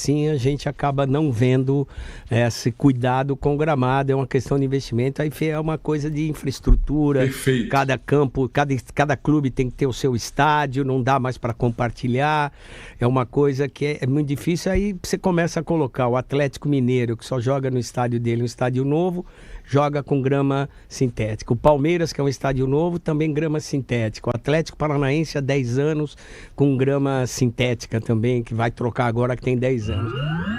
assim a gente acaba não vendo esse cuidado com o gramado. É uma questão de investimento, aí é uma coisa de infraestrutura. Perfeito. Cada campo, cada clube tem que ter o seu estádio, não dá mais para compartilhar. É uma coisa que é muito difícil. Aí você começa a colocar o Atlético Mineiro, que só joga no estádio dele, um estádio novo, joga com grama sintética. O Palmeiras, que é um estádio novo, também grama sintética. O Atlético Paranaense há 10 anos com grama sintética também, que vai trocar agora que tem 10 anos.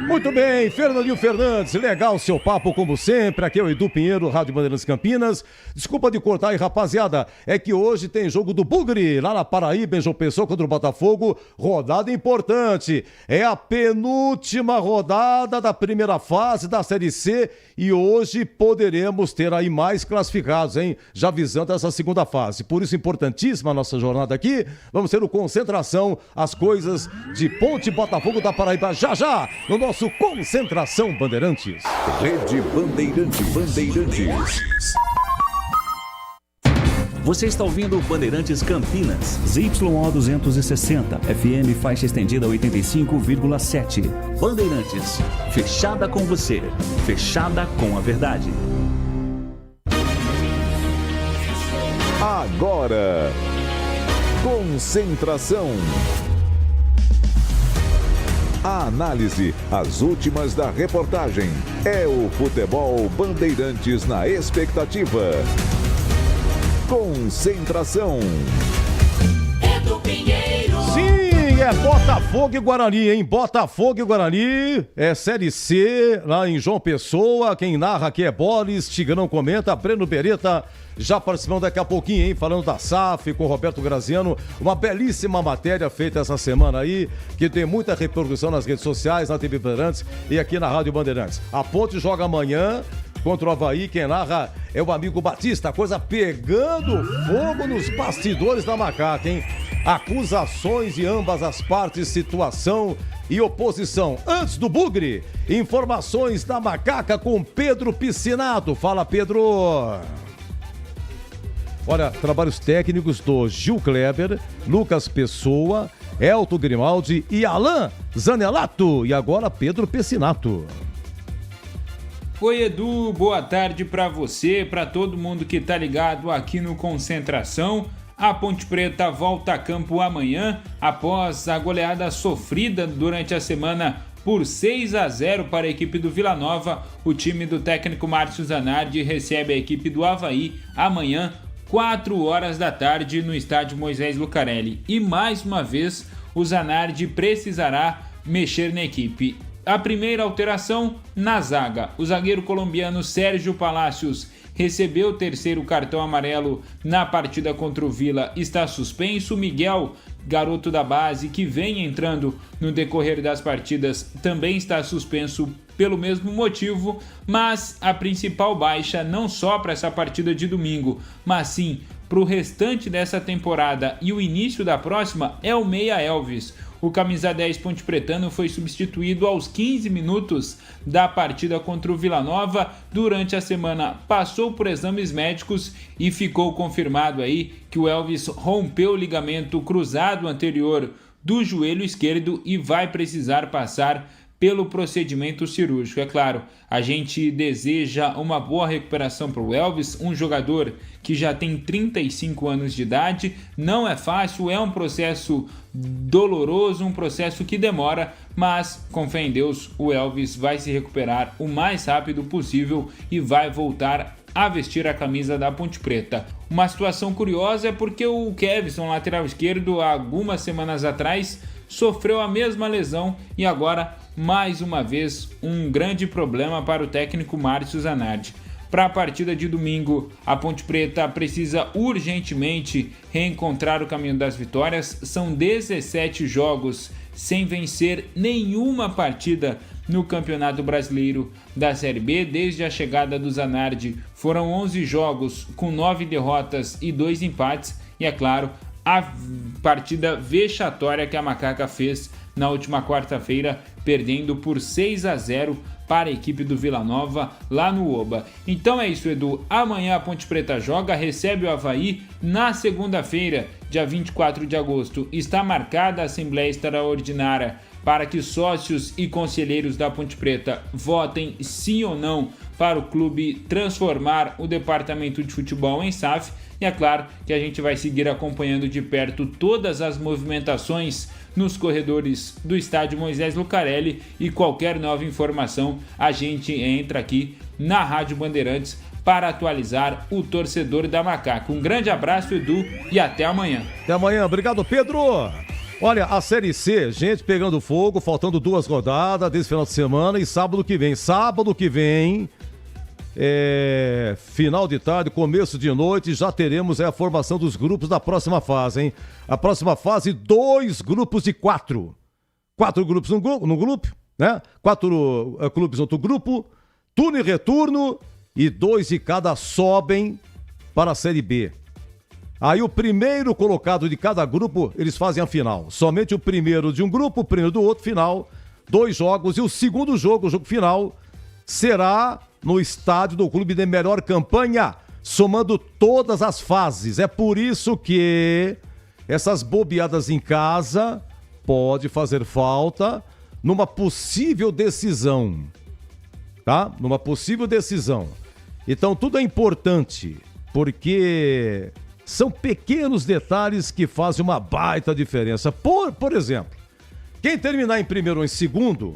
Muito bem, Fernandinho Fernandes, legal o seu papo como sempre. Aqui é o Edu Pinheiro, Rádio Bandeirantes Campinas. Desculpa de cortar aí, rapaziada, é que hoje tem jogo do Bugre, lá na Paraíba, em João Pessoa, contra o Botafogo. Rodada importante, é a penúltima rodada da primeira fase da Série C e hoje poderemos ter aí mais classificados, hein? Já visando essa segunda fase. Por isso, importantíssima a nossa jornada aqui. Vamos ter o Concentração, as coisas de Ponte Botafogo da Paraíba, já, no nosso Concentração Bandeirantes. Rede Bandeirantes. Você está ouvindo Bandeirantes Campinas. ZYO 260, FM faixa estendida 85,7. Bandeirantes, fechada com você, fechada com a verdade. Agora, Concentração. A análise, as últimas da reportagem. É o futebol Bandeirantes na expectativa. Concentração. Edu Pinheiro. Sim, é Botafogo e Guarani, hein? Botafogo e Guarani, é Série C, lá em João Pessoa. Quem narra aqui é Boris, Tigrão comenta, Breno Beretta já participando daqui a pouquinho, hein? Falando da SAF com o Roberto Graziano. Uma belíssima matéria feita essa semana aí, que tem muita repercussão nas redes sociais, na TV Bandeirantes e aqui na Rádio Bandeirantes. A Ponte joga amanhã contra o Avaí, quem narra é o amigo Batista. A coisa pegando fogo nos bastidores da Macaca, hein? Acusações de ambas as partes, situação e oposição. Antes do Bugre, informações da Macaca com Pedro Piscinato. Fala, Pedro! Olha, trabalhos técnicos do Gil Kleber, Lucas Pessoa, Elton Grimaldi e Alain Zanelato. E agora Pedro Piscinato. Oi, Edu, boa tarde para você, para todo mundo que tá ligado aqui no Concentração. A Ponte Preta volta a campo amanhã, após a goleada sofrida durante a semana por 6-0 para a equipe do Vila Nova. O time do técnico Márcio Zanardi recebe a equipe do Avaí amanhã, 4 horas da tarde, no estádio Moisés Lucarelli. E mais uma vez, o Zanardi precisará mexer na equipe. A primeira alteração na zaga. O zagueiro colombiano Sérgio Palacios recebeu o terceiro cartão amarelo na partida contra o Vila, está suspenso. Miguel, garoto da base, que vem entrando no decorrer das partidas, também está suspenso pelo mesmo motivo, mas a principal baixa, não só para essa partida de domingo, mas sim para o restante dessa temporada e o início da próxima, é o meia Elvis. O camisa 10 pontepretano foi substituído aos 15 minutos da partida contra o Vila Nova. Durante a semana passou por exames médicos e ficou confirmado aí que o Elvis rompeu o ligamento cruzado anterior do joelho esquerdo e vai precisar passar pelo procedimento cirúrgico. É claro, a gente deseja uma boa recuperação para o Elvis, um jogador que já tem 35 anos de idade. Não é fácil, é um processo doloroso, um processo que demora, mas com fé em Deus o Elvis vai se recuperar o mais rápido possível e vai voltar a vestir a camisa da Ponte Preta. Uma situação curiosa é porque o Kevson, lateral esquerdo, há algumas semanas atrás sofreu a mesma lesão e agora, mais uma vez, um grande problema para o técnico Márcio Zanardi. Para a partida de domingo, a Ponte Preta precisa urgentemente reencontrar o caminho das vitórias. São 17 jogos sem vencer nenhuma partida no Campeonato Brasileiro da Série B. Desde a chegada do Zanardi, foram 11 jogos com 9 derrotas e 2 empates. E é claro, a partida vexatória que a Macaca fez na última quarta-feira, perdendo por 6-0 para a equipe do Vila Nova lá no Oba. Então é isso, Edu. Amanhã a Ponte Preta joga, recebe o Avaí. Na segunda-feira, dia 24 de agosto, está marcada a Assembleia Extraordinária para que sócios e conselheiros da Ponte Preta votem sim ou não para o clube transformar o departamento de futebol em SAF. E é claro que a gente vai seguir acompanhando de perto todas as movimentações nos corredores do estádio Moisés Lucarelli, e qualquer nova informação a gente entra aqui na Rádio Bandeirantes para atualizar o torcedor da Macaca. Um grande abraço, Edu, e até amanhã. Até amanhã, obrigado, Pedro. Olha, a Série C, gente pegando fogo, faltando 2 rodadas desse final de semana, e sábado que vem, final de tarde, começo de noite, já teremos a formação dos grupos da próxima fase, hein? A próxima fase, 2 grupos de 4. 4 grupos no grupo, né? 4 clubes no outro grupo, turno e retorno, e 2 de cada sobem para a Série B. Aí o primeiro colocado de cada grupo, eles fazem a final. Somente o primeiro de um grupo, o primeiro do outro, final. 2 jogos, e o segundo jogo, o jogo final, será no estádio do clube de melhor campanha, somando todas as fases. É por isso que essas bobeadas em casa pode fazer falta numa possível decisão, tá? Numa possível decisão. Então tudo é importante, porque são pequenos detalhes que fazem uma baita diferença. Por exemplo, quem terminar em primeiro ou em segundo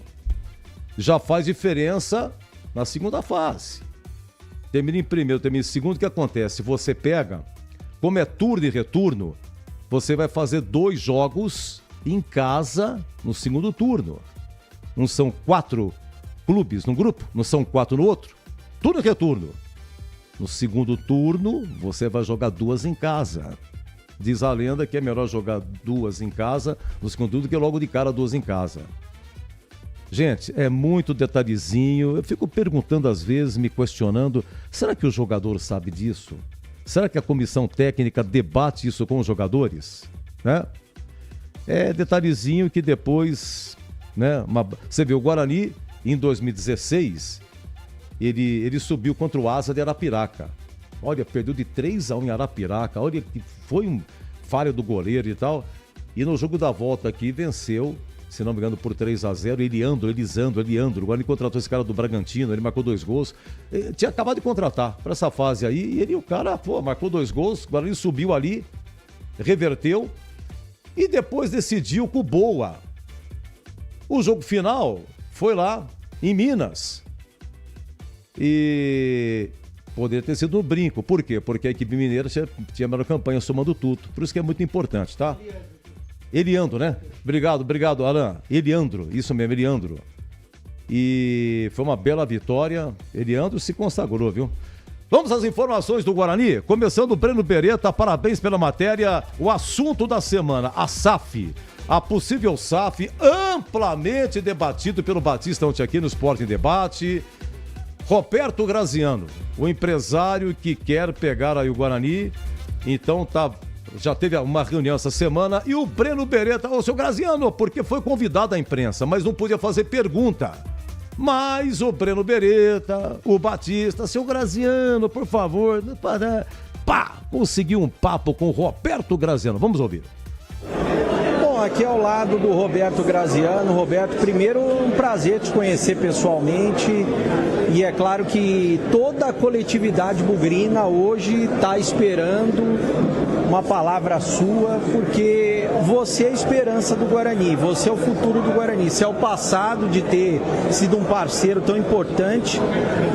já faz diferença na segunda fase. Termina em primeiro, termina em segundo, o que acontece? Você pega, como é turno e retorno, você vai fazer 2 jogos em casa no segundo turno. Não são 4 clubes no grupo, não são 4 no outro. Turno e retorno. No segundo turno, você vai jogar 2 em casa. Diz a lenda que é melhor jogar 2 em casa no segundo turno do que logo de cara 2 em casa. Gente, é muito detalhezinho. Eu fico perguntando às vezes, me questionando, será que o jogador sabe disso? Será que a comissão técnica debate isso com os jogadores? Né? É detalhezinho que depois, né? Você vê o Guarani em 2016, ele subiu contra o Asa de Arapiraca. Olha, perdeu de 3-1 em Arapiraca. Olha que foi um falha do goleiro e tal. E no jogo da volta aqui venceu, se não me engano, por 3-0, Elisandro. O Guarani contratou esse cara do Bragantino, ele marcou 2 gols. Ele tinha acabado de contratar para essa fase aí, e o cara, marcou 2 gols, o Guarani subiu ali, reverteu, e depois decidiu com o Boa. O jogo final foi lá, em Minas. E poderia ter sido um brinco. Por quê? Porque a equipe mineira tinha a melhor campanha somando tudo. Por isso que é muito importante, tá? Eliandro, né? Obrigado, Alan. Eliandro, isso mesmo, Eliandro. E foi uma bela vitória. Eliandro se consagrou, viu? Vamos às informações do Guarani? Começando o Breno Beretta, parabéns pela matéria. O assunto da semana, a SAF. A possível SAF, amplamente debatido pelo Batista ontem aqui no Sport em Debate. Roberto Graziano, o empresário que quer pegar aí o Guarani, então já teve uma reunião essa semana, e o Breno Beretta, seu Graziano, porque foi convidado à imprensa, mas não podia fazer pergunta. Mas o Breno Beretta, o Batista, seu Graziano, por favor, conseguiu um papo com o Roberto Graziano. Vamos ouvir. Aqui ao lado do Roberto Graziano. Roberto, primeiro um prazer te conhecer pessoalmente, e é claro que toda a coletividade bugrina hoje está esperando uma palavra sua, porque você é a esperança do Guarani, você é o futuro do Guarani, você é o passado de ter sido um parceiro tão importante,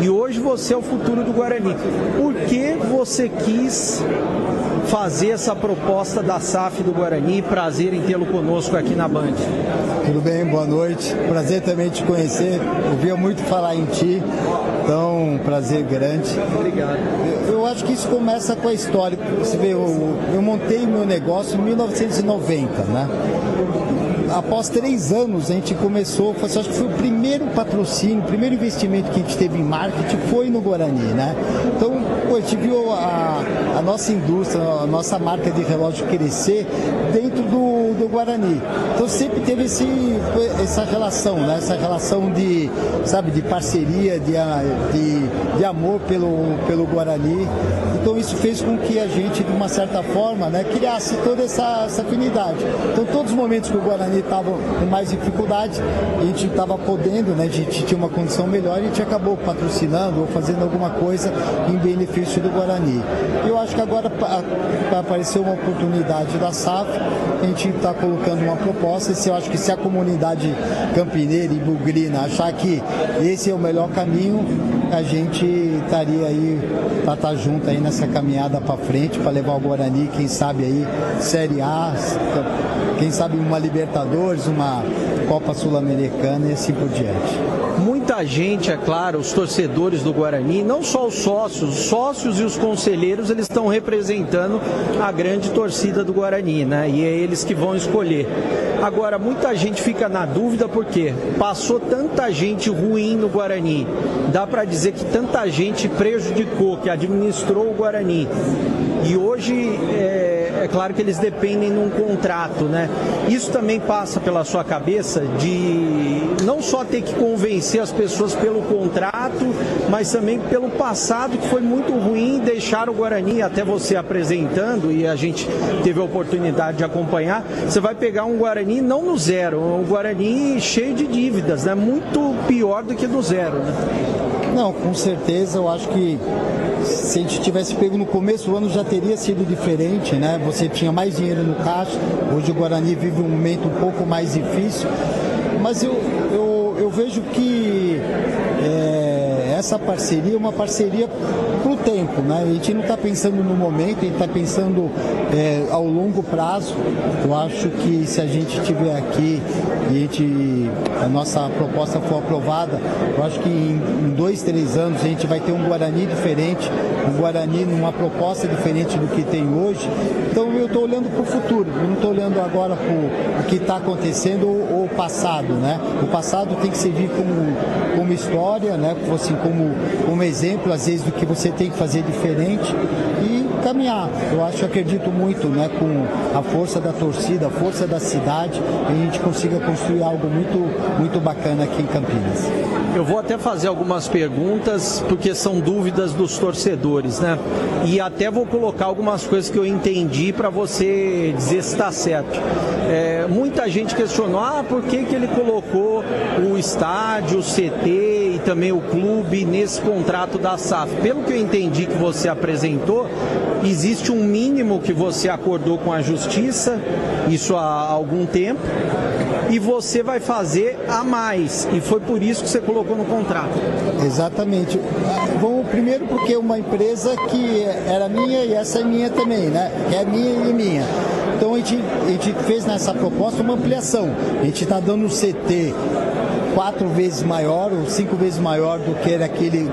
e hoje você é o futuro do Guarani. Por que você quis fazer essa proposta da SAF do Guarani? Prazer em tê-lo conosco aqui na Band. Tudo bem, boa noite. Prazer também te conhecer. Ouvia muito falar em ti, então um prazer grande. Obrigado. Eu acho que isso começa com a história. Você vê, eu montei meu negócio em 1990, né? Após 3 anos a gente começou, acho que foi o primeiro patrocínio, o primeiro investimento que a gente teve em marketing foi no Guarani, né? Então, a gente viu a nossa indústria, a nossa marca de relógio crescer dentro do do Guarani. Então sempre teve essa relação, né? Essa relação de parceria, de amor pelo Guarani. Então isso fez com que a gente, de uma certa forma, né, criasse toda essa afinidade. Então todos os momentos que o Guarani estava com mais dificuldade, a gente estava podendo, né, a gente tinha uma condição melhor e a gente acabou patrocinando ou fazendo alguma coisa em benefício do Guarani. Eu acho que agora apareceu uma oportunidade da SAF, a gente está colocando uma proposta, e eu acho que se a comunidade campineira e bugrina achar que esse é o melhor caminho, a gente estaria aí para estar junto aí nessa caminhada para frente, para levar o Guarani, quem sabe aí Série A, quem sabe uma Libertadores, uma Copa Sul-Americana e assim por diante. Muita gente, é claro, os torcedores do Guarani, não só os sócios e os conselheiros, eles estão representando a grande torcida do Guarani, né? E é eles que vão escolher. Agora, muita gente fica na dúvida porque passou tanta gente ruim no Guarani. Dá para dizer que tanta gente prejudicou, que administrou o Guarani. E hoje, é claro que eles dependem de um contrato, né? Isso também passa pela sua cabeça de não só ter que convencer as pessoas pelo contrato, mas também pelo passado, que foi muito ruim, deixar o Guarani, até você apresentando, e a gente teve a oportunidade de acompanhar, você vai pegar um Guarani não no zero, um Guarani cheio de dívidas, né? Muito pior do que do zero, né? Não, com certeza, eu acho que se a gente tivesse pego no começo do ano já teria sido diferente, né? Você tinha mais dinheiro no caixa, hoje o Guarani vive um momento um pouco mais difícil, mas eu vejo que essa parceria é uma parceria para o tempo, né? A gente não está pensando no momento, a gente está pensando ao longo prazo. Eu acho que se a gente estiver aqui e a nossa proposta for aprovada, eu acho que em 2, 3 anos a gente vai ter um Guarani diferente, um Guarani numa proposta diferente do que tem hoje. Então eu estou olhando para o futuro, eu não estou olhando agora para o que está acontecendo ou o passado, né? O passado tem que servir como história, né? Assim, como exemplo, às vezes, do que você tem que fazer diferente e caminhar. Eu acredito muito, né, com a força da torcida, a força da cidade, e a gente consiga construir algo muito, muito bacana aqui em Campinas. Eu vou até fazer algumas perguntas, porque são dúvidas dos torcedores, né? E até vou colocar algumas coisas que eu entendi para você dizer se está certo. Muita gente questionou, por que ele colocou o estádio, o CT e também o clube nesse contrato da SAF? Pelo que eu entendi que você apresentou, existe um mínimo que você acordou com a Justiça, isso há algum tempo, e você vai fazer a mais, e foi por isso que você colocou no contrato. Exatamente. Bom, primeiro porque é uma empresa que era minha e essa é minha também, né? Que é minha e minha. Então a gente fez nessa proposta uma ampliação. A gente está dando um CT 4 vezes maior ou 5 vezes maior do que era aquele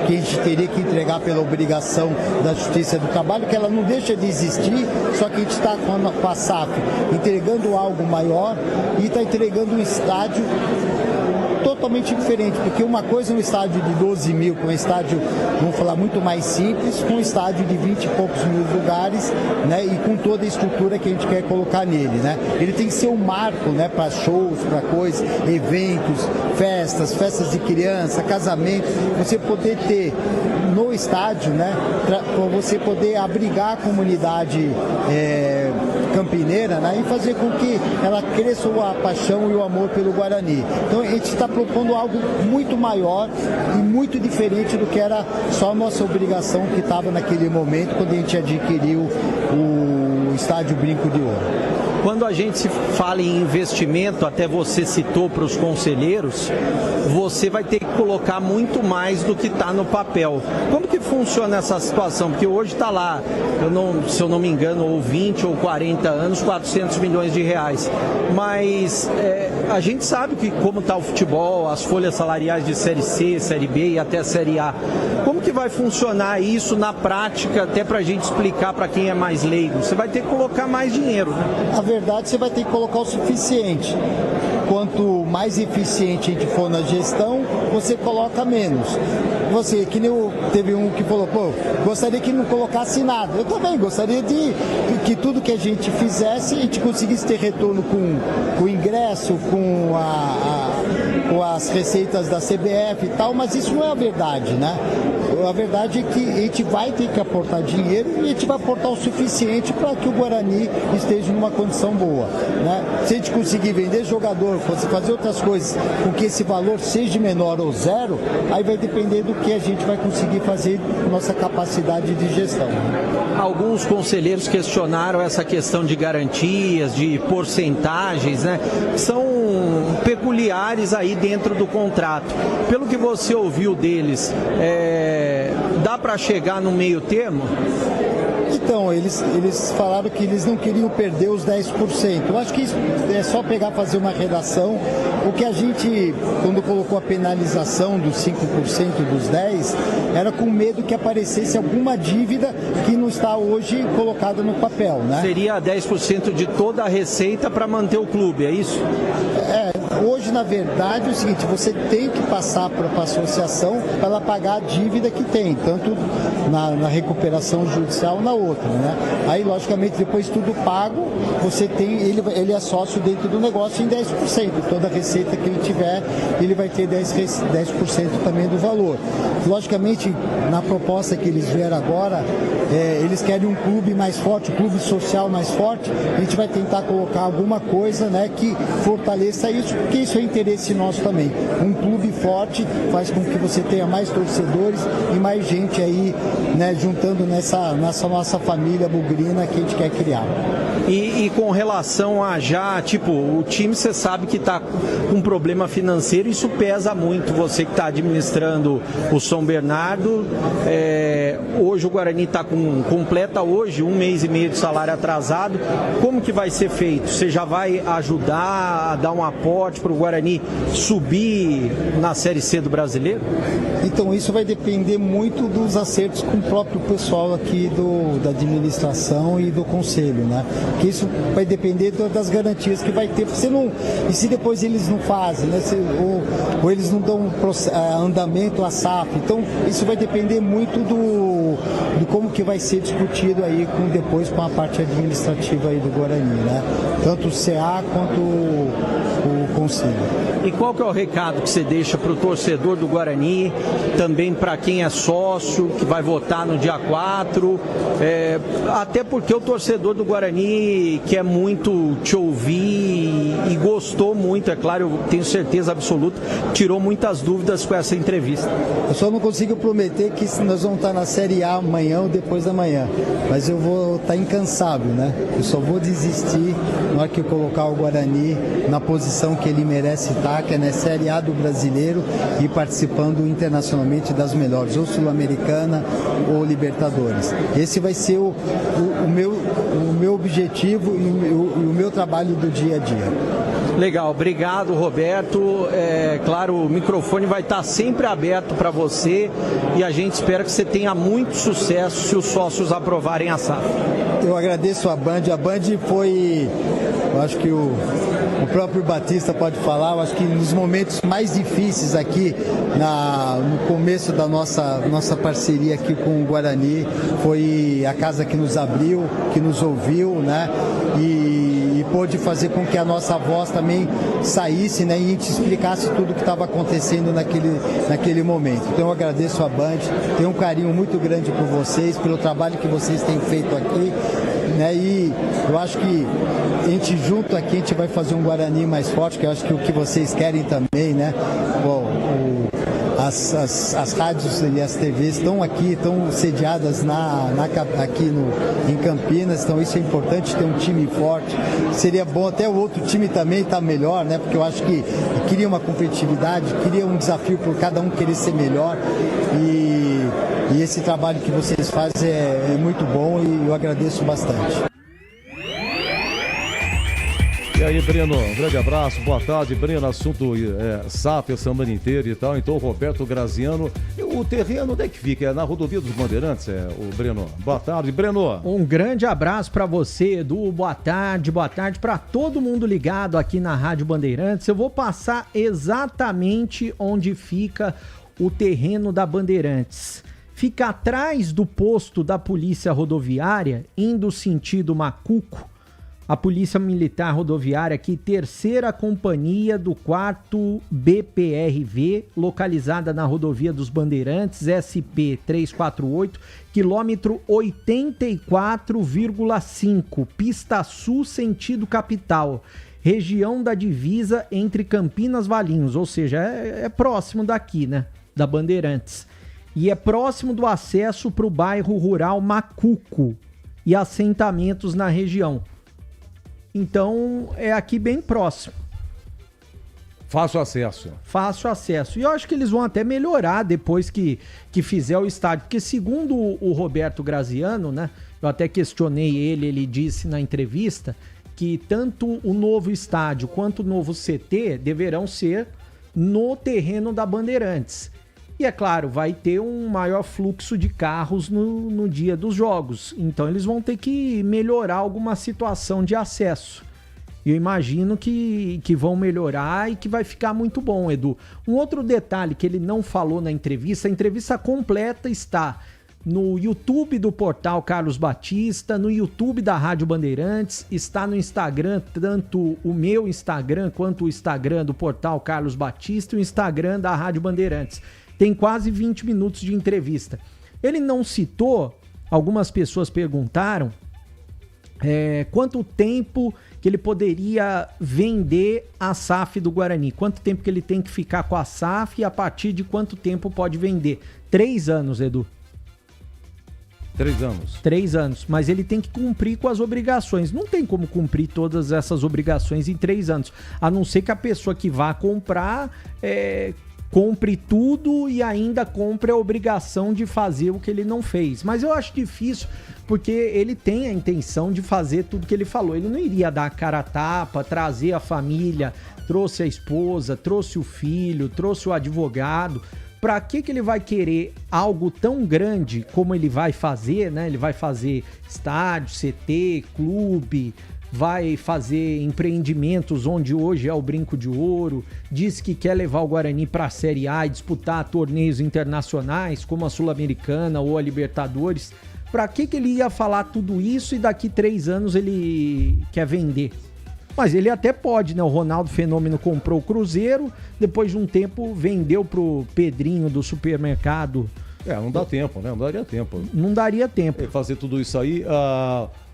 que a gente teria que entregar pela obrigação da Justiça do Trabalho, que ela não deixa de existir, só que a gente está com a SAF entregando algo maior e está entregando um estádio totalmente diferente, porque uma coisa é um estádio de 12 mil, com um estádio, vamos falar, muito mais simples, com um estádio de 20 e poucos mil lugares, né, e com toda a estrutura que a gente quer colocar nele, né. Ele tem que ser um marco, né, para shows, para coisas, eventos, festas de criança, casamento, você poder ter no estádio, né, para você poder abrigar a comunidade campineira, né, e fazer com que ela cresça a paixão e o amor pelo Guarani. Então a gente está propondo algo muito maior e muito diferente do que era só a nossa obrigação que estava naquele momento quando a gente adquiriu o estádio Brinco de Ouro. Quando a gente se fala em investimento, até você citou para os conselheiros, você vai ter que colocar muito mais do que está no papel. Como que funciona essa situação? Porque hoje está lá, se eu não me engano, ou 20 ou 40 anos, 400 milhões de reais. Mas a gente sabe que como está o futebol, as folhas salariais de Série C, Série B e até Série A. Como que vai funcionar isso na prática, até para a gente explicar para quem é mais leigo? Você vai ter que colocar mais dinheiro, né? Na verdade, você vai ter que colocar o suficiente. quanto mais eficiente a gente for na gestão, você coloca menos. Você, que nem teve um que falou, pô, gostaria que não colocasse nada. Eu também gostaria de que tudo que a gente fizesse, a gente conseguisse ter retorno com o ingresso, com as receitas da CBF e tal, mas isso não é a verdade, né? A verdade é que a gente vai ter que aportar dinheiro e a gente vai aportar o suficiente para que o Guarani esteja numa condição boa, né? Se a gente conseguir vender jogador, fazer outras coisas com que esse valor seja menor ou zero, aí vai depender do que a gente vai conseguir fazer com nossa capacidade de gestão. Alguns conselheiros questionaram essa questão de garantias, de porcentagens, né? São peculiares aí dentro do contrato. Pelo que você ouviu deles, dá para chegar no meio termo? Então, eles falaram que eles não queriam perder os 10%. Eu acho que isso é só fazer uma redação. O que a gente, quando colocou a penalização dos 5% dos 10%, era com medo que aparecesse alguma dívida que não está hoje colocada no papel, né? Seria 10% de toda a receita para manter o clube, é isso? Hoje, na verdade, é o seguinte, você tem que passar para a associação para ela pagar a dívida que tem, tanto na recuperação judicial ou na outra, né? Aí, logicamente, depois tudo pago, você tem, ele é sócio dentro do negócio em 10%. Toda a receita que ele tiver, ele vai ter 10% também do valor. Logicamente, na proposta que eles vieram agora, eles querem um clube mais forte, um clube social mais forte. A gente vai tentar colocar alguma coisa, né, que fortaleça isso, porque isso é interesse nosso também. Um clube forte faz com que você tenha mais torcedores e mais gente aí, né, juntando nessa nossa família bugrina que a gente quer criar. E com relação a já, tipo, o time você sabe que está com um problema financeiro, isso pesa muito, você que está administrando o São Bernardo. Hoje o Guarani está completa hoje 1 mês e meio de salário atrasado. Como que vai ser feito? Você já vai ajudar a dar um aporte para o Guarani subir na Série C do Brasileiro? Então isso vai depender muito dos acertos com o próprio pessoal aqui da administração e do conselho, né? Porque isso vai depender das garantias que vai ter. E se depois eles não fazem, né? Ou eles não dão andamento à SAF. Então isso vai depender muito de como que vai ser discutido aí depois com a parte administrativa aí do Guarani, né? Tanto o CA quanto o conselho. E qual que é o recado que você deixa para o torcedor do Guarani, também para quem é sócio, que vai votar no dia 4, até porque o torcedor do Guarani quer muito te ouvir e gostou muito, é claro, eu tenho certeza absoluta, tirou muitas dúvidas com essa entrevista. Eu só não consigo prometer que nós vamos estar na Série A amanhã ou depois da manhã, mas eu vou estar incansável, né? Eu só vou desistir na hora que eu colocar o Guarani na posição que ele merece estar, que é na Série A do Brasileiro e participando internacionalmente das melhores, ou Sul-Americana ou Libertadores. Esse vai ser o meu objetivo e o meu trabalho do dia a dia. Legal, obrigado, Roberto. Claro, o microfone vai estar sempre aberto para você e a gente espera que você tenha muito sucesso se os sócios aprovarem a SAF. Eu agradeço a Band. A Band foi, eu acho que o próprio Batista pode falar, eu acho que nos momentos mais difíceis aqui, no começo da nossa parceria aqui com o Guarani, foi a casa que nos abriu, que nos ouviu, né? E pôde fazer com que a nossa voz também saísse, né, e a gente explicasse tudo o que estava acontecendo naquele momento. Então eu agradeço a Band, tenho um carinho muito grande por vocês, pelo trabalho que vocês têm feito aqui, né, e eu acho que a gente junto aqui, a gente vai fazer um Guarani mais forte, que eu acho que o que vocês querem também, né? As rádios e as TVs estão aqui, estão sediadas aqui em Campinas, então isso é importante, ter um time forte. Seria bom até o outro time também estar melhor, né? Porque eu acho que queria uma competitividade, queria um desafio por cada um querer ser melhor. E esse trabalho que vocês fazem é muito bom e eu agradeço bastante. E aí, Breno, um grande abraço, boa tarde, Breno, assunto SAF a semana inteira e tal, então Roberto Graziano, o terreno onde é que fica? É na rodovia dos Bandeirantes, o Breno? Boa tarde, Breno. Um grande abraço para você, Edu, boa tarde para todo mundo ligado aqui na Rádio Bandeirantes. Eu vou passar exatamente onde fica o terreno da Bandeirantes. Fica atrás do posto da Polícia Rodoviária, indo sentido Macuco. A Polícia Militar Rodoviária aqui, 3ª Companhia do 4º BPRV, localizada na Rodovia dos Bandeirantes, SP-348, quilômetro 84,5, pista sul sentido capital, região da divisa entre Campinas e Valinhos, ou seja, é próximo daqui, né, da Bandeirantes. E é próximo do acesso para o bairro rural Macuco e assentamentos na região. Então, é aqui bem próximo. Fácil acesso. Fácil acesso. E eu acho que eles vão até melhorar depois que fizer o estádio. Porque segundo o Roberto Graziano, né? Eu até questionei ele disse na entrevista que tanto o novo estádio quanto o novo CT deverão ser no terreno da Bandeirantes. E é claro, vai ter um maior fluxo de carros no dia dos jogos. Então eles vão ter que melhorar alguma situação de acesso. Eu imagino que vão melhorar e que vai ficar muito bom, Edu. Um outro detalhe que ele não falou na entrevista, a entrevista completa está no YouTube do Portal Carlos Batista, no YouTube da Rádio Bandeirantes, está no Instagram, tanto o meu Instagram quanto o Instagram do Portal Carlos Batista e o Instagram da Rádio Bandeirantes. Tem quase 20 minutos de entrevista. Ele não citou, algumas pessoas perguntaram, quanto tempo que ele poderia vender a SAF do Guarani. Quanto tempo que ele tem que ficar com a SAF e a partir de quanto tempo pode vender. 3 anos, Edu. 3 anos. 3 anos, mas ele tem que cumprir com as obrigações. Não tem como cumprir todas essas obrigações em 3 anos. A não ser que a pessoa que vá comprar... compre tudo e ainda compre a obrigação de fazer o que ele não fez. Mas eu acho difícil, porque ele tem a intenção de fazer tudo que ele falou. Ele não iria dar a cara a tapa, trazer a família, trouxe a esposa, trouxe o filho, trouxe o advogado. Pra que ele vai querer algo tão grande como ele vai fazer, né? Ele vai fazer estádio, CT, clube... vai fazer empreendimentos onde hoje é o Brinco de Ouro, diz que quer levar o Guarani para a Série A e disputar torneios internacionais como a Sul-Americana ou a Libertadores. Para que ele ia falar tudo isso e daqui 3 anos ele quer vender? Mas ele até pode, né? O Ronaldo Fenômeno comprou o Cruzeiro, depois de um tempo vendeu pro Pedrinho do supermercado. Não dá tempo, né? Não daria tempo. Não daria tempo. Fazer tudo isso aí...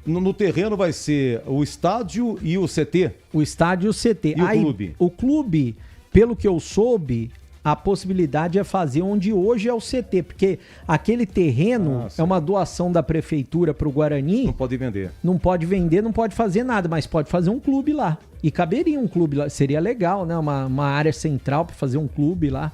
No terreno vai ser o estádio e o CT? O estádio e o CT. E aí, o clube? O clube, pelo que eu soube, a possibilidade é fazer onde hoje é o CT, porque aquele terreno é uma doação da prefeitura para o Guarani. Não pode vender. Não pode vender, não pode fazer nada, mas pode fazer um clube lá. E caberia um clube lá, seria legal, né? Uma área central para fazer um clube lá.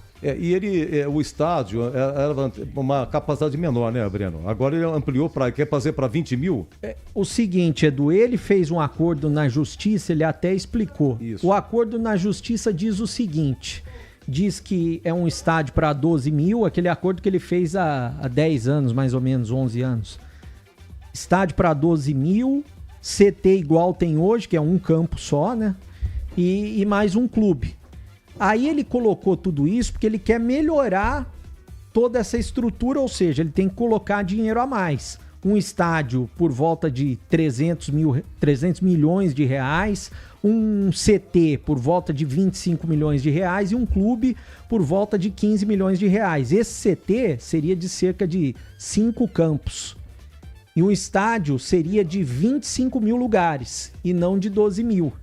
O estádio era uma capacidade menor, né, Breno? Agora ele ampliou quer fazer para 20 mil? O seguinte, Edu, ele fez um acordo na justiça, ele até explicou. Isso. O acordo na justiça diz o seguinte, diz que é um estádio para 12 mil, aquele acordo que ele fez há 10 anos, mais ou menos, 11 anos. Estádio para 12 mil, CT igual tem hoje, que é um campo só, né? E mais um clube. Aí ele colocou tudo isso porque ele quer melhorar toda essa estrutura, ou seja, ele tem que colocar dinheiro a mais. Um estádio por volta de 300 milhões de reais, um CT por volta de 25 milhões de reais e um clube por volta de 15 milhões de reais. Esse CT seria de cerca de 5 campos. E um estádio seria de 25 mil lugares e não de 12 mil.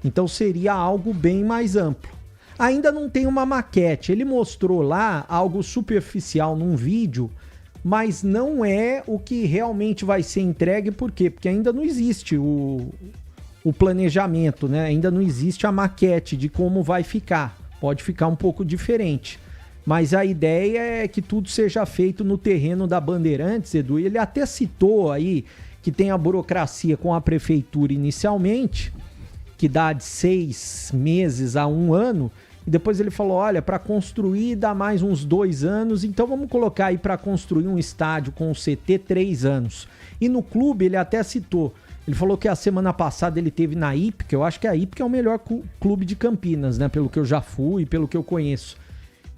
Então seria algo bem mais amplo. Ainda não tem uma maquete, ele mostrou lá algo superficial num vídeo, mas não é o que realmente vai ser entregue, por quê? Porque ainda não existe o planejamento, né? Ainda não existe a maquete de como vai ficar, pode ficar um pouco diferente, mas a ideia é que tudo seja feito no terreno da Bandeirantes, Edu, ele até citou aí que tem a burocracia com a prefeitura inicialmente, que dá de 6 meses a 1 ano, e depois ele falou, olha, para construir dá mais uns 2 anos, então vamos colocar aí para construir um estádio com o CT 3 anos. E no clube ele até citou, ele falou que a semana passada ele teve na Ípica, eu acho que a Ípica é o melhor clube de Campinas, né, pelo que eu já fui, pelo que eu conheço.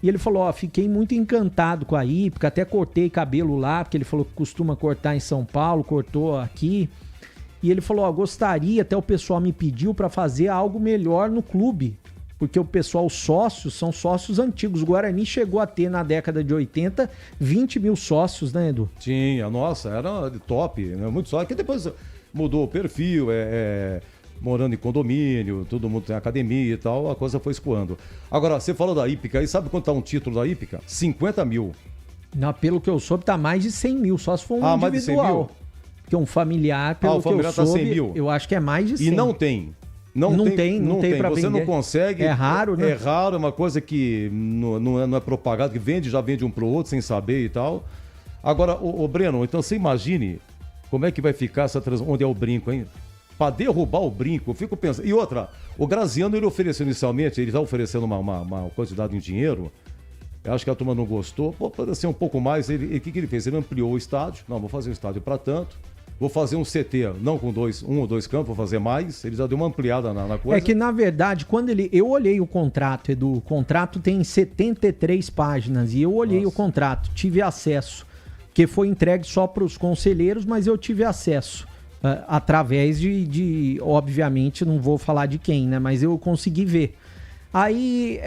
E ele falou, fiquei muito encantado com a Ípica, até cortei cabelo lá, porque ele falou que costuma cortar em São Paulo, cortou aqui. E ele falou, gostaria, até o pessoal me pediu para fazer algo melhor no clube, porque o pessoal, os sócios, são sócios antigos. O Guarani chegou a ter, na década de 80, 20 mil sócios, né, Edu? Tinha, nossa, era de top, né? Muito sócio, que depois mudou o perfil, morando em condomínio, todo mundo tem academia e tal, a coisa foi escoando. Agora, você falou da Ípica, e sabe quanto tá um título da Ípica? 50 mil. Não, pelo que eu soube, tá mais de 100 mil, só se for um individual. Mais de 100 mil? Porque um familiar, pelo que eu soube, tá 100 mil. Eu acho que é mais de 100. E não tem. Não tem pra vender. Você não consegue. É raro, né? É raro, é uma coisa que não é propagada, que já vende um pro outro sem saber e tal. Agora, o Breno, então você imagine como é que vai ficar essa transição. Onde é o brinco, hein? Para derrubar o brinco, eu fico pensando. E outra, o Graziano, ele ofereceu inicialmente, ele tá oferecendo uma quantidade em dinheiro. Eu acho que a turma não gostou. Pode ser um pouco mais. O que ele fez? Ele ampliou o estádio. Não, vou fazer um estádio para tanto. Vou fazer um CT, não com um ou dois campos, vou fazer mais. Ele já deu uma ampliada na coisa. É que, na verdade, eu olhei o contrato, Edu. O contrato tem 73 páginas. E eu olhei o contrato, tive acesso. Que foi entregue só para os conselheiros, mas eu tive acesso. Através de, obviamente, não vou falar de quem, né? Mas eu consegui ver. Aí,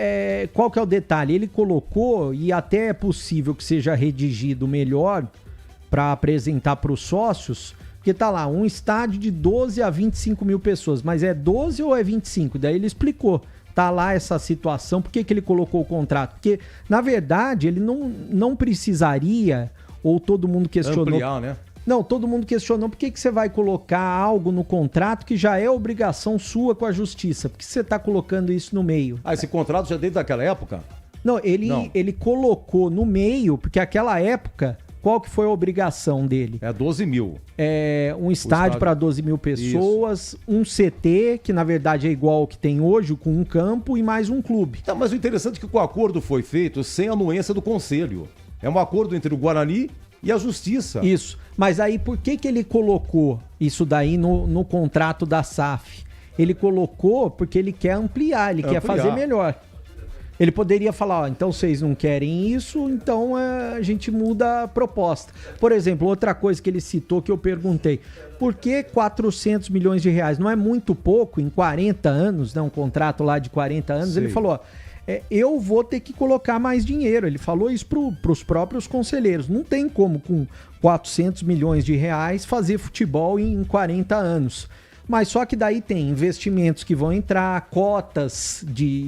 qual que é o detalhe? Ele colocou, e até é possível que seja redigido melhor para apresentar para os sócios, porque tá lá, um estádio de 12 a 25 mil pessoas, mas é 12 ou é 25? Daí ele explicou, tá lá essa situação, por que ele colocou o contrato? Porque, na verdade, ele não precisaria, ou todo mundo questionou... Ampliar, né? Não, todo mundo questionou por que você vai colocar algo no contrato que já é obrigação sua com a justiça. Por que você está colocando isso no meio? Esse contrato já é desde aquela época? Não, ele colocou no meio, porque aquela época, qual que foi a obrigação dele? 12 mil. Um estádio para 12 mil pessoas, isso. Um CT, que na verdade é igual ao que tem hoje, com um campo e mais um clube. Tá, mas o interessante é que o acordo foi feito sem a anuência do conselho. É um acordo entre o Guarani e a justiça. Isso. Mas aí por que ele colocou isso daí no contrato da SAF? Ele colocou porque ele quer ampliar, ele quer fazer melhor. Ele poderia falar, então vocês não querem isso, então a gente muda a proposta. Por exemplo, outra coisa que ele citou que eu perguntei, por que 400 milhões de reais? Não é muito pouco em 40 anos, né? Um contrato lá de 40 anos. Sim. Ele falou, eu vou ter que colocar mais dinheiro. Ele falou isso para os próprios conselheiros. Não tem como, com 400 milhões de reais, fazer futebol em 40 anos. Mas só que daí tem investimentos que vão entrar, cotas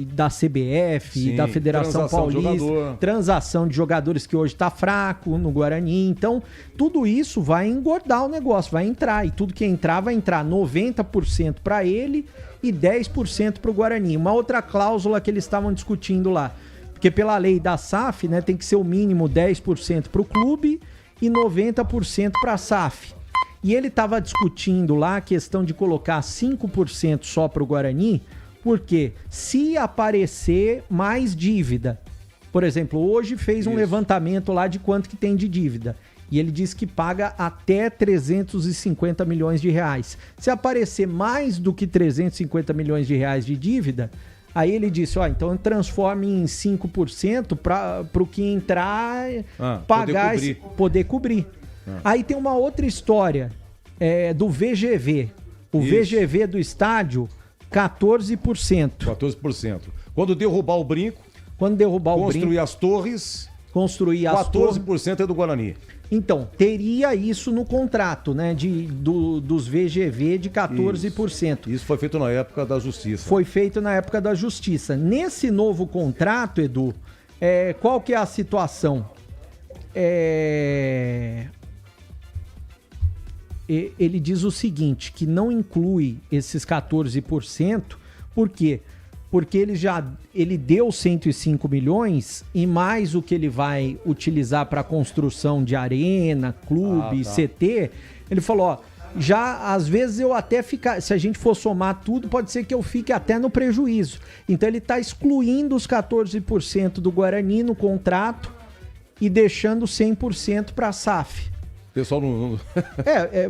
da CBF, sim, da Federação Paulista, transação de jogadores que hoje está fraco no Guarani. Então, tudo isso vai engordar o negócio, vai entrar. E tudo que entrar, vai entrar 90% para ele e 10% para o Guarani. Uma outra cláusula que eles estavam discutindo lá. Porque pela lei da SAF, né, tem que ser o mínimo 10% para o clube e 90% para a SAF. E ele estava discutindo lá a questão de colocar 5% só para o Guarani, porque se aparecer mais dívida, por exemplo, hoje fez um levantamento lá de quanto que tem de dívida, e ele disse que paga até 350 milhões de reais. Se aparecer mais do que 350 milhões de reais de dívida, aí ele disse, então transforme em 5% para o que entrar, pagar, poder cobrir. Aí tem uma outra história do VGV. O VGV do estádio, 14%. 14%. Quando derrubar o brinco, construir as torres, 14% é do Guarani. Então, teria isso no contrato, né? Dos VGV de 14%. Isso foi feito na época da Justiça. Foi feito na época da Justiça. Nesse novo contrato, Edu, qual que é a situação? Ele diz o seguinte, que não inclui esses 14%, por quê? Porque ele deu 105 milhões e mais o que ele vai utilizar para construção de arena, clube, CT, ele falou, já às vezes eu até ficar, se a gente for somar tudo, pode ser que eu fique até no prejuízo. Então ele está excluindo os 14% do Guarani no contrato e deixando 100% para a SAF. Pessoal não...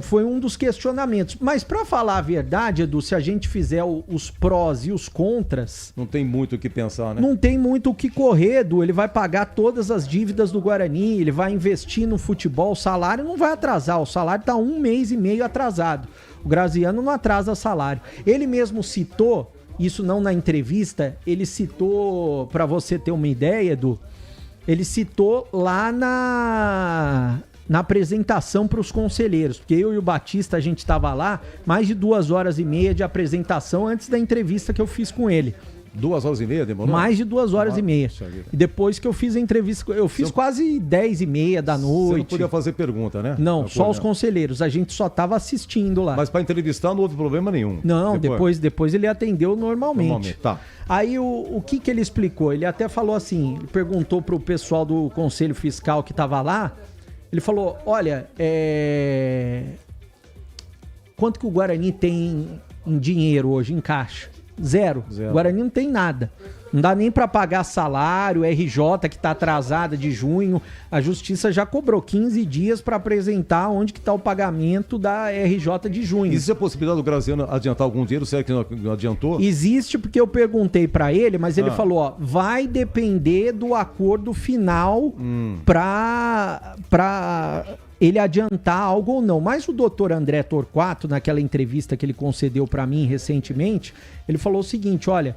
Foi um dos questionamentos. Mas para falar a verdade, Edu, se a gente fizer os prós e os contras... Não tem muito o que pensar, né? Não tem muito o que correr, Edu. Ele vai pagar todas as dívidas do Guarani, ele vai investir no futebol, o salário não vai atrasar. O salário está 1 mês e meio atrasado. O Graziano não atrasa salário. Ele mesmo citou, isso não na entrevista, ele citou, para você ter uma ideia, Edu, ele citou lá na apresentação para os conselheiros, porque eu e o Batista, a gente estava lá, mais de 2h30 de apresentação antes da entrevista que eu fiz com ele. 2h30 demorou? Mais de 2h30. E depois que eu fiz a entrevista, eu fiz quase 10h30 da noite. Você não podia fazer pergunta, né? Não, só os conselheiros, a gente só estava assistindo lá. Mas para entrevistar não houve problema nenhum? Não, depois ele atendeu normalmente. Tá. Aí o que ele explicou? Ele até falou assim, ele perguntou para o pessoal do Conselho Fiscal que estava lá, ele falou, olha, quanto que o Guarani tem em dinheiro hoje, em caixa? Zero. O Guarani não tem nada. Não dá nem para pagar salário, RJ que está atrasada de junho. A Justiça já cobrou 15 dias para apresentar onde que está o pagamento da RJ de junho. Existe a possibilidade do Graziano adiantar algum dinheiro? Será que não adiantou? Existe, porque eu perguntei para ele, mas ele falou, ó, vai depender do acordo final para ele adiantar algo ou não. Mas o doutor André Torquato, naquela entrevista que ele concedeu para mim recentemente, ele falou o seguinte, olha,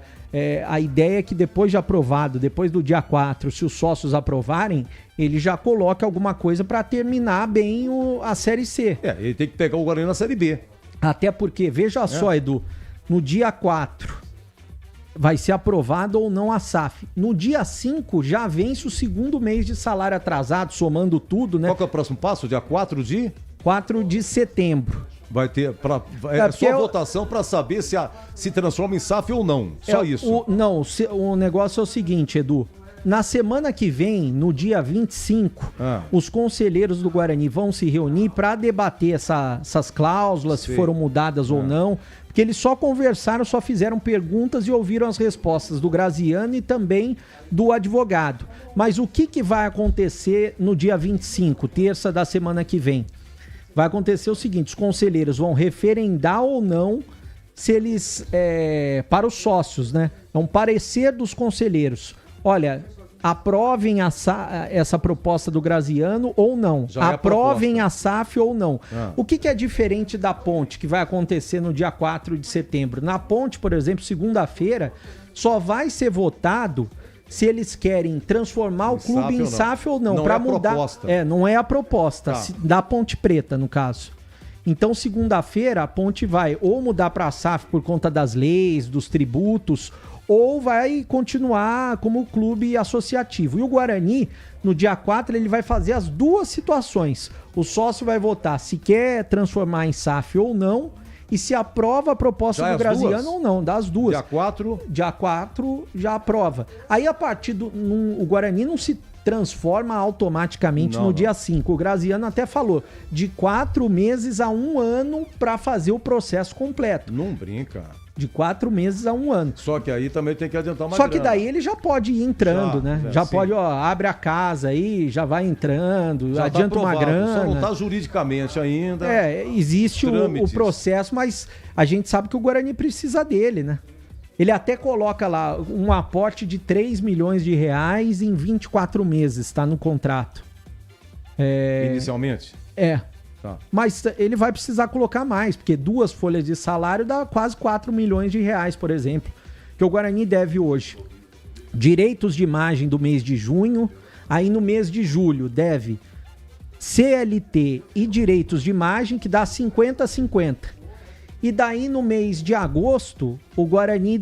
a ideia é que depois de aprovado, depois do dia 4, se os sócios aprovarem, ele já coloca alguma coisa para terminar bem a Série C. Ele tem que pegar o Guarani na Série B. Até porque, veja só, Edu, no dia 4 vai ser aprovado ou não a SAF. No dia 5 já vence o segundo mês de salário atrasado, somando tudo, né? Qual que é o próximo passo? Dia 4 de setembro. Vai ter só votação para saber se transforma em SAF ou não. Só isso. O negócio é o seguinte, Edu. Na semana que vem, no dia 25, os conselheiros do Guarani vão se reunir para debater essas cláusulas, se foram mudadas ou não. Porque eles só conversaram, só fizeram perguntas e ouviram as respostas do Graziano e também do advogado. Mas o que vai acontecer no dia 25, terça da semana que vem? Vai acontecer o seguinte, os conselheiros vão referendar ou não se eles, para os sócios, né? É um parecer dos conselheiros. Olha, aprovem essa proposta do Graziano ou não. Aprovem a SAF ou não. O que é diferente da ponte, que vai acontecer no dia 4 de setembro? Na ponte, por exemplo, segunda-feira, só vai ser votado se eles querem transformar o clube em SAF ou não. Para mudar. Não é a proposta. Da Ponte Preta, no caso. Então, segunda-feira, a ponte vai ou mudar para a SAF por conta das leis, dos tributos, ou vai continuar como clube associativo. E o Guarani, no dia 4, ele vai fazer as duas situações. O sócio vai votar se quer transformar em SAF ou não, e se aprova a proposta do Graziano ou não, das duas. Dia 4 já aprova. Aí, a partir o Guarani não se transforma automaticamente no dia 5. O Graziano até falou de 4 meses a 1 ano para fazer o processo completo. Não brinca. De 4 meses a 1 ano. Só que aí também tem que adiantar uma grana. Só que daí ele já pode ir entrando, né? Já pode, abre a casa aí, já vai entrando, já adianta uma grana. Só não tá juridicamente ainda. Existe o processo, mas a gente sabe que o Guarani precisa dele, né? Ele até coloca lá um aporte de 3 milhões de reais em 24 meses, tá no contrato. Inicialmente? Tá. Mas ele vai precisar colocar mais, porque 2 folhas de salário dá quase 4 milhões de reais, por exemplo, que o Guarani deve hoje. Direitos de imagem do mês de junho, aí no mês de julho deve CLT e direitos de imagem, que dá 50-50. E daí no mês de agosto, o Guarani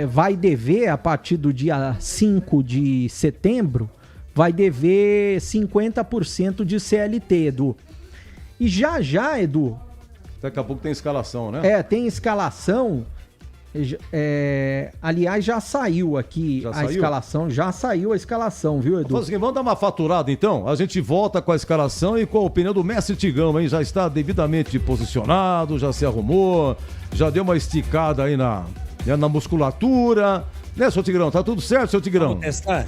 vai dever, a partir do dia 5 de setembro, vai dever 50% de CLT, Edu. E já, Edu... Daqui a pouco tem escalação, né? Tem escalação. Aliás, já saiu aqui escalação. Já saiu a escalação, viu, Edu? Vamos dar uma faturada, então. A gente volta com a escalação e com a opinião do mestre Tigrão, hein? Já está devidamente posicionado, já se arrumou, já deu uma esticada aí na musculatura. Né, seu Tigrão? Tá tudo certo, seu Tigrão? Vamos testar?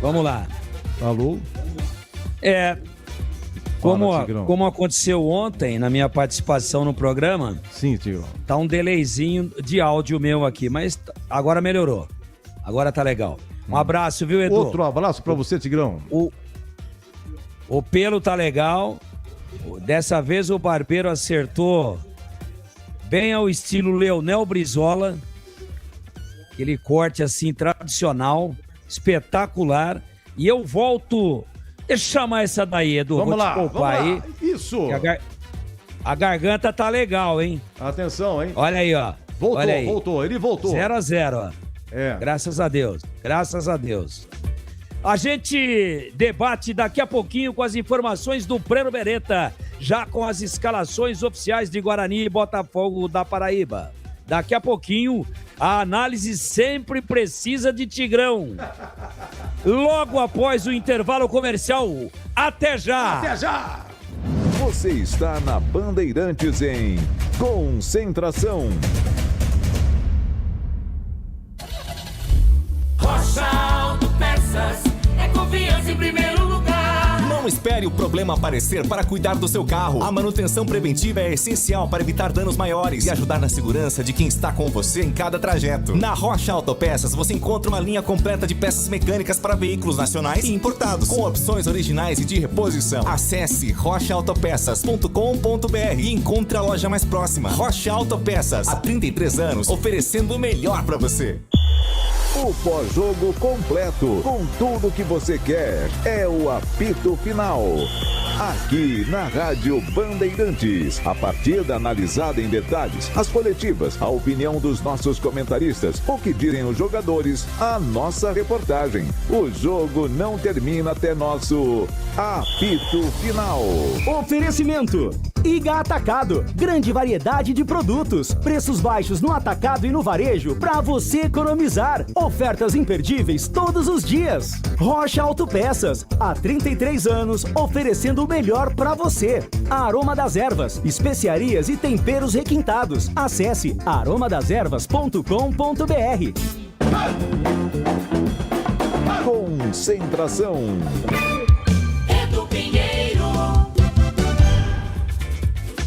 Vamos lá. Alô? Como aconteceu ontem na minha participação no programa. Sim, Tigrão. Tá um delayzinho de áudio meu aqui, mas agora melhorou. Agora tá legal. Um abraço, viu, Edu? Outro abraço pra você, Tigrão. O pelo tá legal. Dessa vez o barbeiro acertou bem ao estilo Leonel Brizola. Aquele corte assim tradicional, espetacular. E eu volto... Deixa eu chamar essa daí, Edu. Vamos lá, vamos lá. Aí. Isso. A garganta tá legal, hein? Atenção, hein? Olha aí, ó. Ele voltou. 0-0, ó. Graças a Deus. A gente debate daqui a pouquinho com as informações do Breno Beretta, já com as escalações oficiais de Guarani e Botafogo da Paraíba. Daqui a pouquinho, a análise sempre precisa de Tigrão. Logo após o intervalo comercial. Até já! Até já! Você está na Bandeirantes em Concentração. Rocha Autopeças é confiança em primeiro lugar. Não espere o problema aparecer para cuidar do seu carro. A manutenção preventiva é essencial para evitar danos maiores e ajudar na segurança de quem está com você em cada trajeto. Na Rocha Autopeças você encontra uma linha completa de peças mecânicas para veículos nacionais e importados, com opções originais e de reposição. Acesse rochaautopeças.com.br e encontre a loja mais próxima. Rocha Autopeças, há 33 anos, oferecendo o melhor para você. O pós-jogo completo, com tudo que você quer, é o apito final. Aqui na Rádio Bandeirantes, a partida analisada em detalhes, as coletivas, a opinião dos nossos comentaristas, o que dizem os jogadores, a nossa reportagem. O jogo não termina até nosso apito final. Oferecimento: Iga Atacado, grande variedade de produtos, preços baixos no atacado e no varejo para você economizar. Ofertas imperdíveis todos os dias. Rocha Autopeças, há 33 anos oferecendo o melhor para você. Aroma das Ervas, especiarias e temperos requintados. Acesse aromadeservas.com.br. Concentração. Edu Pinheiro.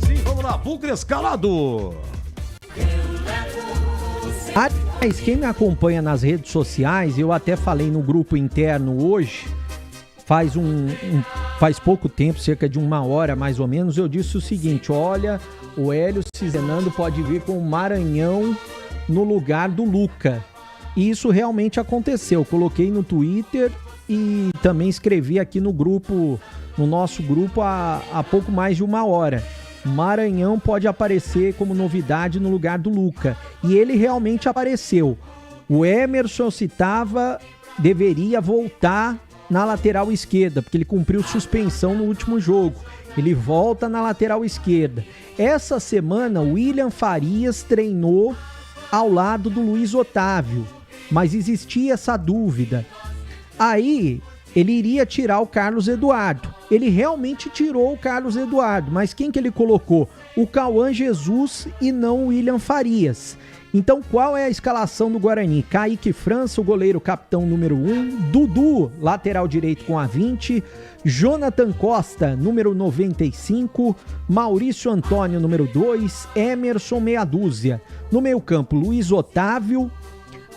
Sim, vamos lá, Bucre escalado. Mas quem me acompanha nas redes sociais, eu até falei no grupo interno hoje, faz pouco tempo, cerca de 1 hora mais ou menos, eu disse o seguinte: olha, o Hélio Cizenando pode vir com o Maranhão no lugar do Luca. E isso realmente aconteceu. Coloquei no Twitter e também escrevi aqui no grupo, no nosso grupo, há pouco mais de 1 hora. Maranhão pode aparecer como novidade no lugar do Luca. E ele realmente apareceu. O Emerson deveria voltar na lateral esquerda, porque ele cumpriu suspensão no último jogo. Ele volta na lateral esquerda. Essa semana, o William Farias treinou ao lado do Luiz Otávio, mas existia essa dúvida. Aí ele iria tirar o Carlos Eduardo. Ele realmente tirou o Carlos Eduardo, mas quem que ele colocou? O Cauã Jesus e não o William Farias. Então qual é a escalação do Guarani? Kaique França, o goleiro capitão número 1, Dudu, lateral direito com a 20, Jonathan Costa, número 95, Maurício Antônio, número 2, Emerson, meia dúzia. No meio campo, Luiz Otávio.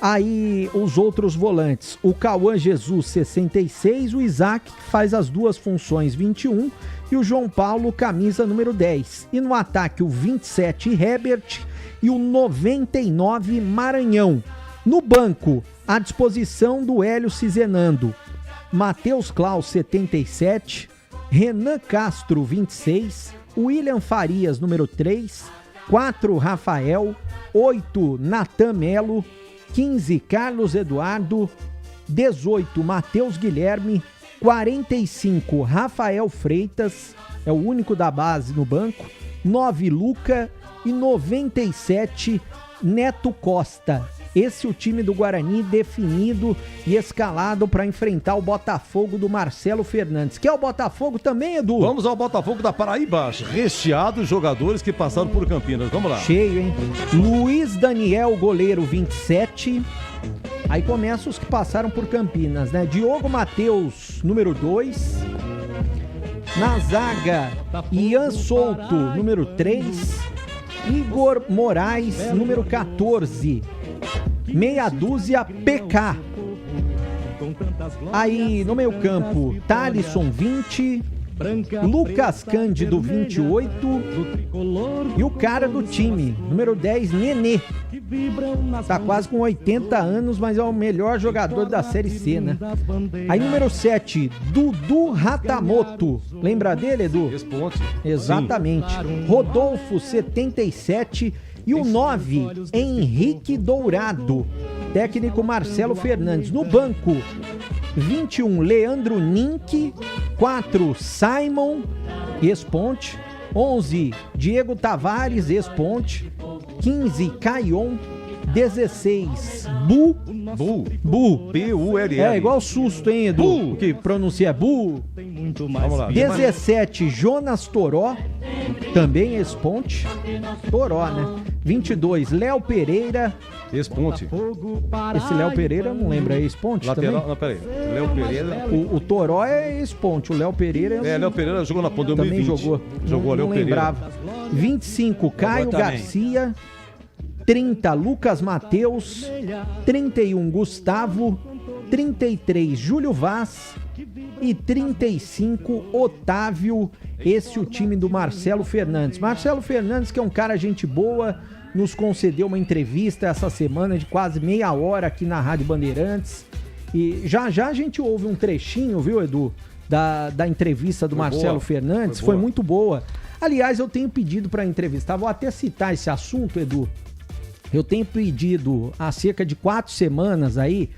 Aí os outros volantes, o Cauã Jesus, 66, o Isaac, que faz as duas funções, 21, e o João Paulo, camisa número 10. E no ataque, o 27, Herbert, e o 99, Maranhão. No banco, à disposição do Hélio Cizenando, Matheus Klaus, 77, Renan Castro, 26, William Farias, número 3, 4, Rafael, 8, Natan Melo, 15, Carlos Eduardo, 18, Matheus Guilherme, 45, Rafael Freitas, é o único da base no banco, 9, Luca E 97, Neto Costa. Esse é o time do Guarani definido e escalado para enfrentar o Botafogo do Marcelo Fernandes. Que é o Botafogo também, Edu? Vamos ao Botafogo da Paraíba, recheado de jogadores que passaram por Campinas. Vamos lá. Cheio, hein? Luiz Daniel, goleiro, 27. Aí começa os que passaram por Campinas, né? Diogo Matheus, número 2. Na zaga, Ian Souto, número 3. Igor Moraes, número 14. Meia dúzia, PK. Aí no meio campo, Thalisson, 20. Lucas Cândido, 28. E o cara do time, número 10, Nenê. Tá quase com 80 anos, mas é o melhor jogador da Série C, né? Aí número 7, Dudu Ratamoto. Lembra dele, Edu? Responde. Exatamente. Rodolfo, 77. E o 9, Henrique Dourado. Técnico Marcelo Fernandes. No banco, 21, Leandro Nink. 4, Simon, ex-Ponte. 11, Diego Tavares, ex-Ponte. 15, Caion. 16, Bu. B-U-L-L. É igual susto, hein, Edu? Bu. Que pronuncia Bu. Vamos lá. 17, Jonas Toró. Também ex-Ponte. Toró, né? 22, Léo Pereira. Ex-Ponte. Esse Léo Pereira, não lembra, é ex-Ponte também? Não, peraí. Léo Pereira. O Toró é ex-Ponte, o Léo Pereira... Léo Pereira jogou na Ponte 2020. Também jogou Léo Pereira. Lembrava. 25, Caio Garcia. 30, Lucas Matheus. 31, Gustavo. 33, Júlio Vaz. E 35, Otávio. Esse é o time do Marcelo Fernandes. Marcelo Fernandes, que é um cara gente boa, nos concedeu uma entrevista essa semana de quase meia hora aqui na Rádio Bandeirantes. E já a gente ouve um trechinho, viu, Edu? Da entrevista do Marcelo Fernandes. Foi muito boa. Aliás, eu tenho pedido para entrevistar, vou até citar esse assunto, Edu. Eu tenho pedido há cerca de 4 semanas aí,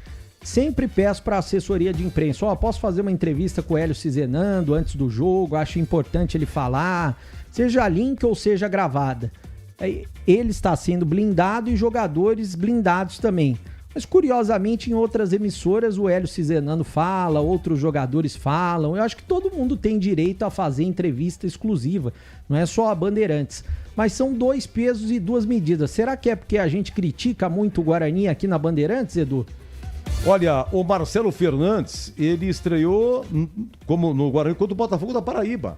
sempre peço para a assessoria de imprensa, posso fazer uma entrevista com o Hélio Cizenando antes do jogo, acho importante ele falar, seja link ou seja gravada. Ele está sendo blindado e jogadores blindados também. Mas curiosamente em outras emissoras o Hélio Cizenando fala, outros jogadores falam. Eu acho que todo mundo tem direito a fazer entrevista exclusiva, não é só a Bandeirantes. Mas são 2 pesos e 2 medidas. Será que é porque a gente critica muito o Guarani aqui na Bandeirantes, Edu? Olha, o Marcelo Fernandes, ele estreou como no Guarani contra o Botafogo da Paraíba.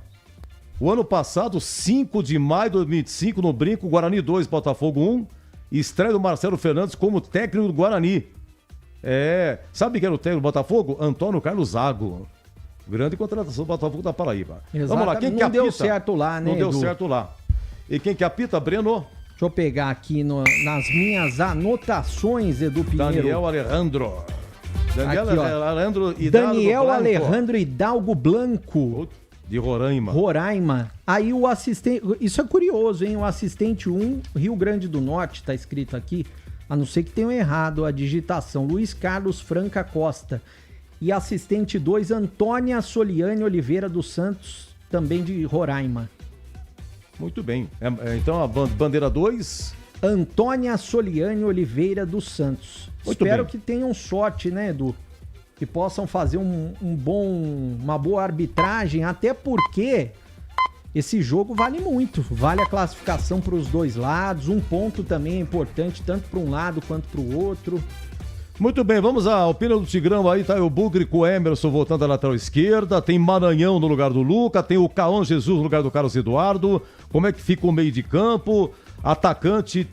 O ano passado, 5 de maio de 2005, no Brinco, Guarani 2, Botafogo 1. Estreia do Marcelo Fernandes como técnico do Guarani. Sabe quem era o técnico do Botafogo? Antônio Carlos Zago. Grande contratação do Botafogo da Paraíba. Exatamente. Vamos lá, quem que apita? Não deu certo lá, né, Não deu certo lá. E quem que apita, Breno? Deixa eu pegar aqui nas minhas anotações, Edu Pinheiro. Daniel Alejandro. Daniel Alejandro Hidalgo Blanco. De Roraima. Aí o assistente... Isso é curioso, hein? O assistente 1, Rio Grande do Norte, tá escrito aqui. A não ser que tenham errado a digitação. Luiz Carlos Franca Costa. E assistente 2, Antônia Soliane Oliveira dos Santos, também de Roraima. Muito bem. Então a bandeira 2... Antônia Soliane Oliveira dos Santos. Espero que tenham sorte, né, Edu? Que possam fazer uma boa arbitragem, até porque esse jogo vale muito. Vale a classificação para os dois lados, 1 ponto também é importante, tanto para um lado quanto para o outro. Muito bem, vamos ao pênalti do Tigrão aí, tá o Bugre com o Emerson voltando da lateral esquerda, tem Maranhão no lugar do Luca, tem o Caon Jesus no lugar do Carlos Eduardo, como é que fica o meio de campo? Atacante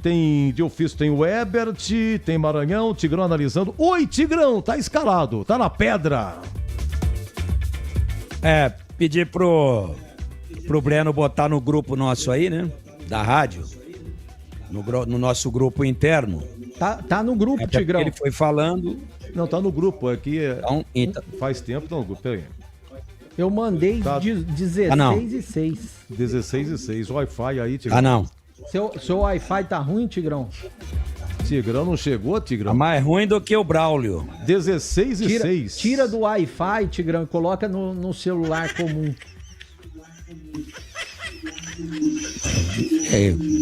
de ofício tem o Ebert, tem Maranhão, Tigrão analisando. Oi, Tigrão, tá escalado, tá na pedra. Pedir pro Breno botar no grupo nosso aí, né? Da rádio. No nosso grupo interno. Tá no grupo, Tigrão. Ele foi falando. Não, tá no grupo, aqui então, faz tempo, tá no grupo, peraí. Eu mandei 16 e 6. 16 e 6, Wi-Fi aí, Tigrão. Não. Seu Wi-Fi tá ruim, Tigrão? Tigrão não chegou, Tigrão? Tá mais ruim do que o Braulio. 16 e 6. Tira do Wi-Fi, Tigrão, e coloca no celular comum.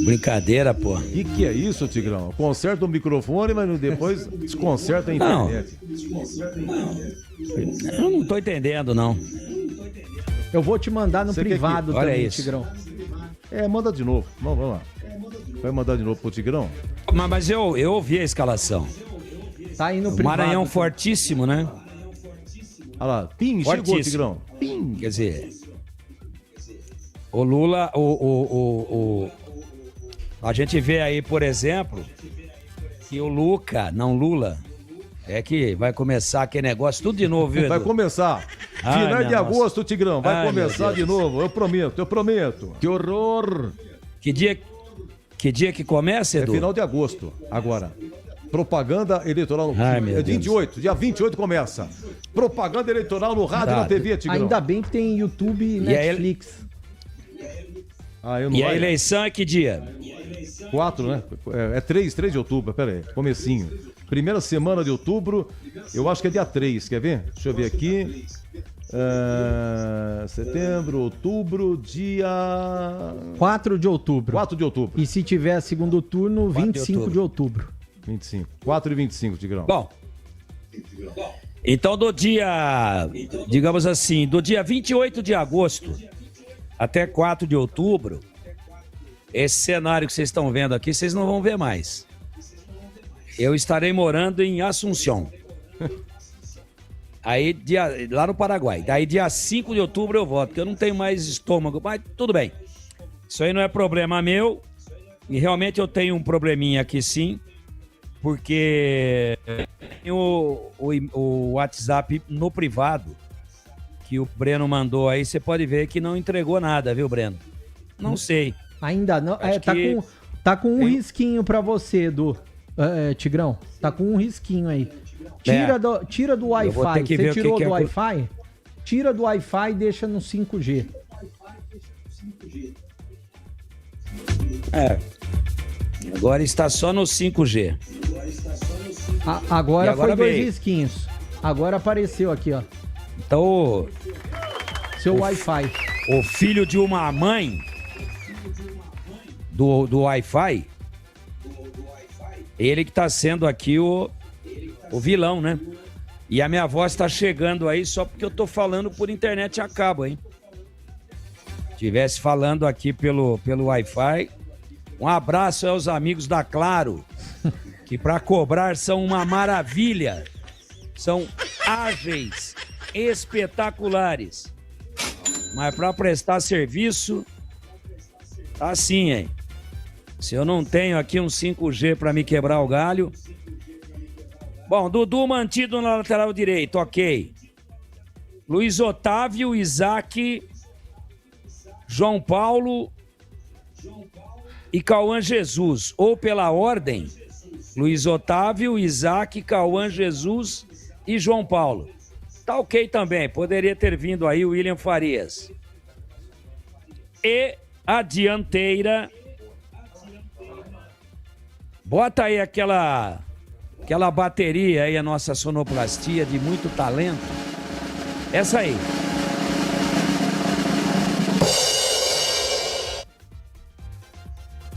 Brincadeira, pô. O que é isso, Tigrão? Conserta o microfone, mas depois desconcerta a internet. Eu não tô entendendo, não. Eu vou te mandar no privado também, isso. Tigrão. Manda de novo. Vamos lá. Vai mandar de novo pro Tigrão? Mas eu ouvi a escalação. Tá aí no o privado. Maranhão fortíssimo, né? Olha lá, pim, chegou, Tigrão. Pim. Quer dizer, o Lula, a gente vê aí, por exemplo, que o Lula, é que vai começar aquele negócio tudo de novo, viu, Edu? Vai começar. Final de agosto, Tigrão. Vai começar de novo. Eu prometo. Que horror. Que dia que começa, Edu? É final de agosto, agora. Propaganda eleitoral no Ai, meu é 28, dia 28 começa. Propaganda eleitoral no rádio e na TV, Tigrão. Ainda bem que tem YouTube e Netflix. E a eleição é que dia? 4, né? É 3 de outubro, pera aí, comecinho. Primeira semana de outubro, eu acho que é dia 3, quer ver? Deixa eu ver aqui. Setembro, outubro, dia... 4 de outubro. 4 de outubro. E se tiver segundo turno, 25 de outubro. 25. 4 e 25, Tigrão. Bom, então do dia, digamos assim, do dia 28 de agosto até 4 de outubro, esse cenário que vocês estão vendo aqui, vocês não vão ver mais. Eu estarei morando em Assunção. Aí, lá no Paraguai. Daí, dia 5 de outubro eu volto, porque eu não tenho mais estômago. Mas tudo bem. Isso aí não é problema meu. E realmente eu tenho um probleminha aqui, sim. Porque o WhatsApp no privado que o Breno mandou aí, você pode ver que não entregou nada, viu, Breno? Não sei. Ainda não. Tá com um risquinho pra você, Edu. Tigrão, tá com um risquinho aí. Tira do Wi-Fi. Você tirou do Wi-Fi? Tira do Wi-Fi e deixa no 5G. Agora está só no 5G. Agora foi dois risquinhos. Agora apareceu aqui, ó. Então, seu Wi-Fi. O filho de uma mãe do Wi-Fi, ele que tá sendo aqui o vilão, né? E a minha voz tá chegando aí só porque eu tô falando por internet a cabo, hein? Tivesse falando aqui pelo Wi-Fi. Um abraço aos amigos da Claro, que para cobrar são uma maravilha. São ágeis, espetaculares. Mas para prestar serviço, tá assim, hein? Se eu não tenho aqui um 5G para me quebrar o galho. Bom, Dudu mantido na lateral direito, ok. Luiz Otávio, Isaac, João Paulo e Cauã Jesus. Ou pela ordem, Luiz Otávio, Isaac, Cauã Jesus e João Paulo. Tá ok também, poderia ter vindo aí o William Farias. E a dianteira... Bota aí aquela bateria aí, a nossa sonoplastia de muito talento. Essa aí.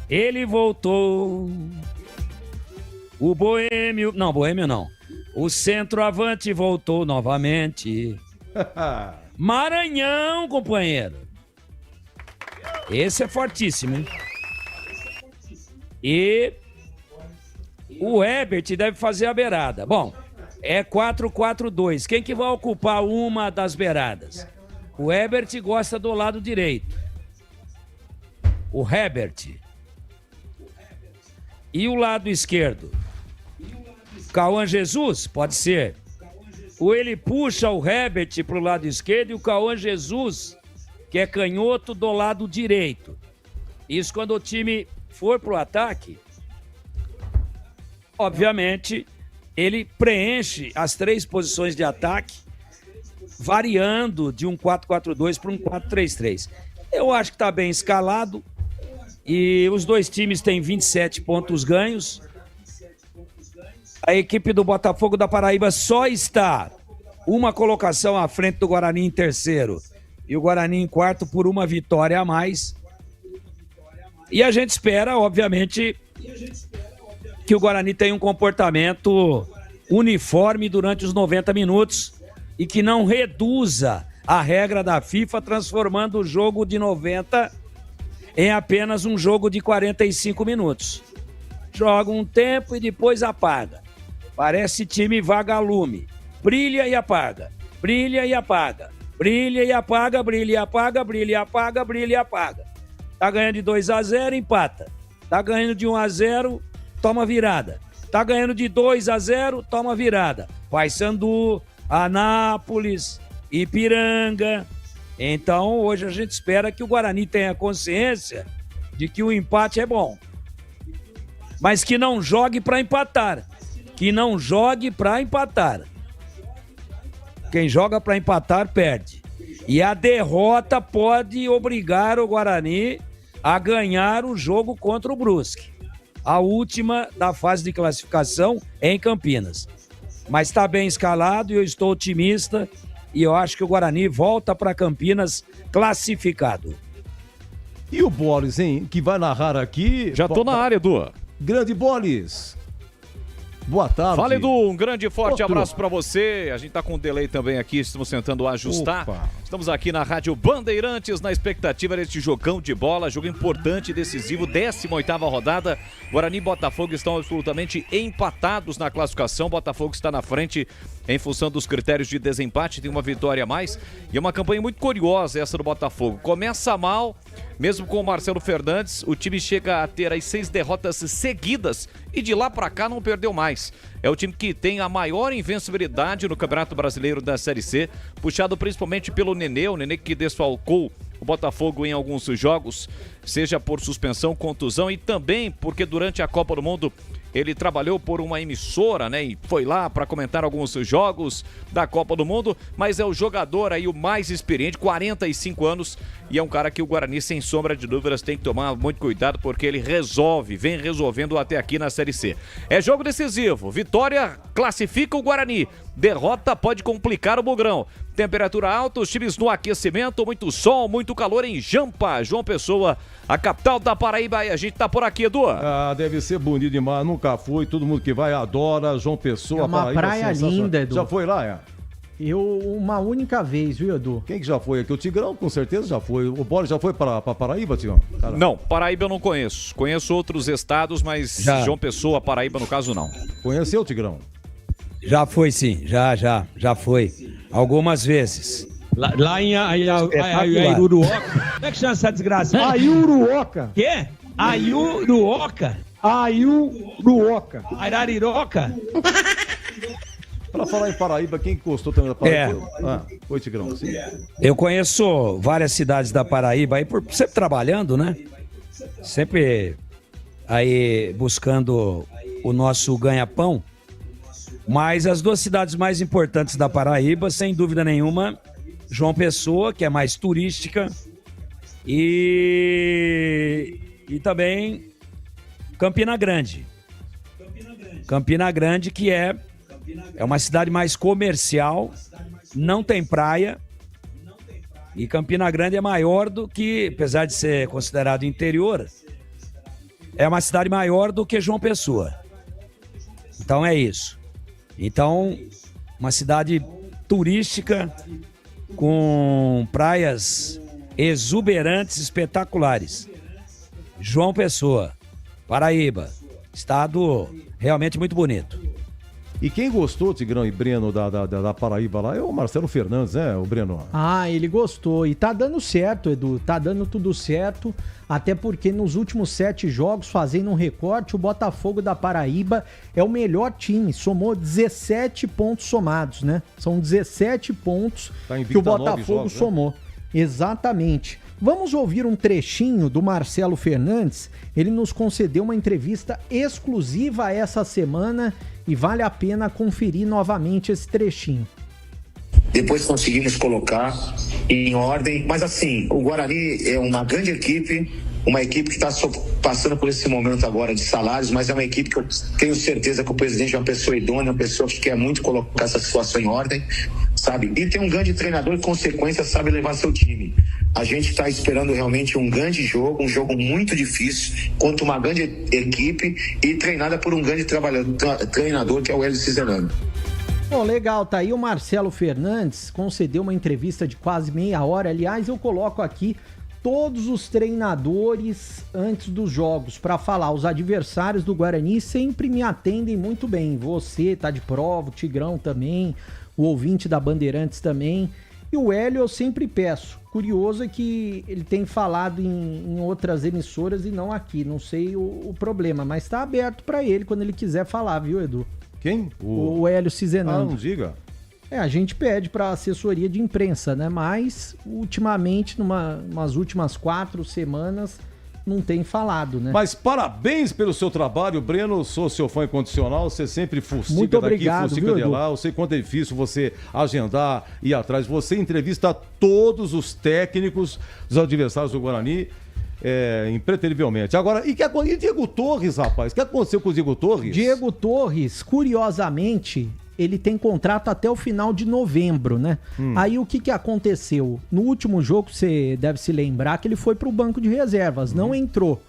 Ele voltou. O Boêmio... Não, Boêmio não. O centroavante voltou novamente. Maranhão, companheiro. Esse é fortíssimo, hein? E... o Herbert deve fazer a beirada. Bom, é 4-4-2. Quem que vai ocupar uma das beiradas? O Herbert gosta do lado direito. O Herbert. E o lado esquerdo? Cauã Jesus? Pode ser. Ou ele puxa o Herbert para o lado esquerdo e o Cauã Jesus, que é canhoto, do lado direito. Isso quando o time for para o ataque. Obviamente, ele preenche as três posições de ataque, variando de um 4-4-2 para um 4-3-3. Eu acho que está bem escalado e os dois times têm 27 pontos ganhos. A equipe do Botafogo da Paraíba só está uma colocação à frente do Guarani em terceiro e o Guarani em quarto por uma vitória a mais. E a gente espera, obviamente, que o Guarani tenha um comportamento uniforme durante os 90 minutos e que não reduza a regra da FIFA, transformando o jogo de 90 em apenas um jogo de 45 minutos. Joga um tempo e depois apaga. Parece time vagalume. Brilha e apaga. Brilha e apaga. Brilha e apaga, brilha e apaga, brilha e apaga, brilha e apaga. Tá ganhando de 2-0, empata. Tá ganhando de 1-0, toma virada. Tá ganhando de 2-0, toma virada. Paysandu, Anápolis, Ipiranga. Então, hoje a gente espera que o Guarani tenha consciência de que o empate é bom. Mas que não jogue para empatar. Que não jogue para empatar. Quem joga para empatar, perde. E a derrota pode obrigar o Guarani a ganhar o jogo contra o Brusque. A última da fase de classificação em Campinas. Mas está bem escalado e eu estou otimista. E eu acho que o Guarani volta para Campinas classificado. E o Boris, hein, que vai narrar aqui... Já tô na área, Edu. Grande Boris. Boa tarde. Fala, Edu, um grande e forte abraço pra você. A gente tá com um delay também aqui, estamos tentando ajustar. Opa. Estamos aqui na Rádio Bandeirantes, na expectativa deste jogão de bola, jogo importante e decisivo, 18ª rodada. Guarani e Botafogo estão absolutamente empatados na classificação. Botafogo está na frente em função dos critérios de desempate, tem uma vitória a mais. E é uma campanha muito curiosa essa do Botafogo. Começa mal, mesmo com o Marcelo Fernandes, o time chega a ter as 6 derrotas seguidas e de lá pra cá não perdeu mais. É o time que tem a maior invencibilidade no Campeonato Brasileiro da Série C, puxado principalmente pelo Nenê, o Nenê que desfalcou o Botafogo em alguns jogos, seja por suspensão, contusão e também porque durante a Copa do Mundo ele trabalhou por uma emissora, né, e foi lá para comentar alguns jogos da Copa do Mundo, mas é o jogador aí o mais experiente, 45 anos, e é um cara que o Guarani, sem sombra de dúvidas, tem que tomar muito cuidado, porque ele vem resolvendo até aqui na Série C. É jogo decisivo, vitória classifica o Guarani, derrota pode complicar o Bugrão. Temperatura alta, os times no aquecimento, muito sol, muito calor em Jampa, João Pessoa, a capital da Paraíba, e a gente tá por aqui, Edu. Ah, deve ser bonito demais, nunca fui, todo mundo que vai adora, João Pessoa, é uma Paraíba. Praia linda, Edu. Já foi lá, é? Eu, uma única vez, viu, Edu? Quem que já foi aqui? O Tigrão, com certeza, já foi. O Boris já foi para Paraíba, Tigrão? Caramba. Não, Paraíba eu não conheço. Conheço outros estados, mas João Pessoa, Paraíba, no caso, não. Conheceu, Tigrão? Já foi, sim. Já foi. Algumas vezes. Lá em Aiuruoca. Como é que chama essa desgraça? Aiuruoca. Quê? Aiuruoca? Aiuruoca. Arariroca? Pra falar em Paraíba, quem gostou também da Paraíba? Foi Tigrão, sim. Eu conheço várias cidades da Paraíba aí, sempre trabalhando, né? Sempre aí buscando o nosso ganha-pão. Mas as 2 cidades mais importantes da Paraíba, sem dúvida nenhuma, João Pessoa, que é mais turística, e também Campina Grande. Campina Grande, que é uma cidade mais comercial, não tem praia, e Campina Grande é maior do que, apesar de ser considerado interior, é uma cidade maior do que João Pessoa. Então é isso. Então, uma cidade turística com praias exuberantes, espetaculares. João Pessoa, Paraíba, estado realmente muito bonito. E quem gostou, Tigrão e Breno, da Paraíba lá é o Marcelo Fernandes, né, o Breno? Ah, ele gostou. E tá dando certo, Edu. Tá dando tudo certo. Até porque nos últimos 7 jogos, fazendo um recorte, o Botafogo da Paraíba é o melhor time. Somou 17 pontos somados, né? São 17 pontos que o Botafogo somou. Né? Exatamente. Vamos ouvir um trechinho do Marcelo Fernandes. Ele nos concedeu uma entrevista exclusiva essa semana e vale a pena conferir novamente esse trechinho. Depois conseguimos colocar em ordem, mas assim, o Guarani é uma grande equipe, uma equipe que está passando por esse momento agora de salários, mas é uma equipe que eu tenho certeza que o presidente é uma pessoa idônea, uma pessoa que quer muito colocar essa situação em ordem. sabe? E tem um grande treinador que, consequência, sabe levar seu time. A gente está esperando realmente um grande jogo, um jogo muito difícil, contra uma grande equipe e treinada por um grande treinador que é o Hélio Cizenano. Bom, legal, tá aí o Marcelo Fernandes, concedeu uma entrevista de quase meia hora. Aliás, eu coloco aqui todos os treinadores antes dos jogos para falar. Os adversários do Guarani sempre me atendem muito bem. Você tá de prova, o Tigrão também, o ouvinte da Bandeirantes também. E o Hélio eu sempre peço. Curioso é que ele tem falado em outras emissoras e não aqui. Não sei o problema, mas tá aberto para ele quando ele quiser falar, viu, Edu? Quem? O Hélio Cizenano. Não diga. A gente pede para assessoria de imprensa, né? Mas, ultimamente, umas últimas 4 semanas, não tem falado, né? Mas parabéns pelo seu trabalho, Breno. Sou seu fã incondicional. Você sempre fustiga muito obrigado, daqui, fustiga de lá. Eu sei quanto é difícil você agendar e ir atrás. Você entrevista todos os técnicos dos adversários do Guarani. Impreterivelmente. Agora, e Diego Torres, rapaz? O que aconteceu com o Diego Torres? Diego Torres, curiosamente, ele tem contrato até o final de novembro, né? Aí o que aconteceu? No último jogo, você deve se lembrar que ele foi pro banco de reservas, não entrou.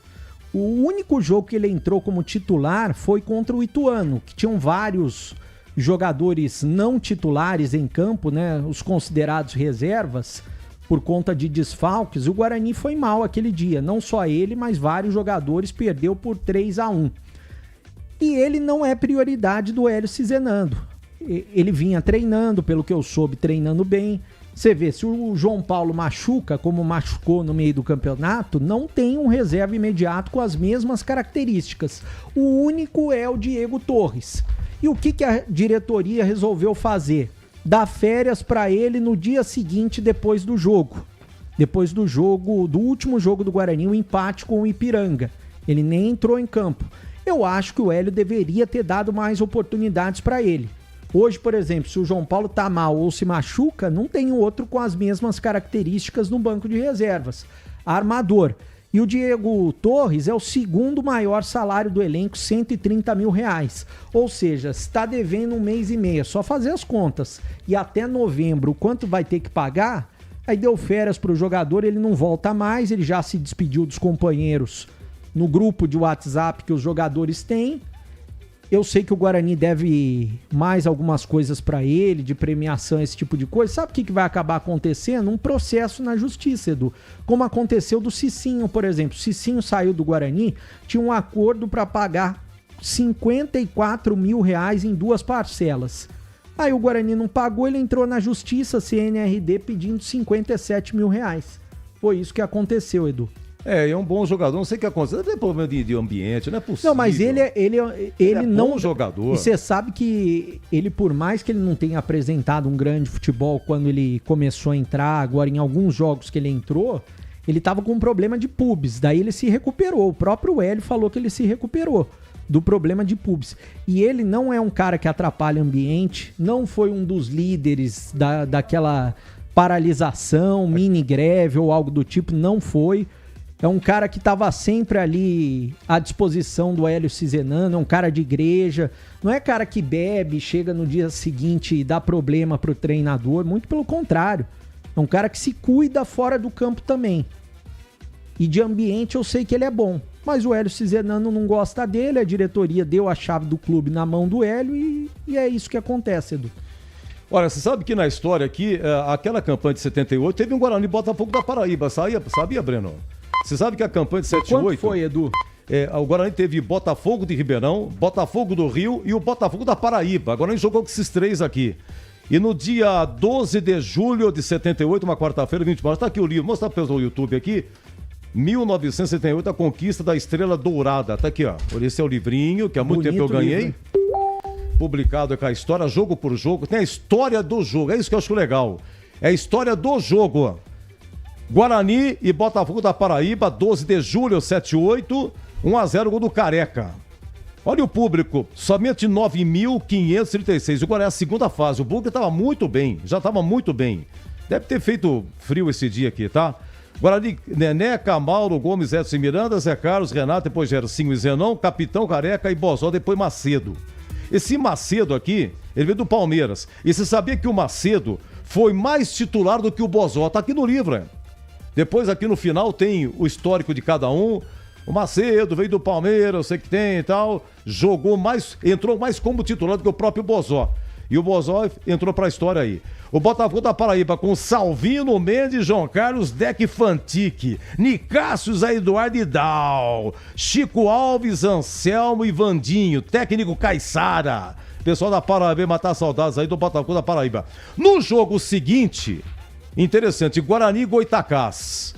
O único jogo que ele entrou como titular foi contra o Ituano, que tinham vários jogadores não titulares em campo, né? Os considerados reservas, por conta de desfalques. O Guarani foi mal aquele dia, não só ele, mas vários jogadores, perdeu por 3-1. E ele não é prioridade do Hélio Cizenano. Ele vinha treinando, pelo que eu soube, treinando bem. Você vê, se o João Paulo machuca, como machucou no meio do campeonato, não tem um reserva imediato com as mesmas características. O único é o Diego Torres. E o que a diretoria resolveu fazer? Dar férias para ele no dia seguinte, depois do jogo. Depois do jogo, do último jogo do Guarani, o empate com o Ipiranga. Ele nem entrou em campo. Eu acho que o Hélio deveria ter dado mais oportunidades para ele. Hoje, por exemplo, se o João Paulo tá mal ou se machuca, não tem outro com as mesmas características no banco de reservas. Armador. E o Diego Torres é o segundo maior salário do elenco, R$130 mil. Ou seja, está devendo 1 mês e meio. É só fazer as contas. E até novembro, o quanto vai ter que pagar? Aí deu férias para o jogador, ele não volta mais, ele já se despediu dos companheiros no grupo de WhatsApp que os jogadores têm. Eu sei que o Guarani deve mais algumas coisas para ele, de premiação, esse tipo de coisa. Sabe o que vai acabar acontecendo? Um processo na justiça, Edu. Como aconteceu do Cicinho, por exemplo. O Cicinho saiu do Guarani, tinha um acordo para pagar R$54 mil em 2 parcelas. Aí o Guarani não pagou, ele entrou na justiça, CNRD, pedindo R$57 mil. Foi isso que aconteceu, Edu. É um bom jogador, não sei o que aconteceu. Deve ter problema de ambiente, não é possível. Não, mas ele não... bom jogador. E você sabe que ele, por mais que ele não tenha apresentado um grande futebol quando ele começou a entrar, agora em alguns jogos que ele entrou, ele tava com um problema de pubis. Daí ele se recuperou. O próprio Hélio falou que ele se recuperou do problema de pubis. E ele não é um cara que atrapalha o ambiente, não foi um dos líderes daquela paralisação, mini greve ou algo do tipo, não foi. É um cara que estava sempre ali à disposição do Hélio Cizenano, é um cara de igreja, não é cara que bebe, chega no dia seguinte e dá problema pro treinador, muito pelo contrário. É um cara que se cuida fora do campo também. E de ambiente eu sei que ele é bom, mas o Hélio Cizenano não gosta dele, a diretoria deu a chave do clube na mão do Hélio e é isso que acontece, Edu. Olha, você sabe que na história aqui, aquela campanha de 78, teve um Guarani Botafogo da Paraíba, sabia, Breno? Você sabe que a campanha de 78... Quanto foi, Edu? O Guarani teve Botafogo de Ribeirão, Botafogo do Rio e o Botafogo da Paraíba. Agora a gente jogou com esses 3 aqui. E no dia 12 de julho de 78, uma quarta-feira, 20 horas, tá aqui o livro, mostra pelo YouTube aqui, 1978, a conquista da Estrela Dourada. Tá aqui, ó. Esse é o livrinho, que há muito tempo eu ganhei. Livro. Publicado com a história, jogo por jogo. Tem a história do jogo, é isso que eu acho legal. É a história do jogo. Guarani e Botafogo da Paraíba, 12 de julho, 7-8, 1-0, gol do Careca. Olha o público, somente 9.536. O Guarani é a segunda fase. O público estava muito bem, já estava muito bem. Deve ter feito frio esse dia aqui, tá? Guarani, Neneca, Mauro, Gomes, Edson e Miranda, Zé Carlos, Renato, depois Gercinho e Zenão, Capitão Careca e Bozó, depois Macedo. Esse Macedo aqui Ele veio do Palmeiras. E você sabia que o Macedo foi mais titular do que o Bozó? Tá aqui no livro, hein? Depois aqui no final tem o histórico de cada um. O Macedo veio do Palmeiras, eu sei que tem e tal. Entrou mais como titular do que o próprio Bozó. E o Bozó entrou pra história aí. O Botafogo da Paraíba com Salvino Mendes, João Carlos, Deck Fantique, Nicásio, Zé Eduardo Idal, Chico Alves, Anselmo e Vandinho, técnico Caiçara. Pessoal da Paraíba, matar saudades aí do Botafogo da Paraíba. No jogo seguinte, interessante, Guarani e Goitacás.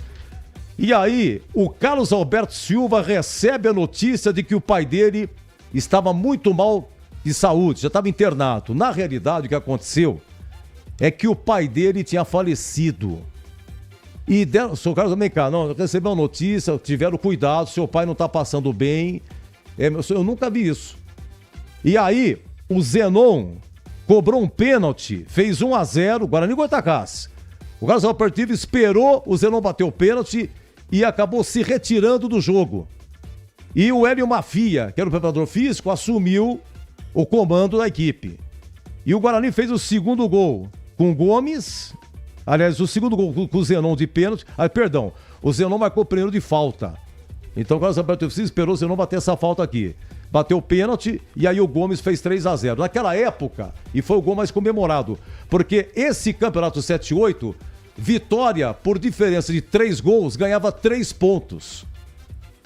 E aí, o Carlos Alberto Silva recebe a notícia de que o pai dele estava muito mal de saúde, já estava internado. Na realidade, o que aconteceu é que o pai dele tinha falecido. E o seu Carlos também, cara, não, recebeu uma notícia, tiveram cuidado, seu pai não está passando bem. Eu nunca vi isso. E aí, o Zenon cobrou um pênalti, fez 1-0, Guarani e Goitacás. O Carlos Alberto Silva esperou, o Zenon bateu o pênalti e acabou se retirando do jogo. E o Hélio Mafia, que era o preparador físico, assumiu o comando da equipe. E o Guarani fez o segundo gol com o Gomes. Aliás, o segundo gol com o Zenon de pênalti. Perdão, o Zenon marcou o primeiro de falta. Então o Carlos Alberto Silva esperou o Zenon bater essa falta aqui. Bateu o pênalti e aí o Gomes fez 3-0. Naquela época, e foi o gol mais comemorado, porque esse campeonato 7-8, vitória por diferença de 3 gols, ganhava 3 pontos.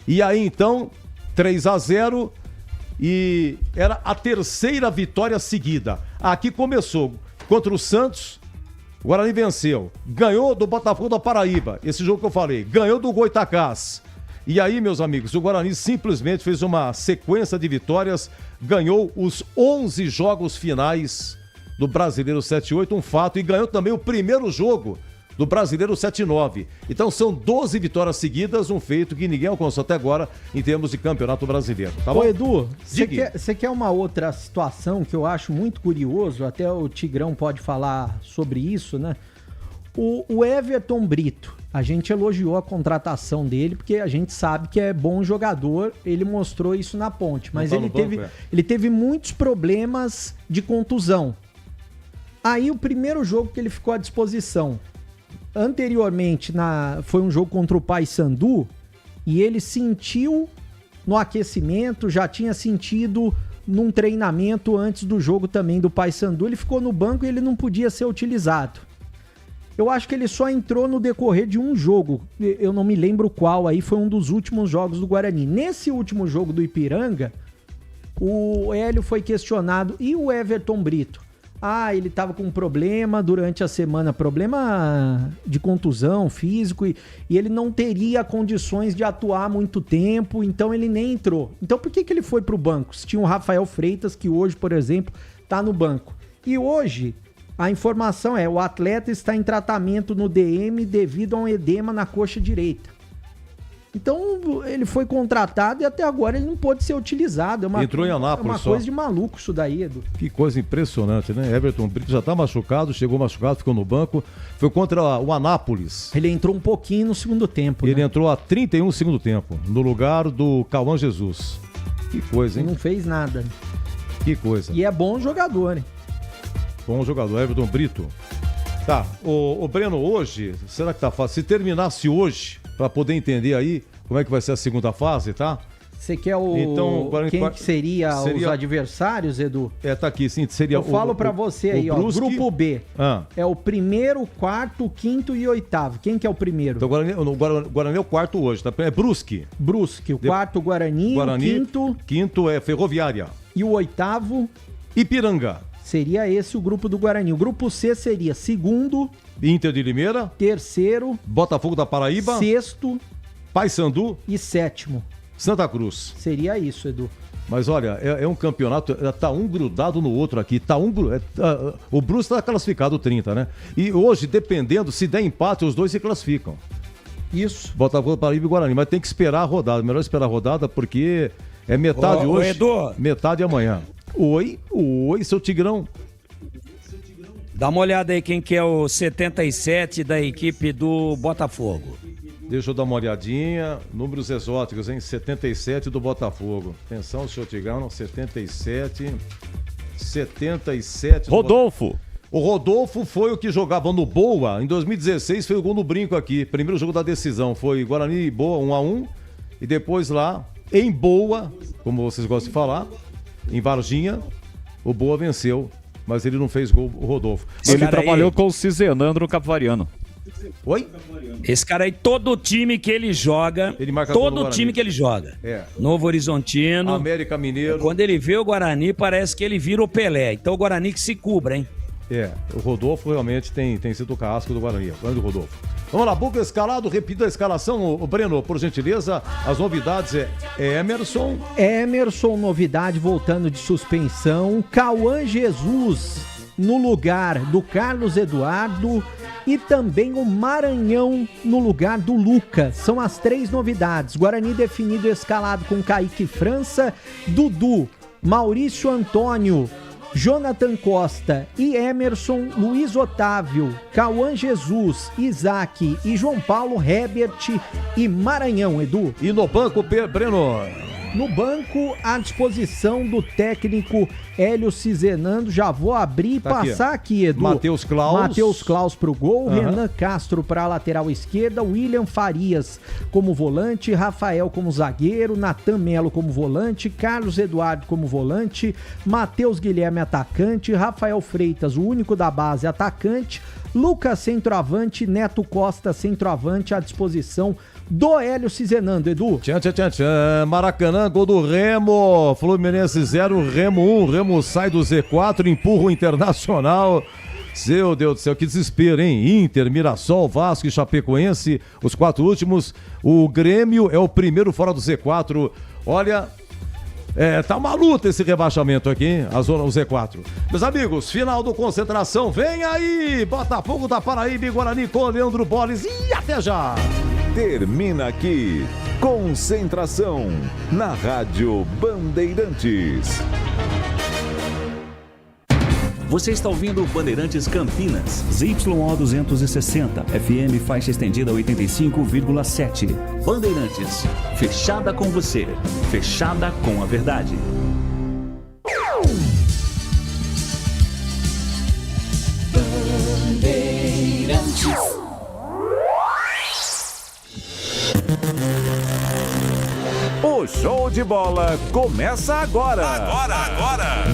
E aí então, 3-0 e era a terceira vitória seguida. Aqui começou contra o Santos, o Guarani venceu, ganhou do Botafogo da Paraíba, esse jogo que eu falei, ganhou do Goitacás. E aí, meus amigos, o Guarani simplesmente fez uma sequência de vitórias, ganhou os 11 jogos finais do Brasileiro 7-8, um fato, e ganhou também o primeiro jogo do Brasileiro 7-9. Então são 12 vitórias seguidas, um feito que ninguém alcançou até agora em termos de campeonato brasileiro. Tá bom? Ô Edu, você quer uma outra situação que eu acho muito curioso, até o Tigrão pode falar sobre isso, né? O Everton Brito, a gente elogiou a contratação dele, porque a gente sabe que é bom jogador, ele mostrou isso na Ponte, mas ele teve muitos problemas de contusão. Aí o primeiro jogo que ele ficou à disposição, anteriormente foi um jogo contra o Paysandu, e ele sentiu no aquecimento, já tinha sentido num treinamento antes do jogo também do Paysandu, ele ficou no banco e ele não podia ser utilizado. Eu acho que ele só entrou no decorrer de um jogo, eu não me lembro qual, aí foi um dos últimos jogos do Guarani. Nesse último jogo do Ipiranga, o Hélio foi questionado, e o Everton Brito? Ele estava com um problema durante a semana, problema de contusão físico, e ele não teria condições de atuar muito tempo, então ele nem entrou. Então por que ele foi para o banco? Se tinha o Rafael Freitas, que hoje, por exemplo, está no banco. E hoje, a informação o atleta está em tratamento no DM devido a um edema na coxa direita. Então, ele foi contratado e até agora ele não pôde ser utilizado. Entrou em Anápolis É uma coisa de maluco isso daí, Edu. Que coisa impressionante, né? Everton Brito já tá machucado, chegou machucado, ficou no banco. Foi contra o Anápolis. Ele entrou um pouquinho no segundo tempo. Ele entrou a 31 no segundo tempo, no lugar do Cauã Jesus. Que coisa, hein? Não fez nada. Que coisa. E é bom jogador, hein? Bom jogador, Everton Brito. Tá, o Breno, hoje, será que tá fácil? Se terminasse hoje, para poder entender aí como é que vai ser a segunda fase, tá? Você quer quem que seria os adversários, Edu? Tá aqui, sim, seria Eu falo pra você aí, ó, Grupo B. É o primeiro, quarto, quinto e oitavo. Quem que é o primeiro? Então, o Guarani é o quarto hoje, tá? É Brusque. O quarto Guarani, o quinto é Ferroviária. E o oitavo? Ipiranga. Seria esse o grupo do Guarani. O grupo C seria segundo, Inter de Limeira, terceiro, Botafogo da Paraíba, sexto, Paysandu e sétimo. Santa Cruz. Seria isso, Edu. Mas olha, é um campeonato, tá um grudado no outro aqui, o Brusque tá classificado 30, né? E hoje, dependendo, se der empate, os dois se classificam. Isso. Botafogo, Paraíba e Guarani, mas tem que esperar a rodada, melhor esperar a rodada porque é metade hoje, Edu. Metade amanhã. Oi, seu Tigrão. Dá uma olhada aí quem que é o 77 da equipe do Botafogo. Deixa eu dar uma olhadinha. Números exóticos, hein? 77 do Botafogo. Atenção, seu Tigrão, 77. 77. Rodolfo. O Rodolfo foi o que jogava no Boa. Em 2016 fez o gol no Brinco aqui. Primeiro jogo da decisão. Foi Guarani e Boa 1-1. E depois lá, em Boa, como vocês gostam de falar, em Varginha, o Boa venceu. Mas ele não fez gol, o Rodolfo. Ele trabalhou com o Cizenando no Capivariano. Oi? Esse cara aí, todo time que ele joga, ele marca todo time que ele joga. Novo Horizontino. América Mineiro. Quando ele vê o Guarani, parece que ele vira o Pelé. Então o Guarani que se cubra, hein? O Rodolfo realmente tem sido o carrasco do Guarani. Grande Rodolfo. Vamos lá, Boca escalado, repita a escalação, o Breno, por gentileza. As novidades é Emerson. Emerson, novidade, voltando de suspensão. Cauã Jesus no lugar do Carlos Eduardo e também o Maranhão no lugar do Lucas. São as 3 novidades. Guarani definido e escalado com Kaique França, Dudu, Maurício Antônio, Jonathan Costa e Emerson, Luiz Otávio, Cauã Jesus, Isaac e João Paulo, Herbert e Maranhão, Edu. E no banco, Breno? No banco, à disposição do técnico Hélio Cizenando. Já vou abrir e passar aqui, Edu. Matheus Klaus pro gol, Renan Castro pra lateral esquerda, William Farias como volante, Rafael como zagueiro, Natan Melo como volante, Carlos Eduardo como volante, Matheus Guilherme atacante, Rafael Freitas, o único da base atacante, Lucas centroavante, Neto Costa centroavante à disposição do Hélio Cizenando, Edu. Tchan. Maracanã, gol do Remo. Fluminense 0, Remo 1. Remo sai do Z4, empurra o Internacional. Meu Deus do céu, que desespero, hein? Inter, Mirassol, Vasco e Chapecoense, os 4 últimos. O Grêmio é o primeiro fora do Z4. Olha, tá uma luta esse rebaixamento aqui, hein? A zona, o Z4. Meus amigos, final do Concentração, vem aí! Botafogo da Paraíba e Guarani com Leandro Boles e até já! Termina aqui, Concentração, na Rádio Bandeirantes. Você está ouvindo Bandeirantes Campinas, ZYO 260, FM faixa estendida 85,7. Bandeirantes, fechada com você, fechada com a verdade. Bandeirantes. O show de bola começa agora.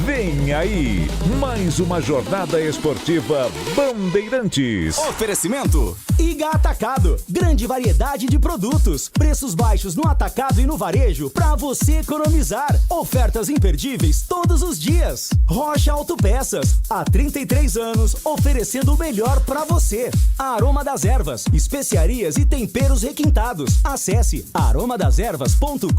Vem aí, mais uma jornada esportiva Bandeirantes. Oferecimento Iga Atacado, grande variedade de produtos, preços baixos no atacado e no varejo para você economizar. Ofertas imperdíveis todos os dias. Rocha Autopeças, há 33 anos oferecendo o melhor para você. Aroma das Ervas, especiarias e temperos requintados. Acesse aromadeservas.com.br.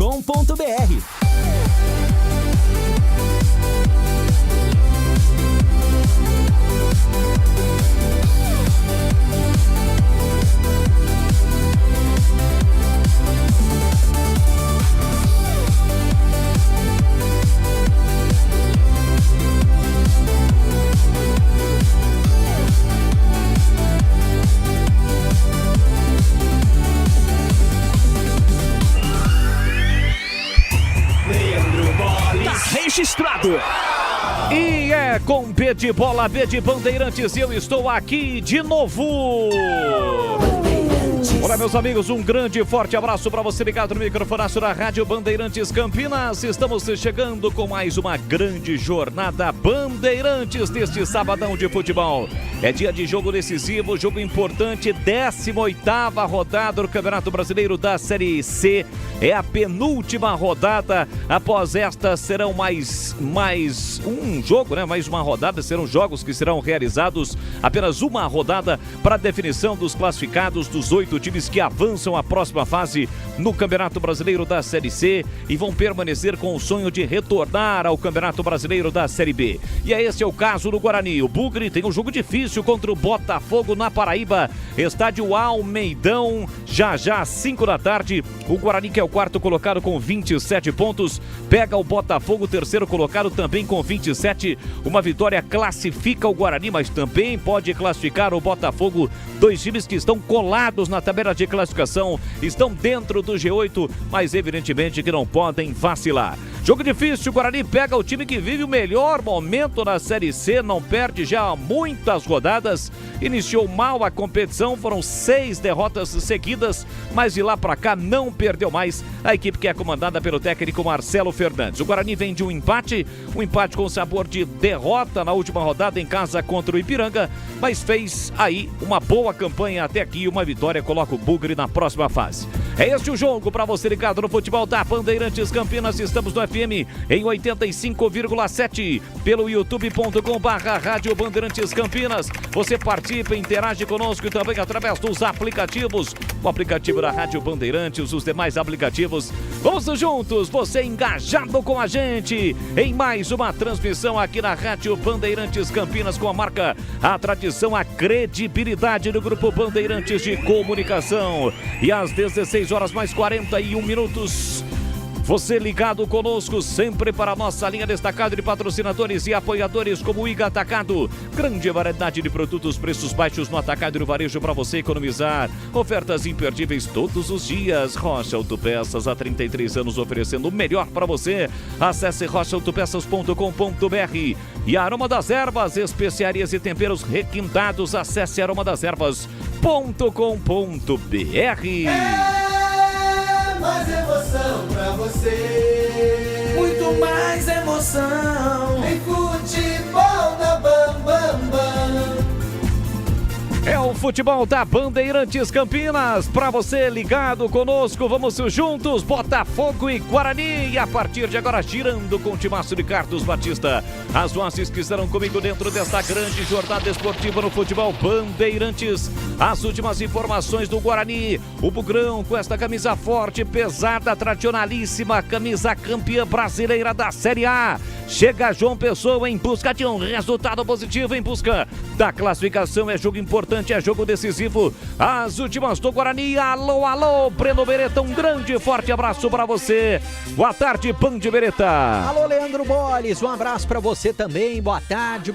Registrado. E é com B de bola, B de Bandeirantes, eu estou aqui de novo. Olá, meus amigos, um grande e forte abraço para você ligado no microfonaço da Rádio Bandeirantes Campinas. Estamos chegando com mais uma grande jornada Bandeirantes deste sabadão de futebol. É dia de jogo decisivo, jogo importante, 18ª rodada do Campeonato Brasileiro da Série C. É a penúltima rodada. Após esta serão mais um jogo, né? Mais uma rodada, serão jogos que serão realizados. Apenas uma rodada para a definição dos classificados dos 8 times que avançam à próxima fase no Campeonato Brasileiro da Série C e vão permanecer com o sonho de retornar ao Campeonato Brasileiro da Série B. E esse é o caso do Guarani. O Bugre tem um jogo difícil contra o Botafogo na Paraíba. Estádio Almeidão, já às 5 da tarde. O Guarani, que é o quarto colocado com 27 pontos, pega o Botafogo, terceiro colocado também com 27. Uma vitória classifica o Guarani, mas também pode classificar o Botafogo. Dois times que estão colados na tabela tabela de classificação, estão dentro do G8, mas evidentemente que não podem vacilar. Jogo difícil, o Guarani pega o time que vive o melhor momento na Série C, não perde já há muitas rodadas, iniciou mal a competição, foram 6 derrotas seguidas, mas de lá pra cá não perdeu mais a equipe que é comandada pelo técnico Marcelo Fernandes. O Guarani vem de um empate com sabor de derrota na última rodada em casa contra o Ipiranga, mas fez aí uma boa campanha até aqui, uma vitória, coloca o Bugre na próxima fase. É este o jogo para você ligado no futebol da Bandeirantes Campinas. Estamos no FM em 85,7 pelo youtube.com/Rádio Bandeirantes Campinas. Você participa, interage conosco e também através dos aplicativos. O aplicativo da Rádio Bandeirantes, os demais aplicativos. Vamos juntos, você engajado com a gente em mais uma transmissão aqui na Rádio Bandeirantes Campinas com a marca, a tradição, a credibilidade do Grupo Bandeirantes de Comunicação. E às 16h mais 41 minutos. Você ligado conosco sempre para a nossa linha destacada de patrocinadores e apoiadores como o Iga Atacado. Grande variedade de produtos, preços baixos no atacado e no varejo para você economizar. Ofertas imperdíveis todos os dias. Rocha Autopeças, há 33 anos oferecendo o melhor para você. Acesse rochaautopeças.com.br. E a Aroma das Ervas, especiarias e temperos requintados. Acesse aromadasерvas.com.br. Mais emoção pra você. Muito mais emoção. Em futebol da Bam Bam Bam. É o futebol da Bandeirantes Campinas, para você ligado conosco, vamos juntos, Botafogo e Guarani, e a partir de agora girando com o timaço de Carlos Batista, as vozes que estarão comigo dentro desta grande jornada esportiva no futebol Bandeirantes, as últimas informações do Guarani, o Bugrão com esta camisa forte, pesada, tradicionalíssima, camisa campeã brasileira da Série A, chega João Pessoa em busca de um resultado positivo, em busca da classificação, é jogo importante, é jogo decisivo, as últimas do Guarani. Alô, alô, Breno Beretta, um grande e forte abraço para você. Boa tarde, Bande Beretta. Alô, Leandro Boles, um abraço para você também. Boa tarde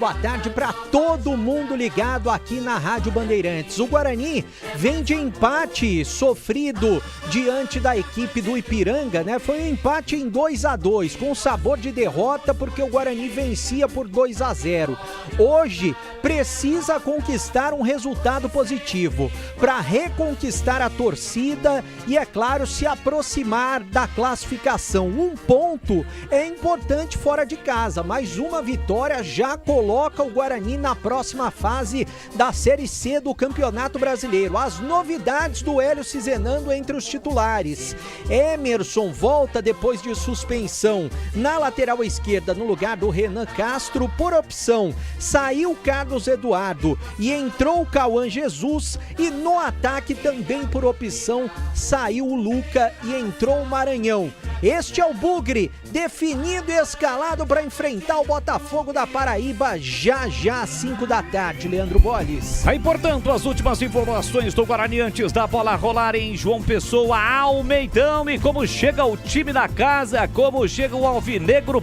para todo mundo ligado aqui na Rádio Bandeirantes. O Guarani vem de empate sofrido diante da equipe do Ipiranga, né? Foi um empate em 2-2, com sabor de derrota, porque o Guarani vencia por 2-0. Hoje precisa conquistar um resultado positivo para reconquistar a torcida e, é claro, se aproximar da classificação. Um ponto é importante fora de casa, mas uma vitória já coloca o Guarani na próxima fase da Série C do Campeonato Brasileiro. As novidades do Hélio Cizenando entre os titulares: Emerson volta depois de suspensão na lateral esquerda no lugar do Renan Castro. Por opção, saiu Carlos Eduardo e entrou o Cauã Jesus, e no ataque também por opção saiu o Luca e entrou o Maranhão. Este é o Bugre, definido e escalado para enfrentar o Botafogo da Paraíba já às 5 da tarde, Leandro Boles. Aí, portanto, as últimas informações do Guarani antes da bola rolar em João Pessoa, Almeidão, e como chega o time da casa, como chega o alvinegro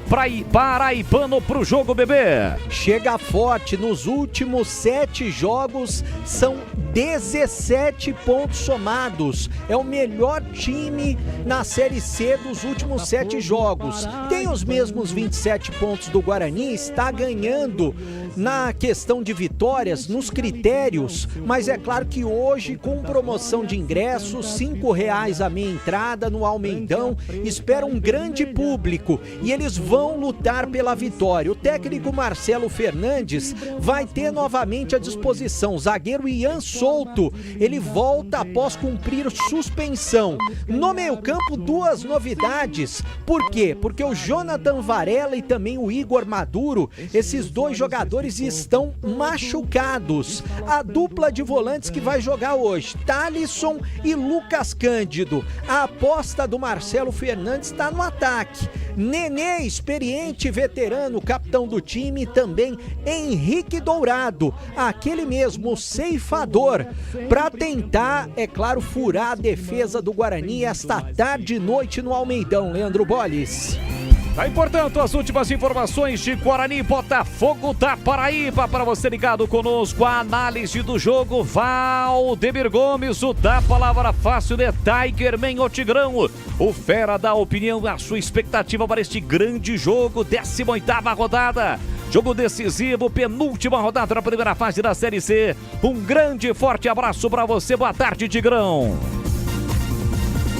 paraibano pro jogo, bebê. Chega forte, nos últimos 7 jogos são 17 pontos somados, é o melhor time na Série C dos últimos 7 jogos, tem os mesmos 27 pontos do Guarani, está ganhando na questão de vitórias, nos critérios, mas é claro que hoje, com promoção de ingressos, R$5 a meia entrada no Almeidão, espera um grande público e eles vão lutar pela vitória. O técnico Marcelo Fernandes vai ter novamente à disposição o zagueiro Ian Souto, ele volta após cumprir suspensão. No meio-campo, 2 novidades. Por quê? Porque o Jonathan Varela e também o Igor Maduro, esses 2 jogadores estão machucados. A dupla de volantes que vai jogar hoje, Thalisson e Lucas Cândido. A aposta do Marcelo Fernandes está no ataque. Nenê, experiente veterano, capitão do time, também Henrique Dourado, aquele mesmo ceifador, para tentar, é claro, furar a defesa do Guarani esta tarde e noite no Almeidão, Leandro Boles. Tá aí, portanto, as últimas informações de Guarani e Botafogo da Paraíba. Para você ligado conosco, a análise do jogo, Valdemir Gomes, o da palavra fácil de Tigerman, o Tigrão. O fera da opinião, a sua expectativa para este grande jogo, 18ª rodada. Jogo decisivo, penúltima rodada da primeira fase da Série C. Um grande e forte abraço para você. Boa tarde, Tigrão.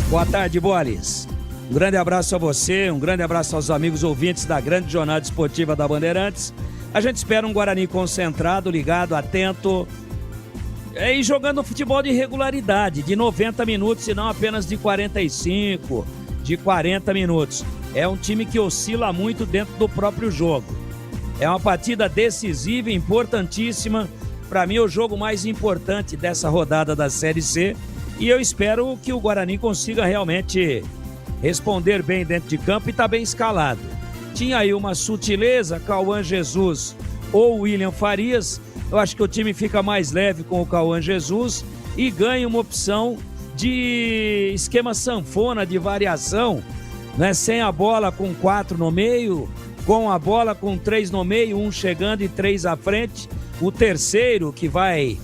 Boa tarde, Bolis. Um grande abraço a você, um grande abraço aos amigos ouvintes da grande jornada esportiva da Bandeirantes. A gente espera um Guarani concentrado, ligado, atento e jogando futebol de regularidade, de 90 minutos e não apenas de 45, de 40 minutos. É um time que oscila muito dentro do próprio jogo. É uma partida decisiva e importantíssima. Para mim, é o jogo mais importante dessa rodada da Série C. E eu espero que o Guarani consiga realmente responder bem dentro de campo e tá bem escalado. Tinha aí uma sutileza, Cauã Jesus ou William Farias. Eu acho que o time fica mais leve com o Cauã Jesus e ganha uma opção de esquema sanfona, de variação, né? Sem a bola com 4 no meio, com a bola com 3 no meio, um chegando e 3 à frente. O terceiro, que vai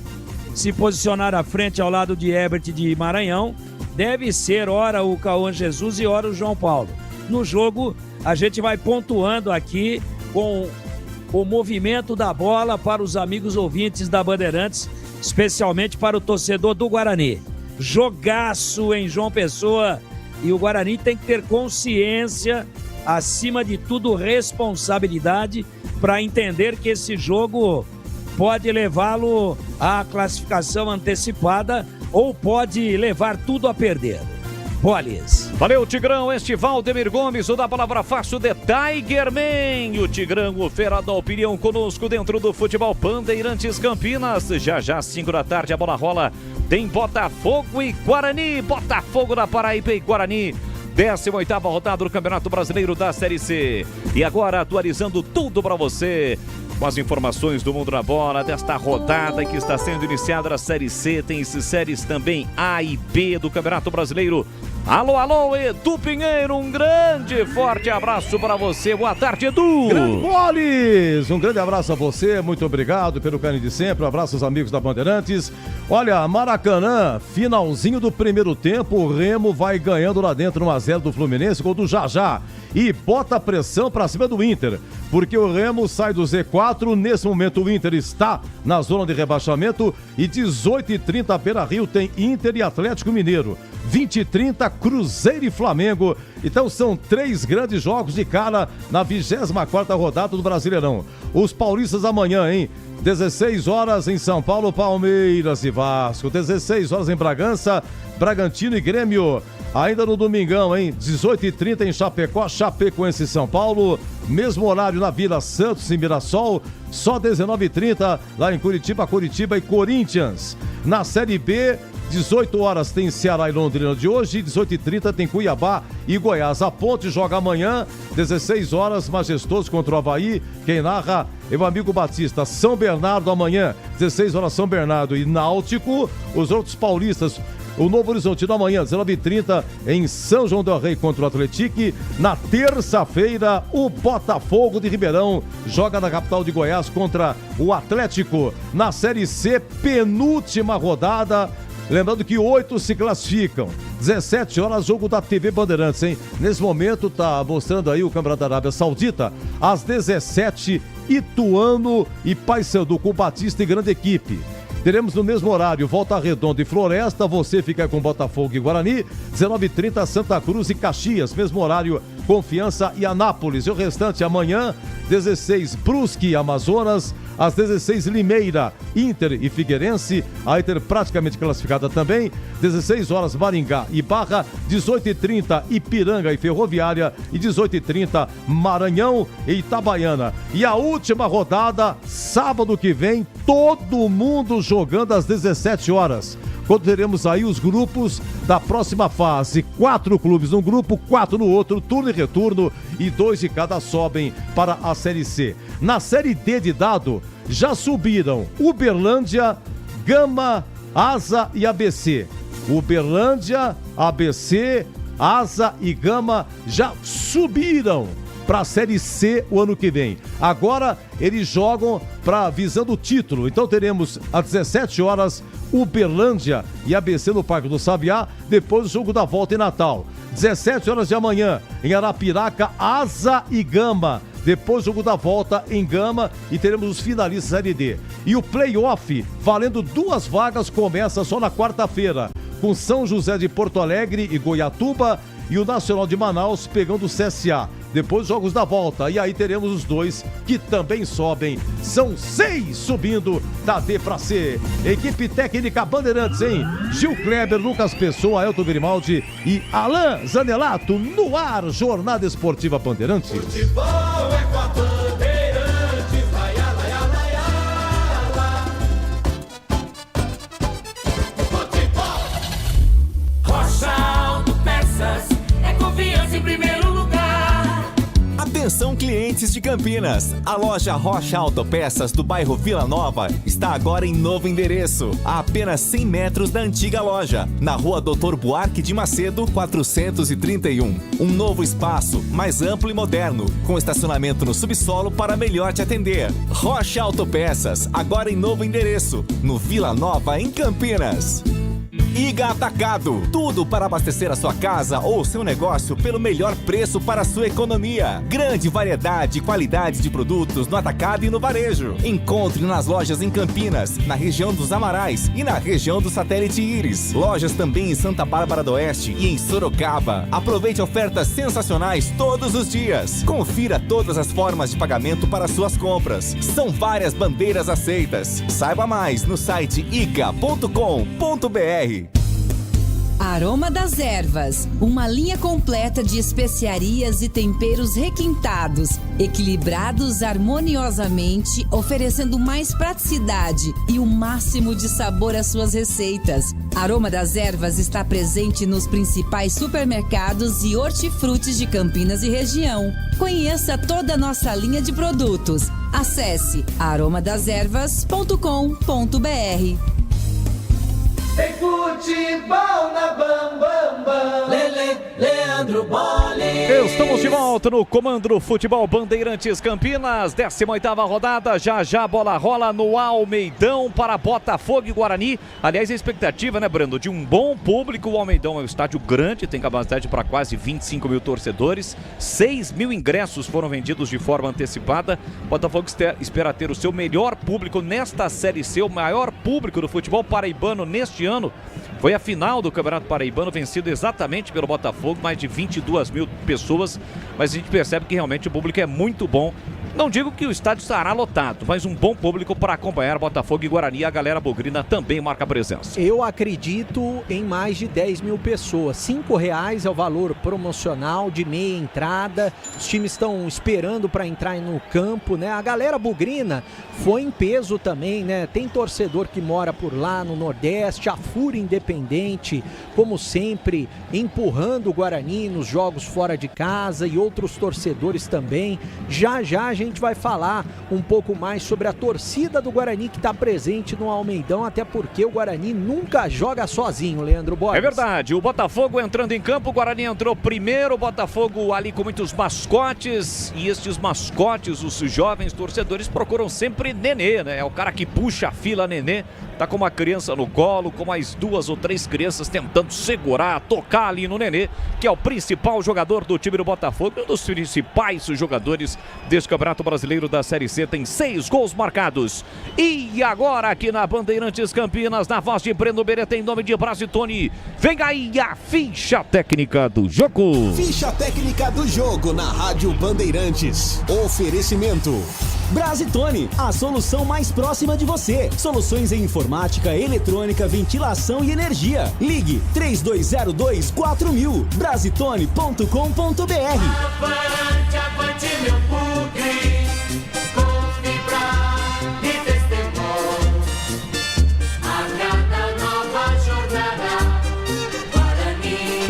se posicionar à frente ao lado de Herbert de Maranhão, deve ser ora o Cauã Jesus e ora o João Paulo. No jogo, a gente vai pontuando aqui com o movimento da bola para os amigos ouvintes da Bandeirantes, especialmente para o torcedor do Guarani. Jogaço em João Pessoa, e o Guarani tem que ter consciência, acima de tudo responsabilidade, para entender que esse jogo pode levá-lo à classificação antecipada ou pode levar tudo a perder. Bolis. Valeu, Tigrão. Este Valdemir Gomes, o da palavra fácil de Tigerman. O Tigrão, o fera da opinião, conosco dentro do futebol Bandeirantes Campinas. Já, 5 da tarde, a bola rola. Tem Botafogo e Guarani. Botafogo da Paraíba e Guarani. 18ª rodada do Campeonato Brasileiro da Série C. E agora, atualizando tudo para você, com as informações do Mundo da Bola, desta rodada que está sendo iniciada na Série C. Tem séries também A e B do Campeonato Brasileiro. Alô, Edu Pinheiro, um grande forte abraço para você. Boa tarde, Edu. Grande Bolis, um grande abraço a você, muito obrigado pelo carinho de sempre, um abraço aos amigos da Bandeirantes. Olha, Maracanã, finalzinho do primeiro tempo, o Remo vai ganhando lá dentro 1-0 do Fluminense, gol do Jajá, e bota pressão para cima do Inter, porque o Remo sai do Z4, nesse momento o Inter está na zona de rebaixamento, e 18h30 Beira-Rio tem Inter e Atlético Mineiro, 20h30 Cruzeiro e Flamengo. Então são 3 grandes jogos de cara na 24ª rodada do Brasileirão. Os paulistas amanhã, hein? 16 horas em São Paulo, Palmeiras e Vasco. 16 horas em Bragança, Bragantino e Grêmio. Ainda no domingão, hein? 18h30 em Chapecó, Chapecoense e São Paulo. Mesmo horário na Vila Santos e Mirassol. Só 19h30 lá em Curitiba e Corinthians. Na Série B, 18 horas tem Ceará e Londrina de hoje, 18h30 tem Cuiabá e Goiás. A Ponte joga amanhã, 16 horas, Majestoso contra o Avaí. Quem narra é o amigo Batista. São Bernardo amanhã, 16 horas São Bernardo e Náutico. Os outros paulistas, o Novo Horizontino amanhã, 19h30 em São João del Rei contra o Atlético. Na terça-feira, o Botafogo de Ribeirão joga na capital de Goiás contra o Atlético. Na Série C, penúltima rodada. Lembrando que 8 se classificam. 17 horas, jogo da TV Bandeirantes, hein? Nesse momento tá mostrando aí o Campeonato da Arábia Saudita. Às 17, Ituano e Paysandu com Batista e grande equipe. Teremos no mesmo horário Volta Redonda e Floresta. Você fica com Botafogo e Guarani. 19h30 Santa Cruz e Caxias. Mesmo horário Confiança e Anápolis. E o restante amanhã, 16 Brusque e Amazonas. Às 16 Limeira, Inter e Figueirense. A Inter praticamente classificada também. 16 horas Maringá e Barra. 18h30 Ipiranga e Ferroviária. E 18h30 Maranhão e Itabaiana. E a última rodada, sábado que vem, todo mundo jogando às 17 horas. Quando teremos aí os grupos da próxima fase. 4 clubes num grupo, 4 no outro, turno e retorno, e 2 de cada sobem para a Série C. Na Série D de dado, já subiram Uberlândia, Gama, Asa e ABC. Uberlândia, ABC, Asa e Gama já subiram para a Série C o ano que vem. Agora eles jogam visando o título. Então teremos às 17 horas Uberlândia e ABC no Parque do Sabiá, depois o jogo da volta em Natal. 17 horas de amanhã em Arapiraca, Asa e Gama. Depois o jogo da volta em Gama e teremos os finalistas da Série D. E o play-off, valendo 2 vagas, começa só na quarta-feira, com São José de Porto Alegre e Goiatuba e o Nacional de Manaus pegando o CSA. Depois jogos da volta, e aí teremos os 2 que também sobem. São 6 subindo da D pra C. Equipe técnica Bandeirantes, hein? Gil Kleber, Lucas Pessoa, Ailton Grimaldi e Alain Zanelato no ar. Jornada Esportiva Bandeirantes. Futebol é com a Bandeirantes, vai, futebol. Rocha Autopeças é confiança em primeiro lugar. Atenção, clientes de Campinas, a loja Rocha Autopeças do bairro Vila Nova está agora em novo endereço, a apenas 100 metros da antiga loja, na rua Doutor Buarque de Macedo, 431. Um novo espaço, mais amplo e moderno, com estacionamento no subsolo para melhor te atender. Rocha Autopeças, agora em novo endereço, no Vila Nova, em Campinas. Iga Atacado, tudo para abastecer a sua casa ou seu negócio pelo melhor preço para a sua economia. Grande variedade e qualidade de produtos no atacado e no varejo. Encontre nas lojas em Campinas, na região dos Amarais e na região do Satélite Íris. Lojas também em Santa Bárbara do Oeste e em Sorocaba. Aproveite ofertas sensacionais todos os dias. Confira todas as formas de pagamento para suas compras. São várias bandeiras aceitas. Saiba mais no site iga.com.br. Aroma das Ervas, uma linha completa de especiarias e temperos requintados, equilibrados harmoniosamente, oferecendo mais praticidade e o máximo de sabor às suas receitas. Aroma das Ervas está presente nos principais supermercados e hortifrutis de Campinas e região. Conheça toda a nossa linha de produtos. Acesse aromadeservas.com.br. Tem futebol na Bam Bam Bam. Lele, Leandro Bolle. Estamos de volta no Comando do Futebol Bandeirantes Campinas, 18ª rodada, já a bola rola no Almeidão para Botafogo e Guarani. Aliás, a expectativa, né, Brando, de um bom público. O Almeidão é um estádio grande, tem capacidade para quase 25 mil torcedores, 6 mil ingressos foram vendidos de forma antecipada. Botafogo espera ter o seu melhor público nesta Série C, o maior público do futebol paraibano neste ano. Foi a final do Campeonato Paraibano, vencido exatamente pelo Botafogo, mais de 22 mil pessoas, mas a gente percebe que realmente o público é muito bom. Não digo que o estádio estará lotado, mas um bom público para acompanhar Botafogo e Guarani. A galera bugrina também marca presença. Eu acredito em mais de 10 mil pessoas. R$5 é o valor promocional de meia entrada. Os times estão esperando para entrar no campo, né? A galera bugrina foi em peso também, né? Tem torcedor que mora por lá no Nordeste, a Fúria Independente, como sempre, empurrando o Guarani nos jogos fora de casa e outros torcedores também. Já a gente vai falar um pouco mais sobre a torcida do Guarani que está presente no Almeidão, até porque o Guarani nunca joga sozinho, Leandro Borges. É verdade, o Botafogo entrando em campo, o Guarani entrou primeiro, o Botafogo ali com muitos mascotes, e estes mascotes, os jovens torcedores procuram sempre Nenê, né? É o cara que puxa a fila, Nenê, tá com uma criança no colo, com mais 2 ou 3 crianças tentando segurar, tocar ali no Nenê, que é o principal jogador do time do Botafogo, um dos principais jogadores deste Campeonato Brasileiro da Série C, tem 6 gols marcados. E agora aqui na Bandeirantes Campinas, na voz de Breno Beretta, em nome de Brasitone, vem aí a ficha técnica do jogo. Ficha técnica do jogo na Rádio Bandeirantes. Oferecimento Brasitone, a solução mais próxima de você. Soluções em informática, eletrônica, ventilação e energia. Ligue 3202-4000. Brasitone.com.br. Avante, avante, meu bugre, com fibra e destemor. A cada nova jornada, Guarani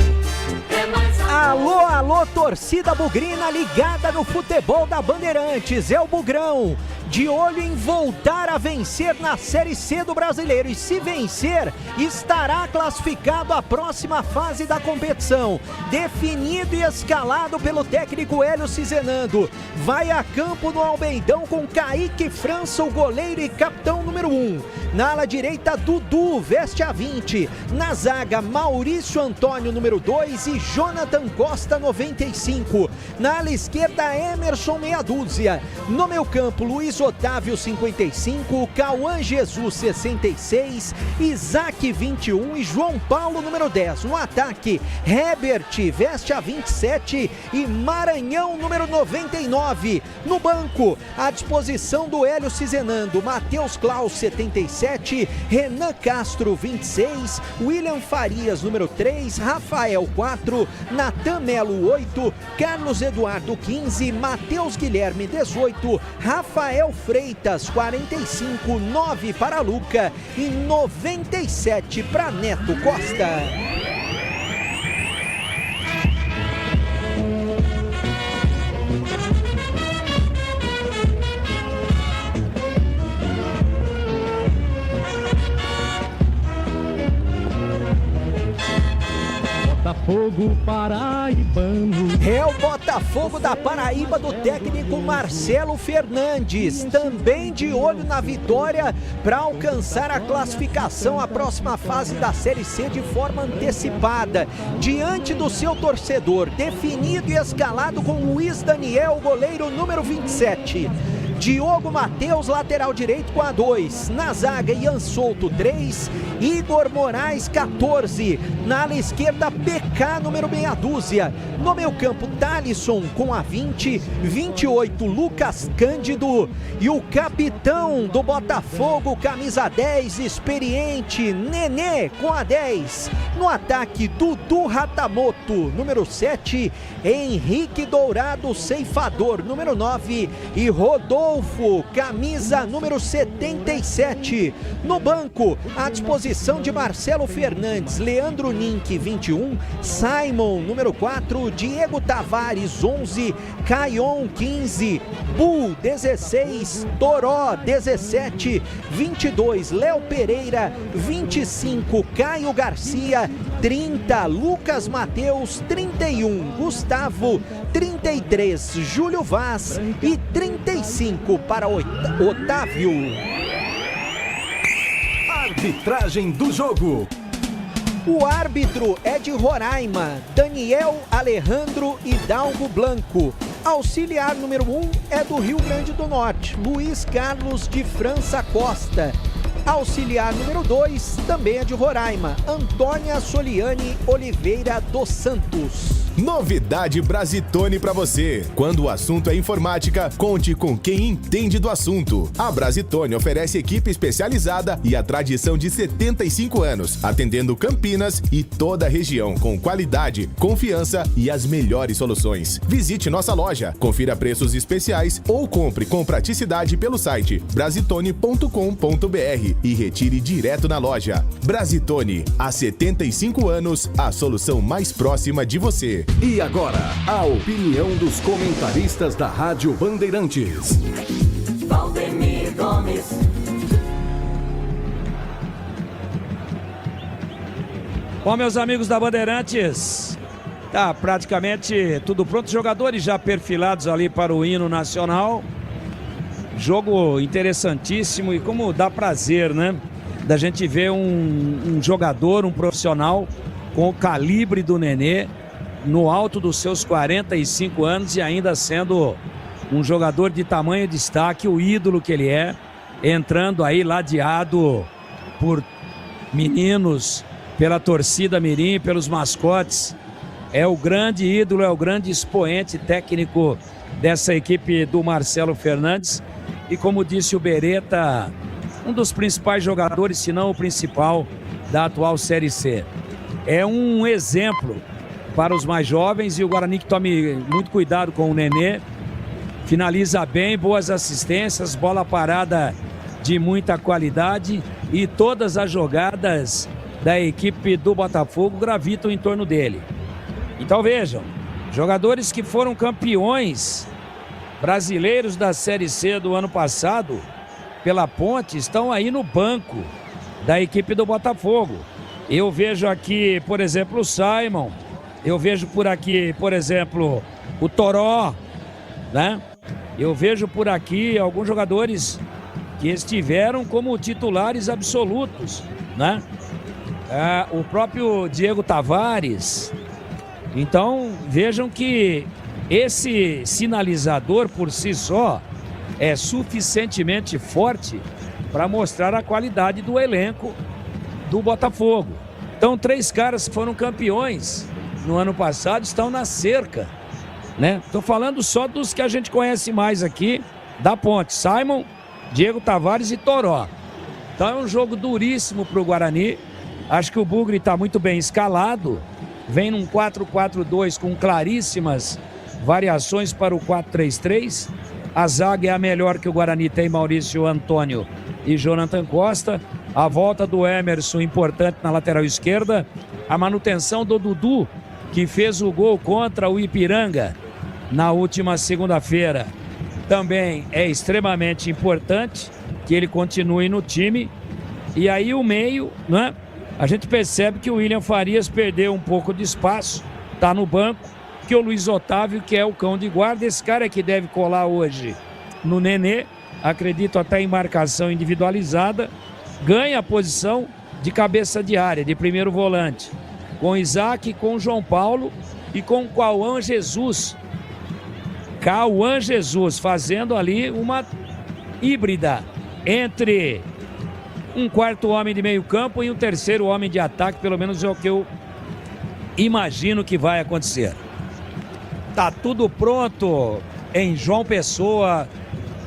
é mais Alô, alô, torcida bugrina ligada no futebol da Bandeirantes. É o Bugrão de olho em voltar a vencer na Série C do Brasileiro. E se vencer, estará classificado à próxima fase da competição. Definido e escalado pelo técnico Hélio Cizenando. Vai a campo no Almeidão com Kaique França, o goleiro e capitão número 1. Na ala direita, Dudu, veste a 20. Na zaga, Maurício Antônio, número 2 e Jonathan Costa, 95. Na ala esquerda, Emerson, meia dúzia. No meio campo, Luiz Otávio, 55. Cauã Jesus, 66. Isaac, 21 e João Paulo, número 10. No ataque, Herbert, veste a 27 e Maranhão, número 99. No banco, à disposição do Hélio Cizenando, Matheus Klaus, 77, Renan Castro, 26, William Farias, número 3, Rafael, 4, Natan Melo, 8, Carlos Eduardo, 15, Matheus Guilherme, 18, Rafael Freitas, 45, 9 para Luca e 97 para Neto Costa. Botafogo paraibano. É o Botafogo da Paraíba do técnico Marcelo Fernandes, também de olho na vitória para alcançar a classificação à próxima fase da Série C de forma antecipada, diante do seu torcedor, definido e escalado com Luiz Daniel, goleiro número 27. Diogo Matheus, lateral direito com a 2. Na zaga, Ian Souto, 3. Igor Moraes, 14. Na ala esquerda, PK, número meia dúzia. No meio campo, Thalisson com a 20. 28, Lucas Cândido. E o capitão do Botafogo, camisa 10, experiente, Nenê com a 10. No ataque, Dudu Ratamoto, número 7. Henrique Dourado, ceifador, número 9. E Rodolfo, camisa número 77. No banco, à disposição de Marcelo Fernandes, Leandro Nink, 21, Simon, número 4, Diego Tavares, 11, Caion, 15, Bu, 16, Toró, 17, 22, Léo Pereira, 25, Caio Garcia, 30, Lucas Mateus, 31, Gustavo, 33, Júlio Vaz e 35 para Otávio. Arbitragem do jogo. O árbitro é de Roraima, Daniel Alejandro Hidalgo Blanco. Auxiliar número 1 é do Rio Grande do Norte, Luiz Carlos de França Costa. Auxiliar número 2 também é de Roraima, Antônia Soliane Oliveira dos Santos. Novidade Brasitone pra você. Quando o assunto é informática, conte com quem entende do assunto. A Brasitone oferece equipe especializada e a tradição de 75 anos, atendendo Campinas e toda a região com qualidade, confiança e as melhores soluções. Visite nossa loja, confira preços especiais ou compre com praticidade pelo site brasitone.com.br e retire direto na loja. Brasitone, há 75 anos, a solução mais próxima de você. E agora, a opinião dos comentaristas da Rádio Bandeirantes. Valdemir Gomes. Bom, meus amigos da Bandeirantes, tá praticamente tudo pronto. Jogadores já perfilados ali para o hino nacional. Jogo interessantíssimo e como dá prazer, né? Da gente ver um jogador, um profissional com o calibre do Nenê, no alto dos seus 45 anos e ainda sendo um jogador de tamanho destaque, o ídolo que ele é, entrando aí ladeado por meninos, pela torcida mirim, pelos mascotes. É o grande ídolo, é o grande expoente técnico dessa equipe do Marcelo Fernandes. E como disse o Beretta, um dos principais jogadores, se não o principal, da atual Série C. É um exemplo para os mais jovens e o Guarani que tome muito cuidado com o Nenê. Finaliza bem, boas assistências, bola parada de muita qualidade e todas as jogadas da equipe do Botafogo gravitam em torno dele. Então vejam, jogadores que foram campeões brasileiros da Série C do ano passado, pela Ponte, estão aí no banco da equipe do Botafogo. Eu vejo aqui, por exemplo, o Simon. Eu vejo por aqui, por exemplo, o Toró, né? Eu vejo por aqui alguns jogadores que estiveram como titulares absolutos, né? O próprio Diego Tavares. Então, vejam que esse sinalizador por si só é suficientemente forte para mostrar a qualidade do elenco do Botafogo. Então, 3 caras que foram campeões no ano passado estão na cerca, né? Tô falando só dos que a gente conhece mais aqui da Ponte: Simon, Diego Tavares e Toró. Então é um jogo duríssimo pro Guarani. Acho que o Bugre está muito bem escalado, vem num 4-4-2 com claríssimas variações para o 4-3-3. A zaga é a melhor que o Guarani tem: Maurício Antônio e Jonathan Costa. A volta do Emerson, importante na lateral esquerda. A manutenção do Dudu, que fez o gol contra o Ipiranga na última segunda-feira, também é extremamente importante que ele continue no time. E aí o meio, né? A gente percebe que o William Farias perdeu um pouco de espaço, tá no banco, que o Luiz Otávio, que é o cão de guarda, esse cara é que deve colar hoje no Nenê, acredito até em marcação individualizada, ganha a posição de cabeça de área, de primeiro volante, com Isaac, com João Paulo e com Cauã Jesus. Cauã Jesus fazendo ali uma híbrida entre um quarto homem de meio campo e um terceiro homem de ataque, pelo menos é o que eu imagino que vai acontecer. Tá tudo pronto em João Pessoa,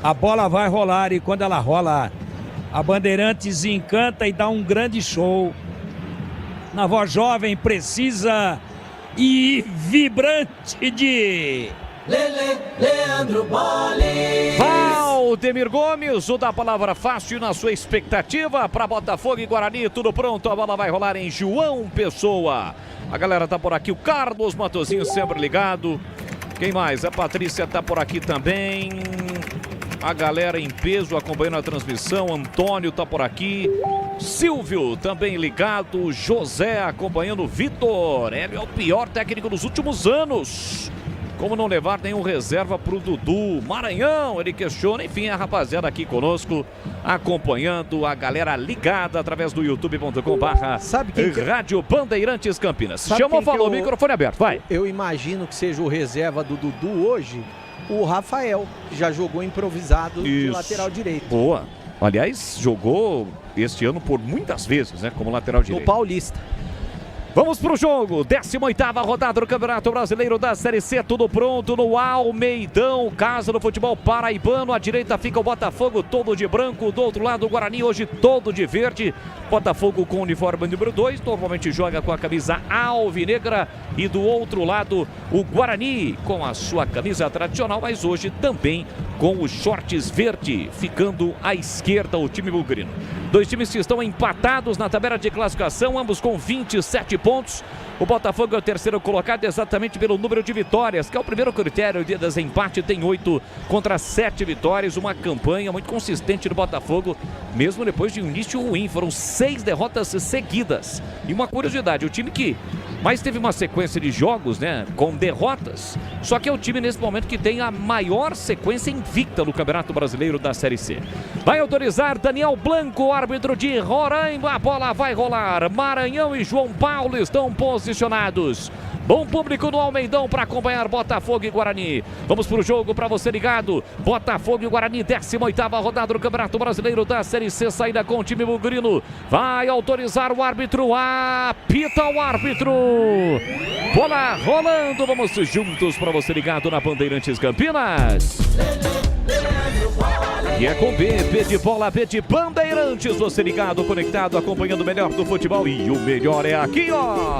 a bola vai rolar e quando ela rola, a Bandeirantes encanta e dá um grande show. Na voz jovem, precisa e vibrante de... Leandro Bolle. Valdemir Gomes, o da palavra fácil na sua expectativa para Botafogo e Guarani. Tudo pronto, a bola vai rolar em João Pessoa. A galera tá por aqui, o Carlos Matosinho sempre ligado. Quem mais? A Patrícia tá por aqui também. A galera em peso acompanhando a transmissão. Antônio tá por aqui. Silvio também ligado. José acompanhando. Vitor, ele é o pior técnico dos últimos anos. Como não levar nenhum reserva pro Dudu? Maranhão, ele questiona. Enfim, a rapaziada aqui conosco, acompanhando, a galera ligada através do youtube.com/. Sabe quem que... Rádio Bandeirantes Campinas. Sabe Chamou, quem falou, microfone aberto, vai. Eu imagino que seja o reserva do Dudu hoje, o Rafael, que já jogou improvisado de lateral direito. Boa. Aliás, jogou este ano por muitas vezes, né? Como lateral direito. No Paulista. Vamos pro jogo, 18ª rodada do Campeonato Brasileiro da Série C, tudo pronto no Almeidão, Casa do Futebol Paraibano. À direita fica o Botafogo todo de branco, do outro lado o Guarani hoje todo de verde. Botafogo com o uniforme número 2, normalmente joga com a camisa alvinegra, e do outro lado o Guarani com a sua camisa tradicional, mas hoje também com os shorts verde, ficando à esquerda o time bugrino. Dois times que estão empatados na tabela de classificação, ambos com 27 pontos. O Botafogo é o terceiro colocado exatamente pelo número de vitórias, que é o primeiro critério de desempate, tem 8 contra 7 vitórias, uma campanha muito consistente do Botafogo, mesmo depois de um início ruim, foram 6 derrotas seguidas. E uma curiosidade, o time que mais teve uma sequência de jogos, né, com derrotas, só que é o time nesse momento que tem a maior sequência invicta no Campeonato Brasileiro da Série C. Vai autorizar Daniel Blanco, árbitro de Roraima, a bola vai rolar. Maranhão e João Paulo estão posicionados. Bom público no Almeidão para acompanhar Botafogo e Guarani. Vamos pro jogo para você ligado. Botafogo e Guarani, 18ª rodada do Campeonato Brasileiro da Série C, saída com o time bugrino. Vai autorizar o árbitro, apita o árbitro. Bola rolando, vamos juntos para você ligado na Bandeirantes Campinas. E é com B de bola, B de Bandeirantes, você ligado, conectado, acompanhando o melhor do futebol. E o melhor é aqui, ó.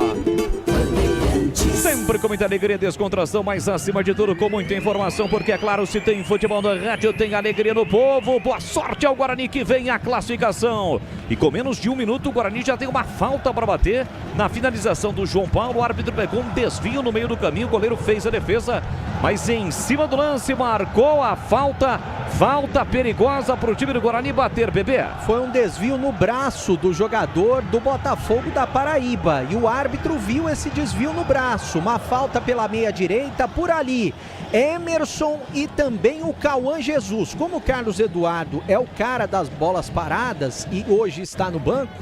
Sempre com muita alegria e descontração, mas acima de tudo com muita informação, porque é claro, se tem futebol na rádio, tem alegria no povo. Boa sorte ao Guarani que vem a classificação. E com menos de 1 minuto, o Guarani já tem uma falta para bater. Na finalização do João Paulo, o árbitro pegou um desvio no meio do caminho, o goleiro fez a defesa, mas em cima do lance marcou a falta. Falta perigosa para o time do Guarani bater, bebê. Foi um desvio no braço do jogador do Botafogo da Paraíba e o árbitro viu esse desvio no braço. Uma falta pela meia direita por ali. Emerson e também o Cauã Jesus. Como o Carlos Eduardo é o cara das bolas paradas e hoje está no banco,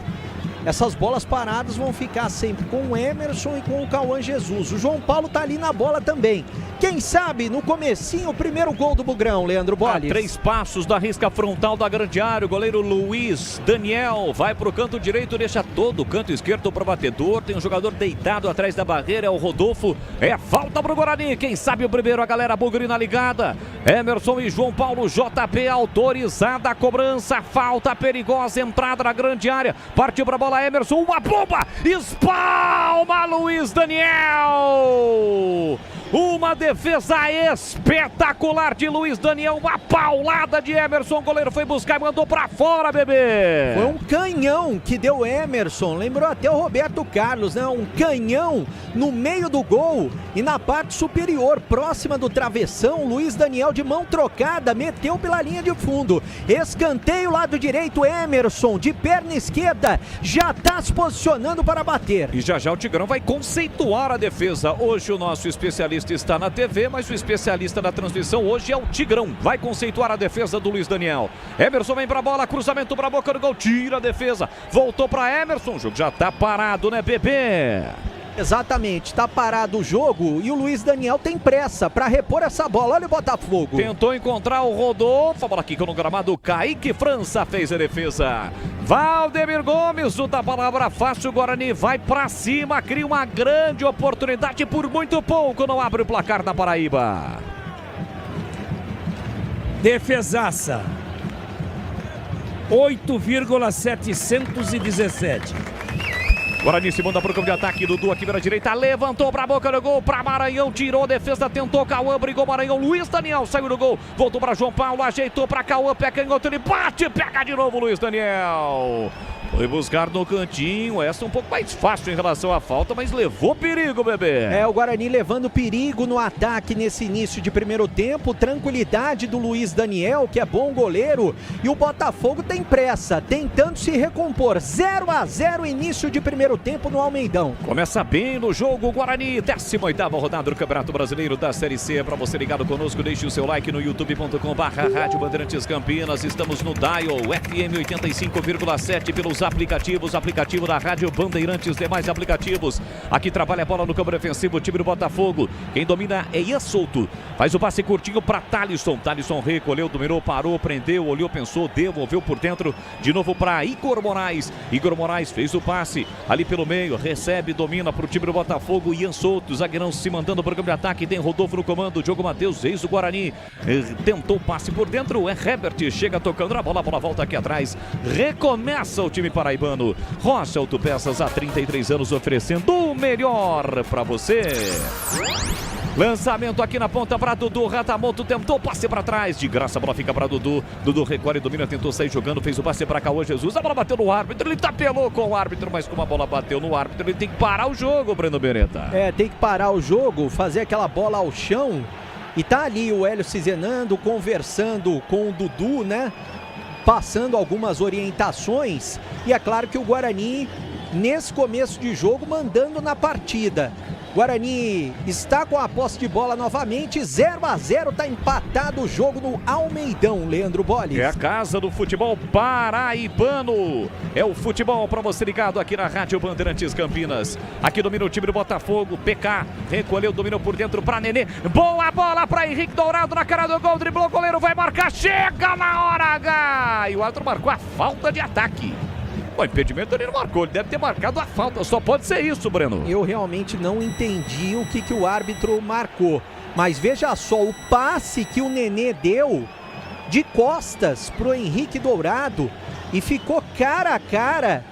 essas bolas paradas vão ficar sempre com o Emerson e com o Cauã Jesus. O João Paulo tá ali na bola também. Quem sabe no comecinho o primeiro gol do Bugrão, Leandro Bolles. A 3 passos da risca frontal da grande área, o goleiro Luiz Daniel vai pro canto direito, deixa todo o canto esquerdo pro batedor. Tem um jogador deitado atrás da barreira, é o Rodolfo. É falta pro Guarani. Quem sabe o primeiro, a galera bugrina ligada. Emerson e João Paulo, JP autorizada a cobrança. Falta perigosa, entrada na grande área. Partiu pra bola Emerson, uma bomba. Espalma Luiz Daniel. Uma defesa espetacular de Luiz Daniel, uma paulada de Emerson, o goleiro foi buscar e mandou pra fora, bebê. Foi um canhão que deu Emerson, lembrou até o Roberto Carlos, né? Um canhão no meio do gol e na parte superior, próxima do travessão, Luiz Daniel de mão trocada, meteu pela linha de fundo. Escanteio, lado direito, Emerson de perna esquerda, já tá se posicionando para bater. E já já o Tigrão vai conceituar a defesa. Hoje o nosso especialista está na TV, mas o especialista da transmissão hoje é o Tigrão. Vai conceituar a defesa do Luiz Daniel. Emerson vem pra bola, cruzamento pra boca do gol, tira a defesa, voltou pra Emerson, o jogo já tá parado, né, bebê? Exatamente, tá parado o jogo e o Luiz Daniel tem pressa para repor essa bola. Olha o Botafogo. Tentou encontrar o Rodolfo, a bola aqui no gramado, Kaique França fez a defesa. Valdemir Gomes, da palavra fácil, o Guarani vai pra cima, cria uma grande oportunidade, por muito pouco não abre o placar na Paraíba. Defesaça. 8,717. Guarani se manda pro campo de ataque, Dudu aqui pela direita, levantou pra boca do gol, pra Maranhão, tirou a defesa, tentou Cauã, brigou Maranhão, Luiz Daniel saiu do gol, voltou pra João Paulo, ajeitou pra Cauã, pega em outro, ele bate, pega de novo Luiz Daniel. Foi buscar no cantinho, essa um pouco mais fácil em relação à falta, mas levou perigo, bebê. É, o Guarani levando perigo no ataque nesse início de primeiro tempo, tranquilidade do Luiz Daniel, que é bom goleiro, e o Botafogo tem pressa, tentando se recompor. 0-0 início de primeiro tempo no Almeidão. Começa bem no jogo, Guarani, 18ª rodada do Campeonato Brasileiro da Série C. Para você ligado conosco, deixe o seu like no youtube.com/Rádio Bandeirantes Campinas. Estamos no Dial FM 85,7 pelos aplicativos, aplicativo da Rádio Bandeirantes, demais aplicativos. Aqui trabalha a bola no campo defensivo, o time do Botafogo. Quem domina é Ian Souto. Faz o passe curtinho para Thalisson. Thalisson recolheu, dominou, parou, prendeu, olhou, pensou, devolveu por dentro. De novo para Igor Moraes. Igor Moraes fez o passe ali pelo meio, recebe, domina para o time do Botafogo. Ian Souto, zagueirão se mandando para o campo de ataque. Tem Rodolfo no comando, Diogo Matheus, ex do Guarani. Tentou o passe por dentro, é Herbert, chega tocando na bola, a bola volta aqui atrás. Recomeça o time paraibano. Rocha Autopeças, há 33 anos oferecendo o melhor para você. Lançamento aqui na ponta para Dudu, Ratamoto tentou passe para trás, de graça a bola fica para Dudu. Dudu recolhe, domina, tentou sair jogando, fez o passe para Cauã Jesus, a bola bateu no árbitro, ele tapelou com o árbitro, mas como a bola bateu no árbitro, ele tem que parar o jogo, Breno Beretta. É, tem que parar o jogo, fazer aquela bola ao chão, e tá ali o Hélio Cizenando conversando com o Dudu, né? Passando algumas orientações, e é claro que o Guarani, nesse começo de jogo, mandando na partida. Guarani está com a posse de bola novamente, 0-0, está empatado o jogo no Almeidão, Leandro Bolles. É a casa do futebol paraibano, é o futebol para você ligado aqui na Rádio Bandeirantes Campinas. Aqui domina o time do Botafogo, PK, recolheu, dominou por dentro para Nenê, boa bola para Henrique Dourado na cara do gol, driblou, o goleiro vai marcar, chega na hora H, e o árbitro marcou a falta de ataque. O impedimento ele não marcou, ele deve ter marcado a falta, só pode ser isso, Breno. Eu realmente não entendi o que o árbitro marcou, mas veja só, o passe que o Nenê deu de costas pro Henrique Dourado e ficou cara a cara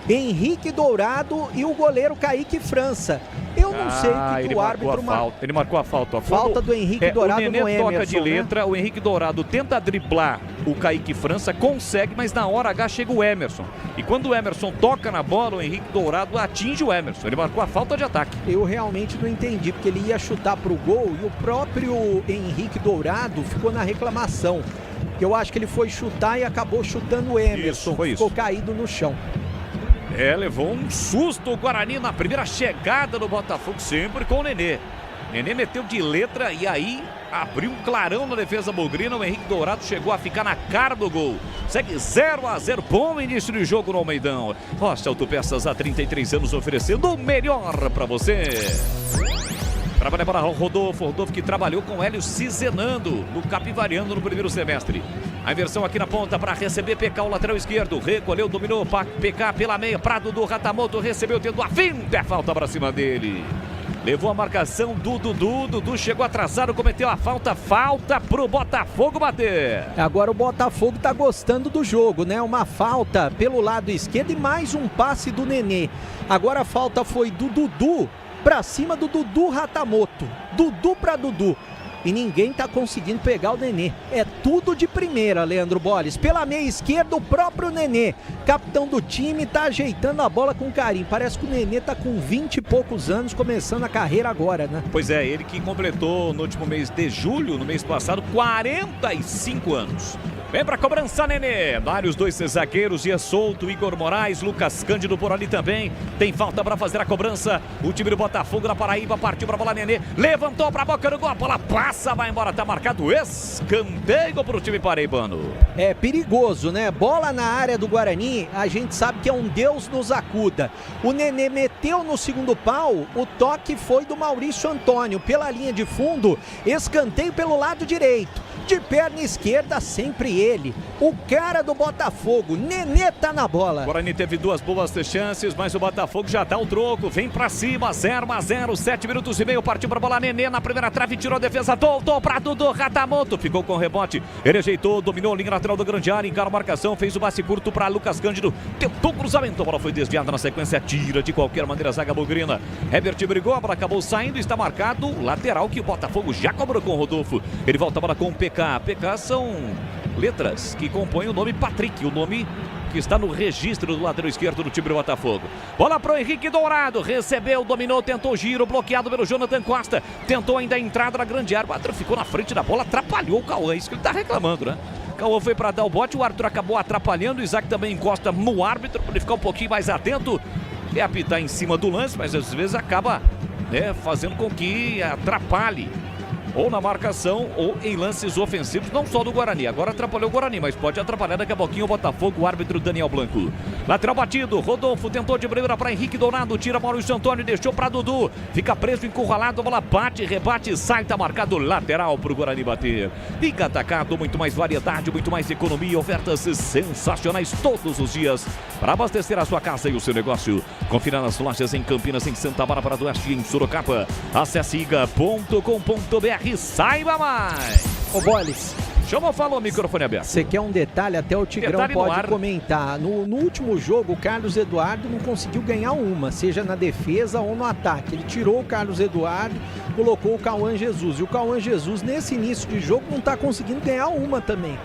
Henrique Dourado e o goleiro Kaique França. Eu não sei o que o árbitro... Ele marcou a falta. Falta do Henrique Dourado no Emerson. O Nenê toca de letra, o Henrique Dourado tenta driblar o Kaique França, consegue, mas na hora H chega o Emerson. E quando o Emerson toca na bola, o Henrique Dourado atinge o Emerson. Ele marcou a falta de ataque. Eu realmente não entendi, porque ele ia chutar pro gol e o próprio Henrique Dourado ficou na reclamação. Eu acho que ele foi chutar e acabou chutando o Emerson. Ficou caído no chão. Levou um susto o Guarani na primeira chegada do Botafogo, sempre com o Nenê. Nenê meteu de letra e aí abriu um clarão na defesa bugrina. O Henrique Dourado chegou a ficar na cara do gol. Segue 0-0, bom início de jogo no Almeidão. Rocha Autopeças há 33 anos oferecendo o melhor para você. Trabalha para o Rodolfo que trabalhou com Hélio Cizenando no Capivariano no primeiro semestre. A inversão aqui na ponta para receber PK, o lateral esquerdo. Recolheu, dominou, PK pela meia. Prado do Ratamoto recebeu, tendo a finta. Falta para cima dele. Levou a marcação do Dudu. Dudu chegou atrasado, cometeu a falta. Falta pro Botafogo bater. Agora o Botafogo tá gostando do jogo, né? Uma falta pelo lado esquerdo e mais um passe do Nenê. Agora a falta foi do Dudu pra cima do Dudu Ratamoto. Dudu pra Dudu. E ninguém tá conseguindo pegar o Nenê. É tudo de primeira, Leandro Bolles. Pela meia esquerda, o próprio Nenê, capitão do time, tá ajeitando a bola com carinho. Parece que o Nenê tá com 20 e poucos anos, começando a carreira agora, né? Pois é, ele que completou no último mês de julho, no mês passado, 45 anos. Vem pra cobrança, Nenê. Vários dois zagueiros, Ia Solto, Igor Moraes, Lucas Cândido por ali também. Tem falta pra fazer a cobrança. O time do Botafogo na Paraíba partiu pra bola, Nenê. Levantou pra boca do gol, a bola passa, vai embora. Tá marcado escanteio pro time paraibano. É perigoso, né? Bola na área do Guarani, a gente sabe que é um Deus nos acuda. O Nenê meteu no segundo pau, o toque foi do Maurício Antônio. Pela linha de fundo, escanteio pelo lado direito. De perna esquerda, sempre ele. O cara do Botafogo, Nenê tá na bola. O Guarani teve duas boas chances, mas o Botafogo já dá o troco. Vem pra cima, 0-0, 7 minutos e meio. Partiu pra bola, Nenê na primeira trave, tirou a defesa, voltou pra Dudu Ratamoto. Ficou com o rebote, ele ajeitou, dominou a linha lateral do grande área, encara a marcação, fez o passe curto pra Lucas Cândido. Tentou cruzamento, a bola foi desviada na sequência, tira de qualquer maneira a zaga bugrina. Herbert brigou, a bola acabou saindo, está marcado lateral que o Botafogo já cobrou com o Rodolfo. Ele volta a bola com o PK. PK são letras que compõem o nome Patrick, o nome que está no registro do lateral esquerdo do time do Botafogo. Bola pro Henrique Dourado, recebeu, dominou, tentou giro, bloqueado pelo Jonathan Costa, tentou ainda a entrada na grande área, o árbitro ficou na frente da bola, atrapalhou o Cauã, isso que ele tá reclamando, né? Cauã foi para dar o bote, o árbitro acabou atrapalhando, o Isaac também encosta no árbitro para ele ficar um pouquinho mais atento, quer apitar em cima do lance, mas às vezes acaba, né, fazendo com que atrapalhe ou na marcação ou em lances ofensivos, não só do Guarani. Agora atrapalhou o Guarani, mas pode atrapalhar daqui a pouquinho o Botafogo, o árbitro Daniel Blanco. Lateral batido, Rodolfo tentou de primeira para Henrique Dourado, tira Maurício Antônio, deixou para Dudu, fica preso, encurralado, a bola bate, rebate, sai, tá marcado lateral para o Guarani bater. Liga Atacado, muito mais variedade, muito mais economia, ofertas sensacionais todos os dias para abastecer a sua casa e o seu negócio. Confira nas lojas em Campinas, em Santa Bárbara do Oeste e em Sorocaba. Acesse iga.com.br. Saiba mais! Ô Boles, chama ou falou, microfone aberto? Você quer um detalhe? Até o Tigrão pode comentar. No último jogo, o Carlos Eduardo não conseguiu ganhar uma, seja na defesa ou no ataque. Ele tirou o Carlos Eduardo, colocou o Cauã Jesus. E o Cauã Jesus, nesse início de jogo, não está conseguindo ganhar uma também.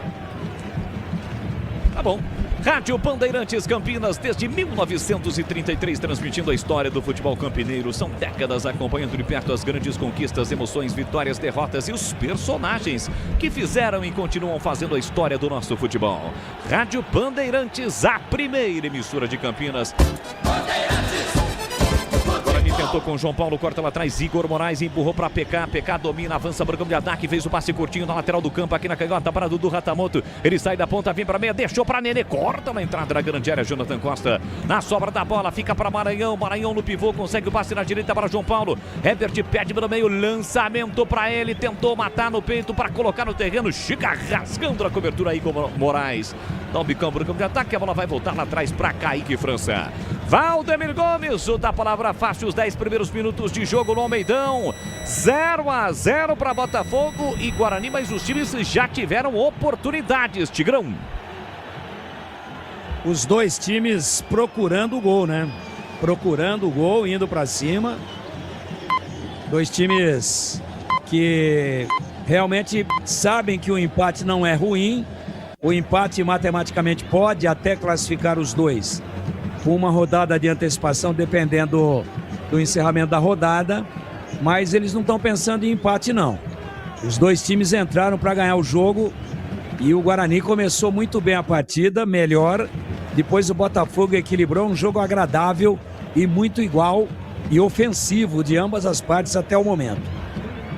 Tá bom. Rádio Bandeirantes Campinas, desde 1933, transmitindo a história do futebol campineiro. São décadas acompanhando de perto as grandes conquistas, emoções, vitórias, derrotas e os personagens que fizeram e continuam fazendo a história do nosso futebol. Rádio Bandeirantes, a primeira emissora de Campinas. Tentou com o João Paulo, corta lá atrás, Igor Moraes empurrou para PK, PK domina, avança para o campo de ataque, fez o passe curtinho na lateral do campo, aqui na canhota para Dudu Ratamoto, ele sai da ponta, vem para meia, deixou para Nenê, corta na entrada da grande área, Jonathan Costa, na sobra da bola, fica para Maranhão, Maranhão no pivô, consegue o passe na direita para João Paulo, Herbert pede pelo meio, lançamento para ele, tentou matar no peito para colocar no terreno, chega rasgando a cobertura, Igor Moraes, dá um bicão para o campo de ataque, a bola vai voltar lá atrás para Kaique França. Valdemir Gomes, o da palavra fácil, os 10 primeiros minutos de jogo no Almeidão. 0-0 para Botafogo e Guarani, mas os times já tiveram oportunidades, Tigrão. os dois times procurando o gol, né? Procurando o gol, indo pra cima. Dois times que realmente sabem que o empate não é ruim. O empate matematicamente pode até classificar os dois com uma rodada de antecipação, dependendo do encerramento da rodada. Mas eles não estão pensando em empate, não. Os dois times entraram para ganhar o jogo e o Guarani começou muito bem a partida, melhor. Depois o Botafogo equilibrou um jogo agradável e muito igual e ofensivo de ambas as partes até o momento.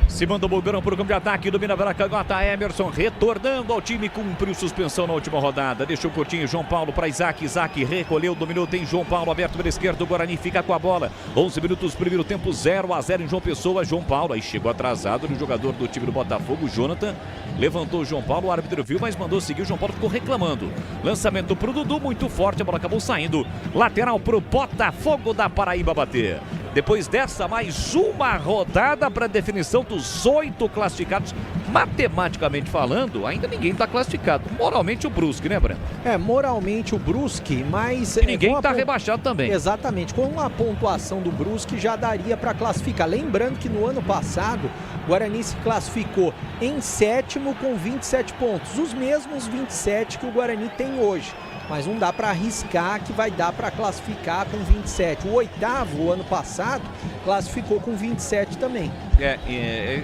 Se manda o Bulgarão para o campo de ataque, domina pela canhota, Emerson retornando ao time, cumpriu suspensão na última rodada, deixou curtinho João Paulo para Isaac, recolheu, dominou, tem João Paulo aberto pela esquerda, o Guarani fica com a bola, 11 minutos, primeiro tempo, 0-0 em João Pessoa, João Paulo, aí chegou atrasado no jogador do time do Botafogo, Jonathan, levantou o João Paulo, o árbitro viu, mas mandou seguir, o João Paulo ficou reclamando, lançamento para o Dudu, muito forte, a bola acabou saindo, lateral para o Botafogo da Paraíba bater. Depois dessa, mais uma rodada para definição dos 8 classificados. Matematicamente falando, ainda ninguém está classificado. Moralmente o Brusque, né, Breno? Moralmente o Brusque, mas... E ninguém está rebaixado também. Exatamente. Com a pontuação do Brusque já daria para classificar. Lembrando que no ano passado, o Guarani se classificou em 7º com 27 pontos. Os mesmos 27 que o Guarani tem hoje. Mas não dá para arriscar que vai dar para classificar com 27. O 8º, ano passado, classificou com 27 também.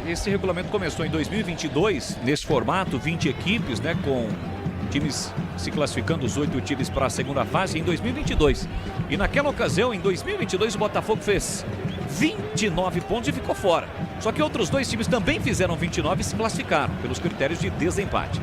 Esse regulamento começou em 2022, nesse formato, 20 equipes, né, com times se classificando, os 8 times para a segunda fase em 2022. E naquela ocasião, em 2022, o Botafogo fez 29 pontos e ficou fora. Só que outros 2 times também fizeram 29 e se classificaram pelos critérios de desempate.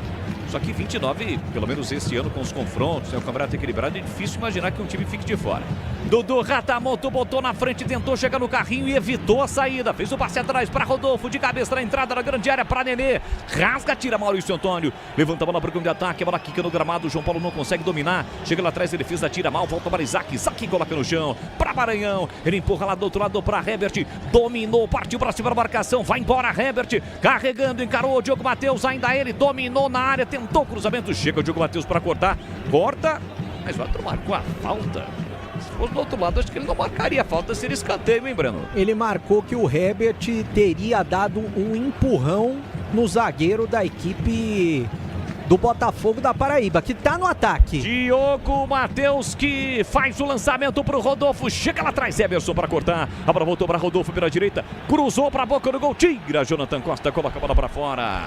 Só que 29, pelo menos este ano, com os confrontos, o campeonato equilibrado, é difícil imaginar que um time fique de fora. Dudu Ratamoto botou na frente, tentou chegar no carrinho e evitou a saída. Fez o passe atrás para Rodolfo, de cabeça na entrada da grande área para Nenê. Rasga, tira Maurício Antônio. Levanta a bola para o campo de ataque, a bola quica no gramado. O João Paulo não consegue dominar. Chega lá atrás, ele fez a tira mal, volta para Isaac. Coloca no chão, para Maranhão. Ele empurra lá do outro lado para Herbert. Dominou, partiu para cima da marcação. Vai embora Herbert, carregando, encarou o Diogo Matheus. Ainda ele dominou na área, tentou cruzamento. Chega o Diogo Matheus para cortar. Corta, mas o outro marcou a falta. Se fosse do outro lado, acho que ele não marcaria a falta, seria escanteio, hein, Breno? Ele marcou que o Herbert teria dado um empurrão no zagueiro da equipe do Botafogo da Paraíba, que tá no ataque. Diogo Matheus que faz o lançamento pro Rodolfo, chega lá atrás, Emerson para cortar, a bola voltou para Rodolfo pela direita, cruzou para a boca do gol, tira Jonathan Costa, coloca a bola para fora.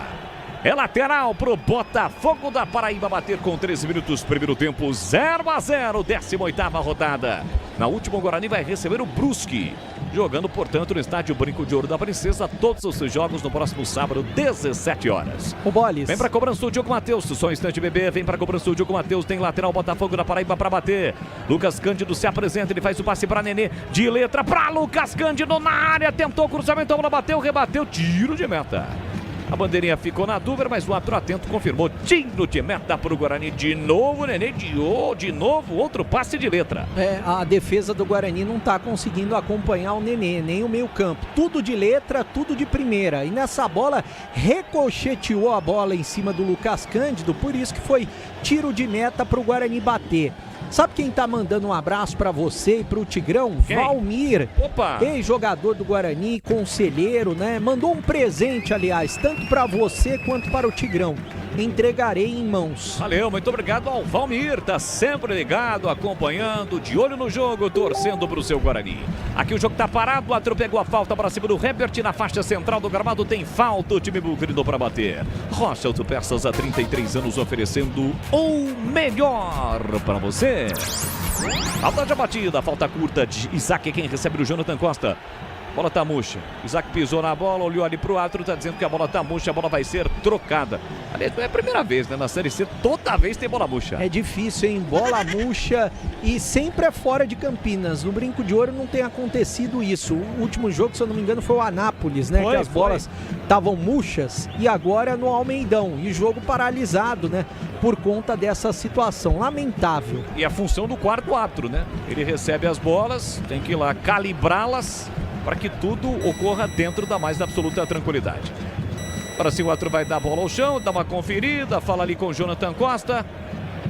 É lateral pro Botafogo da Paraíba bater com 13 minutos, primeiro tempo, 0-0, 18ª rodada. Na última, o Guarani vai receber o Brusque, jogando, portanto, no estádio Brinco de Ouro da Princesa, todos os seus jogos no próximo sábado, 17 horas. O Bolis. Vem pra cobrança o Diogo Matheus, só um instante, bebê, vem pra cobrança o Diogo Matheus, tem lateral Botafogo da Paraíba pra bater. Lucas Cândido se apresenta, ele faz o passe pra Nenê, de letra pra Lucas Cândido na área, tentou o cruzamento, a bola bateu, rebateu, tiro de meta. A bandeirinha ficou na dúvida, mas o árbitro atento confirmou. Tiro de meta para o Guarani. De novo, Nenê, de novo, outro passe de letra. A defesa do Guarani não está conseguindo acompanhar o Nenê, nem o meio campo. Tudo de letra, tudo de primeira. E nessa bola, ricocheteou a bola em cima do Lucas Cândido, por isso que foi tiro de meta para o Guarani bater. Sabe quem tá mandando um abraço pra você e pro Tigrão? Quem? Valmir, Opa! ex-jogador do Guarani, conselheiro, né? Mandou um presente, aliás, tanto pra você quanto para o Tigrão. Entregarei em mãos. Valeu, muito obrigado ao Valmir, tá sempre ligado, acompanhando, de olho no jogo, torcendo pro seu Guarani. Aqui o jogo tá parado, o árbitro pegou a falta para cima do Herbert, na faixa central do gramado tem falta, o time bugrino para bater. Rocha Autopeças há 33 anos oferecendo o melhor para você. Falta de batida, falta curta de Isaac, quem recebe o Jonathan Costa. Bola tá murcha. Isaac pisou na bola, olhou ali pro árbitro, tá dizendo que a bola tá murcha, a bola vai ser trocada. Aliás, não é a primeira vez, né? Na Série C, toda vez tem bola murcha. É difícil, hein? Bola murcha e sempre é fora de Campinas. No Brinco de Ouro não tem acontecido isso. O último jogo, se eu não me engano, foi o Anápolis, né? Que as bolas estavam murchas e agora no Almeidão. E jogo paralisado, né? Por conta dessa situação. Lamentável. E a função do quarto árbitro, né? Ele recebe as bolas, tem que ir lá calibrá-las para que tudo ocorra dentro da mais absoluta tranquilidade. Agora sim o árbitro vai dar a bola ao chão, dá uma conferida, fala ali com o Jonathan Costa.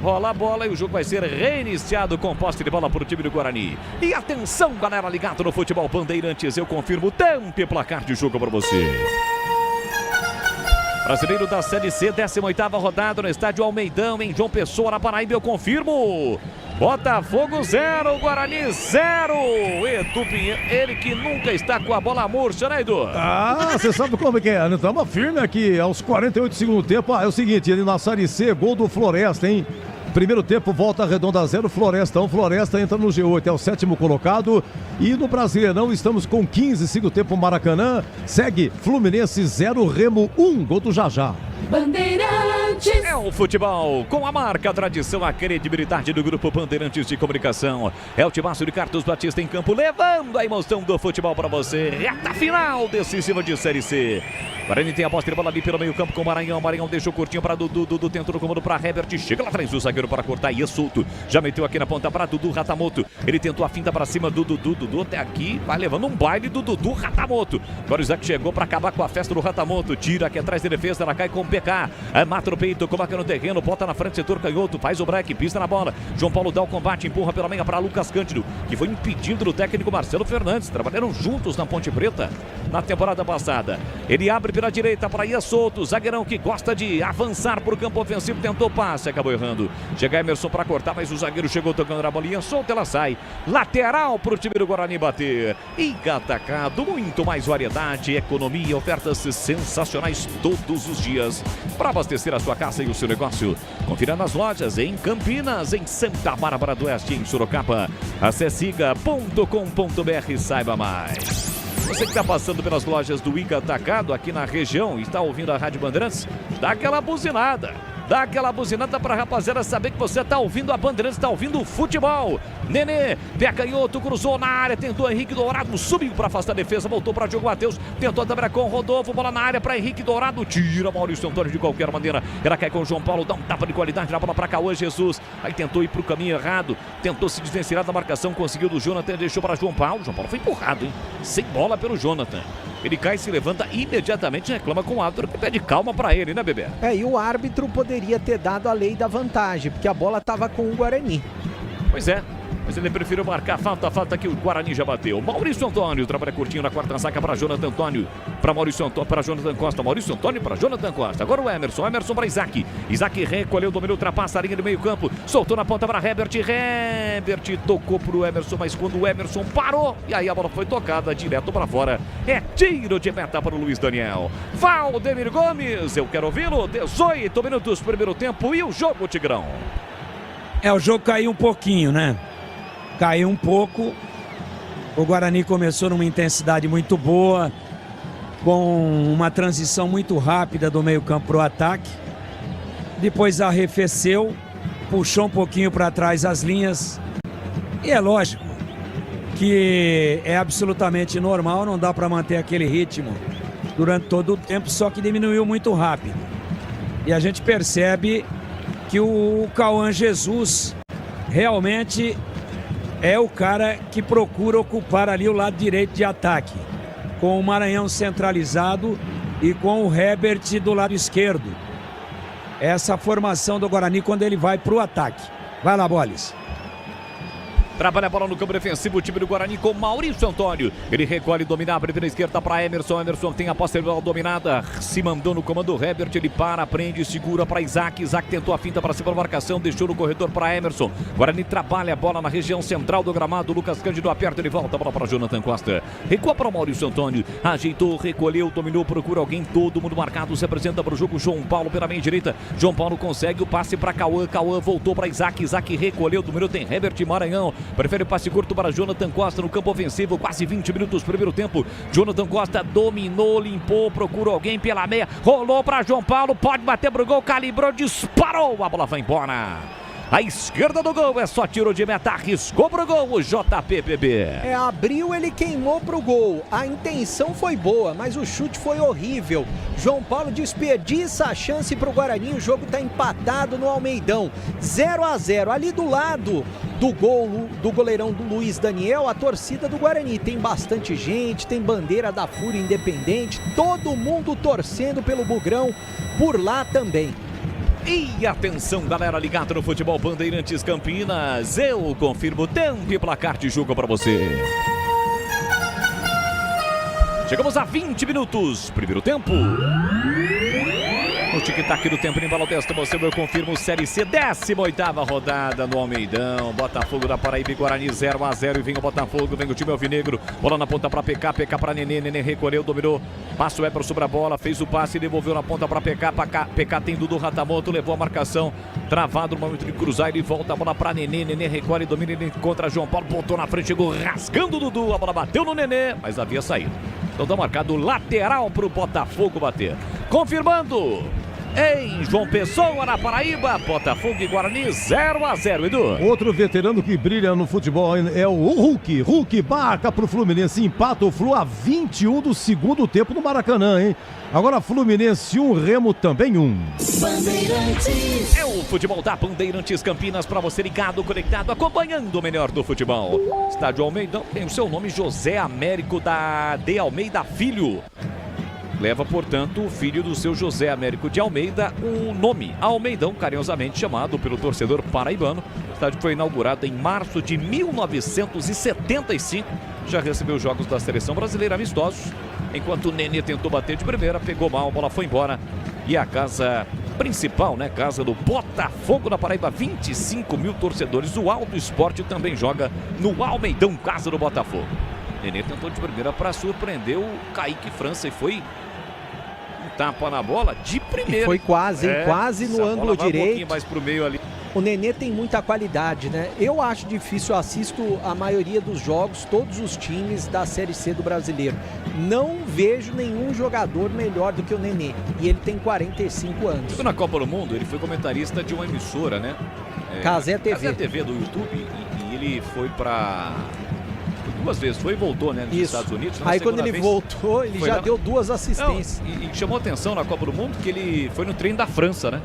rola a bola e o jogo vai ser reiniciado com posse de bola para o time do Guarani. E atenção, galera ligado no futebol Bandeirantes, eu confirmo o tempo e placar de jogo para você. Brasileiro da Série C, 18ª rodada no estádio Almeidão, em João Pessoa, na Paraíba, eu confirmo. Botafogo 0, Guarani 0. Edu Pinheiro, ele que nunca está com a bola murcha, né, Edu? Ah, você sabe como é que é, né? Estamos firme aqui, aos 48 do segundo tempo. É o seguinte, ele na Série C, gol do Floresta, hein? Primeiro tempo, Volta Redonda 0, Floresta 1. Floresta entra no G8, é o 7º colocado. E no Brasileirão estamos com 15, segundo tempo, Maracanã. Segue Fluminense 0, Remo 1, gol do Jajá. Bandeirantes. É o futebol com a marca, a tradição, a credibilidade do Grupo Bandeirantes de Comunicação. É o timaço de Carlos Batista em campo, levando a emoção do futebol para você. Reta final decisiva de Série C. Guarani tem a posse de bola ali pelo meio campo com o Maranhão. Maranhão deixou curtinho para Dudu. Dudu tentou no comando para Herbert. Chega lá frente do zagueiro para cortar e é solto. Já meteu aqui na ponta para Dudu Ratamoto. Ele tentou a finta para cima do Dudu. Dudu até aqui vai levando um baile do Dudu Ratamoto. Agora o Isaac chegou para acabar com a festa do Ratamoto. Tira aqui atrás de defesa. Ela cai com o PK. Mata no peito, coloca no terreno. Bota na frente, setor canhoto. Faz o break, pisa na bola. João Paulo dá o combate, empurra pela meia para Lucas Cândido, que foi impedindo do técnico Marcelo Fernandes. Trabalharam juntos na Ponte Preta na temporada passada. Ele abre pela direita para Ia Solto. Zagueirão que gosta de avançar para o campo ofensivo. Tentou passe, acabou errando. Chega Emerson para cortar, mas o zagueiro chegou tocando na bolinha. Solta, ela sai. Lateral para o time do Guarani bater. E atacado, muito mais variedade, economia, ofertas sensacionais todos os dias para abastecer a sua casa e o seu negócio. Confira nas lojas em Campinas, em Santa Bárbara do Oeste, em Sorocaba. Acesse iga.com.br e saiba mais. Você que está passando pelas lojas do Iga Atacado aqui na região e está ouvindo a Rádio Bandeirantes, dá aquela buzinada. Dá aquela buzinada para a rapaziada saber que você está ouvindo a Bandeirantes, está ouvindo o futebol. Nenê, pé canhoto, cruzou na área, tentou Henrique Dourado, subiu para afastar a defesa, voltou para Diogo Matheus, tentou também com Rodolfo, bola na área para Henrique Dourado, tira Maurício Antônio de qualquer maneira. Ela cai com o João Paulo, dá um tapa de qualidade na bola para Cauã Jesus. Aí tentou ir para o caminho errado, tentou se desvencilhar da marcação, conseguiu do Jonathan, deixou para João Paulo. João Paulo foi empurrado, hein? Sem bola pelo Jonathan. Ele cai, se levanta imediatamente, reclama com o árbitro que pede calma para ele, né, Bebê? E o árbitro poderia ter dado a lei da vantagem, porque a bola estava com o Guarani. Pois é, mas ele preferiu marcar falta que o Guarani já bateu. Maurício Antônio trabalha curtinho na quarta saca para Jonathan Antônio, para Maurício Antônio, para Jonathan Costa. Maurício Antônio para Jonathan Costa. Agora o Emerson para Isaac. Isaac recolheu, dominou, ultrapassa a linha do meio campo, soltou na ponta para Herbert. Herbert tocou para o Emerson, mas quando o Emerson parou, e aí a bola foi tocada direto para fora. É tiro de meta para o Luiz Daniel. Valdemir Gomes, eu quero ouvi-lo. 18 minutos primeiro tempo e o jogo, Tigrão. O jogo caiu um pouquinho, né? Caiu um pouco. O Guarani começou numa intensidade muito boa, com uma transição muito rápida do meio-campo para o ataque. Depois arrefeceu, puxou um pouquinho para trás as linhas. E é lógico que é absolutamente normal, não dá para manter aquele ritmo durante todo o tempo, só que diminuiu muito rápido. E a gente percebe que o Cauã Jesus realmente é o cara que procura ocupar ali o lado direito de ataque, com o Maranhão centralizado e com o Herbert do lado esquerdo. Essa formação do Guarani quando ele vai para o ataque. Vai lá, Boles. Trabalha a bola no campo defensivo, o time do Guarani com Maurício Antônio. Ele recolhe, domina, abre pela esquerda para Emerson. Emerson tem a posse de bola dominada. Se mandou no comando Herbert, ele para, prende, segura para Isaac. Isaac tentou a finta para cima da marcação, deixou no corredor para Emerson. Guarani trabalha a bola na região central do gramado. Lucas Cândido aperta, ele volta a bola para Jonathan Costa. Recua para o Maurício Antônio. Ajeitou, recolheu, dominou, procura alguém. Todo mundo marcado, se apresenta para o jogo. João Paulo pela meia direita. João Paulo consegue o passe para Cauã. Cauã voltou para Isaac. Isaac recolheu, dominou, tem Herbert Maranhão. Prefere passe curto para Jonathan Costa no campo ofensivo, quase 20 minutos primeiro tempo. Jonathan Costa dominou, limpou, procurou alguém pela meia, rolou para João Paulo, pode bater pro gol, calibrou, disparou, a bola vai embora. A esquerda do gol é só tiro de meta, arriscou pro gol o JPPB. Abriu, ele queimou pro gol. A intenção foi boa, mas o chute foi horrível. João Paulo desperdiça a chance pro Guarani, o jogo tá empatado no Almeidão. 0-0, ali do lado do gol do goleirão do Luiz Daniel, a torcida do Guarani. Tem bastante gente, tem bandeira da Fúria Independente, todo mundo torcendo pelo Bugrão por lá também. E atenção, galera ligada no Futebol Bandeirantes Campinas. Eu confirmo tempo e placar de jogo para você. Chegamos a 20 minutos. Primeiro tempo. No tic-tac do tempo, embala o testa, você eu confirmo Série C, 18ª rodada no Almeidão. Botafogo da Paraíba e Guarani 0-0 e vem o Botafogo, vem o time alvinegro. Bola na ponta para PK, PK para Nenê, Nenê recolheu, dominou. Passa o Ebro sobre a bola, fez o passe e devolveu na ponta para PK. PK tem Dudu Ratamoto, levou a marcação. Travado no momento de cruzar, ele volta a bola para Nenê. Nenê recolhe, domina, ele encontra João Paulo, pontou na frente, chegou rasgando o Dudu. A bola bateu no Nenê, mas havia saído. Então dá marcado lateral para o Botafogo bater. Confirmando. Em João Pessoa, na Paraíba, Botafogo e Guarani 0-0, Edu. Outro veterano que brilha no futebol é o Hulk. Hulk marca pro Fluminense, empata o Flu a 21 do segundo tempo no Maracanã, hein? Agora Fluminense 1, Remo também 1. Bandeirantes. É o futebol da Bandeirantes Campinas para você ligado, conectado, acompanhando o melhor do futebol. Estádio Almeidão tem o seu nome, José Américo de Almeida Filho. Leva, portanto, o filho do seu José Américo de Almeida, o nome Almeidão, carinhosamente chamado pelo torcedor paraibano. O estádio foi inaugurado em março de 1975. Já recebeu jogos da seleção brasileira amistosos. Enquanto o Nenê tentou bater de primeira, pegou mal, a bola foi embora. E a casa principal, né? Casa do Botafogo da Paraíba, 25 mil torcedores. O Alto Esporte também joga no Almeidão, casa do Botafogo. Nenê tentou de primeira para surpreender o Kaique França e foi tapa na bola de primeira. E foi quase, hein? Quase no ângulo direito. Um pouquinho mais pro meio ali. O Nenê tem muita qualidade, né? Eu acho difícil, eu assisto a maioria dos jogos, todos os times da Série C do Brasileiro. Não vejo nenhum jogador melhor do que o Nenê. E ele tem 45 anos. Na Copa do Mundo, ele foi comentarista de uma emissora, né? Cazé TV. Cazé TV do YouTube. E ele foi para... duas vezes, foi e voltou, né, nos Estados Unidos. Aí quando ele voltou, ele já deu 2 assistências. Não, e chamou atenção na Copa do Mundo que ele foi no treino da França, né?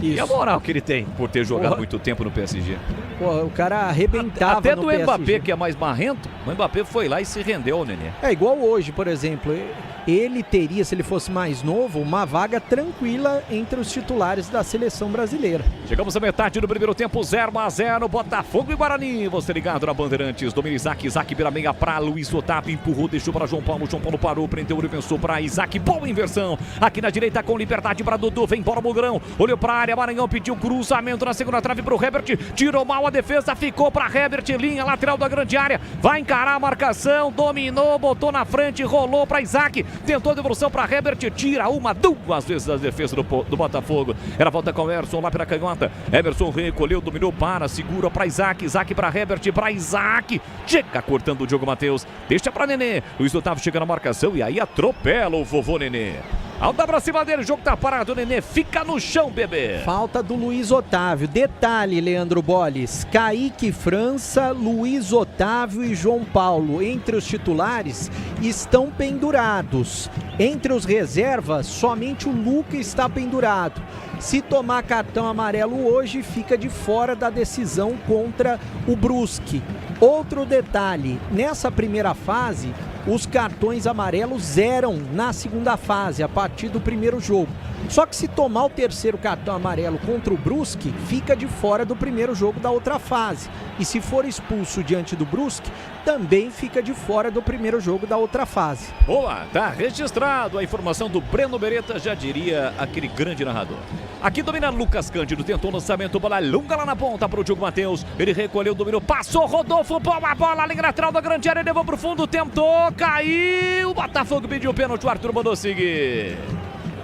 Isso. E a moral que ele tem por ter jogado muito tempo no PSG. Pô, o cara arrebentava até no do PSG. Mbappé, que é mais marrento, o Mbappé foi lá e se rendeu ao Nenê. É igual hoje, por exemplo. Ele teria, se ele fosse mais novo, uma vaga tranquila entre os titulares da seleção brasileira. Chegamos à metade do primeiro tempo, 0-0, Botafogo e Guarani. Você ligado na Bandeirantes, domina Isaac vira meia pra Luiz Otávio, empurrou, deixou para João Paulo parou, prendeu, ele pensou para Isaac, boa inversão. Aqui na direita com liberdade para Dudu, vem embora o Mugrão, olhou para a área, Maranhão pediu cruzamento na segunda trave para o Herbert, tirou mal a defesa, ficou para Herbert, linha lateral da grande área, vai encarar a marcação, dominou, botou na frente, rolou para Isaac, tentou a devolução para Herbert, tira uma, 2 vezes a defesa do Botafogo. Era volta com o Emerson lá pela canhota. Emerson recolheu, dominou, segura para Isaac para Herbert, para Isaac. Chega cortando o Diogo Matheus, deixa para Nenê. Luiz Otávio chega na marcação e aí atropela o vovô Nenê. Alta pra cima dele, o jogo tá parado, o Nenê fica no chão, bebê. Falta do Luiz Otávio. Detalhe, Leandro Bolles, Kaique França, Luiz Otávio e João Paulo, entre os titulares, estão pendurados. Entre os reservas, somente o Luca está pendurado. Se tomar cartão amarelo hoje, fica de fora da decisão contra o Brusque. Outro detalhe, nessa primeira fase, os cartões amarelos eram na segunda fase, a partir do primeiro jogo. Só que se tomar o terceiro cartão amarelo contra o Brusque, fica de fora do primeiro jogo da outra fase. E se for expulso diante do Brusque, também fica de fora do primeiro jogo da outra fase. Boa, tá registrado a informação do Breno Beretta, já diria aquele grande narrador. Aqui domina Lucas Cândido, tentou o lançamento, bola longa lá na ponta para o Diogo Matheus. Ele recolheu, dominou, passou, Rodolfo, boa bola, linha lateral da grande área, levou pro fundo, tentou, caiu, o Botafogo pediu o pênalti, o Arthur mandou seguir.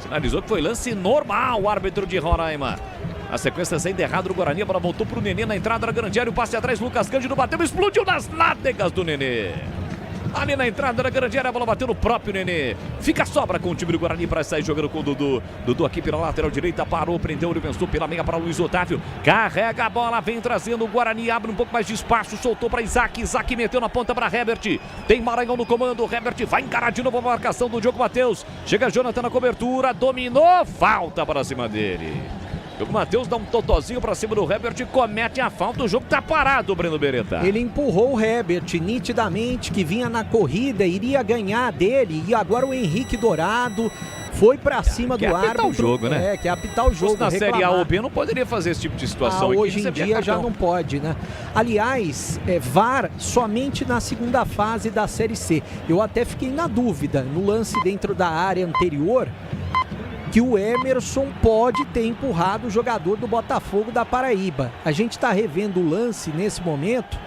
Sinalizou que foi lance normal, o árbitro de Roraima. A sequência saindo errado do Guarani, a bola voltou pro Nenê na entrada da grande área, o passe atrás, Lucas Cândido bateu, explodiu nas nádegas do Nenê. Ali na entrada da grande área, a bola bateu no próprio Nenê. Fica a sobra com o time do Guarani para sair jogando com o Dudu. Dudu aqui pela lateral direita, parou, prendeu, ele pensou pela meia para Luiz Otávio. Carrega a bola, vem trazendo o Guarani, abre um pouco mais de espaço, soltou para Isaac. Isaac meteu na ponta para Herbert. Tem Maranhão no comando, Herbert vai encarar de novo a marcação do Diogo Matheus. Chega Jonathan na cobertura, dominou, falta para cima dele. O Matheus dá um totozinho pra cima do Herbert e comete a falta. O jogo tá parado, Breno Beretta. Ele empurrou o Herbert nitidamente, que vinha na corrida, iria ganhar dele. E agora o Henrique Dourado foi pra cima do Quer apitar árbitro. o jogo, né? Quer apitar o jogo. Se na Série A ou B não poderia fazer esse tipo de situação. Hoje em dia já não pode, né? Aliás, VAR somente na segunda fase da Série C. Eu até fiquei na dúvida, no lance dentro da área anterior, que o Emerson pode ter empurrado o jogador do Botafogo da Paraíba. A gente tá revendo o lance nesse momento.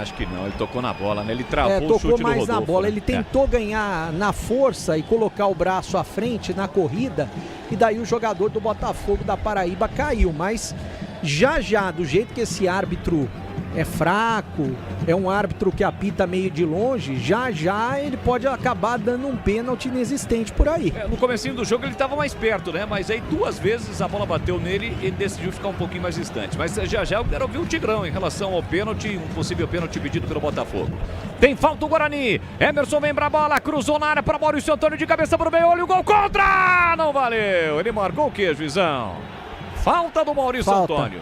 Acho que não, ele tocou na bola, né? Ele travou o tocou chute mais do Rodolfo, na bola, né? ele tentou ganhar na força e colocar o braço à frente na corrida, e daí o jogador do Botafogo da Paraíba caiu, mas já, do jeito que esse árbitro é fraco, é um árbitro que apita meio de longe, já ele pode acabar dando um pênalti inexistente por aí. No comecinho do jogo ele estava mais perto, né? Mas aí 2 vezes a bola bateu nele e ele decidiu ficar um pouquinho mais distante. Mas já eu quero ouvir o Tigrão em relação ao pênalti, um possível pênalti pedido pelo Botafogo. Tem falta o Guarani, Emerson vem pra bola, cruzou na área para Maurício Antônio de cabeça pro meio, olha o gol contra! Não valeu, ele marcou o quê, juizão? Falta do Maurício Antônio.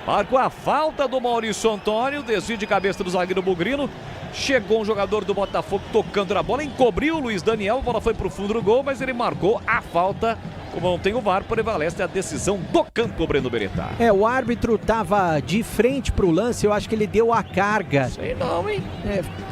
Marcou a falta do Maurício Antônio, desvio de cabeça do zagueiro Bugrino. Chegou um jogador do Botafogo tocando na bola, encobriu o Luiz Daniel, a bola foi pro fundo do gol, mas ele marcou a falta. Como não tem o VAR, prevalece a decisão do campo, Breno Beretta. O árbitro tava de frente pro lance, eu acho que ele deu a carga. Sei não, hein?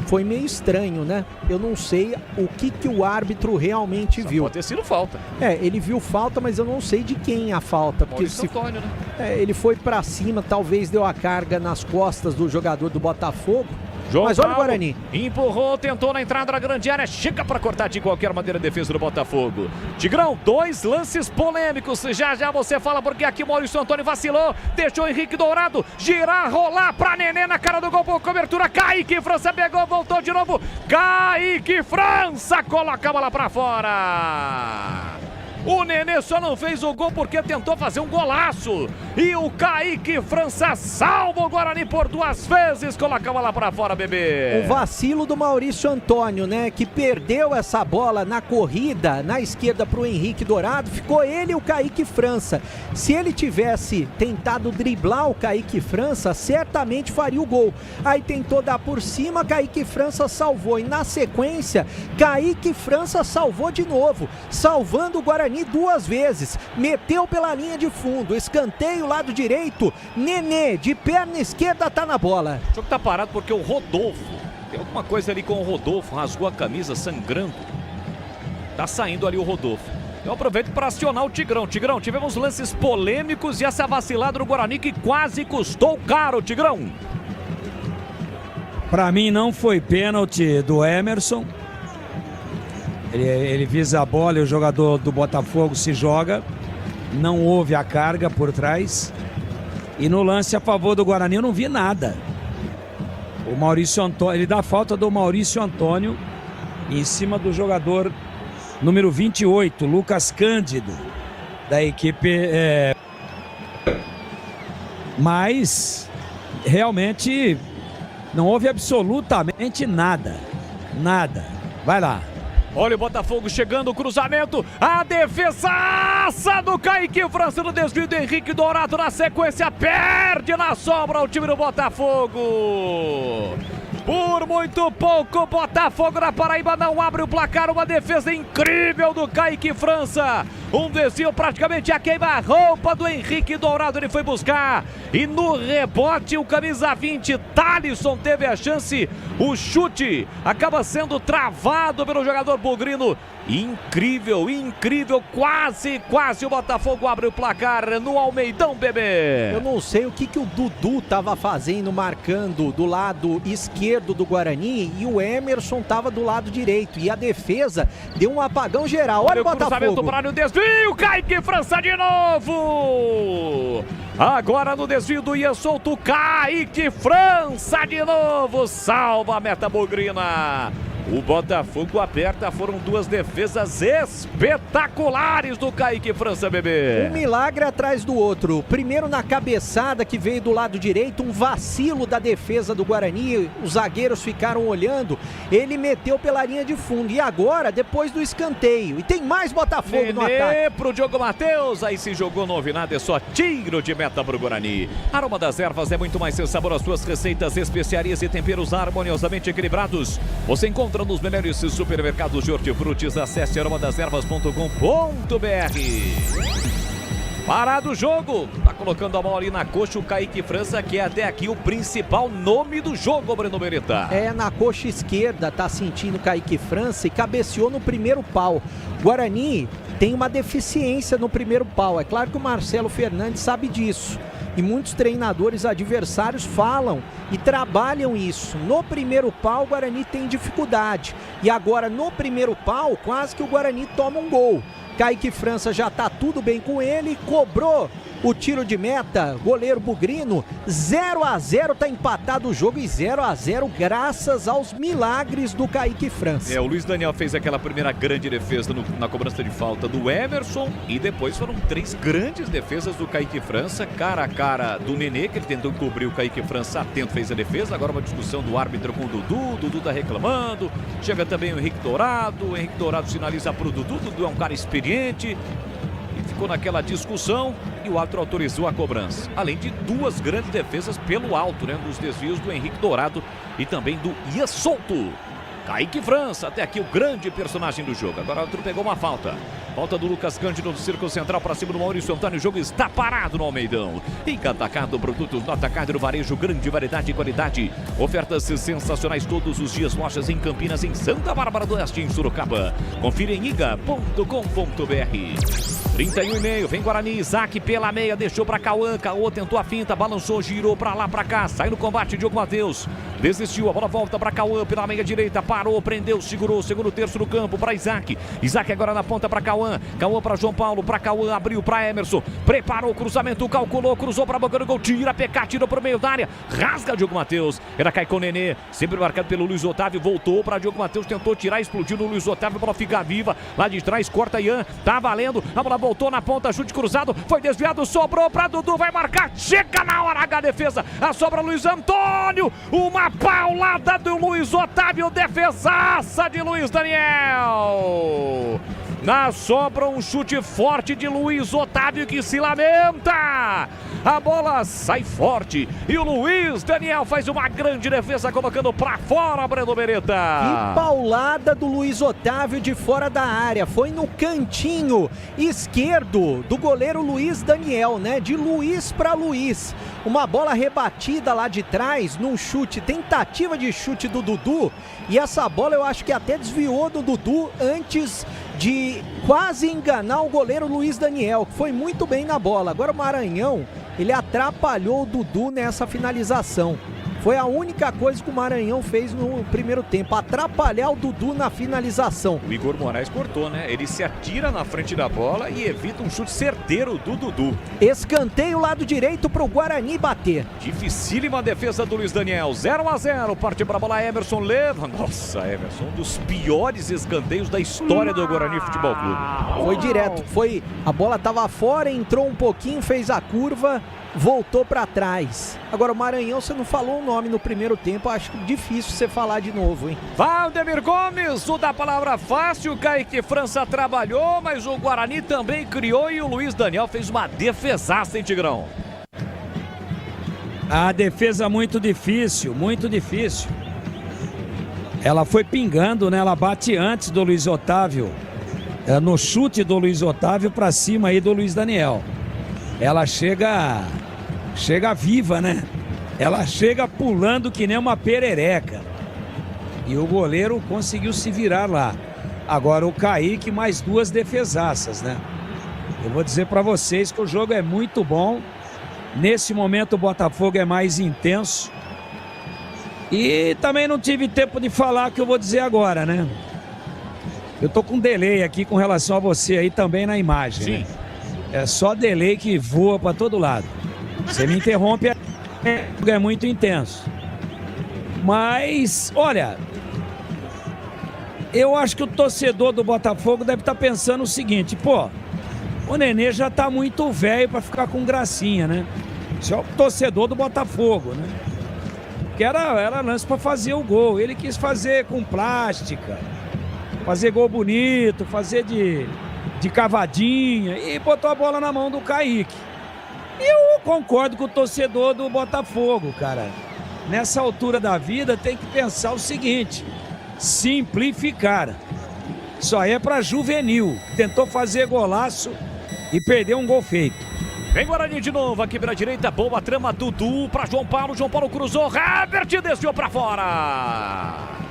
Foi meio estranho, né? Eu não sei o que o árbitro realmente viu. Pode ter sido falta. Ele viu falta, mas eu não sei de quem a falta. Porque Maurício Antônio, né? Ele foi pra cima, talvez deu a carga nas costas do jogador do Botafogo. João Mas olha Paulo o Guarani. Empurrou, tentou na entrada da grande área, chega para cortar de qualquer maneira a defesa do Botafogo. Tigrão, 2 lances polêmicos. Já você fala porque aqui o Maurício Antônio vacilou, deixou o Henrique Dourado girar, rolar para Nenê na cara do gol por cobertura. Kaique França pegou, voltou de novo. Kaique França coloca a bola para fora. O Nenê só não fez o gol porque tentou fazer um golaço. E o Kaique França salva o Guarani por 2 vezes. Coloca a bola pra fora, bebê. O vacilo do Maurício Antônio, né? Que perdeu essa bola na corrida, na esquerda pro Henrique Dourado. Ficou ele e o Kaique França. Se ele tivesse tentado driblar o Kaique França, certamente faria o gol. Aí tentou dar por cima, Kaique França salvou. E na sequência, Kaique França salvou de novo. Salvando o Guarani 2 vezes, meteu pela linha de fundo, escanteio, lado direito, Nenê, de perna esquerda, tá na bola. O jogo tá parado porque o Rodolfo, tem alguma coisa ali com o Rodolfo, rasgou a camisa, sangrando. Tá saindo ali o Rodolfo. Eu aproveito para acionar o Tigrão. Tigrão, tivemos lances polêmicos e essa vacilada do Guarani que quase custou caro, Tigrão. Pra mim não foi pênalti do Emerson. Ele visa a bola e o jogador do Botafogo se joga. Não houve a carga por trás. E no lance a favor do Guarani eu não vi nada. O Maurício Antônio, ele dá a falta do Maurício Antônio em cima do jogador número 28, Lucas Cândido, da equipe. Mas realmente não houve absolutamente nada. Nada. Vai lá. Olha o Botafogo chegando, o cruzamento, a defesaça do Kaique França no desvio do Henrique Dourado, na sequência perde na sobra o time do Botafogo. Por muito pouco, Botafogo da Paraíba não abre o placar, uma defesa incrível do Kaique França. Um desvio praticamente a queima-roupa do Henrique Dourado, ele foi buscar. E no rebote, o camisa 20, Thalisson, teve a chance. O chute acaba sendo travado pelo jogador Bugrino. Incrível, quase o Botafogo abre o placar no Almeidão, bebê. Eu não sei o que o Dudu tava fazendo, marcando do lado esquerdo do Guarani, e o Emerson tava do lado direito, e a defesa deu um apagão geral. Olha o Botafogo. Para o desvio, Kaique França de novo. Agora no desvio do Ian Souto, Kaique França de novo, salva a meta bugrina. O Botafogo aperta, foram 2 defesas espetaculares do Kaique França, bebê. Um milagre atrás do outro. Primeiro na cabeçada que veio do lado direito, um vacilo da defesa do Guarani, os zagueiros ficaram olhando, ele meteu pela linha de fundo. E agora, depois do escanteio, e tem mais Botafogo Nenê no ataque. Pro Diogo Matheus, aí se jogou, não houve nada, é só tiro de meta pro Guarani. Aroma das Ervas é muito mais sem sabor, as suas receitas, especiarias e temperos harmoniosamente equilibrados. Você encontra encontra nos melhores supermercados de hortifrutis. Acesse aromadeservas.com.br. Parado o jogo, tá colocando a mão ali na coxa o Kaique França, que é até aqui o principal nome do jogo, Breno Beretta. Na coxa esquerda, tá sentindo o Kaique França e cabeceou no primeiro pau. Guarani tem uma deficiência no primeiro pau, é claro que o Marcelo Fernandes sabe disso. E muitos treinadores adversários falam e trabalham isso. No primeiro pau, o Guarani tem dificuldade. E agora, no primeiro pau, quase que o Guarani toma um gol. Kaique França já tá tudo bem com ele, cobrou o tiro de meta, goleiro Bugrino, 0-0, tá empatado o jogo e 0-0 graças aos milagres do Kaique França. O Luiz Daniel fez aquela primeira grande defesa na cobrança de falta do Emerson e depois foram 3 grandes defesas do Kaique França, cara a cara do Nenê, que ele tentou cobrir o Kaique França, atento, fez a defesa, agora uma discussão do árbitro com o Dudu tá reclamando, chega também o Henrique Dourado sinaliza pro Dudu é um cara experiente. Ficou naquela discussão e o árbitro autorizou a cobrança. Além de 2 grandes defesas pelo alto, né? Dos desvios do Henrique Dourado e também do Ia Solto. Kaique França, até aqui o grande personagem do jogo. Agora o árbitro pegou uma falta. Falta do Lucas Cândido do Círculo Central para cima do Maurício Antônio. O jogo está parado no Almeidão. Em Atacado, produtos no Atacado e no Varejo, grande variedade e qualidade. Ofertas sensacionais todos os dias. Lojas em Campinas, em Santa Bárbara do Oeste, em Sorocaba. Confira em iga.com.br. 31,5, vem Guarani, Isaac pela meia, deixou para Cauã, tentou a finta, balançou, girou para lá, para cá, sai no combate, Diogo Matheus, desistiu, a bola volta para Cauã, pela meia direita, parou, prendeu, segurou, segundo terço do campo para Isaac agora na ponta para Cauã para João Paulo, para Cauã, abriu para Emerson, preparou o cruzamento, calculou, cruzou para a boca do gol, tira, PK, tirou para o meio da área, rasga Diogo Matheus, era Caicon Nenê, sempre marcado pelo Luiz Otávio, voltou para Diogo Matheus, tentou tirar, explodiu no Luiz Otávio, a bola fica viva, lá de trás, corta Ian, tá valendo, a bola voltou na ponta, chute cruzado, foi desviado, sobrou para Dudu, vai marcar, chega na hora H, defesa, a sobra Luiz Antônio, uma paulada do Luiz Otávio, defesaça de Luiz Daniel. Na sobra um chute forte de Luiz Otávio que se lamenta. A bola sai forte e o Luiz Daniel faz uma grande defesa colocando pra fora, Breno Beretta. E paulada do Luiz Otávio de fora da área. Foi no cantinho esquerdo do goleiro Luiz Daniel, né? De Luiz para Luiz. Uma bola rebatida lá de trás num chute, tentativa de chute do Dudu. E essa bola eu acho que até desviou do Dudu antes de quase enganar o goleiro Luiz Daniel, que foi muito bem na bola. Agora o Maranhão, ele atrapalhou o Dudu nessa finalização. Foi a única coisa que o Maranhão fez no primeiro tempo, atrapalhar o Dudu na finalização. O Igor Moraes cortou, né? Ele se atira na frente da bola e evita um chute certeiro do Dudu. Escanteio lado direito para o Guarani bater. Dificílima defesa do Luiz Daniel, 0-0, parte para a bola, Emerson leva. Nossa, Emerson, um dos piores escanteios da história do Guarani Futebol Clube. Foi direto, a bola estava fora, entrou um pouquinho, fez a curva, voltou para trás. Agora o Maranhão, você não falou o nome no primeiro tempo, acho difícil você falar de novo, hein? Valdemir Gomes, o da palavra fácil, Kaique França trabalhou, mas o Guarani também criou e o Luiz Daniel fez uma defesaça, hein, Tigrão? A defesa muito difícil, muito difícil. Ela foi pingando, né? Ela bate antes do Luiz Otávio, no chute do Luiz Otávio para cima aí do Luiz Daniel. Ela chega viva, né? Ela chega pulando que nem uma perereca. E o goleiro conseguiu se virar lá. Agora o Kaique, mais 2 defesaças, né? Eu vou dizer para vocês que o jogo é muito bom. Nesse momento o Botafogo é mais intenso. E também não tive tempo de falar o que eu vou dizer agora, né? Eu tô com delay aqui com relação a você aí também na imagem. Sim. Né? É só delay que voa para todo lado. Você me interrompe, é muito intenso. Mas, olha, eu acho que o torcedor do Botafogo deve estar pensando o seguinte, pô, o Nenê já tá muito velho para ficar com gracinha, né? Isso é o torcedor do Botafogo, né? Que era lance para fazer o gol. Ele quis fazer com plástica, fazer gol bonito, fazer de cavadinha e botou a bola na mão do Kaique. E eu concordo com o torcedor do Botafogo, cara. Nessa altura da vida tem que pensar o seguinte: simplificar. Isso aí é pra juvenil. Tentou fazer golaço e perdeu um gol feito. Vem Guarani de novo, aqui pela direita, boa trama, Dudu para João Paulo cruzou, Herbert desviou para fora.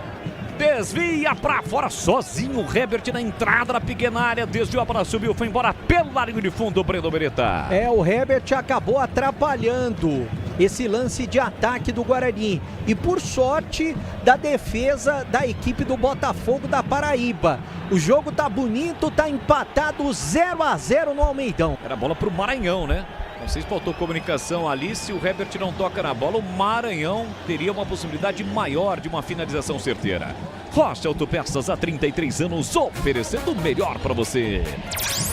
Desvia pra fora, sozinho o Herbert na entrada da pequena área, desviou para subiu, foi embora pela linha de fundo, Breno Beretta. O Herbert acabou atrapalhando esse lance de ataque do Guarani. E por sorte da defesa da equipe do Botafogo da Paraíba. O jogo tá bonito, tá empatado 0-0 no Almeidão. Era bola pro Maranhão, né? Não sei se faltou comunicação ali, se o Herbert não toca na bola, o Maranhão teria uma possibilidade maior de uma finalização certeira. Rocha Autopeças há 33 anos, oferecendo o melhor para você.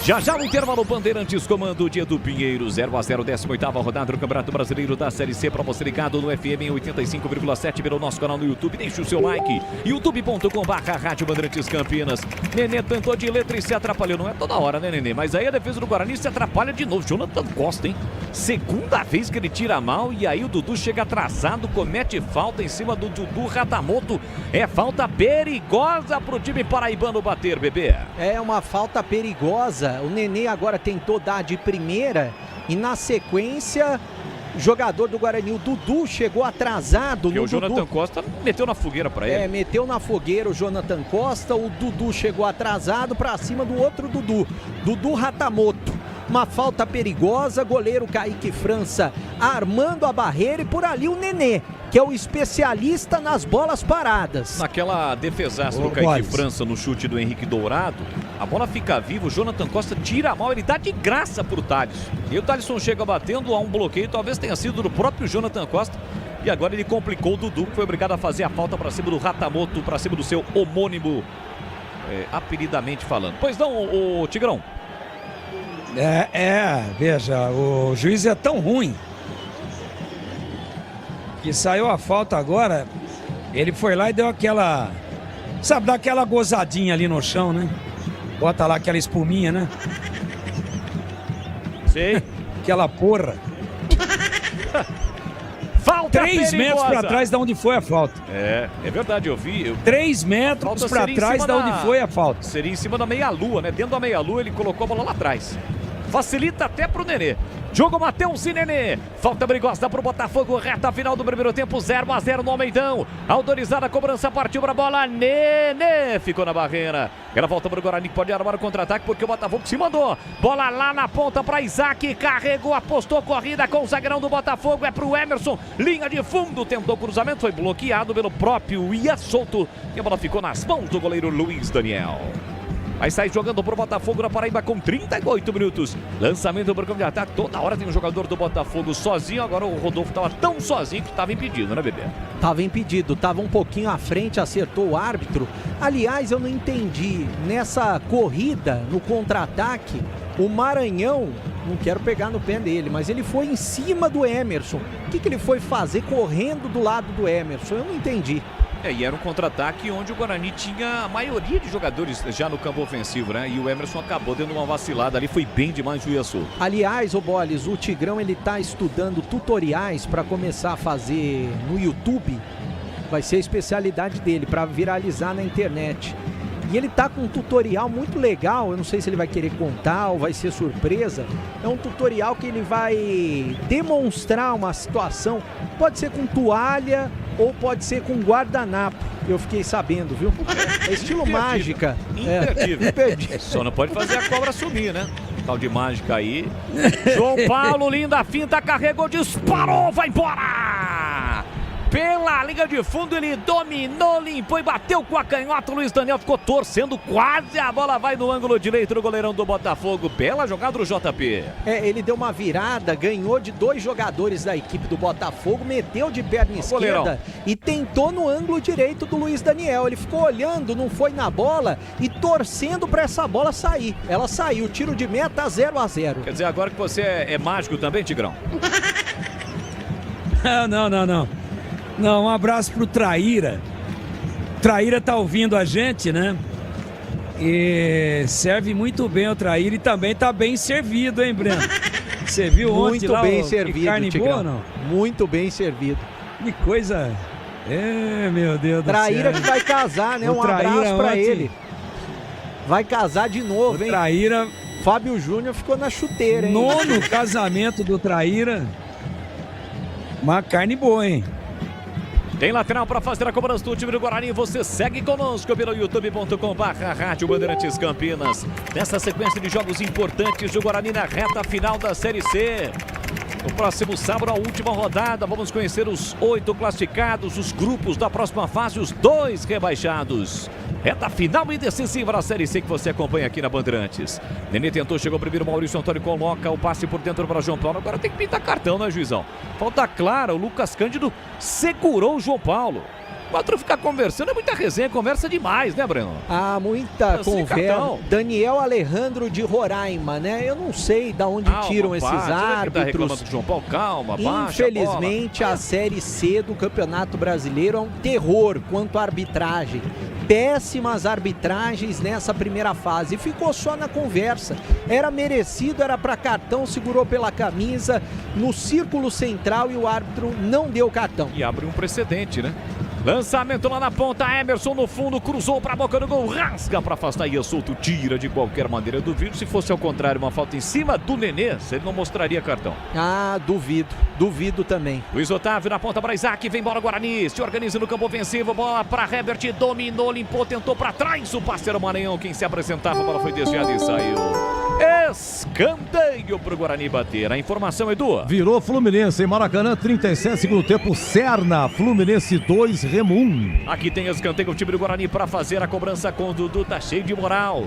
Já o intervalo, Bandeirantes comando de Edu Pinheiro, 0-0, 18ª rodada do Campeonato Brasileiro da Série C, para você ligado no FM em 85,7 pelo nosso canal no YouTube. Deixe o seu like, youtube.com/Rádio Bandeirantes Campinas. Nenê tentou de letra e se atrapalhou, não é toda hora, né, Nenê? Mas aí a defesa do Guarani se atrapalha de novo. Jonathan Costa, hein? Segunda vez que ele tira mal e aí o Dudu chega atrasado, comete falta em cima do Dudu Radamoto. É falta perigosa pro time paraibano bater, bebê. É uma falta perigosa. O Nenê agora tentou dar de primeira e na sequência o jogador do Guarani, o Dudu, chegou atrasado. Porque o Jonathan Costa meteu na fogueira pra ele. Meteu na fogueira o Jonathan Costa. O Dudu chegou atrasado pra cima do outro Dudu Ratamoto. Uma falta perigosa, goleiro Kaique França armando a barreira e por ali o Nenê, que é o especialista nas bolas paradas. Naquela defesaça do Kaique França no chute do Henrique Dourado, a bola fica viva, o Jonathan Costa tira a mal, ele dá de graça pro Thalisson. E o Thalisson chega batendo a um bloqueio, talvez tenha sido do próprio Jonathan Costa. E agora ele complicou o Dudu, que foi obrigado a fazer a falta pra cima do Ratamoto, pra cima do seu homônimo, apelidamente falando. Pois não, o Tigrão? Veja, o juiz é tão ruim que saiu a falta agora, ele foi lá e deu aquela, sabe, dá aquela gozadinha ali no chão, né? Bota lá aquela espuminha, né? Sei. Aquela porra. Falta 3 metros pra trás de onde foi a falta. É verdade, eu vi. 3 metros pra trás de onde foi a falta. Seria em cima da meia-lua, né? Dentro da meia-lua ele colocou a bola lá atrás. Facilita até pro Nenê. Diogo Matheus e Nenê. Falta perigosa pro Botafogo. Reta final do primeiro tempo. 0-0 no Almeidão. Autorizada a cobrança. Partiu pra bola. Nenê ficou na barreira. Ela volta pro Guarani. Pode armar o contra-ataque porque o Botafogo se mandou. Bola lá na ponta pra Isaac. Carregou, apostou corrida com o zagueirão do Botafogo. É pro Emerson. Linha de fundo. Tentou cruzamento. Foi bloqueado pelo próprio Ia Souto. E a bola ficou nas mãos do goleiro Luiz Daniel. Vai sair jogando pro Botafogo na Paraíba com 38 minutos. Lançamento pro campo de ataque. Toda hora tem um jogador do Botafogo sozinho. Agora o Rodolfo estava tão sozinho que estava impedido, né, bebê? Estava impedido, estava um pouquinho à frente, acertou o árbitro. Aliás, eu não entendi. Nessa corrida, no contra-ataque, o Maranhão, não quero pegar no pé dele, mas ele foi em cima do Emerson. O que ele foi fazer correndo do lado do Emerson? Eu não entendi. E era um contra-ataque onde o Guarani tinha a maioria de jogadores já no campo ofensivo, né? E o Emerson acabou dando uma vacilada ali, foi bem demais o Iaçu. Aliás, ô Boles, o Tigrão ele tá estudando tutoriais para começar a fazer no YouTube. Vai ser a especialidade dele, para viralizar na internet. E ele tá com um tutorial muito legal, eu não sei se ele vai querer contar ou vai ser surpresa. É um tutorial que ele vai demonstrar uma situação, pode ser com toalha ou pode ser com guardanapo. Eu fiquei sabendo, viu? É estilo mágica. Imperdível. Só não pode fazer a cobra sumir, né? Tal de mágica aí. João Paulo, linda finta, carregou, disparou, vai embora! Pela linha de fundo, ele dominou, limpou e bateu com a canhota. O Luiz Daniel ficou torcendo quase. A bola vai no ângulo direito do goleirão do Botafogo. Bela jogada do JP. Ele deu uma virada, ganhou de 2 jogadores da equipe do Botafogo, meteu de perna esquerda e tentou no ângulo direito do Luiz Daniel. Ele ficou olhando, não foi na bola e torcendo para essa bola sair. Ela saiu, tiro de meta 0-0. Quer dizer, agora que você é mágico também, Tigrão? Não. Não, um abraço pro Traíra. Traíra tá ouvindo a gente, né? E serve muito bem o Traíra e também tá bem servido, hein, Breno? Você viu ontem muito lá bem servido, carne Tigrão. boa, não? Muito bem servido. Que coisa Meu Deus do céu. Traíra que vai casar, né? Um abraço pra ele. Vai casar de novo, hein? Traíra. Fábio Júnior ficou na chuteira, hein? 9º casamento do Traíra. Uma carne boa, hein? Tem lateral para fazer a cobrança do time do Guarani. Você segue conosco pelo youtube.com/Rádio Bandeirantes Campinas. Nessa sequência de jogos importantes do Guarani na reta final da Série C. No próximo sábado, a última rodada, vamos conhecer os 8 classificados, os grupos da próxima fase, os 2 rebaixados. Reta final e decisiva da Série C que você acompanha aqui na Bandeirantes. Nenê tentou, chegou primeiro, Maurício Antônio coloca o passe por dentro para João Paulo. Agora tem que pintar cartão, né, juizão? Falta clara, o Lucas Cândido segurou o João Paulo. O outro ficar conversando é muita resenha, conversa demais, né, Breno? Muita conversa. Daniel Alejandro de Roraima, né? Eu não sei de onde tiram esses árbitros. Tá reclamando do João Paulo, calma, baixa. Infelizmente, a Série C do Campeonato Brasileiro é um terror quanto à arbitragem. Péssimas arbitragens nessa primeira fase. E ficou só na conversa. Era merecido, era para cartão, segurou pela camisa no círculo central e o árbitro não deu cartão. E abre um precedente, né? Lançamento lá na ponta, Emerson no fundo, cruzou para a boca do gol, rasga para afastar e solto, tira de qualquer maneira. Duvido se fosse ao contrário, uma falta em cima do Nenê, ele não mostraria cartão. Duvido também. Luiz Otávio na ponta para Isaac, vem bola Guarani, se organiza no campo ofensivo, bola para Herbert, dominou, limpou, tentou para trás, o parceiro Maranhão, quem se apresentava, a bola foi desviada e saiu. Escanteio pro Guarani bater. A informação, Edu. Virou Fluminense em Maracanã, 37, segundo tempo, Serna, Fluminense 2, Remo 1. Aqui tem escanteio o time do Guarani para fazer a cobrança com o Dudu, tá cheio de moral.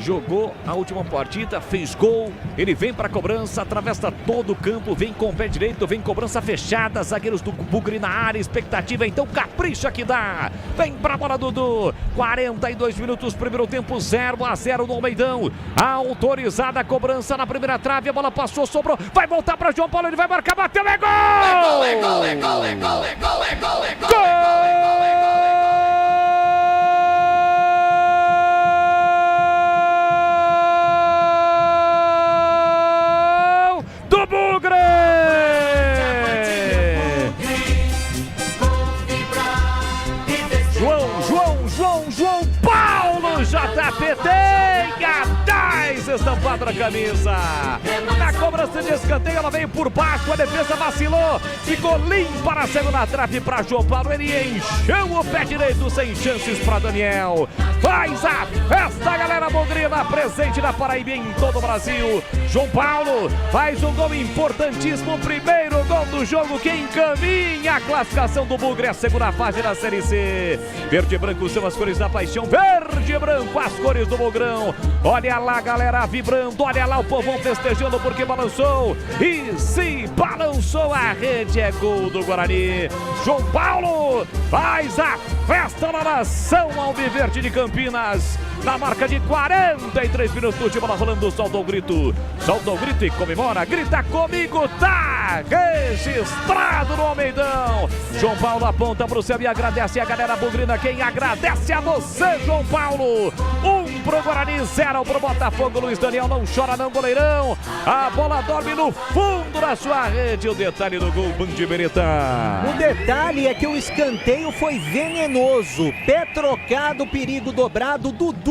Jogou a última partida, fez gol, ele vem para a cobrança, atravessa todo o campo, vem com o pé direito, vem cobrança fechada, zagueiros do Bugre na área, expectativa, então capricha que dá. Vem pra bola, Dudu. 42 minutos, primeiro tempo, 0-0 no Almeidão. Autorizada a cobrança na primeira trave, a bola passou, sobrou, vai voltar para João Paulo, ele vai marcar, bateu, é gol! Do Bugre! João Paulo, JP tem a 10 estampado na camisa. Na cobrança de escanteio, ela veio por baixo, a defesa vacilou, ficou limpa na segunda trave para João Paulo. Ele encheu o pé direito, sem chances para Daniel. Faz a festa, galera bugrina, presente na Paraíba em todo o Brasil. João Paulo faz um gol importantíssimo, o primeiro gol do jogo que encaminha a classificação do Bugre, a segunda fase da Série C. Verde e branco são as cores da paixão, verde e branco as cores do Bugrão. Olha lá, galera vibrando, olha lá o povão festejando porque balançou e se balançou, a rede é gol do Guarani. João Paulo faz a festa na nação alviverde de Campinas. Na marca de 43 minutos de bola rolando, solta o grito e comemora, grita comigo, tá registrado no Almeidão. João Paulo aponta pro céu e agradece a galera bugrina, quem agradece a você, João Paulo. 1 pro Guarani, 0 pro Botafogo. Luiz Daniel não chora não, goleirão. A bola dorme no fundo da sua rede, o detalhe do gol, Bandibereta. O detalhe é que o escanteio foi venenoso, pé trocado, perigo dobrado, Dudu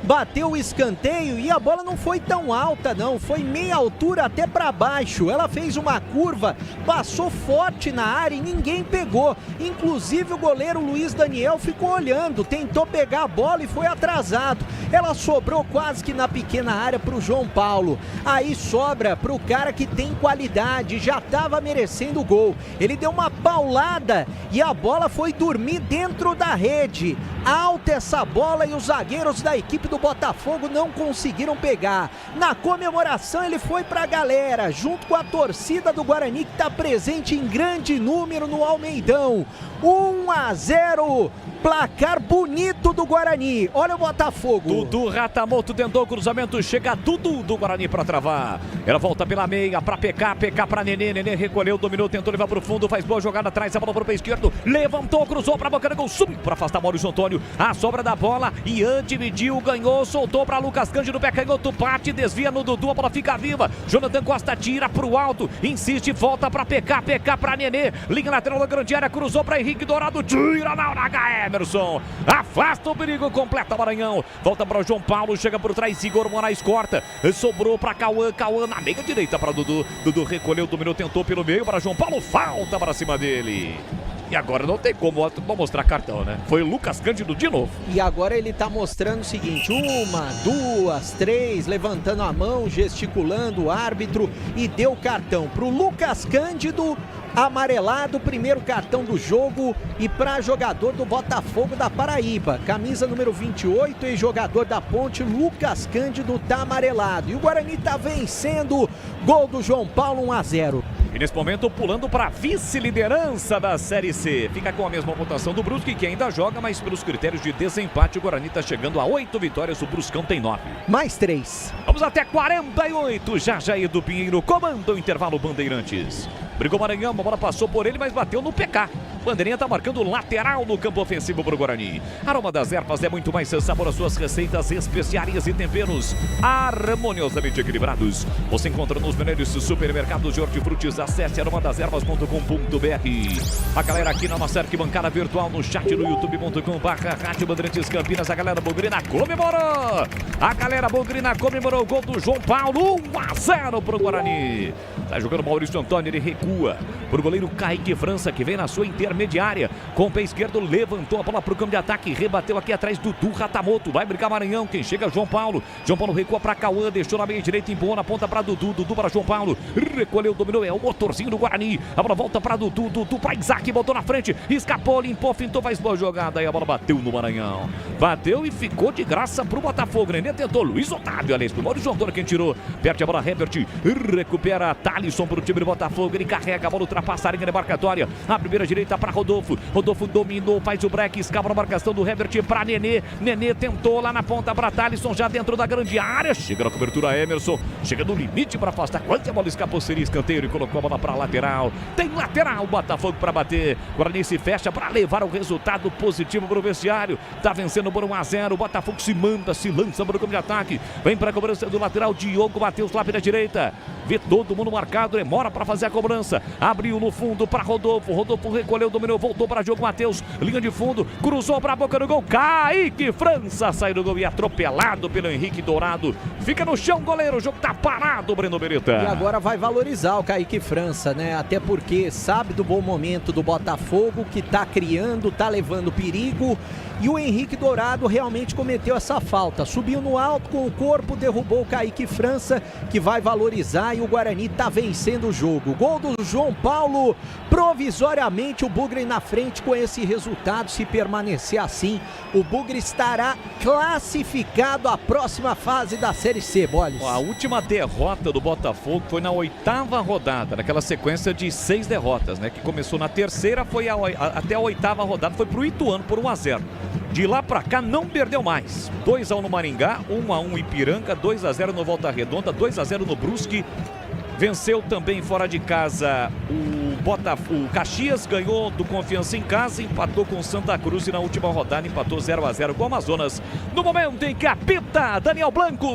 bateu o escanteio e a bola não foi tão alta não, foi meia altura até para baixo, ela fez uma curva, passou forte na área e ninguém pegou, inclusive o goleiro Luiz Daniel ficou olhando, tentou pegar a bola e foi atrasado, ela sobrou quase que na pequena área para o João Paulo, aí sobra para o cara que tem qualidade, já estava merecendo o gol, ele deu uma paulada e a bola foi dormir dentro da rede, alta essa bola e os zagueiros da equipe do Botafogo não conseguiram pegar. Na comemoração ele foi pra galera, junto com a torcida do Guarani que está presente em grande número no Almeidão. 1-0, placar bonito do Guarani. Olha o Botafogo. Dudu Ratamoto tentou o cruzamento, chega Dudu do Guarani para travar. Ela volta pela meia para PK para Nenê, Nenê recolheu, dominou, tentou levar pro fundo, faz boa jogada atrás, a bola pro pé esquerdo, levantou, cruzou para a boca do gol, subiu para afastar Maurício Antônio. A sobra da bola, Ian dividiu, ganhou, soltou para Lucas Cândido, pé canhoto, bate, desvia no Dudu, a bola fica viva. Jonathan Costa tira pro alto, insiste, volta para PK para Nenê, linha lateral da grande área, cruzou para Henrique Dourado, tira na hora H, Emerson, afasta o perigo, completa Maranhão, volta para o João Paulo, chega por trás, Igor Moraes corta, sobrou para Cauã na meia direita para Dudu, Dudu recolheu, dominou, tentou pelo meio para João Paulo, falta para cima dele. E agora não tem como mostrar cartão, né? Foi o Lucas Cândido de novo. E agora ele tá mostrando o seguinte, 1, 2, 3, levantando a mão, gesticulando o árbitro e deu cartão pro Lucas Cândido, amarelado, primeiro cartão do jogo, e para jogador do Botafogo da Paraíba, camisa número 28 e jogador da Ponte, Lucas Cândido tá amarelado. E o Guarani tá vencendo, gol do João Paulo, 1-0. E nesse momento pulando para a vice-liderança da Série C. Fica com a mesma pontuação do Brusque, que ainda joga, mas pelos critérios de desempate o Guarani está chegando a 8 vitórias, o Bruscão tem 9. Mais 3. Vamos até 48, já Jair do Pinheiro comanda o intervalo Bandeirantes. Brigou Maranhão, a bola passou por ele, mas bateu no PK. Bandeirinha está marcando lateral no campo ofensivo para o Guarani. Aroma das Ervas é muito mais sabor às suas receitas, especiarias e temperos harmoniosamente equilibrados. Você encontra nos melhores supermercados de hortifrutis. Acesse aromadeservas.com.br. A galera aqui na nossa arquibancada virtual no chat no youtube.com/Rádio Bandeirantes Campinas. A galera Bugrina comemorou. A galera Bugrina comemorou o gol do João Paulo. 1-0 para o Guarani. Tá jogando Maurício Antônio, ele recua pro goleiro Kaique França, que vem na sua intermediária. Com o pé esquerdo, levantou a bola pro campo de ataque, rebateu aqui atrás do Dudu Ratamoto. Vai brincar Maranhão, quem chega é João Paulo. João Paulo recua para Cauã, deixou na meia direita, empurrou na ponta para Dudu. Dudu para João Paulo, recolheu, dominou, é o motorzinho do Guarani. A bola volta para Dudu, Dudu para Isaac, botou na frente, escapou, limpou, fintou, faz boa jogada. Aí a bola bateu no Maranhão. Bateu e ficou de graça pro Botafogo. Nenê tentou, Luiz Otávio, aliás, pro Maurício Antônio quem tirou. Perde a bola, Herbert, recupera Thalisson pro time do Botafogo. Ele carrega a bola, ultrapassa a linha demarcatória. A primeira direita para Rodolfo. Rodolfo dominou, faz o break, escapa na marcação do Herbert para Nenê. Nenê tentou lá na ponta para Thalisson, já dentro da grande área. Chega na cobertura Emerson. Chega no limite para afastar. Quando a bola escapou, seria escanteio e colocou a bola para lateral. Tem lateral, Botafogo para bater. Guarani se fecha para levar o resultado positivo para o vestiário. Tá vencendo por 1-0. Botafogo se manda, se lança para o campo de ataque. Vem para a cobrança do lateral. Diogo Matheus lá pela direita. Vê todo mundo marcado, demora para fazer a cobrança. Abriu no fundo para Rodolfo. Rodolfo recolheu, dominou, voltou para Diogo Matheus. Linha de fundo, cruzou para a boca do gol. Kaique França sai do gol e atropelado pelo Henrique Dourado. Fica no chão, goleiro. O jogo tá parado, Breno Beretta. E agora vai valorizar o Kaique França, né? Até porque sabe do bom momento do Botafogo, que tá criando, tá levando perigo. E o Henrique Dourado realmente cometeu essa falta. Subiu no alto com o corpo, derrubou o Kaique França, que vai valorizar, e o Guarani tá vencendo o jogo. Gol do João Paulo, provisoriamente o Bugre na frente com esse resultado. Se permanecer assim, o Bugre estará classificado à próxima fase da Série C, Boles. A última derrota do Botafogo foi na 8ª rodada, naquela sequência de 6 derrotas, né? Que começou na terceira, foi até a 8ª rodada, foi pro Ituano por 1-0. De lá pra cá não perdeu mais. 2-1 no Maringá, 1-1 Ipiranga, 2-0 no Volta Redonda, 2-0 no Brusque. Venceu também fora de casa o Caxias, ganhou do Confiança em casa, empatou com Santa Cruz e na última rodada empatou 0-0 com o Amazonas. No momento em que apita Daniel Blanco.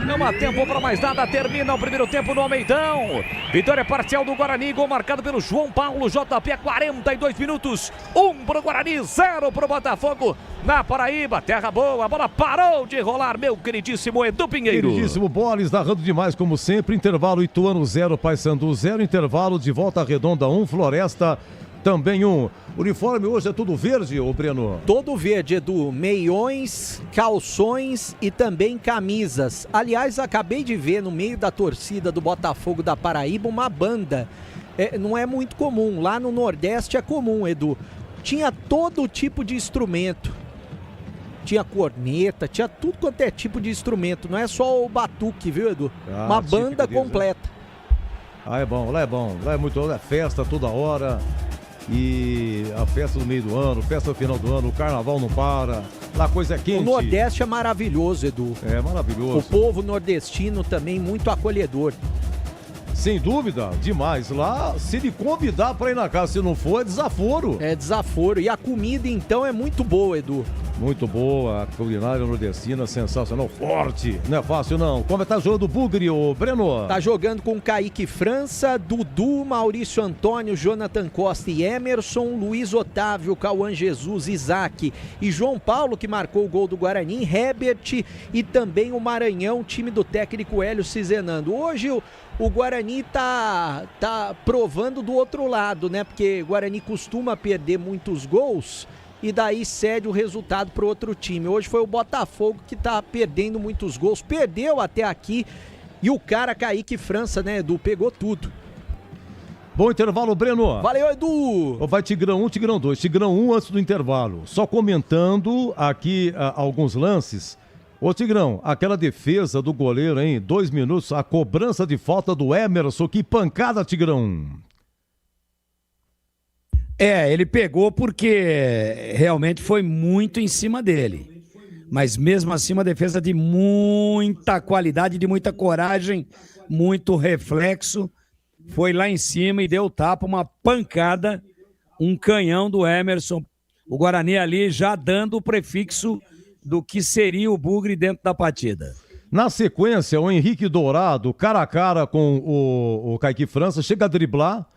Não há tempo para mais nada, termina o primeiro tempo no Almeidão. Vitória parcial do Guarani, gol marcado pelo João Paulo, JP a 42 minutos. 1 para o Guarani, 0 para o Botafogo. Na Paraíba, terra boa, a bola parou de rolar, meu queridíssimo Edu Pinheiro. Queridíssimo Boles, narrando demais como sempre. Intervalo Ituano 0, Paysandu 0. Intervalo de Volta Redonda 1, Floresta também 1. Uniforme hoje é tudo verde, ô Breno? Todo verde, Edu. Meiões, calções e também camisas. Aliás, acabei de ver no meio da torcida do Botafogo da Paraíba uma banda. Não é muito comum. Lá no Nordeste é comum, Edu. Tinha todo tipo de instrumento. Tinha corneta, tinha tudo quanto é tipo de instrumento. Não é só o batuque, viu, Edu? Uma banda completa. Ah, é bom. Lá é muito, lá é festa toda hora. E a festa do meio do ano, festa no final do ano, o carnaval não para, lá a coisa é quente. O Nordeste é maravilhoso, Edu. É maravilhoso. O povo nordestino também muito acolhedor. sem dúvida, demais. Lá, se ele convidar para ir na casa, se não for, é desaforo. É desaforo. E a comida, então, é muito boa, Edu. Muito boa, a culinária nordestina, sensacional, forte. Não é fácil, não. Como tá jogando o Bugre, ô Breno? Tá jogando com Kaique França, Dudu, Maurício Antônio, Jonathan Costa e Emerson, Luiz Otávio, Cauã Jesus, Isaac e João Paulo, que marcou o gol do Guarani, Herbert e também o Maranhão, time do técnico Hélio Cizenando. Hoje o Guarani tá provando do outro lado, né? Porque o Guarani costuma perder muitos gols e daí cede o resultado para outro time. Hoje foi o Botafogo que tá perdendo muitos gols, perdeu até aqui, e o cara Kaique França, né, Edu, pegou tudo. Bom intervalo, Breno. Valeu, Edu. Vai Tigrão 1, Tigrão 2. Tigrão 1 antes do intervalo. Só comentando aqui alguns lances. Ô Tigrão, aquela defesa do goleiro, hein? 2 minutos, a cobrança de falta do Emerson, que pancada, Tigrão. Ele pegou porque realmente foi muito em cima dele. Mas mesmo assim, uma defesa de muita qualidade, de muita coragem, muito reflexo. Foi lá em cima e deu tapa, uma pancada, um canhão do Emerson. O Guarani ali já dando o prefixo do que seria o Bugre dentro da partida. Na sequência, o Henrique Dourado, cara a cara com o Kaique França, chega a driblar,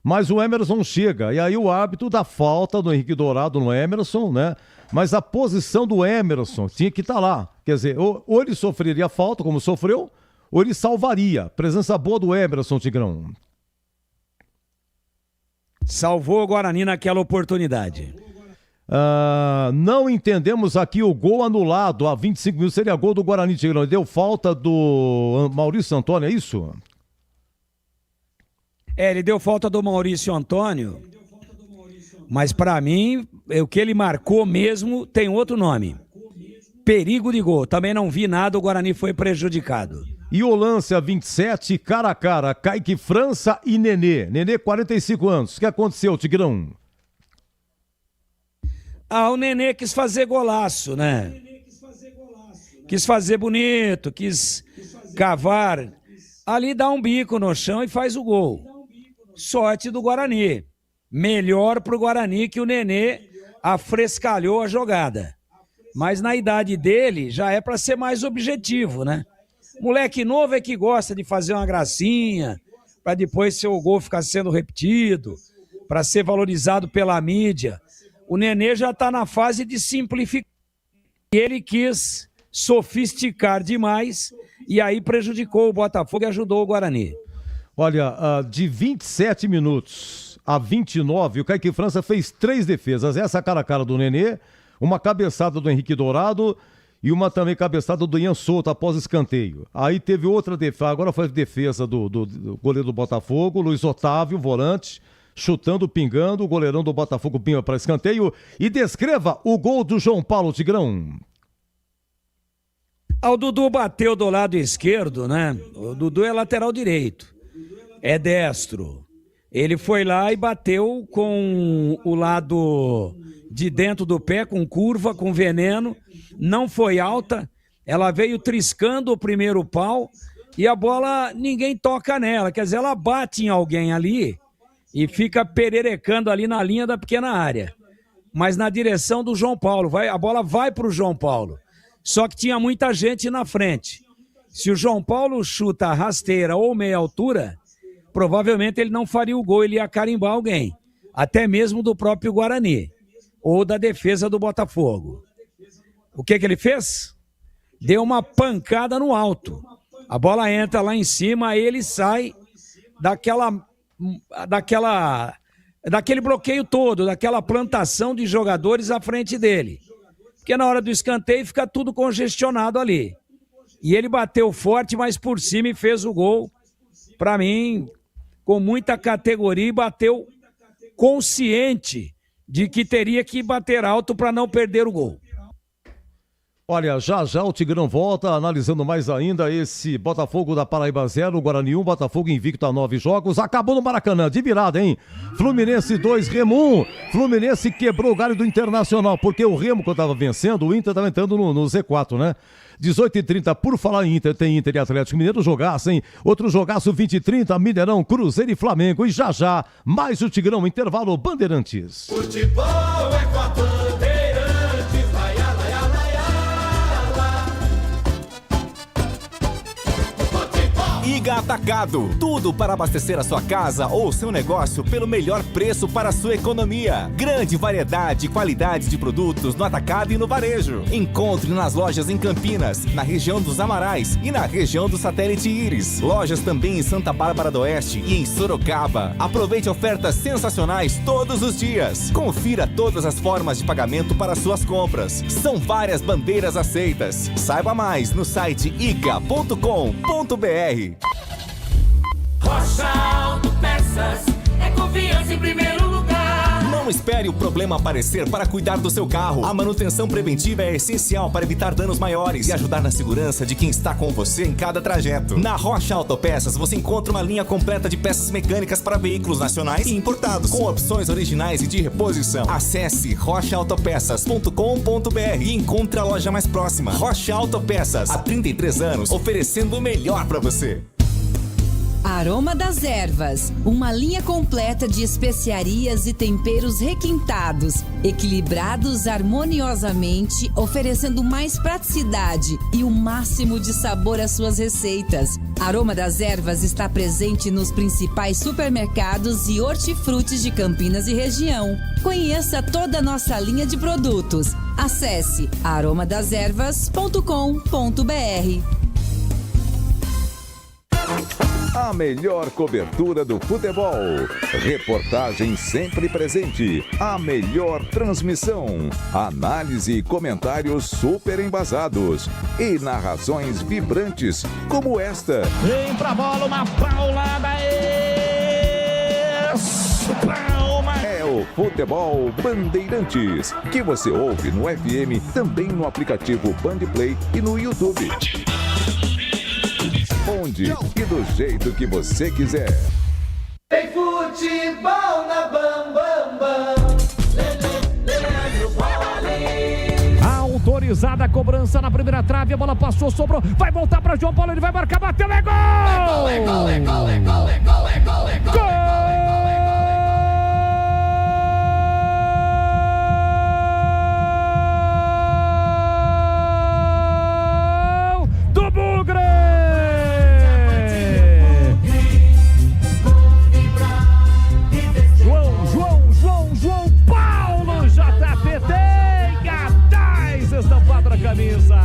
mas o Emerson chega. E aí o árbitro dá falta do Henrique Dourado no Emerson, né? Mas a posição do Emerson tinha que estar lá. Quer dizer, ou ele sofreria falta, como sofreu, ou ele salvaria. Presença boa do Emerson, Tigrão. Salvou o Guarani naquela oportunidade. Não entendemos aqui o gol anulado a 25 minutos. Seria gol do Guarani, Tigrão. Deu falta do Maurício Antônio, é isso? Ele deu falta do Maurício Antônio, mas para mim, o que ele marcou mesmo tem outro nome. Perigo de gol. Também não vi nada, o Guarani foi prejudicado. E o lance a 27, cara a cara, Kaique França e Nenê. Nenê, 45 anos. O que aconteceu, Tigrão? O Nenê quis fazer golaço, né? Quis fazer bonito, quis cavar. Ali dá um bico no chão e faz o gol. Sorte do Guarani. Melhor pro Guarani que o Nenê afrescalhou a jogada. Mas na idade dele já é para ser mais objetivo, né? Moleque novo é que gosta de fazer uma gracinha, para depois seu gol ficar sendo repetido, para ser valorizado pela mídia. O Nenê já está na fase de simplificar. Ele quis sofisticar demais e aí prejudicou o Botafogo e ajudou o Guarani. Olha, de 27 minutos a 29, o Kaique França fez 3 defesas. Essa cara a cara do Nenê, uma cabeçada do Henrique Dourado e uma também cabeçada do Ian Souto após escanteio. Aí teve outra defesa, agora foi a defesa do goleiro do Botafogo, Luiz Otávio, volante, chutando, pingando, o goleirão do Botafogo pinga para escanteio. E descreva o gol do João Paulo, Tigrão. O Dudu bateu do lado esquerdo, né? O Dudu é lateral direito, é destro. Ele foi lá e bateu com o lado de dentro do pé, com curva, com veneno. Não foi alta, ela veio triscando o primeiro pau e a bola, ninguém toca nela. Quer dizer, ela bate em alguém ali e fica pererecando ali na linha da pequena área. Mas na direção do João Paulo, a bola vai para o João Paulo. Só que tinha muita gente na frente. Se o João Paulo chuta rasteira ou meia altura, provavelmente ele não faria o gol, ele ia carimbar alguém. Até mesmo do próprio Guarani. Ou da defesa do Botafogo. O que ele fez? Deu uma pancada no alto. A bola entra lá em cima, aí ele sai daquele bloqueio todo, daquela plantação de jogadores à frente dele. Porque na hora do escanteio fica tudo congestionado ali. E ele bateu forte, mas por cima e fez o gol. Para mim, com muita categoria, e bateu consciente de que teria que bater alto para não perder o gol. Olha, já o Tigrão volta, analisando mais ainda esse Botafogo da Paraíba 0, Guarani 1, Botafogo invicto a 9 jogos, acabou no Maracanã, de virada, hein? Fluminense 2, Remo 1, Fluminense quebrou o galho do Internacional, porque o Remo, quando estava vencendo, o Inter estava entrando no Z4, né? 18h30, por falar em Inter, tem Inter e Atlético Mineiro, jogaço, hein? Outro jogaço, 20h30, Mineirão, Cruzeiro e Flamengo, e já, mais o Tigrão, intervalo Bandeirantes. Futebol é com a Bandeirantes, vai, lá, lá, Iga Atacado, tudo para abastecer a sua casa ou seu negócio pelo melhor preço para a sua economia. Grande variedade e qualidade de produtos no atacado e no varejo. Encontre nas lojas em Campinas, na região dos Amarais e na região do Satélite Íris. Lojas também em Santa Bárbara do Oeste e em Sorocaba. Aproveite ofertas sensacionais todos os dias. Confira todas as formas de pagamento para suas compras. São várias bandeiras aceitas. Saiba mais no site iga.com.br. Rocha Autopeças, é confiança em primeiro lugar. Não espere o problema aparecer para cuidar do seu carro. A manutenção preventiva é essencial para evitar danos maiores e ajudar na segurança de quem está com você em cada trajeto. Na Rocha Autopeças você encontra uma linha completa de peças mecânicas para veículos nacionais e importados, com opções originais e de reposição. Acesse rochaautopeças.com.br e encontre a loja mais próxima. Rocha Autopeças, há 33 anos, oferecendo o melhor para você. Aroma das Ervas, uma linha completa de especiarias e temperos requintados, equilibrados harmoniosamente, oferecendo mais praticidade e o máximo de sabor às suas receitas. Aroma das Ervas está presente nos principais supermercados e hortifrutis de Campinas e região. Conheça toda a nossa linha de produtos. Acesse aromadeservas.com.br. A melhor cobertura do futebol. Reportagem sempre presente. A melhor transmissão. Análise e comentários super embasados. E narrações vibrantes como esta. Vem pra bola, uma paulada. É o Futebol Bandeirantes, que você ouve no FM, também no aplicativo Bandplay e no YouTube. Onde e do jeito que você quiser. Tem futebol na Bam Bam Bam. Autorizada a cobrança na primeira trave, a bola passou, sobrou, vai voltar para João Paulo, ele vai marcar, bateu, é gol! É gol, é gol, é gol, é gol, é gol, é gol, é gol, gol! Estampado na camisa.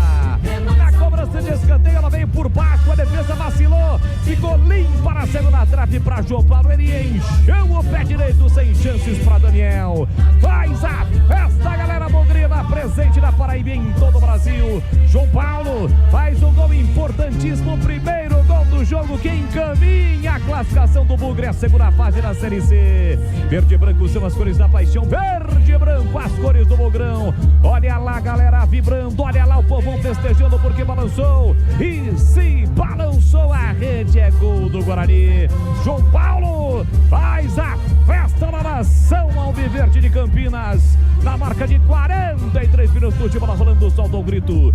Na cobrança de escanteio, ela veio por baixo, a defesa vacilou, ficou limpa na segunda trave para João Paulo. Ele encheu o pé direito, sem chances para Daniel. Faz a festa, galera bogrina, presente na Paraíba em todo o Brasil. João Paulo faz um gol importantíssimo, o primeiro gol do jogo que encaminha a classificação do Bugre, a segunda fase da Série C. Verde e branco são as cores da paixão, verde e branco as cores do Bugrão. Olha lá, galera vibrando, olha lá o povão festejando porque balançou e se balançou, a rede é gol do Guarani. João Paulo faz a festa na nação alviverde de Campinas, na marca de 43 minutos de bola rolando. Solta o grito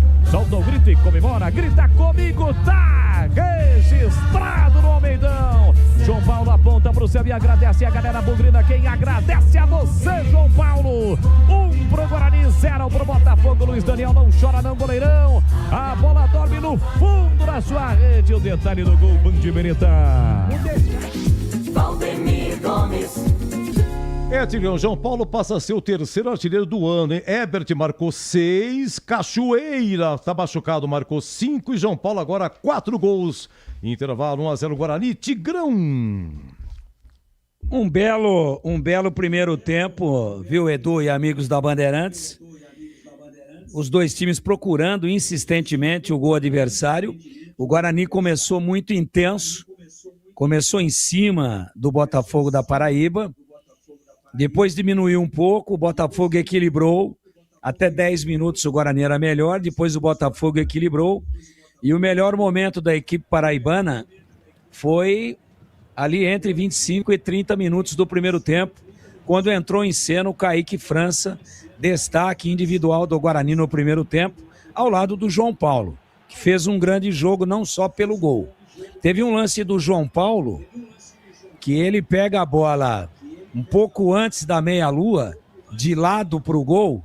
e comemora, grita comigo, tá registrado no Almeidão. João Paulo aponta pro céu e agradece a galera bugrina, quem agradece a você, João Paulo. 1 pro Guarani, 0 pro Botafogo. Luiz Daniel não chora não, goleirão. A bola dorme no fundo da sua rede. O detalhe do gol, Bandiberita. Valdemir Gomes. Tigrão, João Paulo passa a ser o terceiro artilheiro do ano, hein? Herbert marcou 6, Cachoeira tá machucado, marcou 5 e João Paulo agora 4 gols. Intervalo 1-0 Guarani, Tigrão. Um belo primeiro tempo, viu, Edu e amigos da Bandeirantes? Os dois times procurando insistentemente o gol adversário. O Guarani começou muito intenso, começou em cima do Botafogo da Paraíba. Depois diminuiu um pouco, o Botafogo equilibrou, Até 10 minutos o Guarani era melhor, depois o Botafogo equilibrou. E o melhor momento da equipe paraibana foi ali entre 25 e 30 minutos do primeiro tempo, quando entrou em cena o Kaique França, destaque individual do Guarani no primeiro tempo, ao lado do João Paulo, que fez um grande jogo não só pelo gol. Teve um lance do João Paulo, que ele pega a bola um pouco antes da meia-lua, de lado para o gol,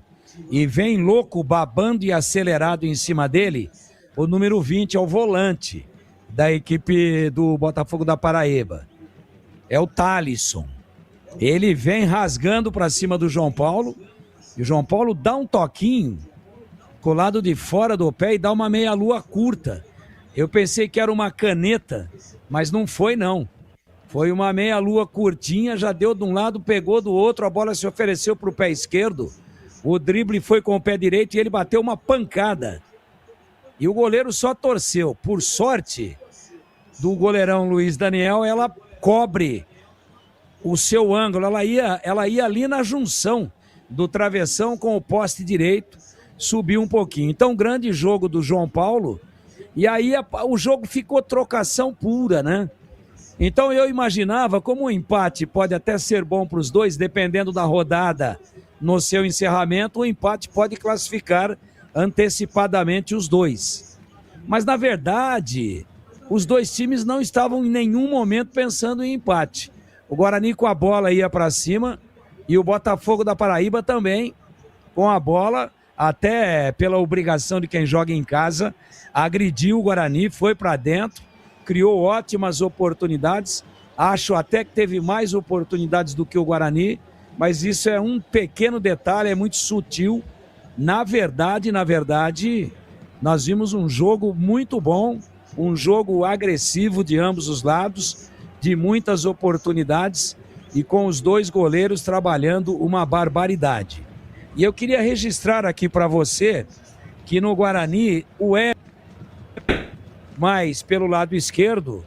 e vem louco, babando e acelerado em cima dele. O número 20 é o volante da equipe do Botafogo da Paraíba. É o Thalisson. Ele vem rasgando para cima do João Paulo, e o João Paulo dá um toquinho com o lado de fora do pé e dá uma meia-lua curta. Eu pensei que era uma caneta, mas não foi não. Foi uma meia-lua curtinha, já deu de um lado, pegou do outro, a bola se ofereceu para o pé esquerdo. O drible foi com o pé direito e ele bateu uma pancada. E o goleiro só torceu. Por sorte do goleirão Luiz Daniel, ela cobre o seu ângulo. Ela ia ali na junção do travessão com o poste direito, subiu um pouquinho. Então, grande jogo do João Paulo. E aí o jogo ficou trocação pura, né? Então eu imaginava como o empate pode até ser bom para os dois, dependendo da rodada no seu encerramento, o empate pode classificar antecipadamente os dois. Mas na verdade, os dois times não estavam em nenhum momento pensando em empate. O Guarani com a bola ia para cima e o Botafogo da Paraíba também com a bola, até pela obrigação de quem joga em casa, agrediu o Guarani, foi para dentro, criou ótimas oportunidades. Acho até que teve mais oportunidades do que o Guarani, mas isso é um pequeno detalhe, é muito sutil. Na verdade, nós vimos um jogo muito bom, um jogo agressivo de ambos os lados, de muitas oportunidades e com os dois goleiros trabalhando uma barbaridade. E eu queria registrar aqui para você que no Guarani, o mas pelo lado esquerdo,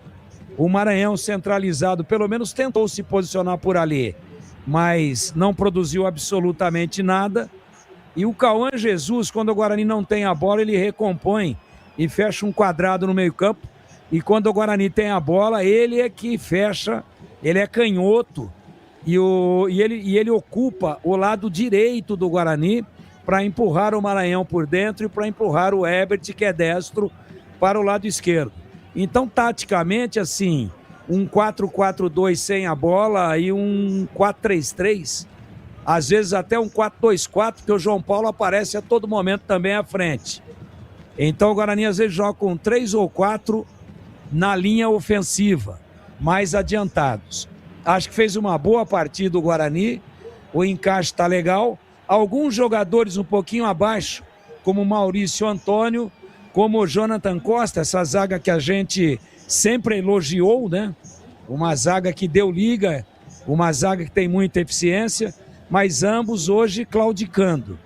o Maranhão centralizado pelo menos tentou se posicionar por ali, mas não produziu absolutamente nada. E o Cauã Jesus, quando o Guarani não tem a bola, ele recompõe e fecha um quadrado no meio-campo. E quando o Guarani tem a bola, ele é que fecha, ele é canhoto. E ele ocupa o lado direito do Guarani para empurrar o Maranhão por dentro e para empurrar o Herbert, que é destro, para o lado esquerdo. Então, taticamente, assim, um 4-4-2 sem a bola e um 4-3-3, às vezes até um 4-2-4, porque o João Paulo aparece a todo momento também à frente. Então, o Guarani às vezes joga com 3 ou 4 na linha ofensiva, mais adiantados. Acho que fez uma boa partida o Guarani, o encaixe está legal. Alguns jogadores um pouquinho abaixo, como o Maurício Antônio, como o Jonathan Costa, essa zaga que a gente sempre elogiou, né? Uma zaga que deu liga, uma zaga que tem muita eficiência, mas ambos hoje claudicando.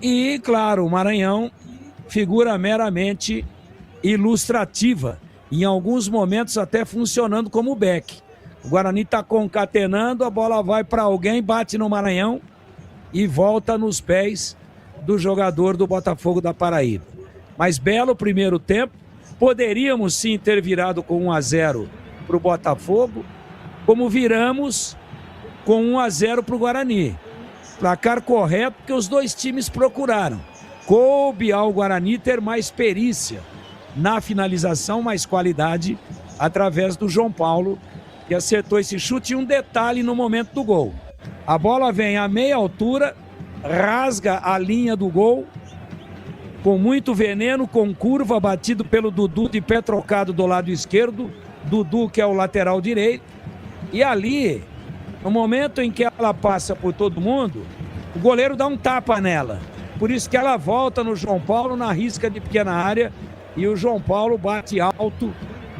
E, claro, o Maranhão, figura meramente ilustrativa, em alguns momentos até funcionando como back. O Guarani está concatenando, a bola vai para alguém, bate no Maranhão e volta nos pés do jogador do Botafogo da Paraíba. Mas belo primeiro tempo, poderíamos sim ter virado com 1-0 para o Botafogo, como viramos com 1-0 para o Guarani. Placar correto, porque os dois times procuraram. Coube ao Guarani ter mais perícia na finalização, mais qualidade, através do João Paulo, que acertou esse chute. E um detalhe no momento do gol. A bola vem a meia altura, rasga a linha do gol, com muito veneno, com curva, batido pelo Dudu de pé trocado do lado esquerdo. Dudu, que é o lateral direito. E ali, no momento em que ela passa por todo mundo, o goleiro dá um tapa nela. Por isso que ela volta no João Paulo, na risca de pequena área, e o João Paulo bate alto,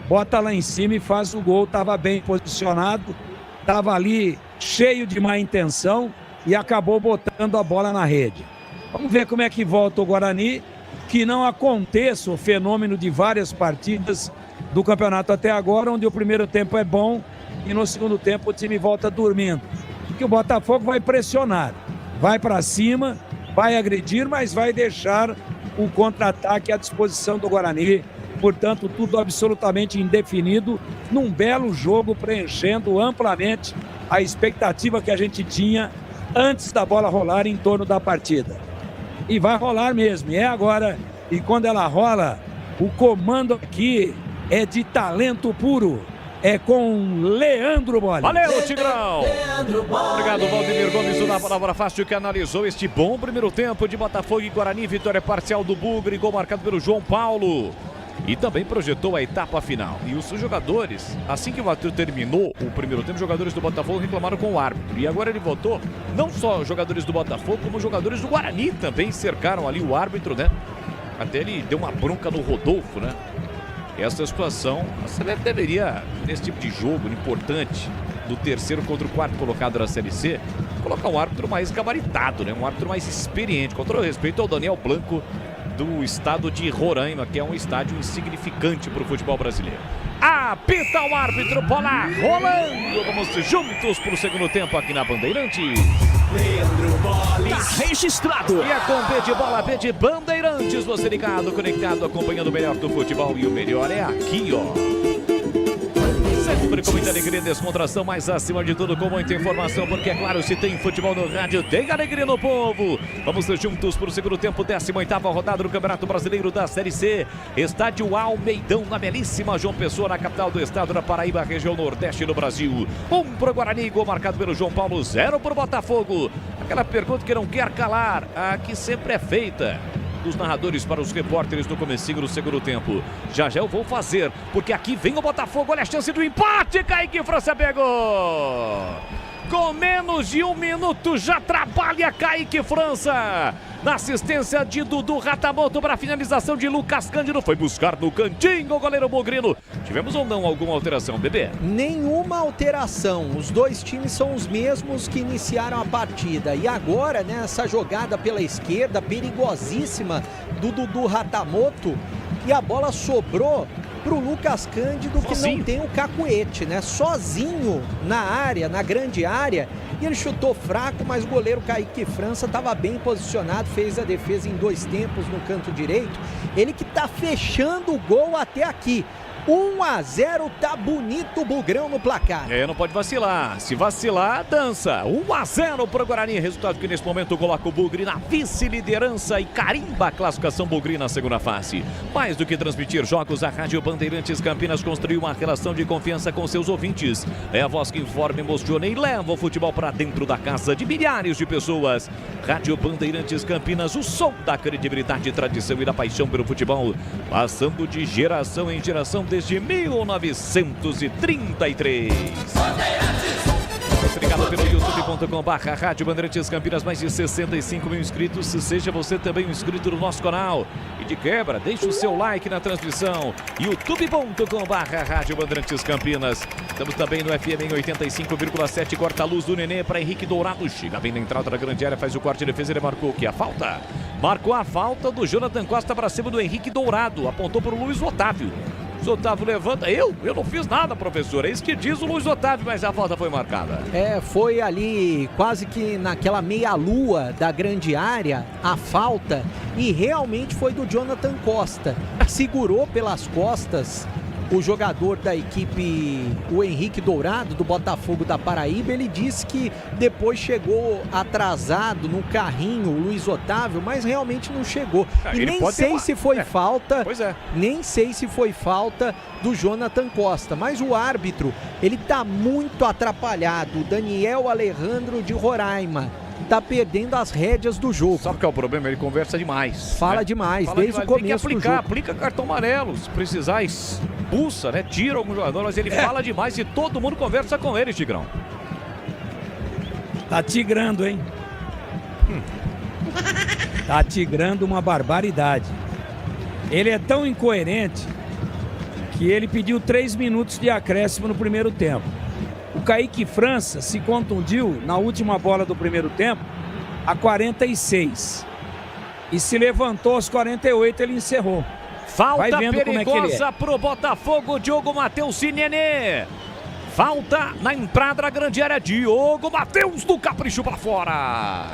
bota lá em cima e faz o gol. Estava bem posicionado, estava ali cheio de má intenção e acabou botando a bola na rede. Vamos ver como é que volta o Guarani, que não aconteça o fenômeno de várias partidas do campeonato até agora, onde o primeiro tempo é bom e no segundo tempo o time volta dormindo. Porque o Botafogo vai pressionar, vai para cima vai agredir, mas vai deixar o contra-ataque à disposição do Guarani. Portanto, tudo absolutamente indefinido, num belo jogo, preenchendo amplamente a expectativa que a gente tinha antes da bola rolar em torno da partida. E vai rolar mesmo, e é agora. E quando ela rola, o comando aqui é de talento puro. É com Leandro Bolis. Valeu, Tigrão! Obrigado, Valdemir Gomes, do Na Palavra Fácil, que analisou este bom primeiro tempo de Botafogo e Guarani. Vitória parcial do Bugre, gol marcado pelo João Paulo. E também projetou a etapa final. E os jogadores, assim que o Arthur terminou o primeiro tempo, os jogadores do Botafogo reclamaram com o árbitro. E agora ele voltou, não só jogadores do Botafogo, como jogadores do Guarani também cercaram ali o árbitro, né? Até ele deu uma bronca no Rodolfo, né? Essa situação, a CBF deveria, nesse tipo de jogo importante, do terceiro contra o quarto colocado da Série C, colocar um árbitro mais gabaritado, né? Um árbitro mais experiente, com todo respeito ao Daniel Blanco, do estado de Roraima, que é um estádio insignificante para o futebol brasileiro. Apita o árbitro, bola rolando. Vamos juntos para o segundo tempo aqui na Bandeirantes. Leandro Bolis. Tá registrado. E é com B de bola, B de Bandeirantes. Você ligado, conectado, acompanhando o melhor do futebol. E o melhor é aqui, ó. Sempre com muita alegria e descontração, mas acima de tudo com muita informação, porque é claro, se tem futebol no rádio, tem alegria no povo. Vamos juntos para o segundo tempo, 18ª rodada do Campeonato Brasileiro da Série C. Estádio Almeidão, na belíssima João Pessoa, na capital do estado da Paraíba, região nordeste do Brasil. 1 para o Guarani, gol marcado pelo João Paulo, 0 para o Botafogo. Aquela pergunta que não quer calar, a que sempre é feita dos narradores para os repórteres no comecinho do segundo tempo. Já eu vou fazer, porque aqui vem o Botafogo, olha a chance do empate, Kaique França pegou! Com menos de 1 minuto já trabalha Kaique França. Na assistência de Dudu Ratamoto para a finalização de Lucas Cândido. Foi buscar no cantinho o goleiro Bugrino. Tivemos ou não alguma alteração, Bebê? Nenhuma alteração. Os dois times são os mesmos que iniciaram a partida. E agora, né, essa jogada pela esquerda, perigosíssima do Dudu Ratamoto. E a bola sobrou pro Lucas Cândido, que não tem o cacuete, né? Sozinho na área, na grande área. E ele chutou fraco, mas o goleiro Kaique França estava bem posicionado, fez a defesa em 2 tempos no canto direito. Ele que tá fechando o gol até aqui. 1-0, tá bonito o Bugrão no placar. Não pode vacilar. Se vacilar, dança. 1-0 para o Guarani. Resultado que nesse momento coloca o Bugre na vice-liderança e carimba a classificação Bugre na segunda fase. Mais do que transmitir jogos, a Rádio Bandeirantes Campinas construiu uma relação de confiança com seus ouvintes. É a voz que informa, emociona e leva o futebol para dentro da casa de milhares de pessoas. Rádio Bandeirantes Campinas, o som da credibilidade, tradição e da paixão pelo futebol. Passando de geração em geração desde 1933. Você ligado pelo youtube.com/Rádio Bandeirantes Campinas, mais de 65 mil inscritos. Seja você também um inscrito do nosso canal. E de quebra, deixe o seu like na transmissão. youtube.com/Rádio Bandeirantes Campinas. Estamos também no FM em 85,7. Corta a luz do Nenê para Henrique Dourado. Chega bem na entrada da grande área, faz o corte de defesa. Ele marcou que a falta. Marcou a falta do Jonathan Costa para cima do Henrique Dourado. Apontou para o Luiz Otávio. Luiz Otávio levanta. Eu não fiz nada, professor. É isso que diz o Luiz Otávio, mas a falta foi marcada. Foi ali quase que naquela meia-lua da grande área a falta, e realmente foi do Jonathan Costa. Segurou pelas costas o jogador da equipe, o Henrique Dourado, do Botafogo da Paraíba. Ele disse que depois chegou atrasado no carrinho o Luiz Otávio, mas realmente não chegou. E nem sei se foi falta, nem sei se foi falta do Jonathan Costa, mas o árbitro, ele tá muito atrapalhado, o Daniel Alejandro de Roraima. Tá perdendo as rédeas do jogo. Sabe qual é o problema? Ele conversa demais. Fala demais, desde o começo do jogo. Aplica cartão amarelo, se precisar, expulsa, né? Tira algum jogador, mas ele fala demais e todo mundo conversa com ele, Tigrão. Tá tigrando, hein? Tá tigrando uma barbaridade. Ele é tão incoerente que ele pediu 3 minutos de acréscimo no primeiro tempo. O Kaique França se contundiu na última bola do primeiro tempo a 46 e se levantou aos 48, ele encerrou. Falta perigosa pro Botafogo, Diogo Matheus e Nenê. Falta na entrada da grande área, Diogo Matheus do capricho para fora.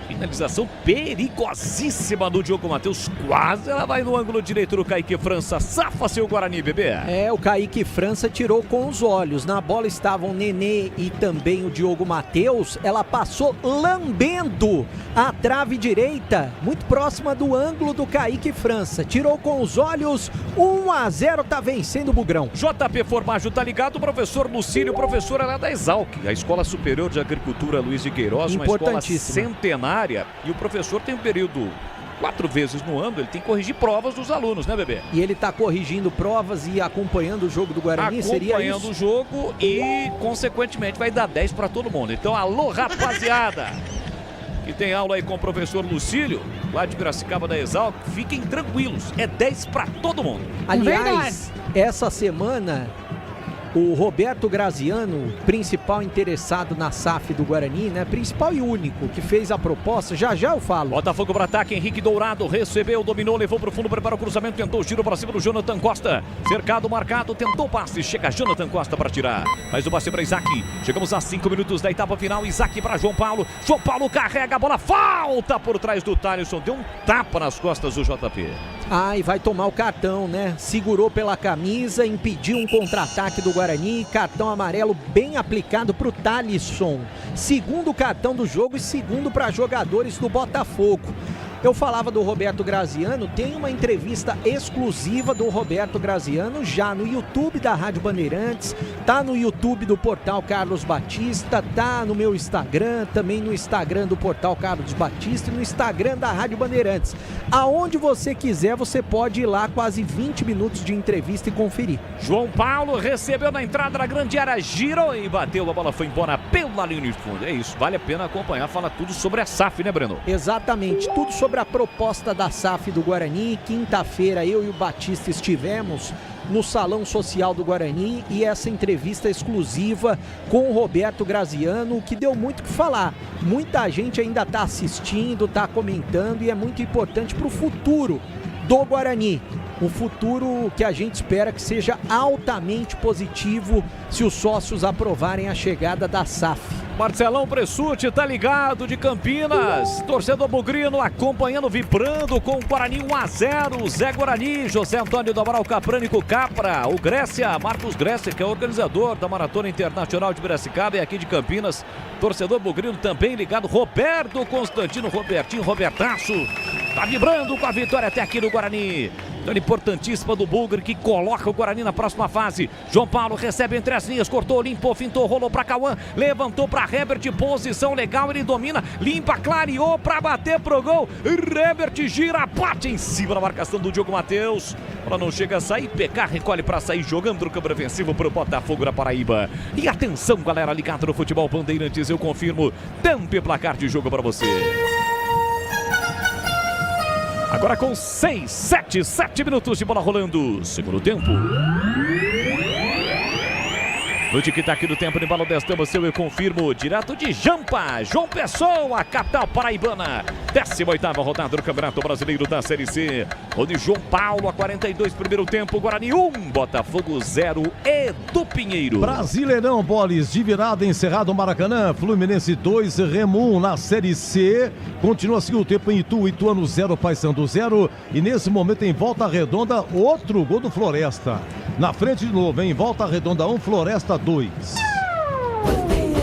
Finalização perigosíssima do Diogo Matheus. Quase ela vai no ângulo direito do Kaique França. Safa seu Guarani, bebê. O Kaique França tirou com os olhos. Na bola estavam o Nenê e também o Diogo Matheus. Ela passou lambendo a trave direita, muito próxima do ângulo do Kaique França. Tirou com os olhos. 1-0, tá vencendo o Bugrão. JP Formaggio tá ligado. O professor Lucílio, professor lá da Exalc, a Escola Superior de Agricultura Luiz de Queiroz, uma escola centenária. E o professor tem um período 4 vezes no ano, ele tem que corrigir provas dos alunos, né, bebê? E ele tá corrigindo provas e acompanhando o jogo do Guarani, seria isso? Acompanhando o jogo e, consequentemente, vai dar 10 para todo mundo. Então, alô, rapaziada, que tem aula aí com o professor Lucílio, lá de Piracicaba da Exalc, fiquem tranquilos, é 10 para todo mundo. Aliás, essa semana, o Roberto Graziano, principal interessado na SAF do Guarani, né? Principal e único que fez a proposta, já eu falo. Botafogo para ataque, Henrique Dourado recebeu, dominou, levou para o fundo, preparou o cruzamento, tentou o giro para cima do Jonathan Costa. Cercado, marcado, tentou o passe, chega Jonathan Costa para tirar. Faz o passe para Isaac. Chegamos a 5 minutos da etapa final, Isaac para João Paulo. João Paulo carrega a bola, falta por trás do Thalisson, deu um tapa nas costas do JP. E vai tomar o cartão, né? Segurou pela camisa, impediu um contra-ataque do Guarani, cartão amarelo bem aplicado pro Thalisson. Segundo cartão do jogo e segundo para jogadores do Botafogo. Eu falava do Roberto Graziano, tem uma entrevista exclusiva do Roberto Graziano já no YouTube da Rádio Bandeirantes, tá no YouTube do Portal Carlos Batista, tá no meu Instagram, também no Instagram do Portal Carlos Batista e no Instagram da Rádio Bandeirantes. Aonde você quiser, você pode ir lá, quase 20 minutos de entrevista e conferir. João Paulo recebeu na entrada da grande área, girou e bateu, a bola foi embora pela linha de fundo. É isso, vale a pena acompanhar, fala tudo sobre a SAF, né, Breno? Exatamente, tudo sobre a proposta da SAF do Guarani. Quinta-feira eu e o Batista estivemos no Salão Social do Guarani e essa entrevista exclusiva com o Roberto Graziano, que deu muito o que falar. Muita gente ainda está assistindo, está comentando e é muito importante para o futuro do Guarani. Um futuro que a gente espera que seja altamente positivo se os sócios aprovarem a chegada da SAF. Marcelão Pressuti tá ligado de Campinas, torcedor bugrino acompanhando, vibrando com o Guarani 1-0, Zé Guarani, José Antônio do Amaral Caprânico Capra, o Grécia, Marcos Grécia, que é o organizador da Maratona Internacional de Piracicaba e aqui de Campinas, torcedor bugrino também ligado, Roberto Constantino, Robertinho, Robertaço, tá vibrando com a vitória até aqui no Guarani. Vitória importantíssima do Bugre, que coloca o Guarani na próxima fase. João Paulo recebe entre as linhas, cortou, limpou, fintou, rolou para Cauã, levantou para Herbert, posição legal, ele domina, limpa, clareou para bater pro gol. Herbert gira, bate em cima da marcação do Diogo Matheus. Ela não chega a sair, PK recolhe para sair, jogando no campo defensivo pro Botafogo da Paraíba. E atenção, galera ligada no futebol Bandeirantes, eu confirmo, tempo e placar de jogo para você. Agora com 7 minutos de bola rolando. Segundo tempo. No tic-tac do tempo de bola destamos, eu confirmo. Direto de Jampa, João Pessoa, capital paraibana. 18ª rodada do Campeonato Brasileiro da Série C. Onde João Paulo, a 42, primeiro tempo. Guarani 1, Botafogo 0, Edu Pinheiro. Brasileirão, boles de virada, encerrado o Maracanã. Fluminense 2, Remo 1 na Série C. Continua assim o tempo em Ituano 0, Paysandu 0. E nesse momento em Volta Redonda, outro gol do Floresta. Na frente de novo, em Volta Redonda 1, Floresta 2.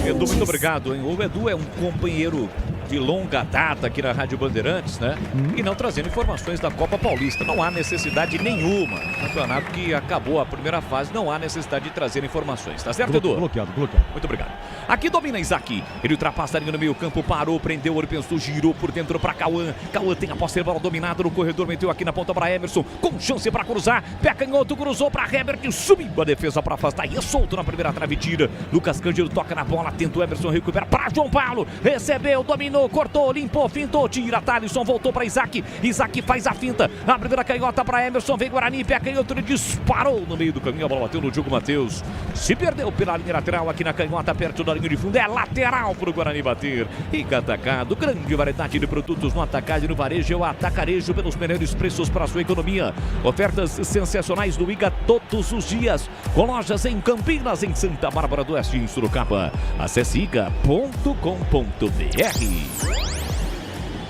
Edu, muito obrigado, hein? O Edu é um companheiro de longa data aqui na Rádio Bandeirantes, né? E não trazendo informações da Copa Paulista. Não há necessidade nenhuma. Campeonato que acabou a primeira fase, não há necessidade de trazer informações. Tá certo, Edu? Bloqueado. Muito obrigado. Aqui domina Isaac. Ele ultrapassa a linha no meio campo, parou, prendeu, o olho pensou, girou por dentro para Cauã. Cauã tem a posse de bola dominada no corredor, meteu aqui na ponta para Emerson, com chance para cruzar. Pé canhoto, cruzou para Herbert, subiu a defesa para afastar. E é solto na primeira trave, tira. Lucas Cândido toca na bola, tenta o Emerson, recupera para João Paulo. Recebeu, dominou, cortou, limpou, fintou, tira. Thalisson voltou para Isaac. Isaac faz a finta. A primeira canhota para Emerson, vem Guarani, pé canhoto, ele disparou no meio do caminho. A bola bateu no Diogo Matheus. Se perdeu pela linha lateral aqui na canhota, perto da linha de fundo. É lateral para o Guarani bater. Iga Atacado, grande variedade de produtos no atacado e no varejo. É o Atacarejo pelos melhores preços para a sua economia. Ofertas sensacionais do Iga todos os dias. Com lojas em Campinas, em Santa Bárbara do Oeste e em Sorocaba. Acesse iga.com.br.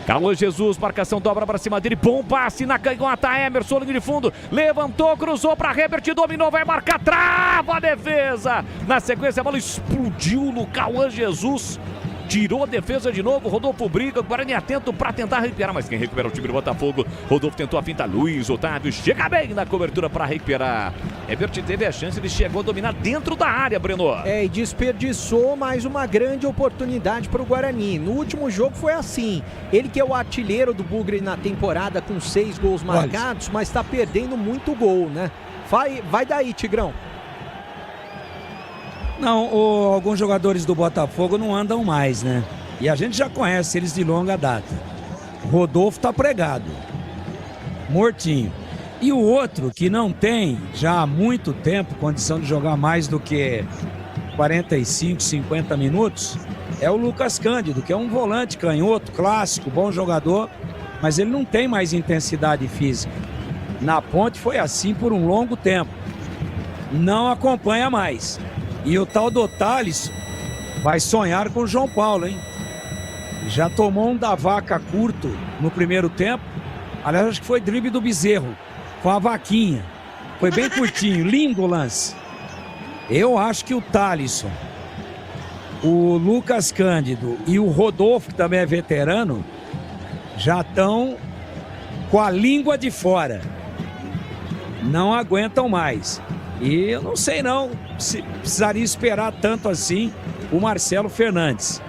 Cauã Jesus, marcação dobra para cima dele, bom passe na canhota, Emerson, linha de fundo, levantou, cruzou para Herbert, dominou, vai marcar, trava a defesa. Na sequência a bola explodiu no Cauã Jesus. Tirou a defesa de novo, Rodolfo briga, Guarani atento para tentar recuperar, mas quem recupera é o time do Botafogo. Rodolfo tentou a finta, Luiz Otávio chega bem na cobertura para recuperar. Herbert teve a chance, ele chegou a dominar dentro da área, Breno. E desperdiçou mais uma grande oportunidade para o Guarani. No último jogo foi assim, ele que é o artilheiro do Bugre na temporada com 6 gols marcados, mas está perdendo muito gol, né? Vai daí, Tigrão. Não, alguns jogadores do Botafogo não andam mais, né? E a gente já conhece eles de longa data. Rodolfo tá pregado, mortinho. E o outro que não tem já há muito tempo condição de jogar mais do que 45, 50 minutos é o Lucas Cândido, que é um volante canhoto, clássico, bom jogador, mas ele não tem mais intensidade física. Na Ponte foi assim por um longo tempo. Não acompanha mais. E o tal do Thales vai sonhar com o João Paulo, hein? Já tomou um da vaca curto no primeiro tempo. Aliás, acho que foi drible do Bezerro. Foi a vaquinha. Foi bem curtinho, lindo o lance. Eu acho que o Thalisson, o Lucas Cândido e o Rodolfo, que também é veterano, já estão com a língua de fora. Não aguentam mais. E eu não sei não se precisaria esperar tanto assim o Marcelo Fernandes.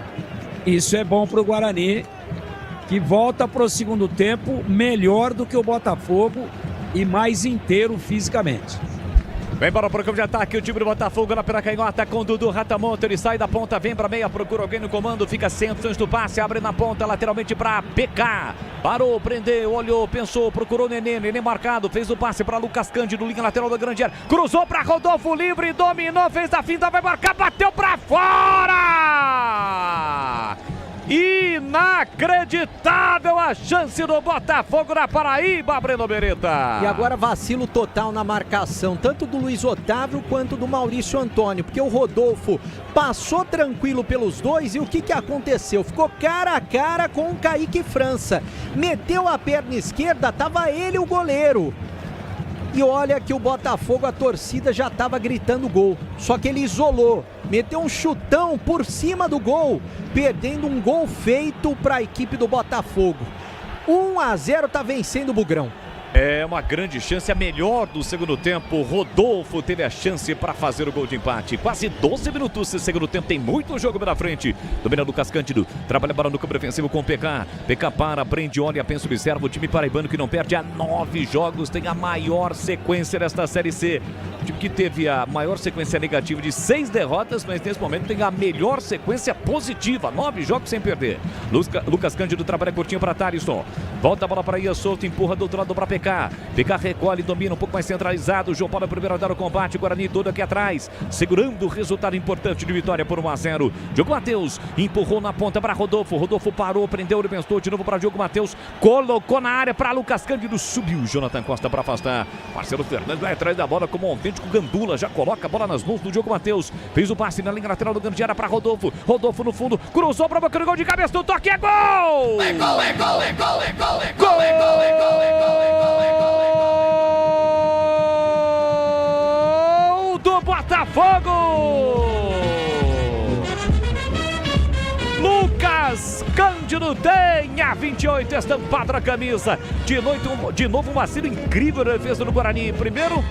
Isso é bom para o Guarani, que volta para o segundo tempo melhor do que o Botafogo e mais inteiro fisicamente. Vem para o programa de ataque, o time do Botafogo na pela canhota com o Dudu Ratamonte, ele sai da ponta, vem para meia, procura alguém no comando, fica sem opções do passe, abre na ponta, lateralmente para PK, parou, prendeu, olhou, pensou, procurou o Nenê marcado, fez o passe para Lucas Cândido, linha lateral da grande área, cruzou para Rodolfo livre, dominou, fez a finta, vai marcar, bateu para fora! Inacreditável a chance do Botafogo na Paraíba, Breno Beretta. E agora vacilo total na marcação, tanto do Luiz Otávio quanto do Maurício Antônio, porque o Rodolfo passou tranquilo pelos dois e o que aconteceu? Ficou cara a cara com o Kaique França, meteu a perna esquerda, tava ele o goleiro. E olha que o Botafogo, a torcida já estava gritando gol, só que ele isolou, meteu um chutão por cima do gol, perdendo um gol feito para a equipe do Botafogo. 1-0 tá vencendo o Bugrão. É uma grande chance, a melhor do segundo tempo. Rodolfo teve a chance para fazer o gol de empate. Quase 12 minutos de segundo tempo, tem muito jogo pela frente. Domina Lucas Cândido, trabalha a bola no campo defensivo com o PK. PK para, prende, olha, pensa, observa. O time paraibano que não perde há 9 jogos, tem a maior sequência desta Série C. O time que teve a maior sequência negativa de 6 derrotas, mas nesse momento tem a melhor sequência positiva. 9 jogos sem perder. Lucas Cândido trabalha curtinho para Thalisson. Volta a bola para Ia Souto, empurra do outro lado para PK. PK recolhe, domina um pouco mais centralizado. João Paulo é o primeiro a dar o combate. Guarani todo aqui atrás, segurando o resultado importante de vitória por 1-0. Diogo Matheus empurrou na ponta para Rodolfo. Rodolfo parou, prendeu, ele pensou de novo para Diogo Matheus. Colocou na área para Lucas Cândido. Subiu Jonathan Costa para afastar. Marcelo Fernandes vai atrás da bola como um autêntico gandula. Já coloca a bola nas mãos do Diogo Matheus. Fez o passe na linha lateral do grande área para Rodolfo. Rodolfo no fundo, cruzou para o boca do gol de cabeça. No toque é gol! É gol, é gol, é gol, é gol, é gol, é gol, é gol, é gol, é gol, é gol. Do Botafogo! Lucas Cândido tem a 28 estampado na camisa. De novo um vacilo incrível na defesa do Guarani. Primeiro,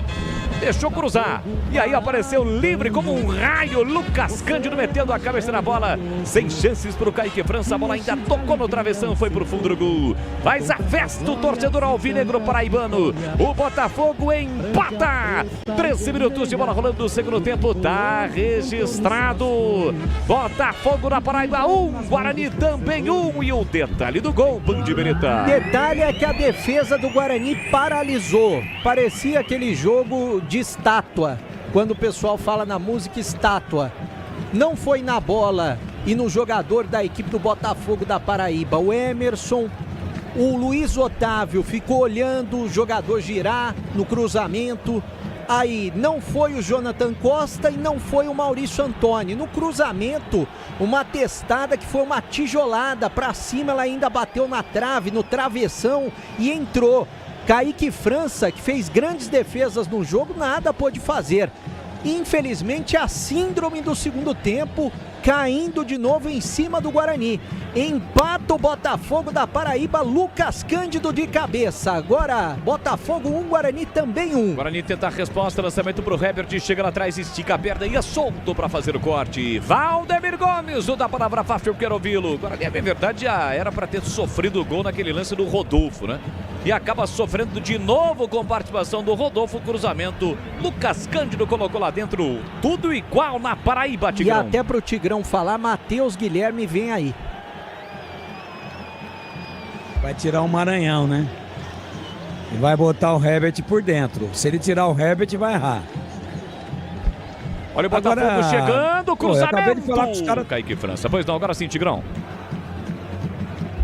deixou cruzar. E aí apareceu livre como um raio. Lucas Cândido metendo a cabeça na bola. Sem chances para o Kaique França. A bola ainda tocou no travessão. Foi pro fundo do gol. Faz a festa o torcedor alvinegro paraibano. O Botafogo empata. 13 minutos de bola rolando no segundo tempo. Tá registrado. Botafogo na Paraíba 1. Guarani também 1. E o detalhe do gol, Bande Beretta. Detalhe é que a defesa do Guarani paralisou. Parecia aquele jogo de estátua, quando o pessoal fala na música estátua. Não foi na bola e no jogador da equipe do Botafogo da Paraíba, o Emerson. O Luiz Otávio ficou olhando o jogador girar no cruzamento, Aí não foi o Jonathan Costa e não foi o Maurício Antônio. No cruzamento, uma testada que foi uma tijolada para cima, ela ainda bateu na trave, no travessão e entrou. Kaique França, que fez grandes defesas no jogo, nada pôde fazer. Infelizmente, a síndrome do segundo tempo caindo de novo em cima do Guarani. Empata o Botafogo da Paraíba, Lucas Cândido de cabeça. Agora, Botafogo 1, Guarani também 1. Guarani tenta a resposta, lançamento pro Herbert, chega lá atrás, estica a perna e é solto para fazer o corte. Valdemir Gomes, o da palavra fácil, eu quero ouvi-lo. Guarani, é verdade, já era para ter sofrido o gol naquele lance do Rodolfo, né? E acaba sofrendo de novo com participação do Rodolfo, cruzamento. Lucas Cândido colocou lá dentro, tudo igual na Paraíba, Tigrão. E até pro Tigrão falar, Matheus Guilherme vem aí. Vai tirar o Maranhão, né? E vai botar o Herbert por dentro. Se ele tirar o Herbert, vai errar. Olha o Botafogo agora, chegando, cruzamento. Acabei de falar com os caras... Kaique França, pois não, agora sim, Tigrão.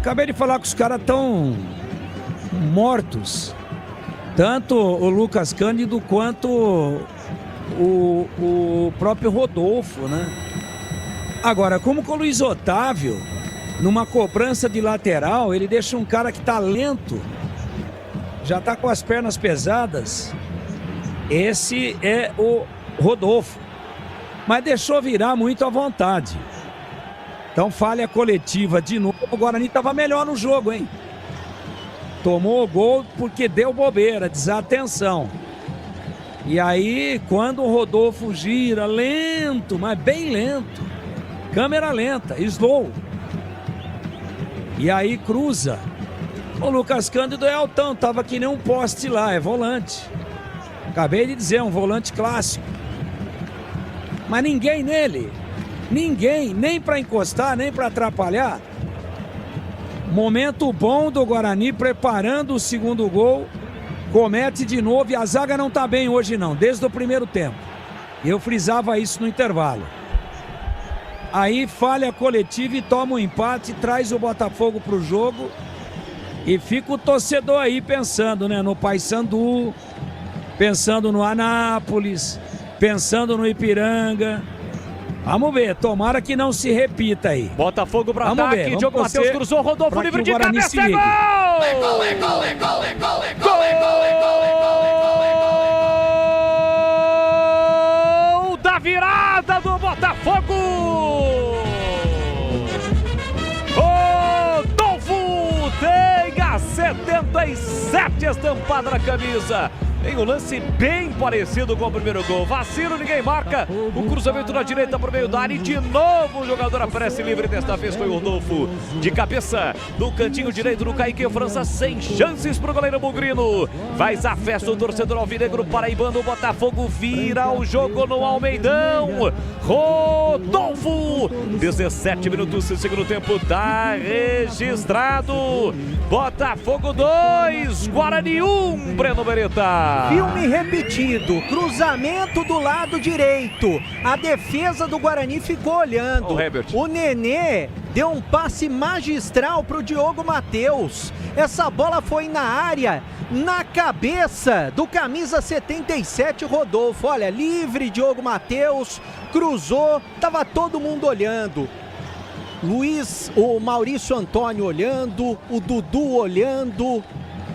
Acabei de falar que os caras estão mortos. Tanto o Lucas Cândido quanto o próprio Rodolfo, né? Agora, como com o Luiz Otávio, numa cobrança de lateral, ele deixa um cara que tá lento, já tá com as pernas pesadas. Esse é o Rodolfo. Mas deixou virar muito à vontade. Então, falha coletiva de novo. O Guarani tava melhor no jogo, hein? Tomou o gol porque deu bobeira, desatenção. E aí, quando o Rodolfo gira, lento, mas bem lento. Câmera lenta, slow. E aí cruza. O Lucas Cândido é altão, tava que nem um poste lá, é volante. Acabei de dizer, um volante clássico. Mas ninguém nele. Ninguém, nem para encostar, nem para atrapalhar. Momento bom do Guarani, preparando o segundo gol. Comete de novo e a zaga não tá bem hoje não, desde o primeiro tempo. Eu frisava isso no intervalo. Aí falha coletiva e toma um empate, traz o Botafogo pro jogo. E fica o torcedor aí pensando, né, no Paysandu, pensando no Anápolis, pensando no Ipiranga. Vamos ver, tomara que não se repita aí. Botafogo para ataque, Diogo Matheus cruzou, Rodolfo livre de cabeça, é gol! É gol, é gol, é gol, é gol, é gol, é gol, é gol, é gol, é gol, é gol! Gol da virada do Botafogo! Rodolfo tem a 77 estampada na camisa. Em um lance bem parecido com o primeiro gol. Vacilo, ninguém marca. O cruzamento na direita por meio da área. E de novo o jogador aparece livre. Desta vez foi o Rodolfo. De cabeça, no cantinho direito do Kaique França. Sem chances para o goleiro Bugrino. Faz a festa o torcedor alvinegro paraibano. O Botafogo vira o jogo no Almeidão. Rodolfo. 17 minutos do segundo tempo. Tá registrado. Botafogo 2, Guarani 1, Breno Beretta. Filme repetido, cruzamento do lado direito. A defesa do Guarani ficou olhando. O Nenê deu um passe magistral para o Diogo Matheus. Essa bola foi na área, na cabeça do camisa 77, Rodolfo. Olha, livre Diogo Matheus, cruzou, tava todo mundo olhando. O Maurício Antônio olhando, o Dudu olhando,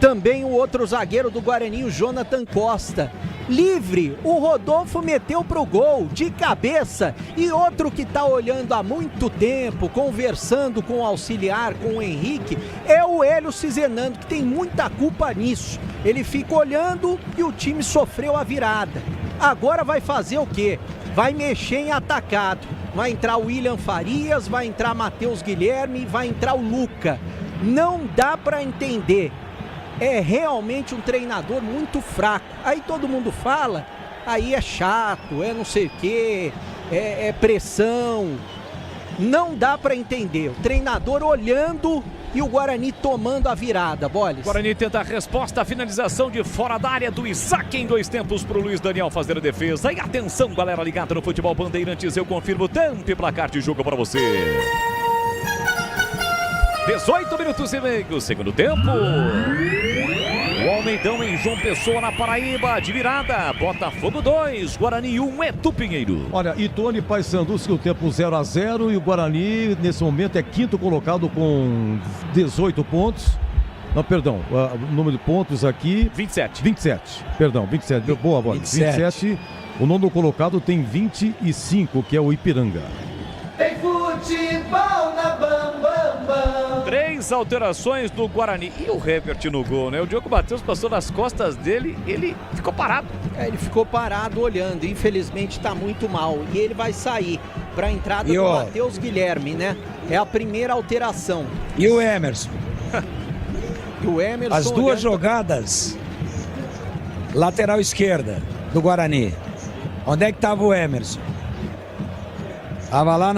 também o outro zagueiro do Guarani, o Jonathan Costa. Livre, o Rodolfo meteu pro gol, de cabeça. E outro que tá olhando há muito tempo, conversando com o auxiliar, com o Henrique, é o Hélio Cizenando, que tem muita culpa nisso. Ele fica olhando e o time sofreu a virada. Agora vai fazer o quê? Vai mexer em atacado. Vai entrar o William Farias, vai entrar Matheus Guilherme, vai entrar o Luca. Não dá para entender. É realmente um treinador muito fraco. Aí todo mundo fala, aí é chato, é não sei o quê, é pressão. Não dá para entender. O treinador olhando e o Guarani tomando a virada, Boles. Guarani tenta a resposta, a finalização de fora da área do Isaac em 2 tempos para o Luiz Daniel fazer a defesa. E atenção, galera ligada no Futebol Bandeirantes, eu confirmo tempo e placar de jogo para você. 18 minutos e meio, segundo tempo. O Almeidão em João Pessoa, na Paraíba, de virada. Botafogo 2, Guarani 1, Edu Pinheiro. Olha, Ituano e Paysandu, o tempo 0-0 e o Guarani, nesse momento, é quinto colocado com 18 pontos. Não, perdão, o número de pontos aqui... 27. 27, perdão, 27. Boa, bola. 27. O nono colocado tem 25, que é o Ipiranga. Tem futebol na Bam Bam Bam. 3 alterações do Guarani. E o Herbert no gol, né? O Diogo Matheus passou nas costas dele, ele ficou parado. Ele ficou parado olhando, infelizmente tá muito mal. E ele vai sair para a entrada do Matheus Guilherme, né? É a primeira alteração. E o Emerson? E o Emerson as duas jogadas, lateral esquerda do Guarani. Onde é que tava o Emerson? Tava lá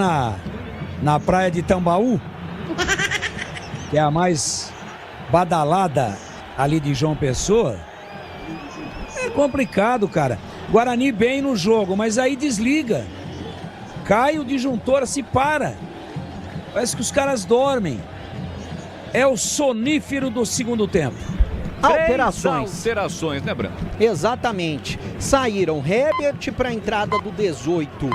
na praia de Tambaú, que é a mais badalada ali de João Pessoa. É complicado, cara. Guarani bem no jogo, mas aí desliga. Cai o disjuntor, se para. Parece que os caras dormem. É o sonífero do segundo tempo. Alterações, né, Branco? Exatamente. Saíram Herbert para a entrada do 18.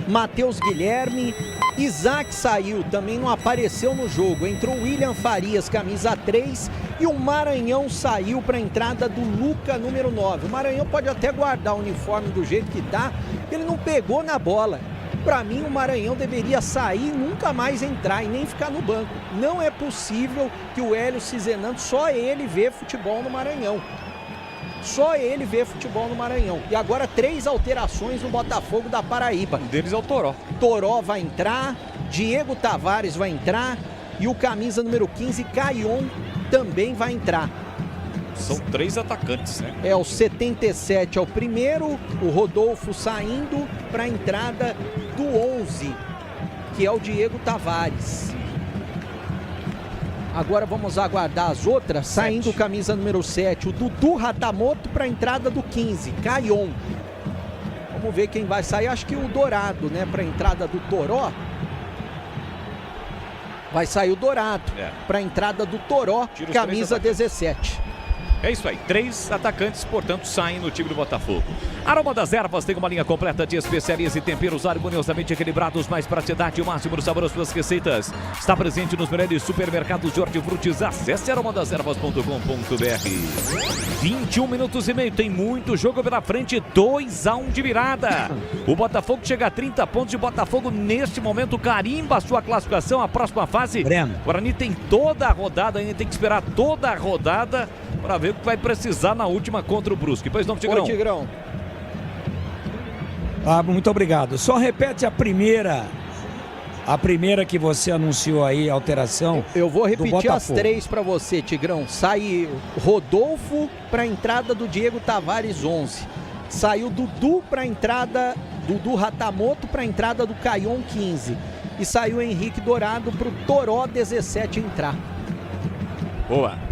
Matheus Guilherme. Isaac saiu, também não apareceu no jogo. Entrou William Farias, camisa 3. E o Maranhão saiu para a entrada do Luca, número 9. O Maranhão pode até guardar o uniforme do jeito que tá. Ele não pegou na bola. Para mim, o Maranhão deveria sair e nunca mais entrar e nem ficar no banco. Não é possível que o Hélio Cizenando, só ele vê futebol no Maranhão. Só ele vê futebol no Maranhão. E agora 3 alterações no Botafogo da Paraíba. Um deles é o Toró. Toró vai entrar, Diego Tavares vai entrar e o camisa número 15, Caion, também vai entrar. São 3 atacantes, né? É o 77 é o primeiro, o Rodolfo saindo para a entrada do 11, que é o Diego Tavares. Agora vamos aguardar as outras. Saindo o camisa número 7, o Dudu Ratamoto para a entrada do 15, Caion. Vamos ver quem vai sair. Acho que o Dourado, né, para a entrada do Toró. Vai sair o Dourado para a entrada do Toró, camisa 17. É isso aí, 3 atacantes, portanto, saem no time do Botafogo. Aroma das Ervas tem uma linha completa de especiarias e temperos harmoniosamente equilibrados, mais praticidade e o máximo do sabor às suas receitas. Está presente nos melhores supermercados de hortifrutis. Acesse aromadeservas.com.br. 21 minutos e meio, tem muito jogo pela frente, 2-1 de virada. O Botafogo chega a 30 pontos e o Botafogo, neste momento, carimba a sua classificação à próxima fase. O Guarani tem toda a rodada, ainda tem que esperar toda a rodada para ver o que vai precisar na última contra o Brusque. Pois não, Tigrão? Oi, Tigrão. Muito obrigado. Só repete a primeira que você anunciou aí, a alteração. Eu vou repetir as 3 para você, Tigrão. Sai Rodolfo para a entrada do Diego Tavares, 11. Saiu Dudu para a entrada, Dudu Ratamoto para a entrada do Caion, 15. E saiu Henrique Dourado para o Toró, 17 entrar. Boa.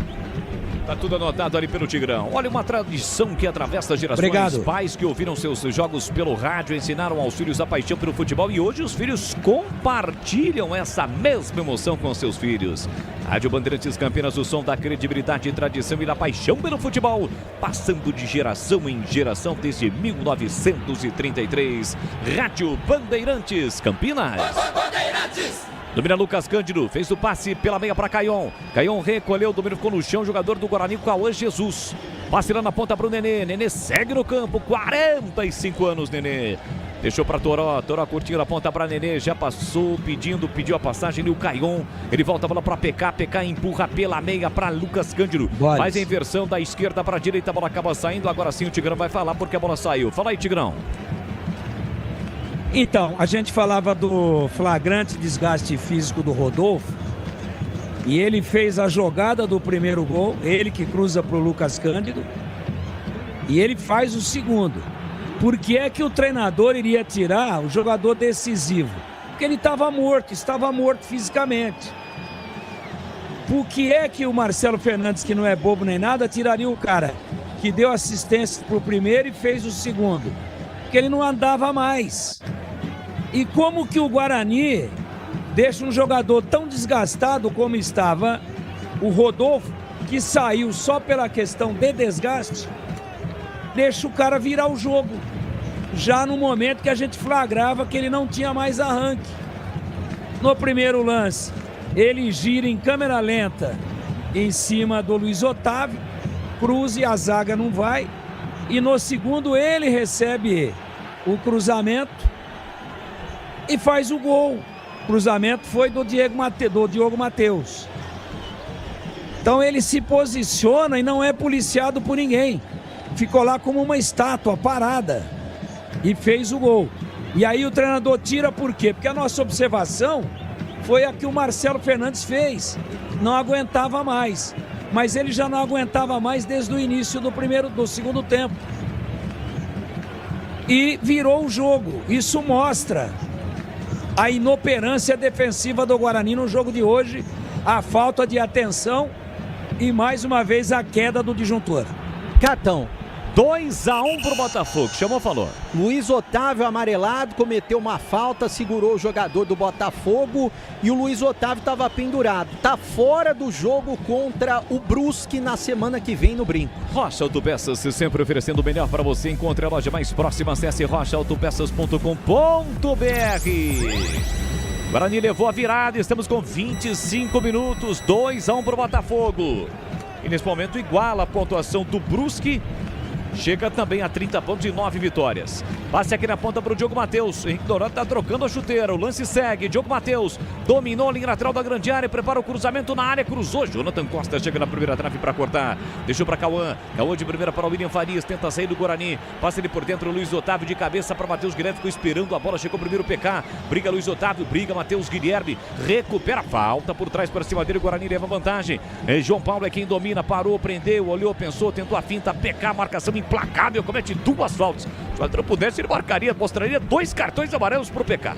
Tá tudo anotado ali pelo Tigrão. Olha, uma tradição que atravessa gerações. Obrigado. Pais que ouviram seus jogos pelo rádio ensinaram aos filhos a paixão pelo futebol e hoje os filhos compartilham essa mesma emoção com seus filhos. Rádio Bandeirantes Campinas, o som da credibilidade, tradição e da paixão pelo futebol, passando de geração em geração desde 1933. Rádio Bandeirantes Campinas. Bandeirantes! Domina Lucas Cândido, fez o passe pela meia para Caion. Caion recolheu, o domínio ficou no chão, jogador do Guarani, Cauã Jesus. Passe lá na ponta para o Nenê. Nenê segue no campo, 45 anos, Nenê. Deixou para Toró, Toró curtindo a ponta para Nenê, já passou, pediu a passagem ali o Caion. Ele volta a bola para PK, PK empurra pela meia para Lucas Cândido. Faz a inversão da esquerda para a direita, a bola acaba saindo. Agora sim o Tigrão vai falar porque a bola saiu. Fala aí, Tigrão. Então, a gente falava do flagrante desgaste físico do Rodolfo e ele fez a jogada do primeiro gol, ele que cruza para o Lucas Cândido e ele faz o segundo. Por que é que o treinador iria tirar o jogador decisivo? Porque ele estava morto fisicamente. Por que é que o Marcelo Fernandes, que não é bobo nem nada, tiraria o cara que deu assistência para o primeiro e fez o segundo? Porque ele não andava mais. E como que o Guarani deixa um jogador tão desgastado como estava o Rodolfo que saiu só pela questão de desgaste, deixa o cara virar o jogo. Já no momento que a gente flagrava que ele não tinha mais arranque. No primeiro lance, ele gira em câmera lenta em cima do Luiz Otávio, cruza e a zaga não vai. E no segundo ele recebe o cruzamento e faz o gol. O cruzamento foi do Diogo Matheus. Então ele se posiciona e não é policiado por ninguém. Ficou lá como uma estátua parada e fez o gol. E aí o treinador tira por quê? Porque a nossa observação foi a que o Marcelo Fernandes fez. Não aguentava mais. Mas ele já não aguentava mais desde o início do segundo tempo. E virou o jogo. Isso mostra a inoperância defensiva do Guarani no jogo de hoje, a falta de atenção e mais uma vez a queda do disjuntor. Cartão. 2-1 pro Botafogo. Chamou, falou. Luiz Otávio amarelado, cometeu uma falta, segurou o jogador do Botafogo e o Luiz Otávio estava pendurado. Tá fora do jogo contra o Brusque na semana que vem no Brinco. Rocha Autopeças, sempre oferecendo o melhor para você. Encontre a loja mais próxima. Acesse rochaautopeças.com.br. Guarani levou a virada. Estamos com 25 minutos. 2-1 pro Botafogo. E nesse momento iguala a pontuação do Brusque. Chega também a 30 pontos e 9 vitórias. Passe aqui na ponta para o Diogo Matheus. Henrique Dourado está trocando a chuteira. O lance segue. Diogo Matheus dominou a linha lateral da grande área. Prepara o cruzamento na área. Cruzou. Jonathan Costa chega na primeira trave para cortar. Deixou para Cauã. Cauã de primeira para o William Farias. Tenta sair do Guarani. Passa ele por dentro. Luiz Otávio de cabeça para Matheus Guilherme. Ficou esperando a bola. Chegou primeiro o PK. Briga Luiz Otávio. Briga Matheus Guilherme. Recupera a falta por trás para cima dele. O Guarani leva vantagem. João Paulo é quem domina. Parou, prendeu, olhou, pensou, tentou a finta. PK, marcação implacável. Comete 2 faltas. Se o Adriano pudesse, ele mostraria 2 cartões amarelos pro PK.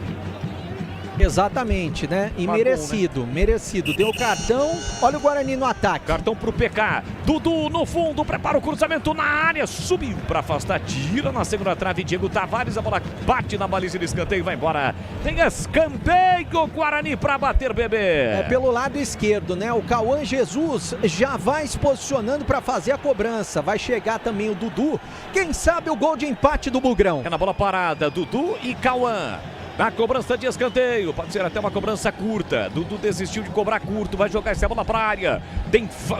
Exatamente, né? E merecido, né? Merecido. Deu cartão, olha o Guarani no ataque. Cartão pro PK. Dudu no fundo, prepara o cruzamento na área. Subiu para afastar, tira na segunda trave. Diego Tavares, a bola bate na baliza de escanteio e vai embora. Tem escanteio, Guarani para bater, bebê. É pelo lado esquerdo, né? O Cauã Jesus já vai se posicionando para fazer a cobrança. Vai chegar também o Dudu. Quem sabe o gol de empate do Bugrão. É na bola parada, Dudu e Cauã. Na cobrança de escanteio, pode ser até uma cobrança curta. Dudu desistiu de cobrar curto, vai jogar essa bola para a área.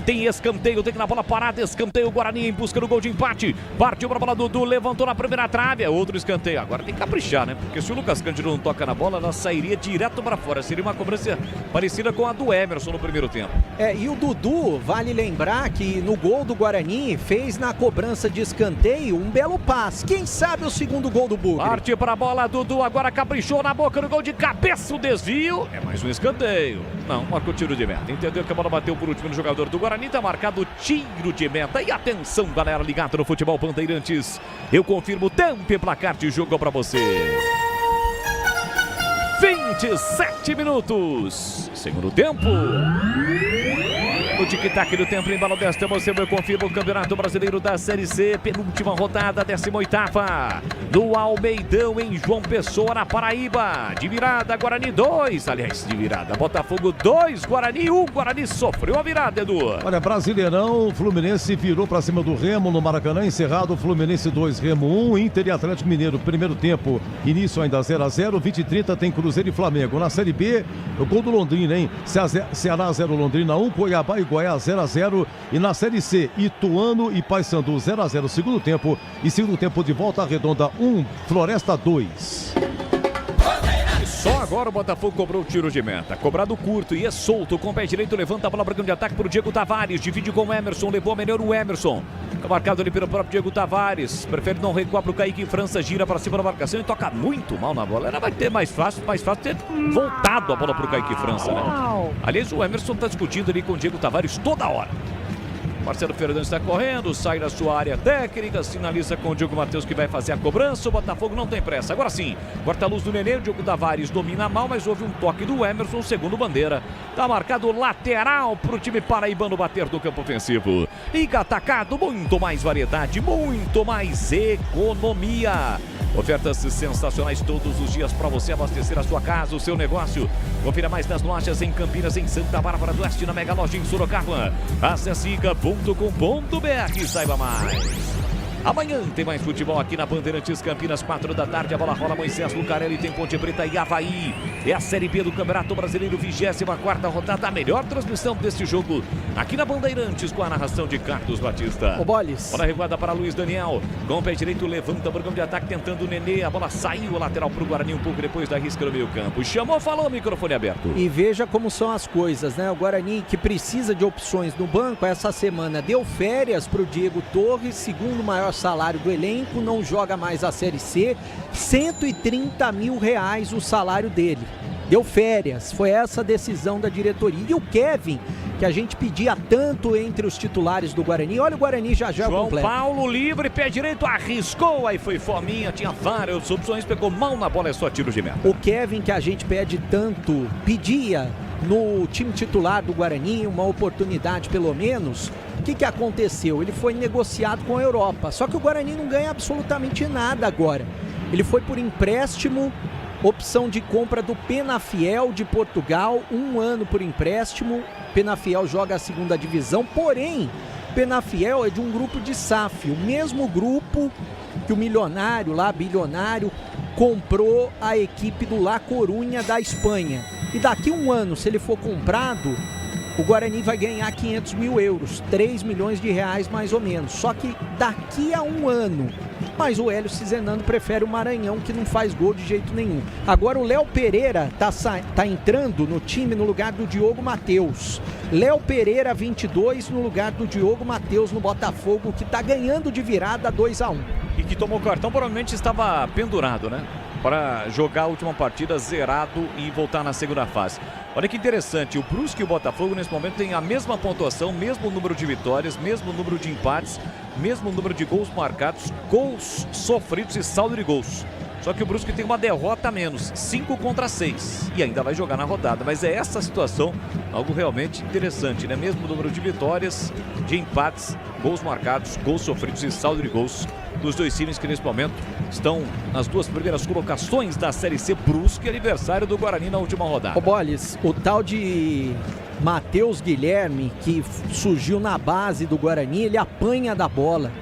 Tem escanteio, tem na bola parada, escanteio, Guarani em busca do gol de empate. Partiu para a bola, Dudu levantou na primeira trave, é outro escanteio. Agora tem que caprichar, né? Porque se o Lucas Cândido não toca na bola, ela sairia direto para fora. Seria uma cobrança parecida com a do Emerson no primeiro tempo. E o Dudu, vale lembrar que no gol do Guarani, fez na cobrança de escanteio um belo passe. Quem sabe o segundo gol do Bugre? Parte para a bola, Dudu agora caprichou na boca do gol de cabeça, o desvio. É mais um escanteio. Não, marcou tiro de meta. Entendeu que a bola bateu por último no jogador do Guarani. Tá marcado tiro de meta. E atenção, galera ligada no Futebol Bandeirantes. Eu confirmo tempo e placar de jogo pra você. 27 minutos. Segundo tempo. O tic-tac do tempo em Bala desta emoção, eu confirmo o Campeonato Brasileiro da Série C, penúltima rodada, 18ª, no Almeidão, em João Pessoa, na Paraíba. De virada, Guarani 2, aliás, de virada, Botafogo 2, Guarani 1, Guarani sofreu a virada, Edu. Olha, Brasileirão, o Fluminense virou pra cima do Remo no Maracanã, encerrado, Fluminense 2, Remo 1, Inter e Atlético Mineiro, primeiro tempo, início ainda 0-0, 20h30 tem Cruzeiro e Flamengo. Na Série B, o gol do Londrina, hein? Ceará 0, Londrina 1, Cuiabá e Goiás 0-0. E na Série C, Ituano e Paysandu 0-0 segundo tempo. E segundo tempo de Volta Redonda 1, Floresta 2. Só agora o Botafogo cobrou o tiro de meta. Cobrado curto e é solto. Com o pé direito, levanta a bola para o de ataque para o Diego Tavares. Divide com o Emerson, levou melhor o Emerson. Tá marcado ali pelo próprio Diego Tavares. Prefere não recuar para o Kaique França. Gira para cima da marcação e toca muito mal na bola. Ela vai ter mais fácil ter voltado a bola para o Kaique França, né? Aliás, o Emerson está discutindo ali com o Diego Tavares toda hora. Marcelo Fernandes está correndo, sai da sua área técnica, sinaliza com o Diogo Matheus que vai fazer a cobrança. O Botafogo não tem pressa. Agora sim, corta a luz do Nenê, o Diogo Tavares domina mal, mas houve um toque do Emerson, segundo bandeira. Tá marcado lateral para o time paraibano bater do campo ofensivo. Iga Atacado, muito mais variedade, muito mais economia. Ofertas sensacionais todos os dias para você abastecer a sua casa, o seu negócio. Confira mais nas lojas em Campinas, em Santa Bárbara do Oeste, na Mega Loja em Sorocaba. Acesse iga.com.br e saiba mais. Amanhã tem mais futebol aqui na Bandeirantes Campinas, 4 da tarde. A bola rola, Moisés Lucarelli, tem Ponte Preta e Avaí. É a Série B do Campeonato Brasileiro, 24ª rodada. A melhor transmissão deste jogo aqui na Bandeirantes, com a narração de Carlos Batista. O Boles. Bola recuada para Luiz Daniel. Com o pé direito, levanta por campo de ataque, tentando o Nenê. A bola saiu, lateral para o Guarani, um pouco depois da risca no meio campo. Chamou, falou, microfone aberto. E veja como são as coisas, né? O Guarani, que precisa de opções no banco, essa semana deu férias para o Diego Torres, segundo maior salário do elenco, não joga mais a Série C, R$130 mil o salário dele. Deu férias, foi essa a decisão da diretoria. E o Kevin, que a gente pedia tanto entre os titulares do Guarani, olha o Guarani já João completo. Paulo livre, pé direito, arriscou, aí foi fominha, tinha várias opções, pegou mal na bola, é só tiro de meta. O Kevin, que a gente pedia no time titular do Guarani, uma oportunidade pelo menos. O que aconteceu? Ele foi negociado com a Europa, só que o Guarani não ganha absolutamente nada agora. Ele foi por empréstimo, opção de compra do Penafiel de Portugal, 1 ano por empréstimo. Penafiel joga a segunda divisão, porém, Penafiel é de um grupo de SAF, o mesmo grupo que o milionário lá, bilionário, comprou a equipe do La Coruña da Espanha. E daqui 1 ano, se ele for comprado, o Guarani vai ganhar 500 mil €, 3 milhões de reais mais ou menos. Só que daqui a 1 ano. Mas o Hélio Cizenando prefere o Maranhão, que não faz gol de jeito nenhum. Agora o Léo Pereira tá entrando no time no lugar do Diogo Matheus. Léo Pereira, 22, no lugar do Diogo Matheus no Botafogo, que tá ganhando de virada 2-1. E que tomou cartão, provavelmente estava pendurado, né? Para jogar a última partida zerado e voltar na segunda fase. Olha que interessante, o Brusque e o Botafogo nesse momento têm a mesma pontuação, mesmo número de vitórias, mesmo número de empates, mesmo número de gols marcados, gols sofridos e saldo de gols. Só que o Brusque tem uma derrota a menos, 5-6, e ainda vai jogar na rodada. Mas é essa situação, algo realmente interessante, né? Mesmo número de vitórias, de empates, gols marcados, gols sofridos e saldo de gols dos dois times que nesse momento estão nas 2 primeiras colocações da Série C. Brusque, aniversário do Guarani na última rodada. Ô Boles, o tal de Matheus Guilherme, que surgiu na base do Guarani, ele apanha da bola.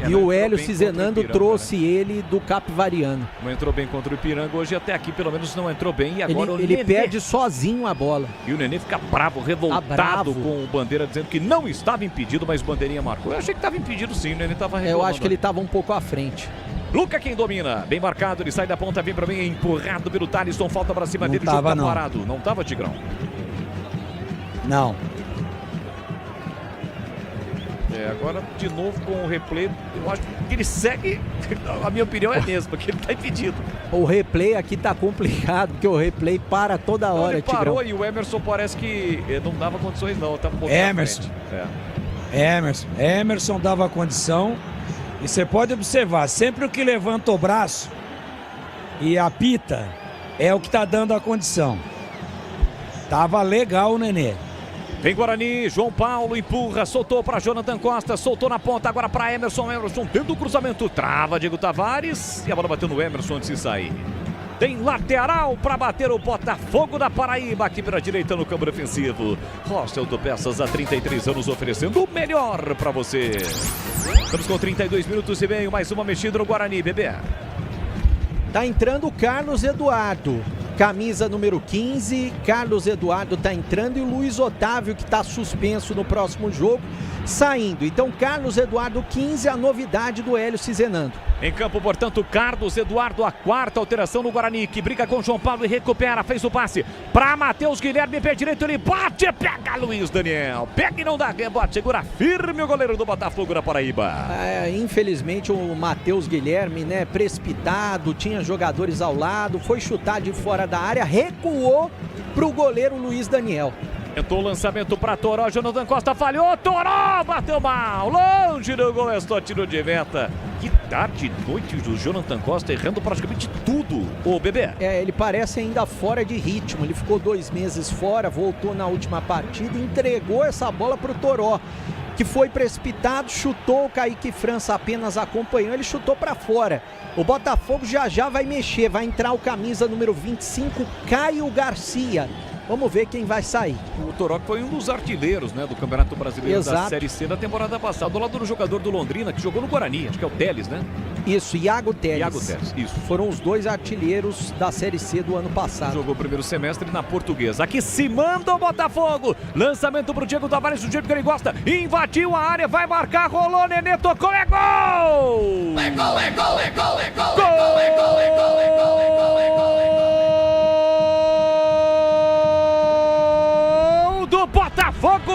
E o Hélio Cizenando trouxe ele do Capivariano. Não entrou bem contra o Ipiranga hoje, até aqui pelo menos não entrou bem. E agora ele perde sozinho a bola. E o Nenê fica bravo, revoltado com o Bandeira, dizendo que não estava impedido, mas o Bandeirinha marcou. Eu achei que estava impedido sim, o Nenê estava reclamando. Eu acho que ele estava um pouco à frente. Luca quem domina, bem marcado, ele sai da ponta, vem para mim, é empurrado pelo Thalisson, falta para cima dele, o jogo tá parado. Não estava, Tigrão? Não. Agora, de novo, com o replay, eu acho que ele segue, a minha opinião é a mesma, porque ele está impedido. O replay aqui tá complicado, porque o replay para toda hora, Tigrão. Ele parou e o Emerson parece que não dava condições não, tá um pouco Emerson dava condição, e você pode observar, sempre o que levanta o braço e apita é o que tá dando a condição. Tava legal o Nenê. Vem Guarani, João Paulo empurra, soltou para Jonathan Costa, soltou na ponta, agora para Emerson tendo o cruzamento, trava Diego Tavares e a bola bateu no Emerson antes de sair. Tem lateral para bater o Botafogo da Paraíba, aqui pela direita no campo defensivo. Rocha Autopeças, há 33 anos, oferecendo o melhor para você. Estamos com 32 minutos e meio, mais uma mexida no Guarani, bebê. Tá entrando o Carlos Eduardo. Camisa número 15, Carlos Eduardo está entrando e o Luiz Otávio, que está suspenso no próximo jogo, saindo. Então, Carlos Eduardo 15, a novidade do Hélio Cizenando. Em campo, portanto, Carlos Eduardo, a 4ª alteração no Guarani, que briga com João Paulo e recupera, fez o passe para Matheus Guilherme, pé direito, ele bate, pega Luiz Daniel, pega e não dá rebote, segura firme o goleiro do Botafogo da Paraíba. Infelizmente o Matheus Guilherme, né, precipitado, tinha jogadores ao lado, foi chutar de fora da área, recuou para o goleiro Luiz Daniel. Tentou o lançamento para Toró, Jonathan Costa falhou, Toró bateu mal, longe do gol, é tiro de meta. Que tarde e noite do Jonathan Costa, errando praticamente tudo, o Bebê. Ele parece ainda fora de ritmo, ele ficou 2 meses fora, voltou na última partida, entregou essa bola para o Toró, que foi precipitado, chutou, o Kaique França apenas acompanhou, ele chutou para fora. O Botafogo já vai mexer, vai entrar o camisa número 25, Caio Garcia. Vamos ver quem vai sair. O Toró foi um dos artilheiros, né, do Campeonato Brasileiro da Série C da temporada passada, do lado do jogador do Londrina, que jogou no Guarani, acho que é o Teles, né? Isso, Iago Teles. Iago Teles, isso. Foram os 2 artilheiros da Série C do ano passado. Jogou o primeiro semestre na Portuguesa. Aqui se manda o Botafogo. Lançamento pro Diego Tavares, do jeito que ele gosta. Invadiu a área, vai marcar, rolou, Nenê tocou, é gol! É gol, é gol, é gol, é gol, gol! É gol, é gol, é gol, é gol, é gol. Do Botafogo!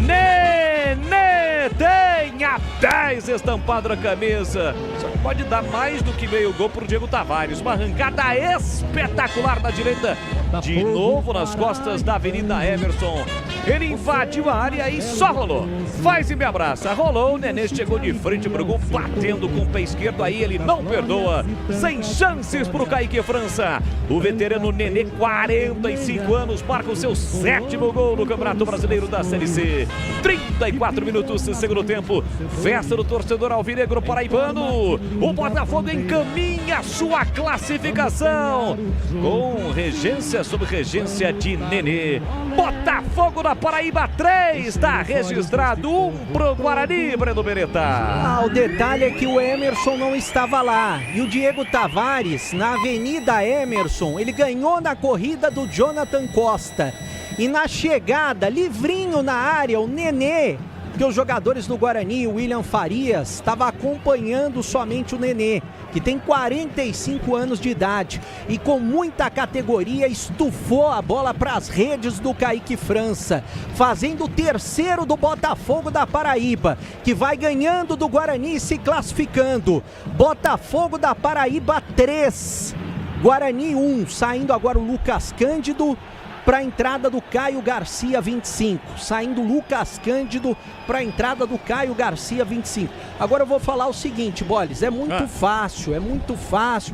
Nenê tem a 10 estampado na camisa. Só que pode dar mais do que meio gol pro Diego Tavares. Uma arrancada espetacular na direita. De novo nas costas da Avenida Emerson. Ele invadiu a área e só rolou. Faz e me abraça. Rolou, o Nenê chegou de frente pro gol, batendo com o pé esquerdo. Aí ele não perdoa. Sem chances pro Kaique França. O veterano Nenê, 45 anos, marca o seu 7º gol no Campeonato Brasileiro da Série C. 34 minutos de segundo tempo. Festa do torcedor alvinegro paraibano. O Botafogo encaminha sua classificação. Com regência sob regência de Nenê. Botafogo da Paraíba 3, está registrado 1 pro Guarani, Breno Beretta. O detalhe é que o Emerson não estava lá. E o Diego Tavares, na Avenida Emerson, ele ganhou na corrida do Jonathan Costa. E na chegada, livrinho na área, o Nenê, que os jogadores do Guarani, o William Farias, estava acompanhando somente o Nenê, que tem 45 anos de idade e com muita categoria estufou a bola para as redes do Kaique França, fazendo o 3º do Botafogo da Paraíba, que vai ganhando do Guarani e se classificando. Botafogo da Paraíba 3, Guarani 1, saindo agora o Lucas Cândido para a entrada do Caio Garcia, 25. Saindo Lucas Cândido para a entrada do Caio Garcia, 25. Agora eu vou falar o seguinte, Boles, é muito fácil,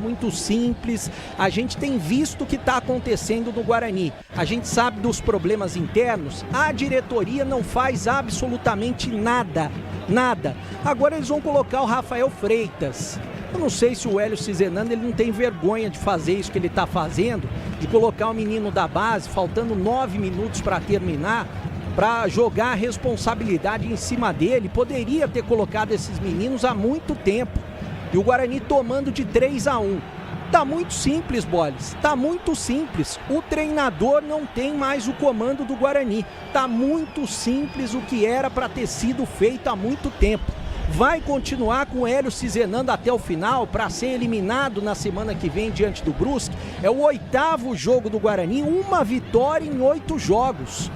muito simples. A gente tem visto o que está acontecendo no Guarani. A gente sabe dos problemas internos. A diretoria não faz absolutamente nada. Agora eles vão colocar o Rafael Freitas. Eu não sei se o Hélio Cizenando, ele não tem vergonha de fazer isso que ele está fazendo, de colocar o menino da base, faltando 9 minutos para terminar, para jogar a responsabilidade em cima dele. Poderia ter colocado esses meninos há muito tempo. E o Guarani tomando de 3-1. Tá muito simples, Boles. Tá muito simples. O treinador não tem mais o comando do Guarani. Tá muito simples o que era para ter sido feito há muito tempo. Vai continuar com o Hélio Cizenando até o final para ser eliminado na semana que vem diante do Brusque. É o 8º jogo do Guarani, 1 vitória em 8 jogos.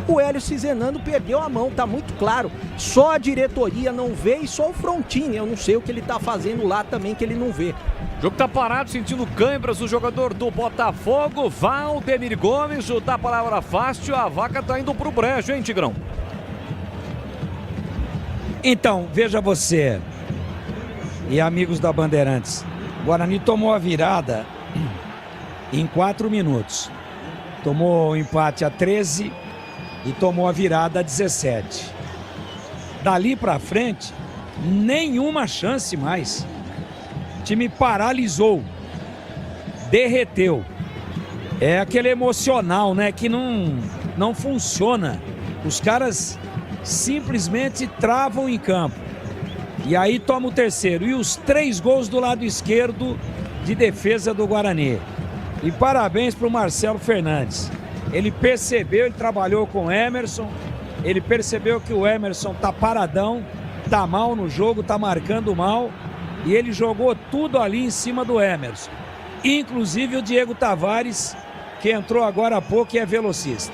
O Hélio Cizenando perdeu a mão, tá muito claro. Só a diretoria não vê e só o Frontini. Eu não sei o que ele tá fazendo lá também que ele não vê. O jogo tá parado, sentindo câimbras o jogador do Botafogo, Valdemir Gomes, o da palavra fácil, a vaca tá indo pro brejo, hein, Tigrão? Então, veja você e amigos da Bandeirantes, o Guarani tomou a virada em 4 minutos. Tomou o empate a 13 e tomou a virada a 17. Dali pra frente, nenhuma chance mais. O time paralisou, derreteu. É aquele emocional, né, que não funciona. Os caras simplesmente travam em campo. E aí toma o 3º. E os 3 gols do lado esquerdo de defesa do Guarani. E parabéns para o Marcelo Fernandes. Ele percebeu, ele trabalhou com o Emerson. Ele percebeu que o Emerson tá paradão, tá mal no jogo, tá marcando mal. E ele jogou tudo ali em cima do Emerson. Inclusive o Diego Tavares, que entrou agora há pouco e é velocista.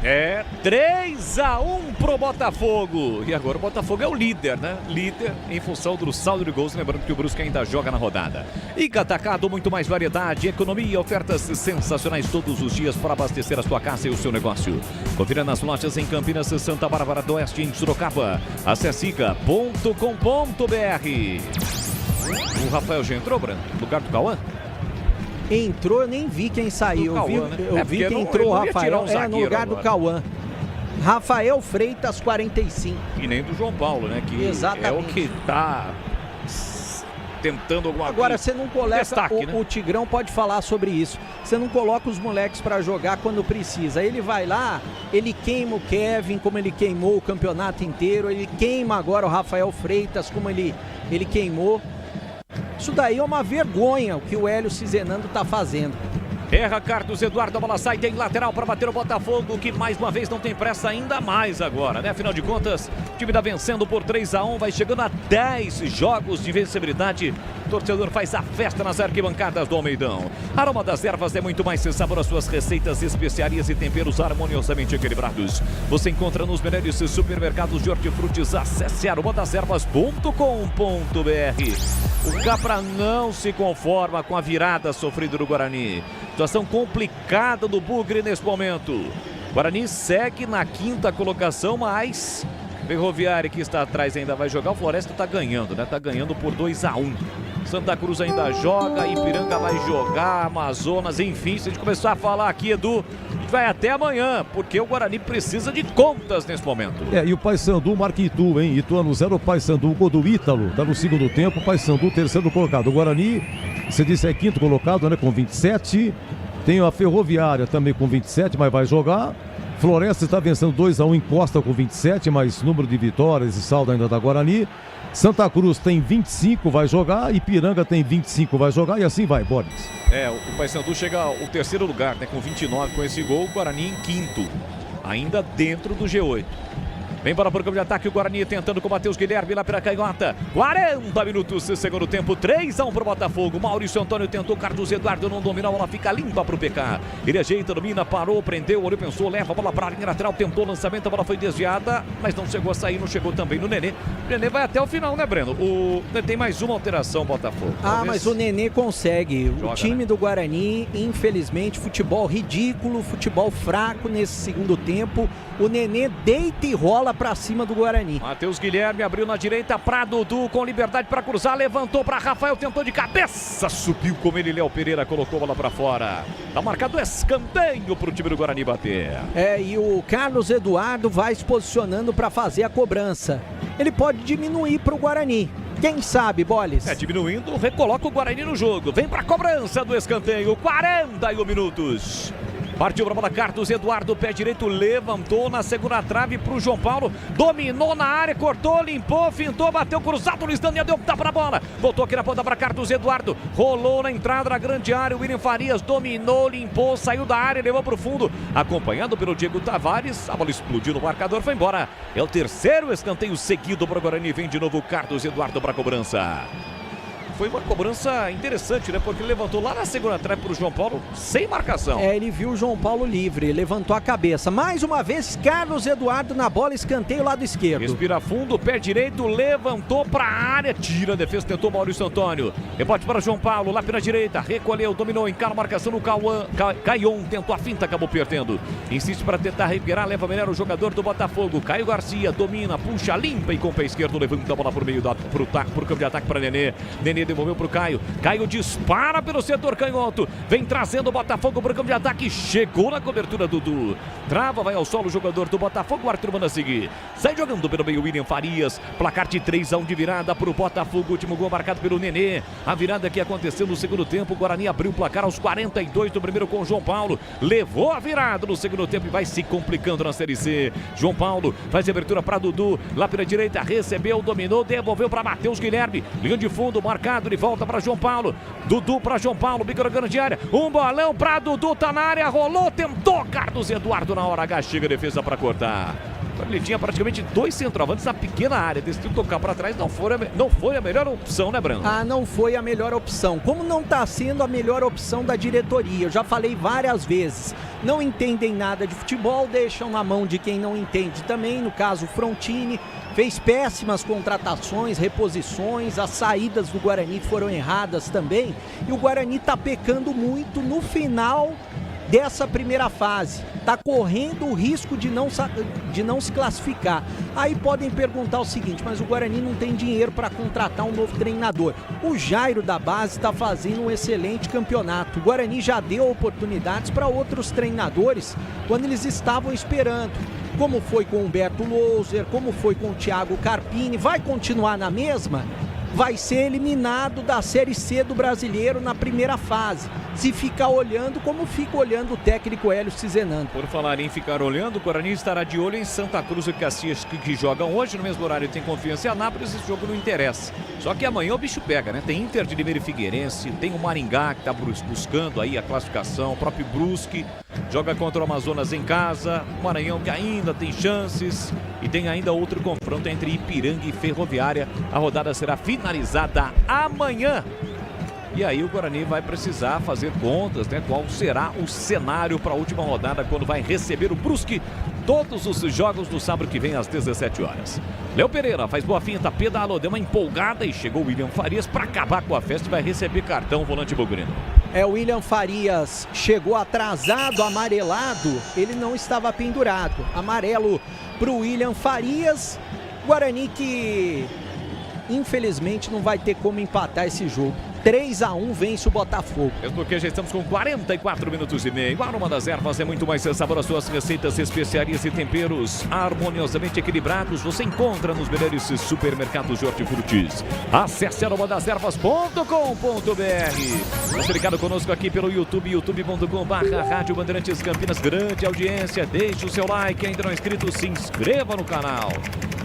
É 3-1 pro Botafogo. E agora o Botafogo é o líder, né? Líder em função do saldo de gols. Lembrando que o Brusque ainda joga na rodada. Iga Atacado, muito mais variedade, economia, ofertas sensacionais todos os dias para abastecer a sua casa e o seu negócio. Confira nas lojas em Campinas, Santa Bárbara do Oeste e em Sorocaba. Acesse iga.com.br. O Rafael já entrou, Brando? No lugar do Cauã? Entrou, eu nem vi quem saiu. Cauã, eu vi, né? eu vi que entrou o Rafael. No lugar do Cauã. Rafael Freitas, 45. E nem do João Paulo, né? Que exatamente. É o que tá tentando alguma coisa. Agora, você não coloca destaque, né? O Tigrão pode falar sobre isso. Você não coloca os moleques pra jogar quando precisa. Ele vai lá, ele queima o Kevin como ele queimou o campeonato inteiro. Ele queima agora o Rafael Freitas como ele queimou. Isso daí é uma vergonha o que o Hélio Cizenando tá fazendo. Erra Carlos Eduardo, a bola sai, tem lateral para bater o Botafogo, que mais uma vez não tem pressa, ainda mais agora, né? Afinal de contas, o time tá vencendo por 3-1, vai chegando a 10 jogos de vencibilidade. O torcedor faz a festa nas arquibancadas do Almeidão. Aroma das Ervas é muito mais sabor às suas receitas, especiarias e temperos harmoniosamente equilibrados. Você encontra nos melhores supermercados de hortifrutis. Acesse aromadeservas.com.br. O Capra não se conforma com a virada sofrida do Guarani. Situação complicada do Bugre nesse momento. Guarani segue na 5ª colocação, mas Ferroviária, que está atrás, ainda vai jogar. O Floresta está ganhando, né? Está ganhando por 2-1. Santa Cruz ainda joga, Ipiranga vai jogar, Amazonas, enfim. Se a gente começar a falar aqui, Edu, a gente vai até amanhã, porque o Guarani precisa de contas nesse momento. E o Paysandu marca Itu, hein? Ituano 0, Paysandu, gol do Ítalo, tá no segundo tempo, Paysandu, terceiro colocado. O Guarani, você disse, é 5º colocado, né? Com 27. Tem a Ferroviária também com 27, mas vai jogar. Floresta está vencendo 2-1 em Costa com 27, mas número de vitórias e saldo ainda da Guarani. Santa Cruz tem 25, vai jogar. Ipiranga tem 25, vai jogar. E assim vai, Boris. O Paysandu chega ao terceiro lugar, né? Com 29 com esse gol. O Guarani em 5º, ainda dentro do G8. Vem para o campo de ataque o Guarani tentando com o Matheus Guilherme lá pela canhota. 40 minutos, segundo tempo, 3-1 para o Botafogo. Maurício Antônio tentou, Carlos Eduardo não dominou, a bola fica limpa para o PK. Ele ajeita, domina, parou, prendeu, olhou, pensou, leva a bola para a linha lateral, tentou o lançamento, a bola foi desviada, mas não chegou a sair, não chegou também no Nenê. O Nenê vai até o final, né, Breno? Tem mais uma alteração, Botafogo. Mas o Nenê consegue. O time do Guarani, infelizmente, futebol ridículo, futebol fraco nesse segundo tempo. O Nenê deita e rola pra cima do Guarani. Matheus Guilherme abriu na direita pra Dudu, com liberdade pra cruzar, levantou pra Rafael, tentou de cabeça, subiu como ele, Léo Pereira colocou a bola pra fora. Tá marcado escanteio pro time do Guarani bater. E o Carlos Eduardo vai se posicionando pra fazer a cobrança. Ele pode diminuir pro Guarani. Quem sabe, Bolis? Diminuindo, recoloca o Guarani no jogo. Vem pra cobrança do escanteio, 41 minutos. Partiu para a bola, Carlos Eduardo, pé direito, levantou na segunda trave para o João Paulo, dominou na área, cortou, limpou, fintou, bateu cruzado, Luiz Daniel deu tapa na bola, voltou aqui na ponta para Carlos Eduardo, rolou na entrada da grande área, o William Farias dominou, limpou, saiu da área, levou para o fundo, acompanhado pelo Diego Tavares, a bola explodiu no marcador, foi embora. É o terceiro escanteio seguido para o Guarani, vem de novo Carlos Eduardo para a cobrança. Foi uma cobrança interessante, né? Porque ele levantou lá na segunda trave para o João Paulo, sem marcação. Ele viu o João Paulo livre, levantou a cabeça. Mais uma vez, Carlos Eduardo na bola, escanteio lado esquerdo. Respira fundo, pé direito, levantou para a área, tira a defesa, tentou Maurício Antônio. Rebote para João Paulo, lá pela direita, recolheu, dominou, encara a marcação no Caion, tentou a finta, acabou perdendo. Insiste para tentar recuperar, leva melhor o jogador do Botafogo. Caio Garcia domina, puxa, limpa e com o pé esquerdo, levanta a bola por meio pro campo de ataque para Nenê. Nenê devolveu pro Caio. Caio dispara pelo setor canhoto. Vem trazendo o Botafogo pro campo de ataque. Chegou na cobertura Dudu. Trava, vai ao solo o jogador do Botafogo. O Arthur manda seguir. Sai jogando pelo meio William Farias. Placar de 3-1 de virada pro Botafogo. Último gol marcado pelo Nenê. A virada que aconteceu no segundo tempo. O Guarani abriu o placar aos 42 do primeiro com o João Paulo. Levou a virada no segundo tempo e vai se complicando na Série C. João Paulo faz a abertura para Dudu. Lá pela direita, recebeu, dominou, devolveu para Matheus Guilherme. Linha de fundo, marcado. Ele volta para João Paulo. Dudu para João Paulo. Bico na grande área. Um bolão para Dudu. Tá na área. Rolou. Tentou. Carlos Eduardo na hora H. Chega a defesa para cortar. Ele tinha praticamente 2 centroavantes na pequena área. Decidiu tocar para trás, não foi a melhor opção, né, Breno? Não foi a melhor opção. Como não está sendo a melhor opção da diretoria? Eu já falei várias vezes. Não entendem nada de futebol, deixam na mão de quem não entende também. No caso, o Frontini fez péssimas contratações, reposições. As saídas do Guarani foram erradas também. E o Guarani está pecando muito no final dessa primeira fase, está correndo o risco de não se classificar. Aí podem perguntar o seguinte, mas o Guarani não tem dinheiro para contratar um novo treinador. O Jairo da base está fazendo um excelente campeonato. O Guarani já deu oportunidades para outros treinadores quando eles estavam esperando, como foi com o Humberto Louser, como foi com o Thiago Carpini. Vai continuar na mesma? Vai ser eliminado da Série C do Brasileiro na primeira fase. Se ficar olhando, como fica olhando o técnico Hélio Cizenando. Por falar em ficar olhando, o Guarani estará de olho em Santa Cruz e Caxias, que jogam hoje, no mesmo horário tem Confiança e Anápolis, esse jogo não interessa. Só que amanhã o bicho pega, né? Tem Inter de Limeira e Figueirense, tem o Maringá que está buscando aí a classificação, o próprio Brusque joga contra o Amazonas em casa, o Maranhão que ainda tem chances e tem ainda outro confronto entre Ipiranga e Ferroviária. A rodada será finalizada amanhã. E aí o Guarani vai precisar fazer contas, né? Qual será o cenário para a última rodada quando vai receber o Brusque. Todos os jogos no sábado que vem às 17 horas. Léo Pereira faz boa finta, pedalou, deu uma empolgada e chegou o William Farias para acabar com a festa e vai receber cartão, volante bugrino. O William Farias chegou atrasado, amarelado, ele não estava pendurado. Amarelo para o William Farias. Guarani que infelizmente não vai ter como empatar esse jogo. 3-1 vence o Botafogo. Mesmo porque já estamos com 44 minutos e meio. A Aroma das Ervas é muito mais sabor. As suas receitas, especiarias e temperos harmoniosamente equilibrados você encontra nos melhores supermercados de hortifrutis. Acesse aromadeservas.com.br. Você ligado conosco aqui pelo YouTube, youtube.com/Rádio Bandeirantes Campinas. Grande audiência, deixe o seu like. Ainda não é inscrito, se inscreva no canal.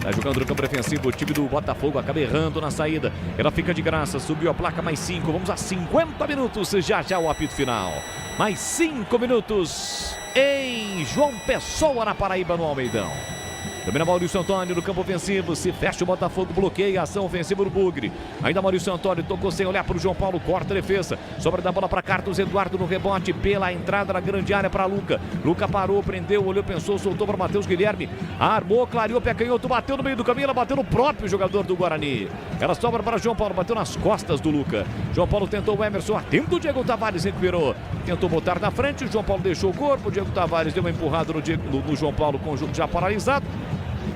Tá jogando no campo defensivo, o time do Botafogo acaba errando na saída. Ela fica de graça, subiu a placa, mais 5. Vamos a 50 minutos, já o apito final. Mais 5 minutos em João Pessoa, na Paraíba, no Almeidão. Domina Maurício Antônio no campo ofensivo, se fecha o Botafogo, bloqueia a ação ofensiva do Bugre. Ainda Maurício Antônio tocou sem olhar para o João Paulo, corta a defesa. Sobra da bola para Carlos Eduardo no rebote, pela entrada na grande área para Luca. Luca parou, prendeu, olhou, pensou, soltou para Matheus Guilherme. Armou, clareou, pé canhoto, bateu no meio do caminho, ela bateu no próprio jogador do Guarani. Ela sobra para João Paulo, bateu nas costas do Luca. João Paulo tentou o Emerson, atento o Diego Tavares, recuperou. Tentou botar na frente, o João Paulo deixou o corpo, o Diego Tavares deu uma empurrada no João Paulo com o jogo já paralisado.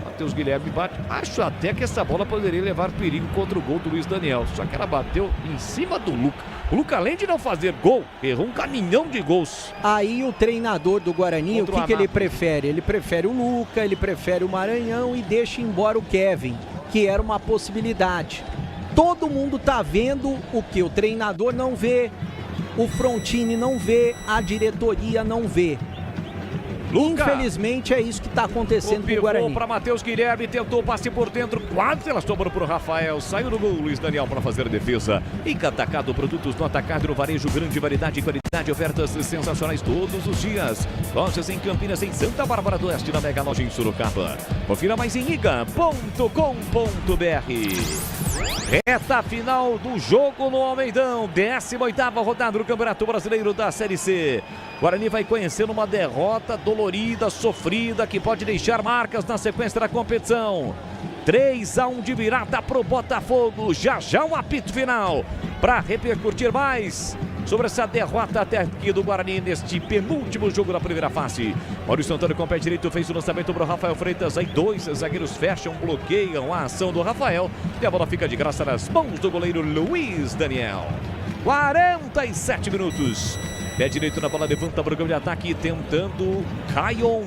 Matheus Guilherme bate. Acho até que essa bola poderia levar perigo contra o gol do Luiz Daniel. Só que ela bateu em cima do Luca. O Luca, além de não fazer gol, errou um caminhão de gols. Aí o treinador do Guarani, o que ele prefere? Ele prefere o Luca, ele prefere o Maranhão e deixa embora o Kevin, que era uma possibilidade. Todo mundo tá vendo o que o treinador não vê, o Frontini não vê, a diretoria não vê. Luca. Infelizmente é isso que está acontecendo com o Guarani. Para Matheus Guilherme, tentou o passe por dentro, quase ela sobrou para o Rafael, saiu no gol Luiz Daniel para fazer a defesa. Ica Atacado, produtos no atacado e no varejo, grande variedade e qualidade, ofertas sensacionais todos os dias. Lojas em Campinas, em Santa Bárbara do Oeste, na Mega Loja em Sorocaba. Confira mais em iga.com.br. Reta final do jogo no Almeidão, 18ª rodada do Campeonato Brasileiro da Série C. Guarani vai conhecendo uma derrota dolorida, sofrida, que pode deixar marcas na sequência da competição. 3-1 de virada pro Botafogo, já um apito final para repercutir mais sobre essa derrota até aqui do Guarani neste penúltimo jogo da primeira fase. Maurício Antônio com o pé direito fez o lançamento para o Rafael Freitas. Aí 2 zagueiros fecham, bloqueiam a ação do Rafael e a bola fica de graça nas mãos do goleiro Luiz Daniel. 47 minutos. Pé direito na bola, levanta para o campo de ataque, tentando Caion.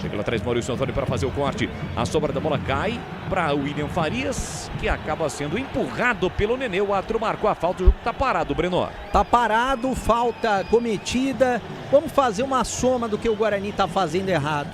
Chega lá atrás Maurício Antônio para fazer o corte. A sobra da bola cai para o William Farias, que acaba sendo empurrado pelo Nenê. O árbitro marcou a falta, o jogo está parado, Breno. Está parado, falta cometida. Vamos fazer uma soma do que o Guarani está fazendo errado.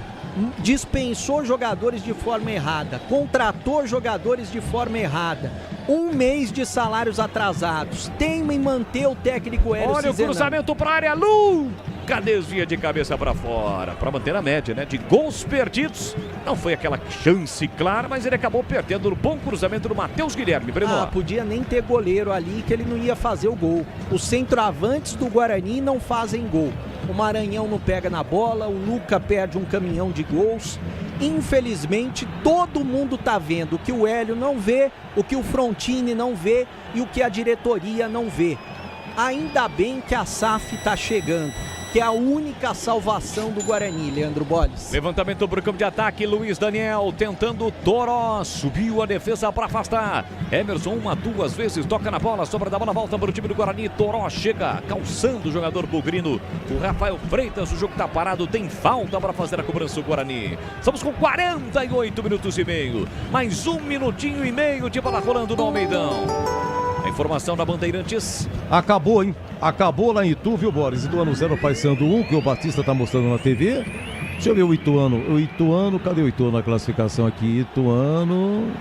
Dispensou jogadores de forma errada, contratou jogadores de forma errada. 1 mês de salários atrasados. Teima em manter o técnico Hélio Cizenando. Olha o cruzamento para a área, Lu! Luca desvia de cabeça para fora, para manter a média, né? De gols perdidos. Não foi aquela chance clara, mas ele acabou perdendo no bom cruzamento do Matheus Guilherme. Breno. Podia nem ter goleiro ali que ele não ia fazer o gol. Os centroavantes do Guarani não fazem gol. O Maranhão não pega na bola, o Luca perde um caminhão de gols. Infelizmente, todo mundo tá vendo o que o Hélio não vê, o que o Frontini não vê e o que a diretoria não vê. Ainda bem que a SAF tá chegando, que é a única salvação do Guarani, Leandro Bolles. Levantamento para o campo de ataque, Luiz Daniel tentando Toró, subiu a defesa para afastar. Emerson 1-2 vezes, toca na bola, sobra da bola, volta para o time do Guarani. Toró chega, calçando o jogador bugrino. O Rafael Freitas, o jogo está parado, tem falta para fazer a cobrança do Guarani. Estamos com 48 minutos e meio, mais 1 minutinho e meio de bola rolando no Almeidão. A informação da Bandeirantes. Acabou, hein? Acabou lá em Itu, viu, Boris? Ituano 0, Paysandu 1, que o Batista tá mostrando na TV. Deixa eu ver o Ituano. O Ituano, cadê o Ituano na classificação aqui? Ituano,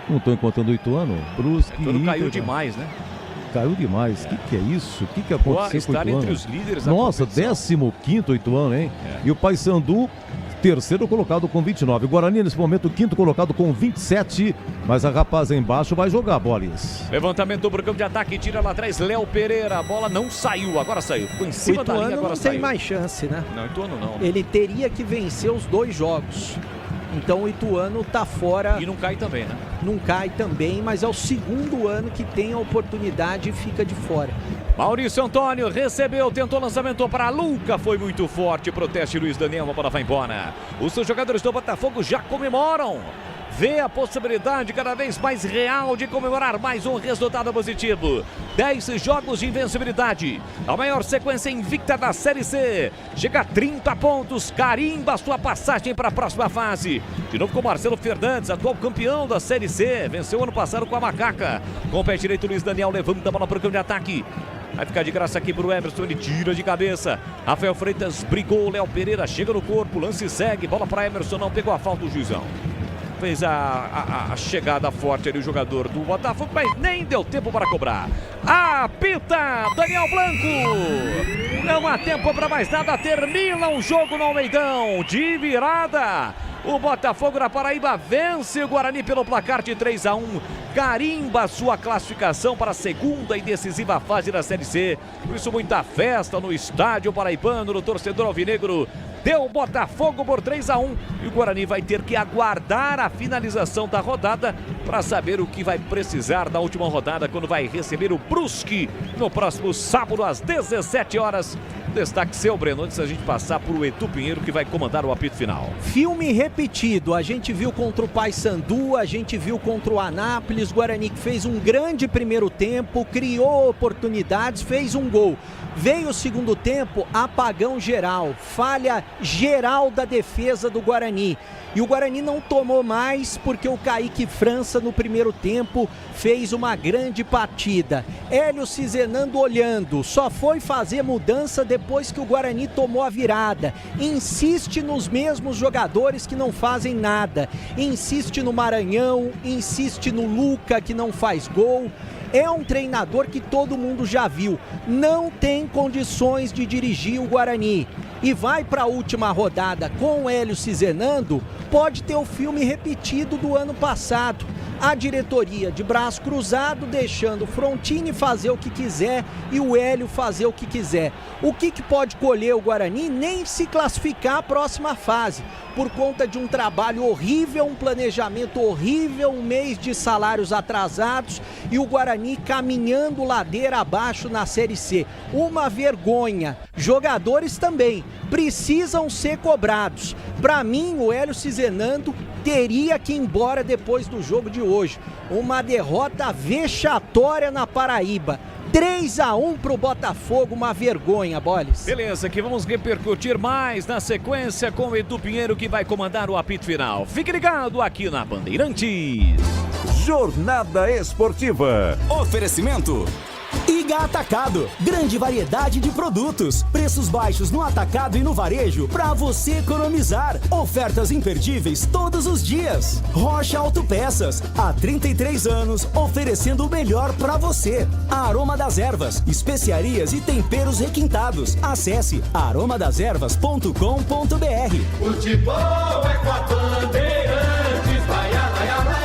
não tô encontrando o Ituano. Brusque, o Ituano caiu demais, né? Caiu demais. O que é isso? O que aconteceu com o Estar Ituano? entre os líderes da Nossa, competição. 15º Ituano, hein? E o Paysandu, terceiro colocado com 29. O Guarani, nesse momento, quinto colocado com 27. Mas a rapaz aí embaixo vai jogar, Bolis. Levantamento pro campo de ataque, tira lá atrás, Léo Pereira. A bola não saiu, agora saiu. Ficou em cima da linha, agora não saiu. tem mais chance, né? Não, Ituano não. Ele teria que vencer os 2 jogos. Então o Ituano tá fora. E não cai também, né? Não cai também, mas é o segundo ano que tem a oportunidade e fica de fora. Maurício Antônio recebeu, tentou lançamento para Luca, foi muito forte, protege Luiz Daniel, a bola vai embora. Os seus jogadores do Botafogo já comemoram. Vê a possibilidade cada vez mais real de comemorar mais um resultado positivo. 10 jogos de invencibilidade. A maior sequência invicta da Série C. Chega a 30 pontos, carimba a sua passagem para a próxima fase. De novo com Marcelo Fernandes, atual campeão da Série C. Venceu ano passado com a Macaca. Com o pé direito, Luiz Daniel levanta a bola para o campo de ataque. Vai ficar de graça aqui pro Emerson, ele tira de cabeça. Rafael Freitas brigou, Léo Pereira chega no corpo, lance segue, bola para Emerson, não pegou a falta do juizão. Fez a chegada forte ali o jogador do Botafogo, mas nem deu tempo para cobrar. Apita Daniel Blanco. Não há tempo para mais nada, termina o jogo no Almeidão, de virada. O Botafogo da Paraíba vence o Guarani pelo placar de 3-1. Carimba sua classificação para a segunda e decisiva fase da Série C. Por isso, muita festa no estádio paraibano, no torcedor alvinegro. Deu o Botafogo por 3-1 e o Guarani vai ter que aguardar a finalização da rodada para saber o que vai precisar da última rodada quando vai receber o Brusque no próximo sábado às 17 horas. Destaque seu, Breno, antes da gente passar por o Edu Pinheiro que vai comandar o apito final. Filme repetido, a gente viu contra o Paysandu, a gente viu contra o Anápolis, Guarani que fez um grande primeiro tempo, criou oportunidades, fez um gol. Veio o segundo tempo, apagão geral, falha geral da defesa do Guarani. E o Guarani não tomou mais porque o Kaique França no primeiro tempo fez uma grande partida. Hélio Cizenando olhando, só foi fazer mudança depois que o Guarani tomou a virada. Insiste nos mesmos jogadores que não fazem nada. Insiste no Maranhão, insiste no Luca que não faz gol. É um treinador que todo mundo já viu. Não tem condições de dirigir o Guarani. E vai para a última rodada com o Hélio Cizenando, pode ter o filme repetido do ano passado. A diretoria de braço cruzado deixando o Frontini fazer o que quiser e o Hélio fazer o que quiser. O que pode colher o Guarani? Nem se classificar à próxima fase, por conta de um trabalho horrível, um planejamento horrível, um mês de salários atrasados e o Guarani caminhando ladeira abaixo na Série C. Uma vergonha. Jogadores também precisam ser cobrados. Para mim, o Hélio Cizenando teria que ir embora depois do jogo de hoje. Uma derrota vexatória na Paraíba. 3-1 pro Botafogo, uma vergonha, Boles. Beleza, que vamos repercutir mais na sequência com o Edu Pinheiro que vai comandar o apito final. Fique ligado aqui na Bandeirantes. Jornada Esportiva. Oferecimento. Iga Atacado, grande variedade de produtos, preços baixos no atacado e no varejo para você economizar. Ofertas imperdíveis todos os dias. Rocha Autopeças, há 33 anos oferecendo o melhor para você. A Aroma das Ervas, especiarias e temperos requintados. Acesse aromadeservas.com.br. Futebol é com a Bandeirantes, vai, vai, vai.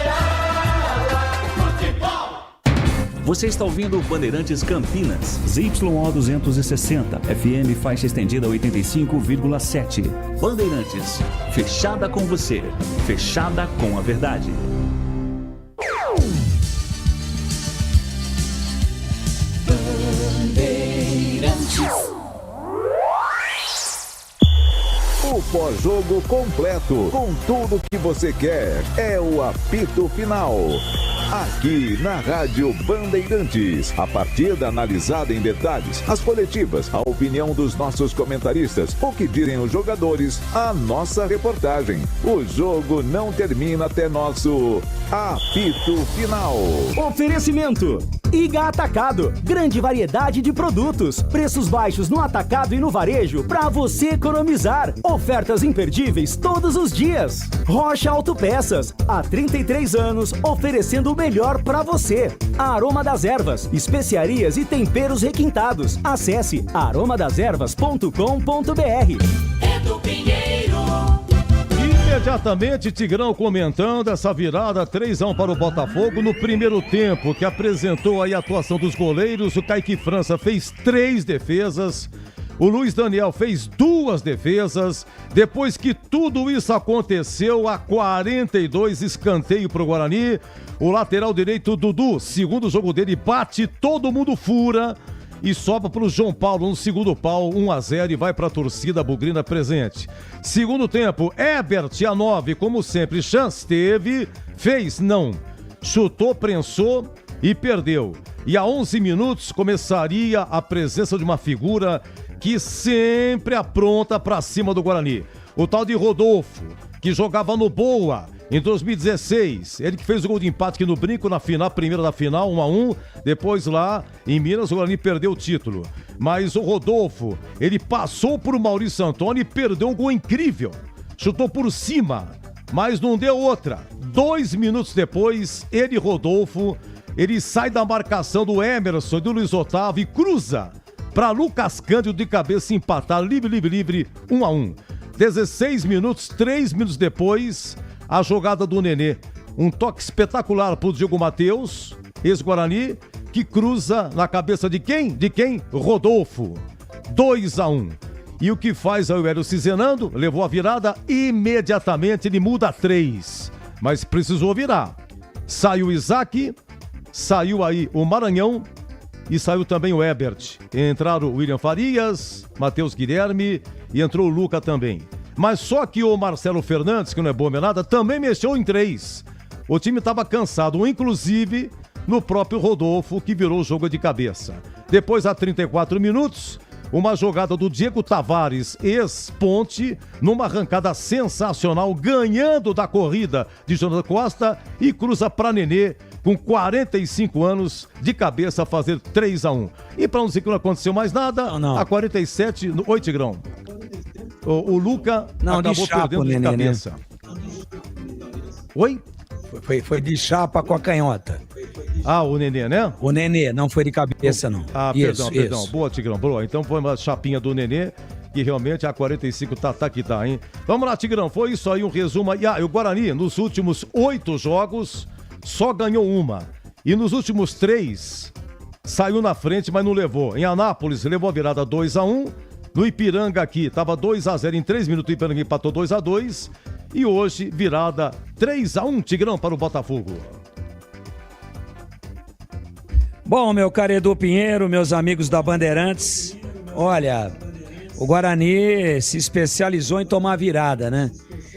Você está ouvindo Bandeirantes Campinas, ZYO 260, FM faixa estendida 85,7. Bandeirantes, fechada com você, fechada com a verdade. Bandeirantes. O pós-jogo completo, com tudo que você quer, é o apito final. Aqui na Rádio Bandeirantes, a partida analisada em detalhes, as coletivas, a opinião dos nossos comentaristas, o que dizem os jogadores, a nossa reportagem. O jogo não termina até nosso apito final. Oferecimento: Iga Atacado, grande variedade de produtos, preços baixos no atacado e no varejo para você economizar. Ofertas imperdíveis todos os dias. Rocha Autopeças, há 33 anos oferecendo o melhor para você. A Aroma das Ervas, especiarias e temperos requintados. Acesse aromadeservas.com.br. Edu Pinheiro. Imediatamente, Tigrão comentando essa virada 3-1 para o Botafogo no primeiro tempo, que apresentou aí a atuação dos goleiros. O Kaique França fez 3 defesas. O Luiz Daniel fez 2 defesas. Depois que tudo isso aconteceu, a 42, escanteio para o Guarani. O lateral direito, Dudu, segundo jogo dele, bate, todo mundo fura. E sobra para o João Paulo no segundo pau, 1-0, e vai para a torcida bugrina presente. Segundo tempo, Herbert a 9, como sempre, chance teve, fez, não. Chutou, prensou e perdeu. E a 11 minutos começaria a presença de uma figura que sempre apronta para cima do Guarani. O tal de Rodolfo, que jogava no Boa em 2016. Ele que fez o gol de empate aqui no Brinco na final, primeira da final, 1-1. Depois lá em Minas o Guarani perdeu o título. Mas o Rodolfo, ele passou por Maurício Antônio e perdeu um gol incrível. Chutou por cima, mas não deu outra. 2 minutos depois, ele, Rodolfo, ele sai da marcação do Emerson e do Luiz Otávio e cruza para Lucas Cândido de cabeça empatar, livre, 1-1. 16 minutos, 3 minutos depois, a jogada do Nenê. Um toque espetacular pro Diego Matheus, ex-Guarani, que cruza na cabeça de quem? De quem? Rodolfo. 2-1. E o que faz aí o Hélio Cizenando? Levou a virada, imediatamente ele muda 3. Mas precisou virar. Saiu o Isaac, saiu aí o Maranhão e saiu também o Herbert. Entraram o William Farias, Matheus Guilherme e entrou o Luca também. Mas só que o Marcelo Fernandes, que não é bom nem nada, também mexeu em 3. O time estava cansado, inclusive no próprio Rodolfo, que virou o jogo de cabeça. Depois, a 34 minutos, uma jogada do Diego Tavares, ex-Ponte, numa arrancada sensacional, ganhando da corrida de Jonathan Costa e cruza para Nenê, com 45 anos, de cabeça a fazer 3-1. E para não dizer que não aconteceu mais nada, não. A 47, 8 Tigrão. O Luca acabou perdendo de cabeça. Oi? Foi de chapa com a canhota. Ah, o Nenê, né? O Nenê, não foi de cabeça, não. Ah, perdão. Boa, Tigrão, boa. Então foi uma chapinha do Nenê, que realmente a 45 tá que tá, hein? Vamos lá, Tigrão, foi isso aí, um resumo. E o Guarani, nos últimos 8 jogos, só ganhou uma. E nos últimos 3, saiu na frente, mas não levou. Em Anápolis, levou a virada 2-1. No Ipiranga aqui, tava 2-0 em 3 minutos, o Ipiranga empatou 2-2. E hoje, virada 3-1, Tigrão, para o Botafogo. Bom, meu caro Edu Pinheiro, meus amigos da Bandeirantes, olha, o Guarani se especializou em tomar virada, né?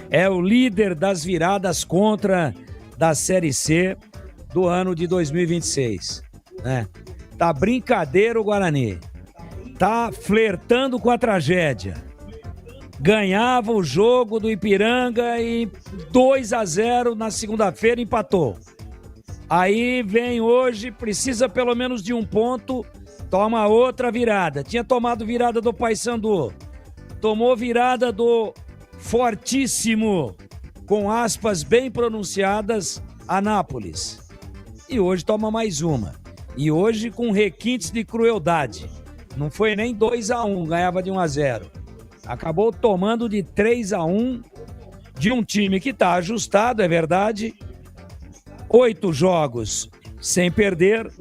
É o líder das viradas contra da Série C do ano de 2026, né? Tá brincadeira o Guarani. Tá flertando com a tragédia. Ganhava o jogo do Ipiranga e 2-0 na segunda-feira empatou. Aí vem hoje, precisa pelo menos de um ponto toma outra virada. Tinha tomado virada do Paysandu. Tomou virada do fortíssimo, com aspas bem pronunciadas, Anápolis. E hoje toma mais uma. E hoje com requintes de crueldade. Não foi nem 2-1, ganhava de 1-0. Acabou tomando de 3-1 de um time que está ajustado, é verdade. 8 jogos sem perder.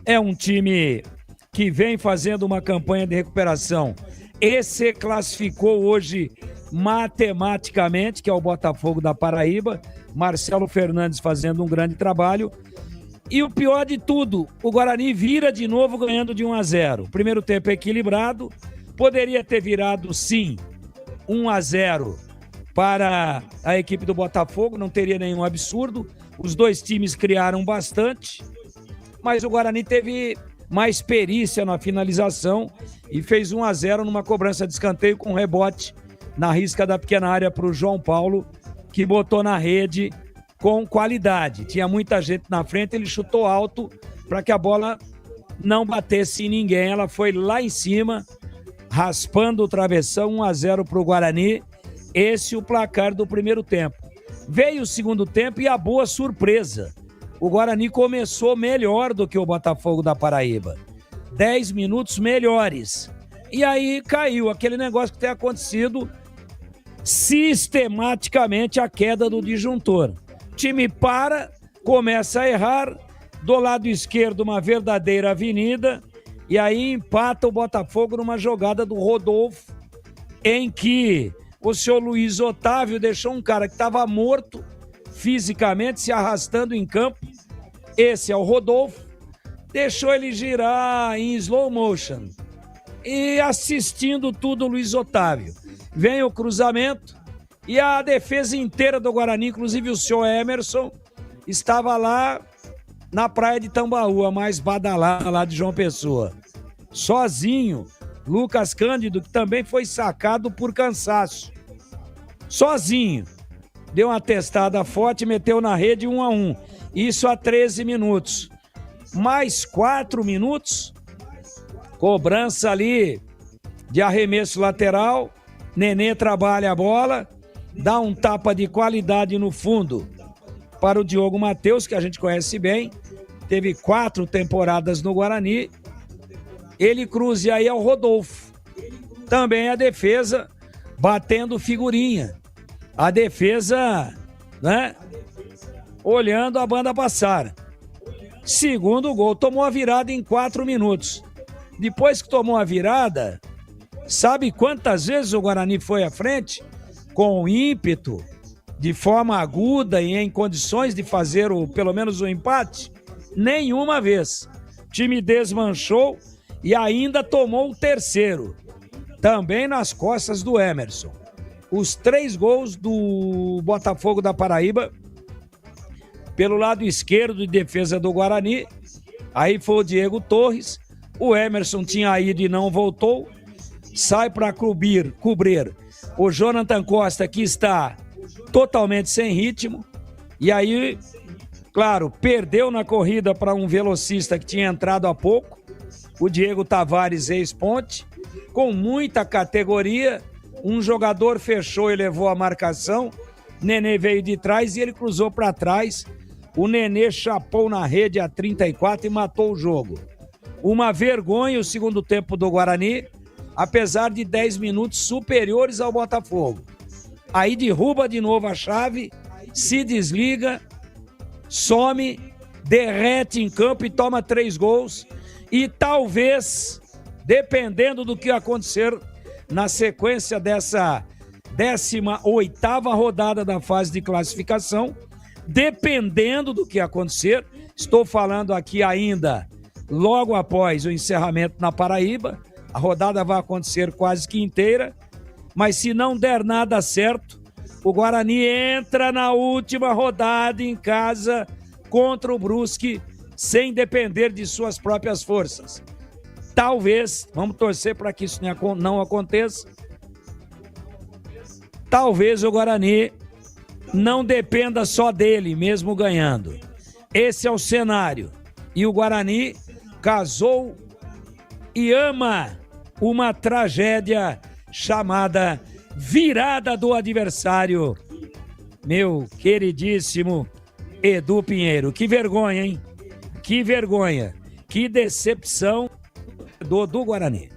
É um time que vem fazendo uma campanha de recuperação e se classificou hoje matematicamente, que é o Botafogo da Paraíba. Marcelo Fernandes fazendo um grande trabalho. E o pior de tudo, o Guarani vira de novo ganhando de 1-0. Primeiro tempo equilibrado, poderia ter virado sim 1-0 para a equipe do Botafogo, não teria nenhum absurdo. Os dois times criaram bastante, mas o Guarani teve mais perícia na finalização e fez 1-0 numa cobrança de escanteio com rebote na risca da pequena área para o João Paulo, que botou na rede com qualidade. Tinha muita gente na frente, ele chutou alto para que a bola não batesse em ninguém. Ela foi lá em cima, raspando o travessão, 1-0 para o Guarani. Esse o placar do primeiro tempo. Veio o segundo tempo e a boa surpresa. O Guarani começou melhor do que o Botafogo da Paraíba. 10 minutos melhores. E aí caiu aquele negócio que tem acontecido sistematicamente, a queda do disjuntor. O time para, começa a errar, do lado esquerdo uma verdadeira avenida, e aí empata o Botafogo numa jogada do Rodolfo, em que o senhor Luiz Otávio deixou um cara que estava morto fisicamente, se arrastando em campo. Esse é o Rodolfo. Deixou ele girar em slow motion. E assistindo tudo o Luiz Otávio. Vem o cruzamento e a defesa inteira do Guarani, inclusive o senhor Emerson, estava lá na praia de Tambaú, a mais badalada lá de João Pessoa. Sozinho, Lucas Cândido, que também foi sacado por cansaço. Sozinho. Deu uma testada forte, meteu na rede 1-1. Isso a 13 minutos. Mais 4 minutos. Cobrança ali de arremesso lateral. Nenê trabalha a bola. Dá um tapa de qualidade no fundo para o Diogo Matheus, que a gente conhece bem. Teve 4 temporadas no Guarani. Ele cruza e aí é o Rodolfo. Também a defesa batendo figurinha. A defesa, né? Olhando a banda passar. Segundo gol, tomou a virada em 4 minutos. Depois que tomou a virada, sabe quantas vezes o Guarani foi à frente? Com ímpeto, de forma aguda e em condições de fazer pelo menos o empate? Nenhuma vez. O time desmanchou e ainda tomou o terceiro. Também nas costas do Emerson. Os 3 gols do Botafogo da Paraíba pelo lado esquerdo de defesa do Guarani. Aí foi o Diego Torres. O Emerson tinha ido e não voltou. Sai para cobrir o Jonathan Costa, que está totalmente sem ritmo. E aí, claro, perdeu na corrida para um velocista que tinha entrado há pouco. O Diego Tavares, ex-Ponte, com muita categoria. Um jogador fechou e levou a marcação. Nenê veio de trás e ele cruzou para trás. O Nenê chapou na rede a 34 e matou o jogo. Uma vergonha o segundo tempo do Guarani, apesar de 10 minutos superiores ao Botafogo. Aí derruba de novo a chave, se desliga, some, derrete em campo e toma 3 gols. E talvez, dependendo do que acontecer na sequência dessa 18ª rodada da fase de classificação, dependendo do que acontecer, estou falando aqui ainda logo após o encerramento na Paraíba, a rodada vai acontecer quase que inteira, mas se não der nada certo, o Guarani entra na última rodada em casa contra o Brusque, sem depender de suas próprias forças. Talvez, vamos torcer para que isso não aconteça, talvez o Guarani não dependa só dele, mesmo ganhando. Esse é o cenário. E o Guarani casou e ama uma tragédia chamada virada do adversário. Meu queridíssimo Edu Pinheiro, que vergonha, hein? Que vergonha, que decepção do Guarani.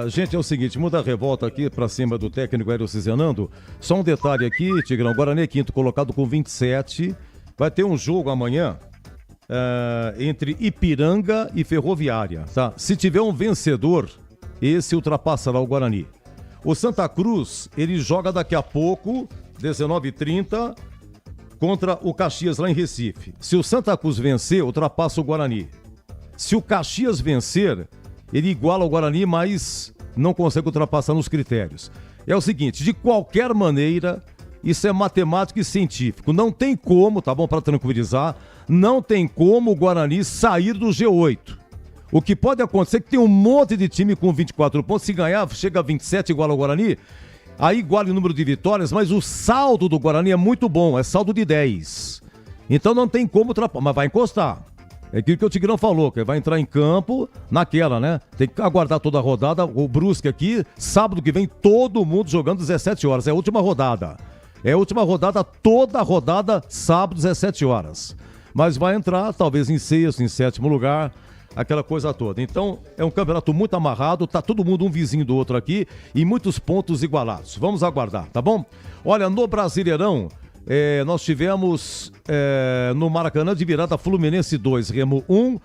Gente, é o seguinte, muda a revolta aqui pra cima do técnico Hélio Cizenando. Só um detalhe aqui, Tigrão, Guarani é quinto colocado com 27, vai ter um jogo amanhã entre Ipiranga e Ferroviária, tá? Se tiver um vencedor, esse ultrapassará o Guarani. O Santa Cruz, ele joga daqui a pouco, 19h30, contra o Caxias lá em Recife. Se o Santa Cruz vencer, ultrapassa o Guarani. Se o Caxias vencer, ele iguala o Guarani, mas não consegue ultrapassar nos critérios. É o seguinte, de qualquer maneira, isso é matemático e científico. Não tem como, tá bom, para tranquilizar, não tem como o Guarani sair do G8. O que pode acontecer é que tem um monte de time com 24 pontos, se ganhar, chega a 27 igual ao Guarani, aí iguala o número de vitórias, mas o saldo do Guarani é muito bom, é saldo de 10. Então não tem como ultrapassar, mas vai encostar. É aquilo que o Tigrão falou, que vai entrar em campo naquela, né? Tem que aguardar toda a rodada. O Brusque aqui, sábado que vem, todo mundo jogando 17 horas. É a última rodada. É a última rodada, toda a rodada, sábado, 17 horas. Mas vai entrar, talvez em sexto, em sétimo lugar, aquela coisa toda. Então, é um campeonato muito amarrado, tá todo mundo um vizinho do outro aqui e muitos pontos igualados. Vamos aguardar, tá bom? Olha, no Brasileirão, nós tivemos no Maracanã de virada Fluminense 2, Remo 1,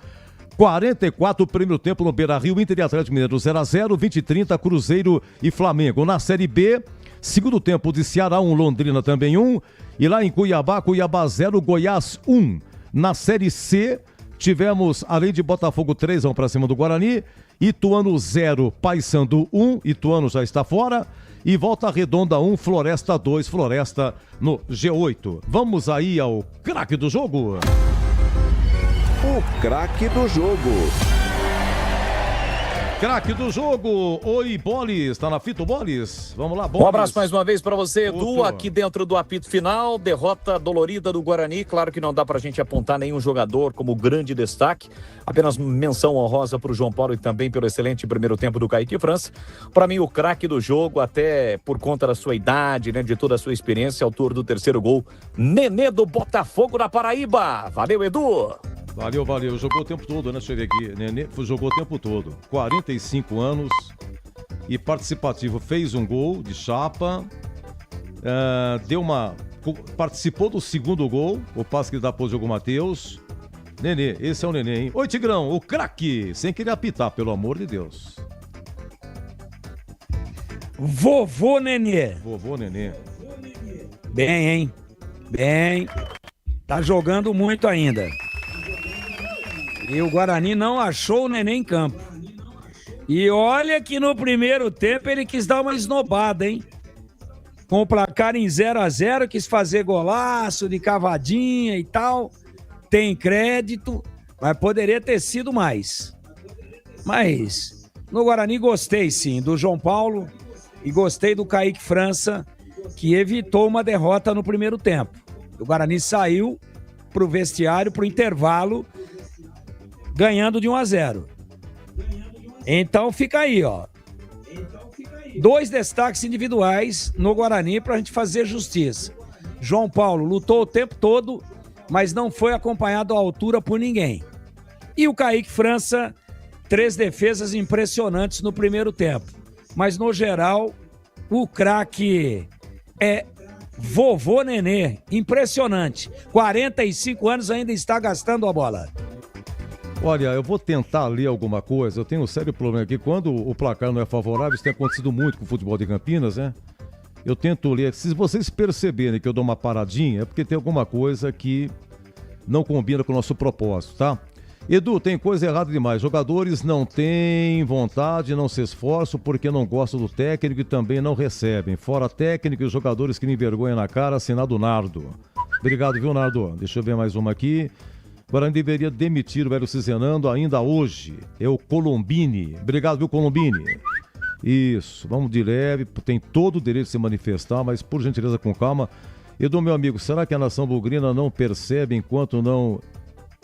44 primeiro tempo no Beira-Rio, Inter e Atlético Mineiro 0x0, 20-30 Cruzeiro e Flamengo. Na Série B, segundo tempo de Ceará 1, Londrina também 1, e lá em Cuiabá 0, Goiás 1. Na Série C, tivemos, além de Botafogo 3-1 para cima do Guarani, Ituano 0, Paysandu 1, Ituano já está fora, e Volta Redonda 1, Floresta 2, Floresta no G8. Vamos aí ao craque do jogo. O craque do jogo. Craque do jogo, oi Bolis, tá na fita o Bolis? Vamos lá, Um Bolis. abraço mais uma vez para você, Edu, aqui dentro do apito final, derrota dolorida do Guarani, claro que não dá pra gente apontar nenhum jogador como grande destaque, apenas menção honrosa pro João Paulo e também pelo excelente primeiro tempo do Kaique França. Para mim o craque do jogo, até por conta da sua idade, né, de toda a sua experiência, autor do terceiro gol, Nenê do Botafogo da Paraíba. Valeu, Edu! Valeu. Jogou o tempo todo, né, Xeregui? Nenê jogou o tempo todo. 45 anos e participativo. Fez um gol de chapa. Participou do segundo gol. O passe que ele dá pro Diogo Matheus. Nenê, esse é o Nenê, hein? Oi, Tigrão, o craque. Sem querer apitar, pelo amor de Deus. Vovô Nenê. Vovô Nenê. Bem, hein? Bem. Tá jogando muito ainda. E o Guarani não achou o Nenê em campo. E olha que no primeiro tempo ele quis dar uma esnobada, hein? Com o placar em 0x0, quis fazer golaço de cavadinha e tal. Tem crédito, mas poderia ter sido mais. Mas no Guarani gostei sim do João Paulo e gostei do Kaique França, que evitou uma derrota no primeiro tempo. O Guarani saiu pro vestiário, pro intervalo, ganhando de 1x0. Então fica aí, ó. 2 destaques individuais no Guarani pra gente fazer justiça. João Paulo lutou o tempo todo, mas não foi acompanhado à altura por ninguém. E o Kaique França, 3 defesas impressionantes no primeiro tempo. Mas no geral, o craque é vovô Nenê. Impressionante. 45 anos ainda está gastando a bola. Olha, eu vou tentar ler alguma coisa. Eu tenho um sério problema aqui. Quando o placar não é favorável, isso tem acontecido muito com o futebol de Campinas, né? Eu tento ler. Se vocês perceberem que eu dou uma paradinha, é porque tem alguma coisa que não combina com o nosso propósito, tá? Edu, tem coisa errada demais. Jogadores não têm vontade, não se esforçam porque não gostam do técnico e também não recebem. Fora técnico e os jogadores que me envergonham na cara, assinado Nardo. Obrigado, viu, Nardo? Deixa eu ver mais uma aqui. Agora deveria demitir o Hélio Cizenando ainda hoje. É o Colombini. Obrigado, viu, Colombini? Isso, vamos de leve, tem todo o direito de se manifestar, mas por gentileza com calma. Edu, meu amigo, será que a nação bugrina não percebe enquanto não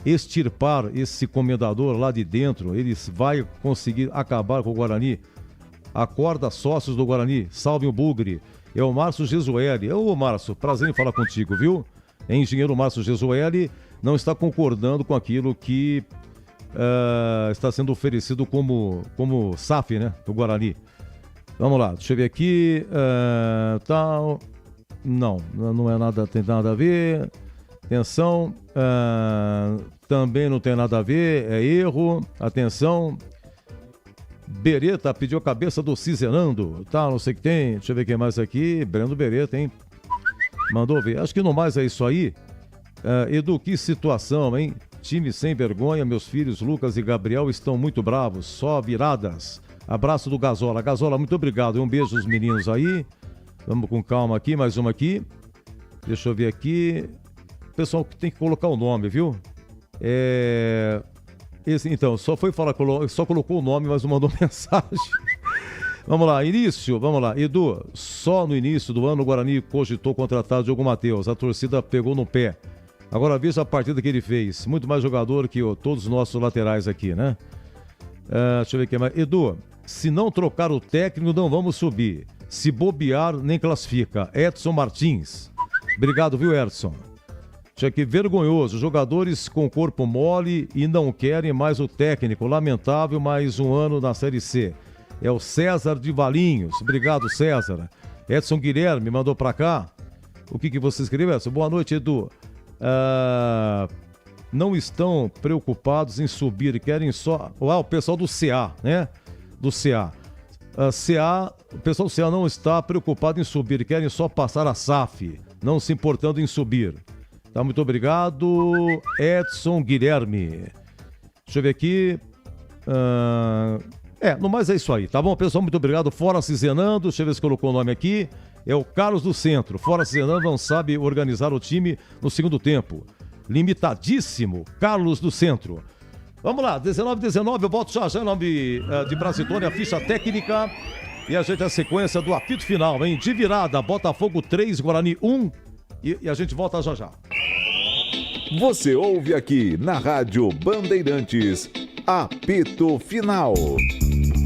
extirpar esse comendador lá de dentro, ele vai conseguir acabar com o Guarani. Acorda, sócios do Guarani, salve o Bugre. É o Márcio Gesueli. Ô Márcio, prazer em falar contigo, viu? É engenheiro Márcio Gesueli, não está concordando com aquilo que está sendo oferecido como SAF, né, do Guarani. Vamos lá, deixa eu ver aqui. Tal. Não é nada, tem nada a ver. Atenção. Também não tem nada a ver, é erro. Atenção. Beretta pediu a cabeça do Cizenando. Tá, não sei o que tem. Deixa eu ver quem mais aqui. Breno Beretta, hein? Mandou ver. Acho que no mais é isso aí. Edu, que situação, hein? Time sem vergonha. Meus filhos Lucas e Gabriel estão muito bravos. Só viradas. Abraço do Gazola. Gazola, muito obrigado. Um beijo aos meninos aí. Vamos com calma aqui. Mais uma aqui. Deixa eu ver aqui. Pessoal que tem que colocar o nome, viu? Então, só colocou o nome, mas não mandou mensagem. Vamos lá, vamos lá. Edu, só no início do ano o Guarani cogitou contratar Diogo Matheus. A torcida pegou no pé. Agora veja a partida que ele fez. Muito mais jogador que todos os nossos laterais aqui, né? Deixa eu ver aqui mais. Edu, se não trocar o técnico, não vamos subir. Se bobear, nem classifica. Edson Martins. Obrigado, viu, Edson? Tinha que vergonhoso, jogadores com corpo mole e não querem mais o técnico. Lamentável, mais um ano na Série C. É o César de Valinhos. Obrigado, César. Edson Guilherme mandou pra cá. O que você escreveu, Edson? Boa noite, Edu. Não estão preocupados em subir, querem só... o pessoal do CA, né? Do CA. O pessoal do CA não está preocupado em subir, querem só passar a SAF, não se importando em subir. Tá, muito obrigado, Edson Guilherme. Deixa eu ver aqui. No mais é isso aí, tá bom, pessoal? Muito obrigado. Fora Cizenando, deixa eu ver se colocou o nome aqui. É o Carlos do Centro. Fora Cizenando não sabe organizar o time no segundo tempo. Limitadíssimo, Carlos do Centro. Vamos lá, 19, eu volto já em nome de Brasitone, a ficha técnica. E a gente a sequência do apito final, hein? De virada, Botafogo 3, Guarani 1. E a gente volta já. Você ouve aqui na Rádio Bandeirantes, apito final.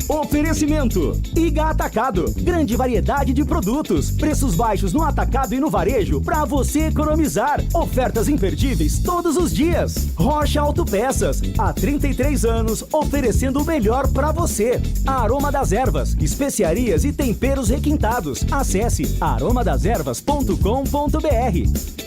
Oferecimento: Iga Atacado, grande variedade de produtos, preços baixos no atacado e no varejo para você economizar. Ofertas imperdíveis todos os dias. Rocha Autopeças, há 33 anos oferecendo o melhor para você. Aroma das Ervas, especiarias e temperos requintados. Acesse aromadeservas.com.br.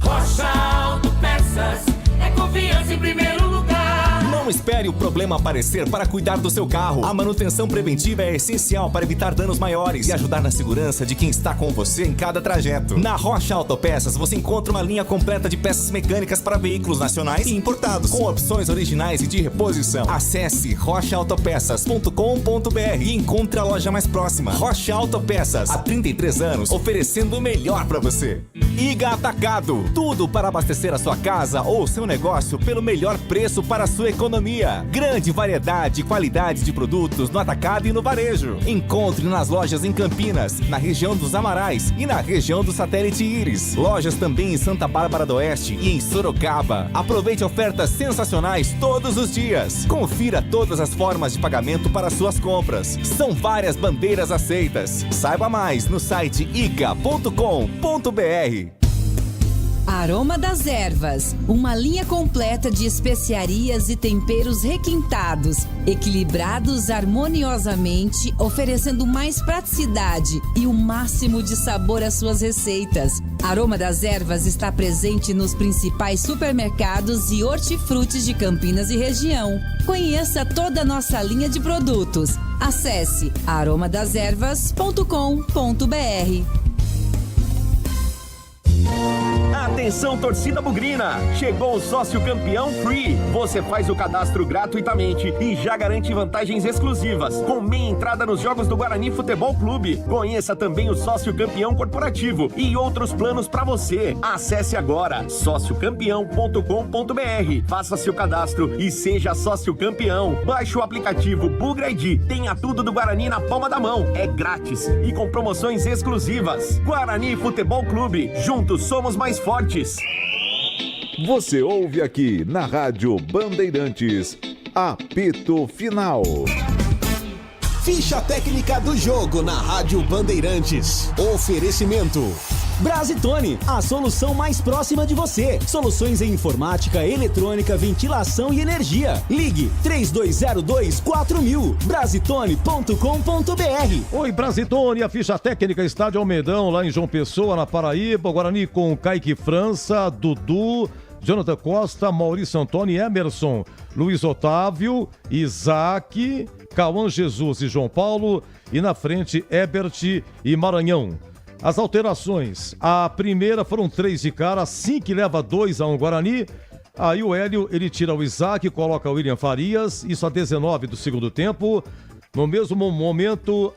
Rocha Autopeças, é confiança em primeiro lugar. Não espere o problema aparecer para cuidar do seu carro. A manutenção preventiva é essencial para evitar danos maiores e ajudar na segurança de quem está com você em cada trajeto. Na Rocha Autopeças você encontra uma linha completa de peças mecânicas para veículos nacionais e importados, com opções originais e de reposição. Acesse rochaautopeças.com.br e encontre a loja mais próxima. Rocha Autopeças, há 33 anos, oferecendo o melhor para você. Iga Atacado, tudo para abastecer a sua casa ou seu negócio pelo melhor preço para a sua economia. Grande variedade e qualidade de produtos no atacado e no varejo. Encontre nas lojas em Campinas, na região dos Amarais e na região do Satélite Íris. Lojas também em Santa Bárbara do Oeste e em Sorocaba. Aproveite ofertas sensacionais todos os dias. Confira todas as formas de pagamento para suas compras. São várias bandeiras aceitas. Saiba mais no site iga.com.br. Aroma das Ervas, uma linha completa de especiarias e temperos requintados, equilibrados harmoniosamente, oferecendo mais praticidade e o máximo de sabor às suas receitas. Aroma das Ervas está presente nos principais supermercados e hortifrutis de Campinas e região. Conheça toda a nossa linha de produtos. Acesse aromadeservas.com.br. Atenção, torcida bugrina! Chegou o Sócio Campeão Free. Você faz o cadastro gratuitamente e já garante vantagens exclusivas, com meia entrada nos jogos do Guarani Futebol Clube. Conheça também o Sócio Campeão Corporativo e outros planos para você. Acesse agora sociocampeão.com.br. Faça seu cadastro e seja sócio campeão. Baixe o aplicativo Bugra ID. Tenha tudo do Guarani na palma da mão. É grátis e com promoções exclusivas. Guarani Futebol Clube. Juntos somos mais fortes. Você ouve aqui na Rádio Bandeirantes, apito final. Ficha técnica do jogo na Rádio Bandeirantes. Oferecimento Brasitone, a solução mais próxima de você. Soluções em informática, eletrônica, ventilação e energia. Ligue 3202-4000. Brasitone.com.br. Oi, Brasitone, a ficha técnica Estádio Almedão, lá em João Pessoa, na Paraíba. Guarani com Kaique França, Dudu, Jonathan Costa, Maurício Antônio, Emerson, Luiz Otávio, Isaac, Cauã Jesus e João Paulo. E na frente, Ebert e Maranhão. As alterações, a primeira foram 3 de cara, assim que leva 2-1 Guarani. Aí o Hélio, ele tira o Isaac, coloca o William Farias, isso a 19 do segundo tempo. No mesmo momento,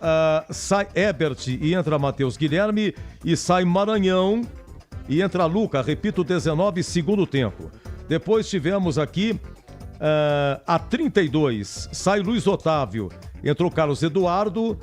sai Ebert e entra Matheus Guilherme, e sai Maranhão e entra Luca, repito, 19 segundo tempo. Depois tivemos aqui a 32, sai Luiz Otávio, entrou Carlos Eduardo.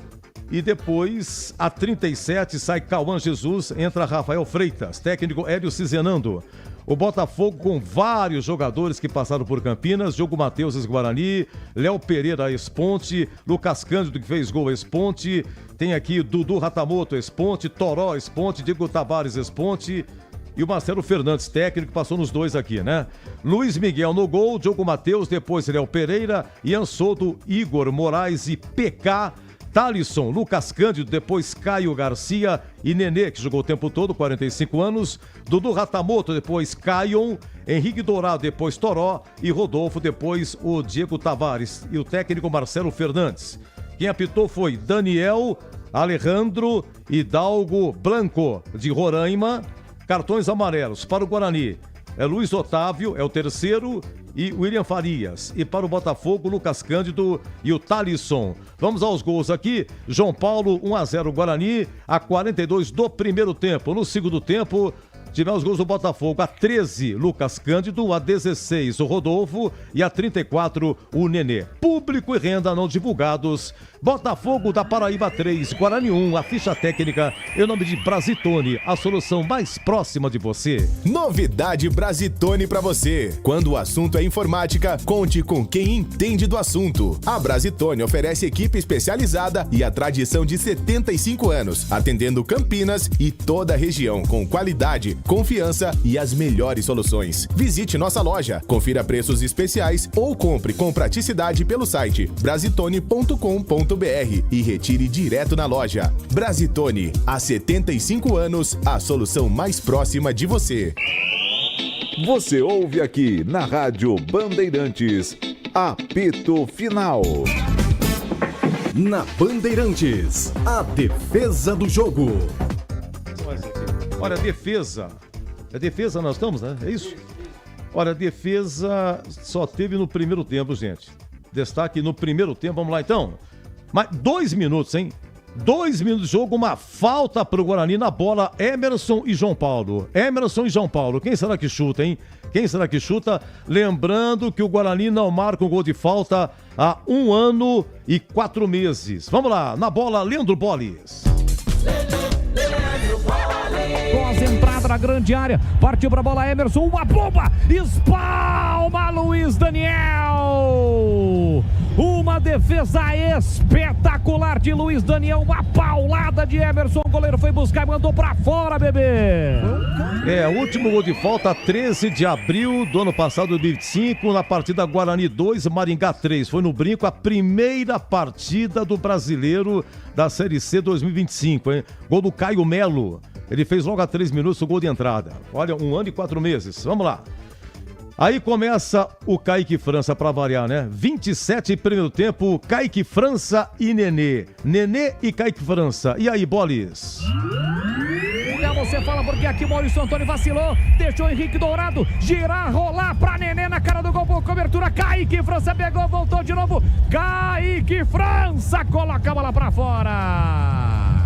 E depois, a 37, sai Cauã Jesus, entra Rafael Freitas, técnico Hélio Cizenando. O Botafogo com vários jogadores que passaram por Campinas, Diogo Matheus ex-Guarani, Léo Pereira ex-Ponte, Lucas Cândido que fez gol ex-Ponte, tem aqui Dudu Ratamoto ex-Ponte, Toró ex-Ponte, Diego Tavares ex-Ponte e o Marcelo Fernandes, técnico, passou nos dois aqui, né? Luiz Miguel no gol, Diogo Matheus, depois Léo Pereira, Ian Soto, Igor Moraes e PK, Thalisson, Lucas Cândido, depois Caio Garcia e Nenê, que jogou o tempo todo, 45 anos. Dudu Ratamoto, depois Caion, Henrique Dourado, depois Toró e Rodolfo, depois o Diego Tavares e o técnico Marcelo Fernandes. Quem apitou foi Daniel, Alejandro e Dalgo Blanco, de Roraima. Cartões amarelos para o Guarani. É Luiz Otávio, é o terceiro, e William Farias. E para o Botafogo, Lucas Cândido e o Thalisson. Vamos aos gols aqui. João Paulo, 1-0 Guarani, a 42 do primeiro tempo. No segundo tempo, tivemos os gols do Botafogo. A 13, Lucas Cândido, a 16, o Rodolfo e a 34, o Nenê. Público e renda não divulgados. Botafogo da Paraíba 3, Guarani 1, a ficha técnica em nome de Brasitone, a solução mais próxima de você. Novidade Brasitone pra você. Quando o assunto é informática, conte com quem entende do assunto. A Brasitone oferece equipe especializada e a tradição de 75 anos, atendendo Campinas e toda a região com qualidade, confiança e as melhores soluções. Visite nossa loja, confira preços especiais ou compre com praticidade pelo site brasitone.com.br e retire direto na loja. Brasitone, há 75 anos, a solução mais próxima de você. Você ouve aqui na Rádio Bandeirantes, apito final. Na Bandeirantes, a defesa do jogo. Olha, defesa. É defesa nós estamos, né? É isso? Olha, defesa só teve no primeiro tempo, gente. Destaque no primeiro tempo, vamos lá então. Mas 2 minutos, hein? 2 minutos de jogo, uma falta pro Guarani na bola, Emerson e João Paulo. Emerson e João Paulo, quem será que chuta, hein? Quem será que chuta? Lembrando que o Guarani não marca um gol de falta há 1 ano e 4 meses. Vamos lá, na bola, Leandro Boles. Entrada na grande área, partiu pra bola Emerson, uma bomba, espalma Luiz Daniel, uma defesa espetacular de Luiz Daniel, uma paulada de Emerson, o goleiro foi buscar e mandou pra fora, bebê. O último gol de falta, 13 de abril do ano passado, 2025, na partida Guarani 2, Maringá 3, foi no Brinco, a primeira partida do brasileiro da Série C 2025, hein? Gol do Caio Melo. Ele fez logo a 3 minutos o gol de entrada. Olha, 1 ano e 4 meses. Vamos lá. Aí começa o Kaique França para variar, né? 27 primeiro tempo, Kaique França e Nenê. Nenê e Kaique França. E aí, Boles? Você fala porque aqui o Maurício Antônio vacilou, deixou o Henrique Dourado girar, rolar pra Nenê na cara do gol, boa cobertura, Kaique França pegou, voltou de novo, Kaique França coloca a bola pra fora.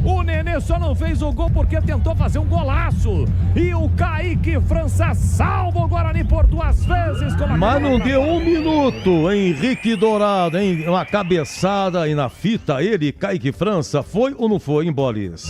O Nenê só não fez o gol porque tentou fazer um golaço. E o Kaique França salva o Guarani por 2 vezes. Mas não deu 1 minuto. Henrique Dourado, hein? Uma cabeçada e na fita ele, Kaique França. Foi ou não foi, hein, Boles?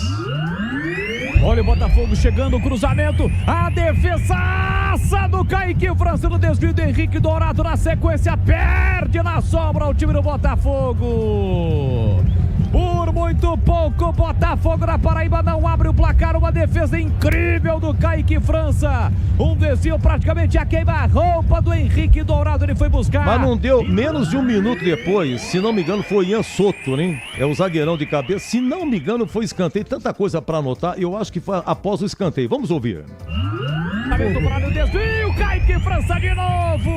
Olha o Botafogo chegando, o cruzamento, a defesaça do Kaique França no desvio do Henrique Dourado, na sequência perde na sobra o time do Botafogo. Por muito pouco, Botafogo da Paraíba não abre o placar, uma defesa incrível do Kaique França, um desvio praticamente a queima-roupa do Henrique Dourado, ele foi buscar. Mas não deu menos de um minuto depois, se não me engano foi Ian Soto, né? É o zagueirão de cabeça, se não me engano foi escanteio, tanta coisa pra anotar, eu acho que foi após o escanteio, vamos ouvir. Para o desvio, Kaique França de novo.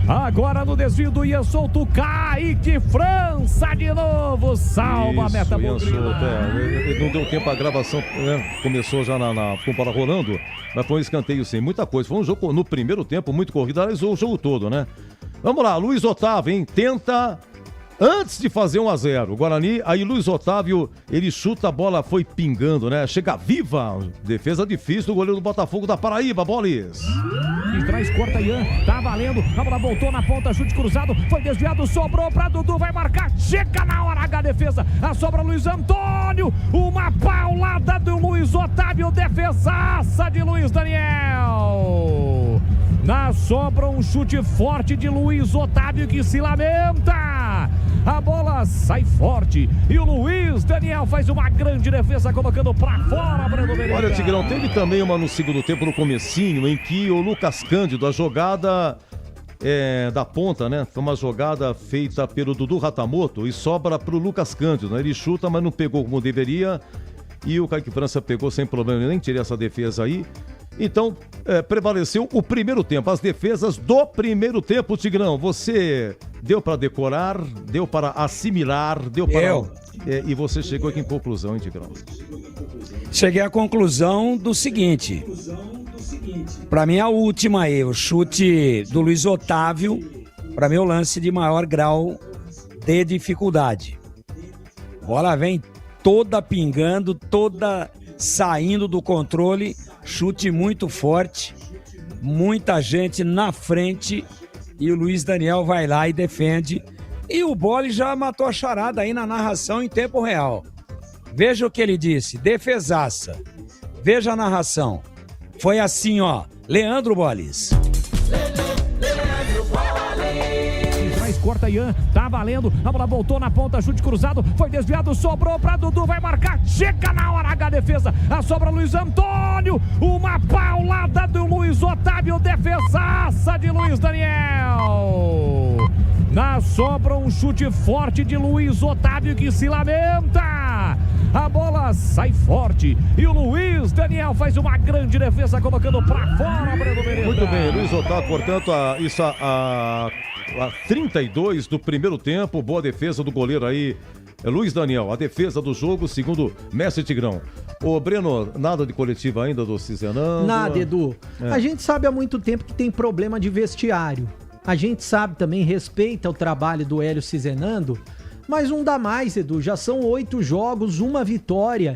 Agora no desvio do Ian Souto, Kaique França de novo, salva a meta Ian Souto, ele não deu tempo, a gravação, né? Começou já com bola rolando, mas foi um escanteio sim, muita coisa, foi um jogo no primeiro tempo muito corrido, analisou o jogo todo, né? Vamos lá, Luiz Otávio, hein? Tenta antes de fazer 1-0, o Guarani, aí Luiz Otávio, ele chuta, a bola foi pingando, né? Chega viva, defesa difícil do goleiro do Botafogo da Paraíba, Bolis. E traz, corta Ian, tá valendo, a bola voltou na ponta, chute cruzado, foi desviado, sobrou pra Dudu, vai marcar, chega na hora H, defesa, a sobra Luiz Antônio, uma paulada do Luiz Otávio, defesaça de Luiz Daniel. Na sobra um chute forte de Luiz Otávio que se lamenta. A bola sai forte e o Luiz Daniel faz uma grande defesa colocando pra fora, Breno Beretta. Olha, Tigrão, teve também uma no segundo tempo, no comecinho, em que o Lucas Cândido, a jogada da ponta, né? Foi uma jogada feita pelo Dudu Ratamoto e sobra pro Lucas Cândido, né? Ele chuta, mas não pegou como deveria e o Kaique França pegou sem problema, nem tirei essa defesa aí. Então, prevaleceu o primeiro tempo, as defesas do primeiro tempo, Tigrão. Você deu para decorar, deu para assimilar, deu para... e você chegou aqui em conclusão, hein, Tigrão? Cheguei à conclusão do seguinte. Para mim, a última aí, o chute do Luiz Otávio, para mim, o lance de maior grau de dificuldade. A bola vem toda pingando, toda saindo do controle, chute muito forte, muita gente na frente e o Luiz Daniel vai lá e defende. E o Bolle já matou a charada aí na narração em tempo real. Veja o que ele disse, defesaça. Veja a narração. Foi assim, ó, Leandro Bolles. Corta Ian, tá valendo, a bola voltou na ponta, chute cruzado, foi desviado, sobrou pra Dudu, vai marcar, chega na hora H, defesa, a sobra Luiz Antônio, uma paulada do Luiz Otávio, defesaça de Luiz Daniel. Na sobra um chute forte de Luiz Otávio que se lamenta. A bola sai forte e o Luiz Daniel faz uma grande defesa colocando pra fora, Breno Beretta. Muito bem, Luiz Otávio, portanto, a 32 do primeiro tempo, boa defesa do goleiro aí, Luiz Daniel, a defesa do jogo, segundo Mestre Tigrão. Ô Breno, nada de coletiva ainda do Cizenando? Nada, Edu. A gente sabe há muito tempo que tem problema de vestiário. A gente sabe também, respeita o trabalho do Hélio Cizenando, mas não dá mais, Edu, já são 8 jogos, uma vitória.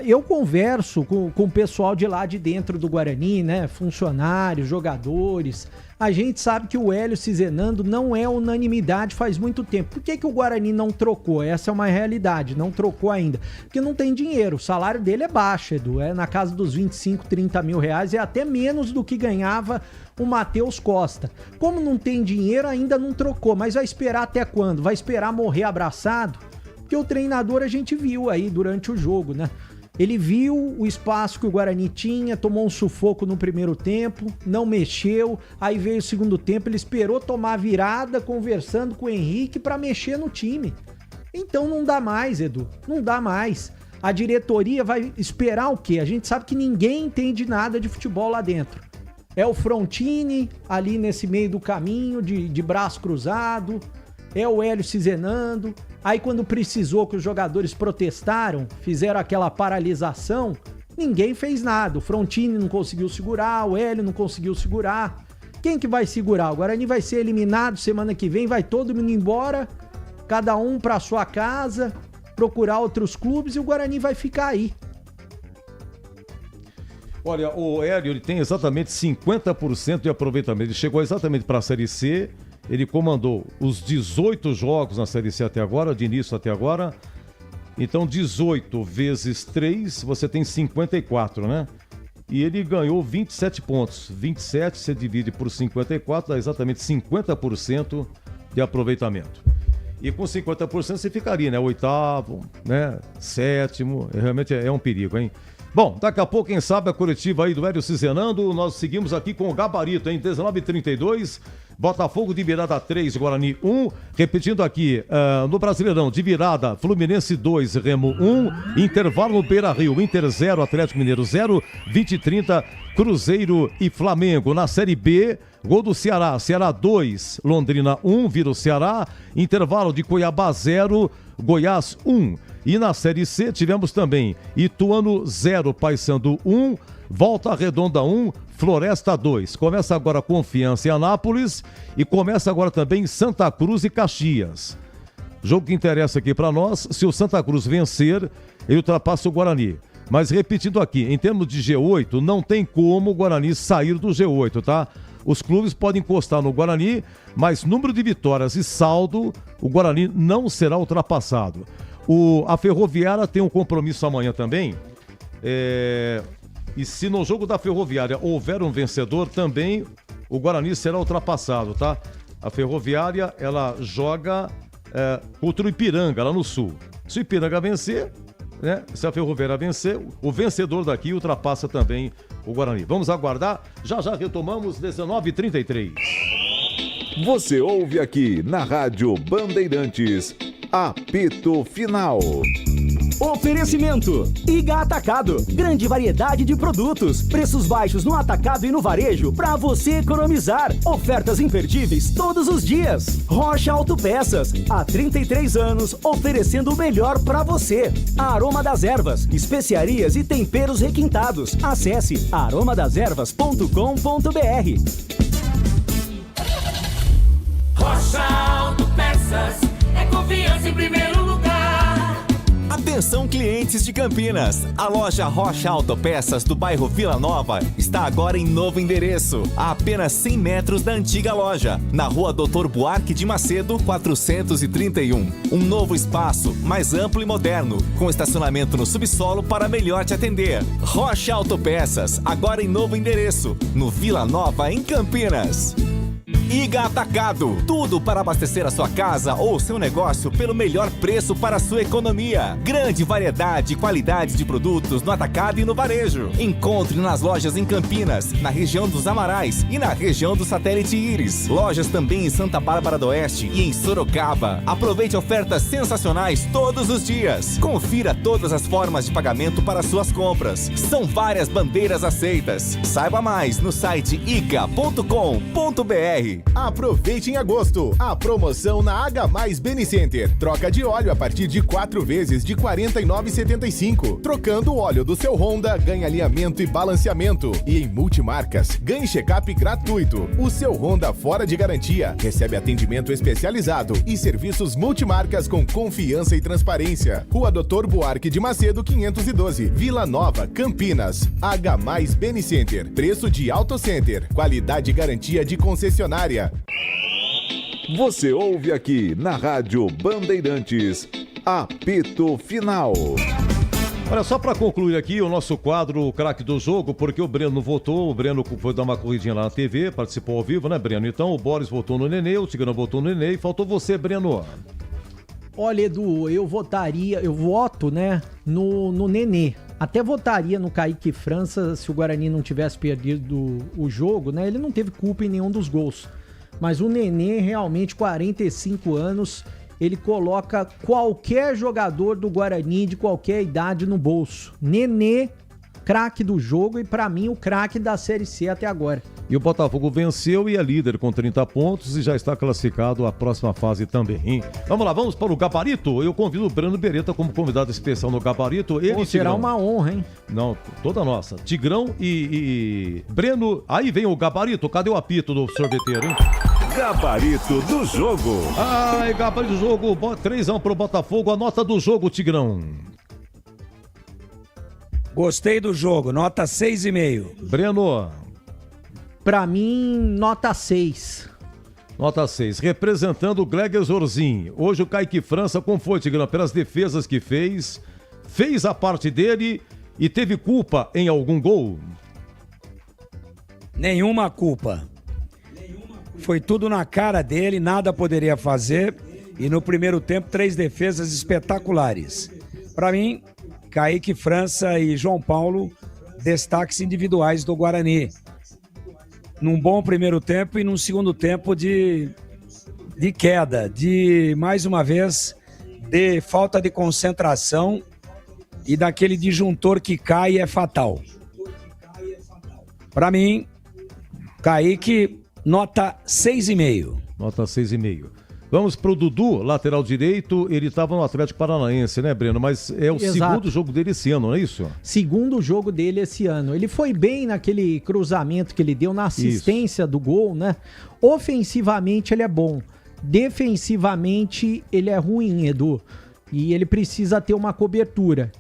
Eu converso com o pessoal de lá de dentro do Guarani, né? Funcionários, jogadores. A gente sabe que o Hélio Cizenando não é unanimidade faz muito tempo. Por que o Guarani não trocou? Essa é uma realidade, não trocou ainda. Porque não tem dinheiro, o salário dele é baixo, Edu. É na casa dos 25, 30 mil reais, é até menos do que ganhava o Matheus Costa. Como não tem dinheiro, ainda não trocou, mas vai esperar até quando? Vai esperar morrer abraçado? Porque o treinador a gente viu aí durante o jogo, né? Ele viu o espaço que o Guarani tinha, tomou um sufoco no primeiro tempo, não mexeu, aí veio o segundo tempo, ele esperou tomar a virada, conversando com o Henrique para mexer no time. Então não dá mais, Edu, não dá mais. A diretoria vai esperar o quê? A gente sabe que ninguém entende nada de futebol lá dentro. É o Frontini ali nesse meio do caminho, de braço cruzado, é o Hélio Cizenando. Aí quando precisou que os jogadores protestaram, fizeram aquela paralisação, ninguém fez nada. O Frontini não conseguiu segurar, o Hélio não conseguiu segurar. Quem que vai segurar? O Guarani vai ser eliminado semana que vem, vai todo mundo embora, cada um para sua casa, procurar outros clubes e o Guarani vai ficar aí. Olha, o Hélio ele tem exatamente 50% de aproveitamento. Ele chegou exatamente para a Série C. Ele comandou os 18 jogos na Série C até agora, de início até agora, Então 18 vezes 3, você tem 54, né? E ele ganhou 27 pontos. 27 você divide por 54, dá exatamente 50% de aproveitamento. E com 50% você ficaria, né? Oitavo, né? Sétimo. Realmente é um perigo, hein? Bom, daqui a pouco, quem sabe, a coletiva aí do Hélio Cizenando. Nós seguimos aqui com o gabarito, hein? 19h32. Botafogo de virada 3, Guarani 1. Repetindo aqui, no Brasileirão, de virada, Fluminense 2, Remo 1. Intervalo no Beira-Rio, Inter 0, Atlético Mineiro 0. 20h30, Cruzeiro e Flamengo. Na Série B, gol do Ceará, Ceará 2, Londrina 1, vira o Ceará. Intervalo de Cuiabá 0, Goiás 1. E na Série C tivemos também Ituano 0, Paysandu 1, Volta Redonda 1, Floresta 2. Começa agora Confiança em Anápolis e começa agora também Santa Cruz e Caxias. Jogo que interessa aqui para nós, se o Santa Cruz vencer, ele ultrapassa o Guarani. Mas repetindo aqui, em termos de G8, não tem como o Guarani sair do G8, tá? Os clubes podem encostar no Guarani, mas número de vitórias e saldo, o Guarani não será ultrapassado. A Ferroviária tem um compromisso amanhã também. E se no jogo da Ferroviária houver um vencedor, também o Guarani será ultrapassado, tá? A Ferroviária, ela joga contra o Ipiranga, lá no Sul. Se o Ipiranga vencer, né? Se a Ferroviária vencer, o vencedor daqui ultrapassa também o Guarani. Vamos aguardar. Já retomamos, 19h33. Você ouve aqui na Rádio Bandeirantes, apito final. Oferecimento: Iga Atacado, grande variedade de produtos, preços baixos no atacado e no varejo para você economizar. Ofertas imperdíveis todos os dias. Rocha Autopeças, há 33 anos oferecendo o melhor para você. Aroma das Ervas, especiarias e temperos requintados. Acesse aromadazervas.com.br. Rocha Autopeças, é confiança em primeiro lugar. Atenção, clientes de Campinas, a loja Rocha Autopeças do bairro Vila Nova está agora em novo endereço, a apenas 100 metros da antiga loja, na rua Dr. Buarque de Macedo, 431. Um novo espaço, mais amplo e moderno, com estacionamento no subsolo para melhor te atender. Rocha Autopeças, agora em novo endereço, no Vila Nova, em Campinas. Iga Atacado, tudo para abastecer a sua casa ou seu negócio pelo melhor preço para a sua economia. Grande variedade e qualidade de produtos no atacado e no varejo. Encontre nas lojas em Campinas, na região dos Amarais e na região do Satélite Íris. Lojas também em Santa Bárbara do Oeste e em Sorocaba. Aproveite ofertas sensacionais todos os dias. Confira todas as formas de pagamento para suas compras. São várias bandeiras aceitas. Saiba mais no site iga.com.br. Aproveite em agosto a promoção na H+ Beni Center. Troca de óleo a partir de 4 vezes de R$ 49,75. Trocando o óleo do seu Honda, ganha alinhamento e balanceamento. E em multimarcas, ganhe check-up gratuito. O seu Honda fora de garantia recebe atendimento especializado e serviços multimarcas com confiança e transparência. Rua Dr. Buarque de Macedo, 512, Vila Nova, Campinas. H+ Beni Center. Preço de Auto Center. Qualidade e garantia de concessionária. Você ouve aqui na Rádio Bandeirantes, apito final. Olha, só para concluir aqui o nosso quadro, o craque do jogo, porque o Breno votou, o Breno foi dar uma corridinha lá na TV, participou ao vivo, né, Breno? Então o Boris votou no Nenê, o Tigrão votou no Nenê e faltou você, Breno. Olha, Edu, eu voto, né, no Nenê. Até votaria no Kaique França se o Guarani não tivesse perdido o jogo, né? Ele não teve culpa em nenhum dos gols. Mas o Nenê, realmente, 45 anos, ele coloca qualquer jogador do Guarani de qualquer idade no bolso. Nenê, craque do jogo e, pra mim, o craque da Série C até agora. E o Botafogo venceu e é líder com 30 pontos e já está classificado à próxima fase também, hein? Vamos lá, vamos para o Gabarito. Eu convido o Breno Beretta como convidado especial no Gabarito. Ele, será uma honra, hein? Não, toda nossa. Tigrão e Breno. Aí vem o Gabarito. Cadê o apito do sorveteiro, hein? Gabarito do jogo. Ai, gabarito do jogo. 3-1 pro Botafogo. A nota do jogo, Tigrão. Gostei do jogo. Nota 6,5. Breno. Pra mim, nota 6. Nota 6. Representando o Gleger Zorzin. Hoje o Kaique França, como foi, Tigrão? Pelas defesas que fez a parte dele e teve culpa em algum gol? Nenhuma culpa. Foi tudo na cara dele, nada poderia fazer. E no primeiro tempo, 3 defesas espetaculares. Para mim, Kaique França e João Paulo, destaques individuais do Guarani. Num bom primeiro tempo e num segundo tempo de queda, de, mais uma vez, de falta de concentração e daquele disjuntor que cai é fatal. Para mim, Kaique, nota 6,5. Nota 6,5. Vamos pro Dudu, lateral direito. Ele estava no Atlético Paranaense, né, Breno? Mas é o segundo jogo dele esse ano, não é isso? Segundo jogo dele esse ano. Ele foi bem naquele cruzamento que ele deu na assistência do gol, né? Ofensivamente ele é bom. Defensivamente ele é ruim, Edu. E ele precisa ter uma cobertura.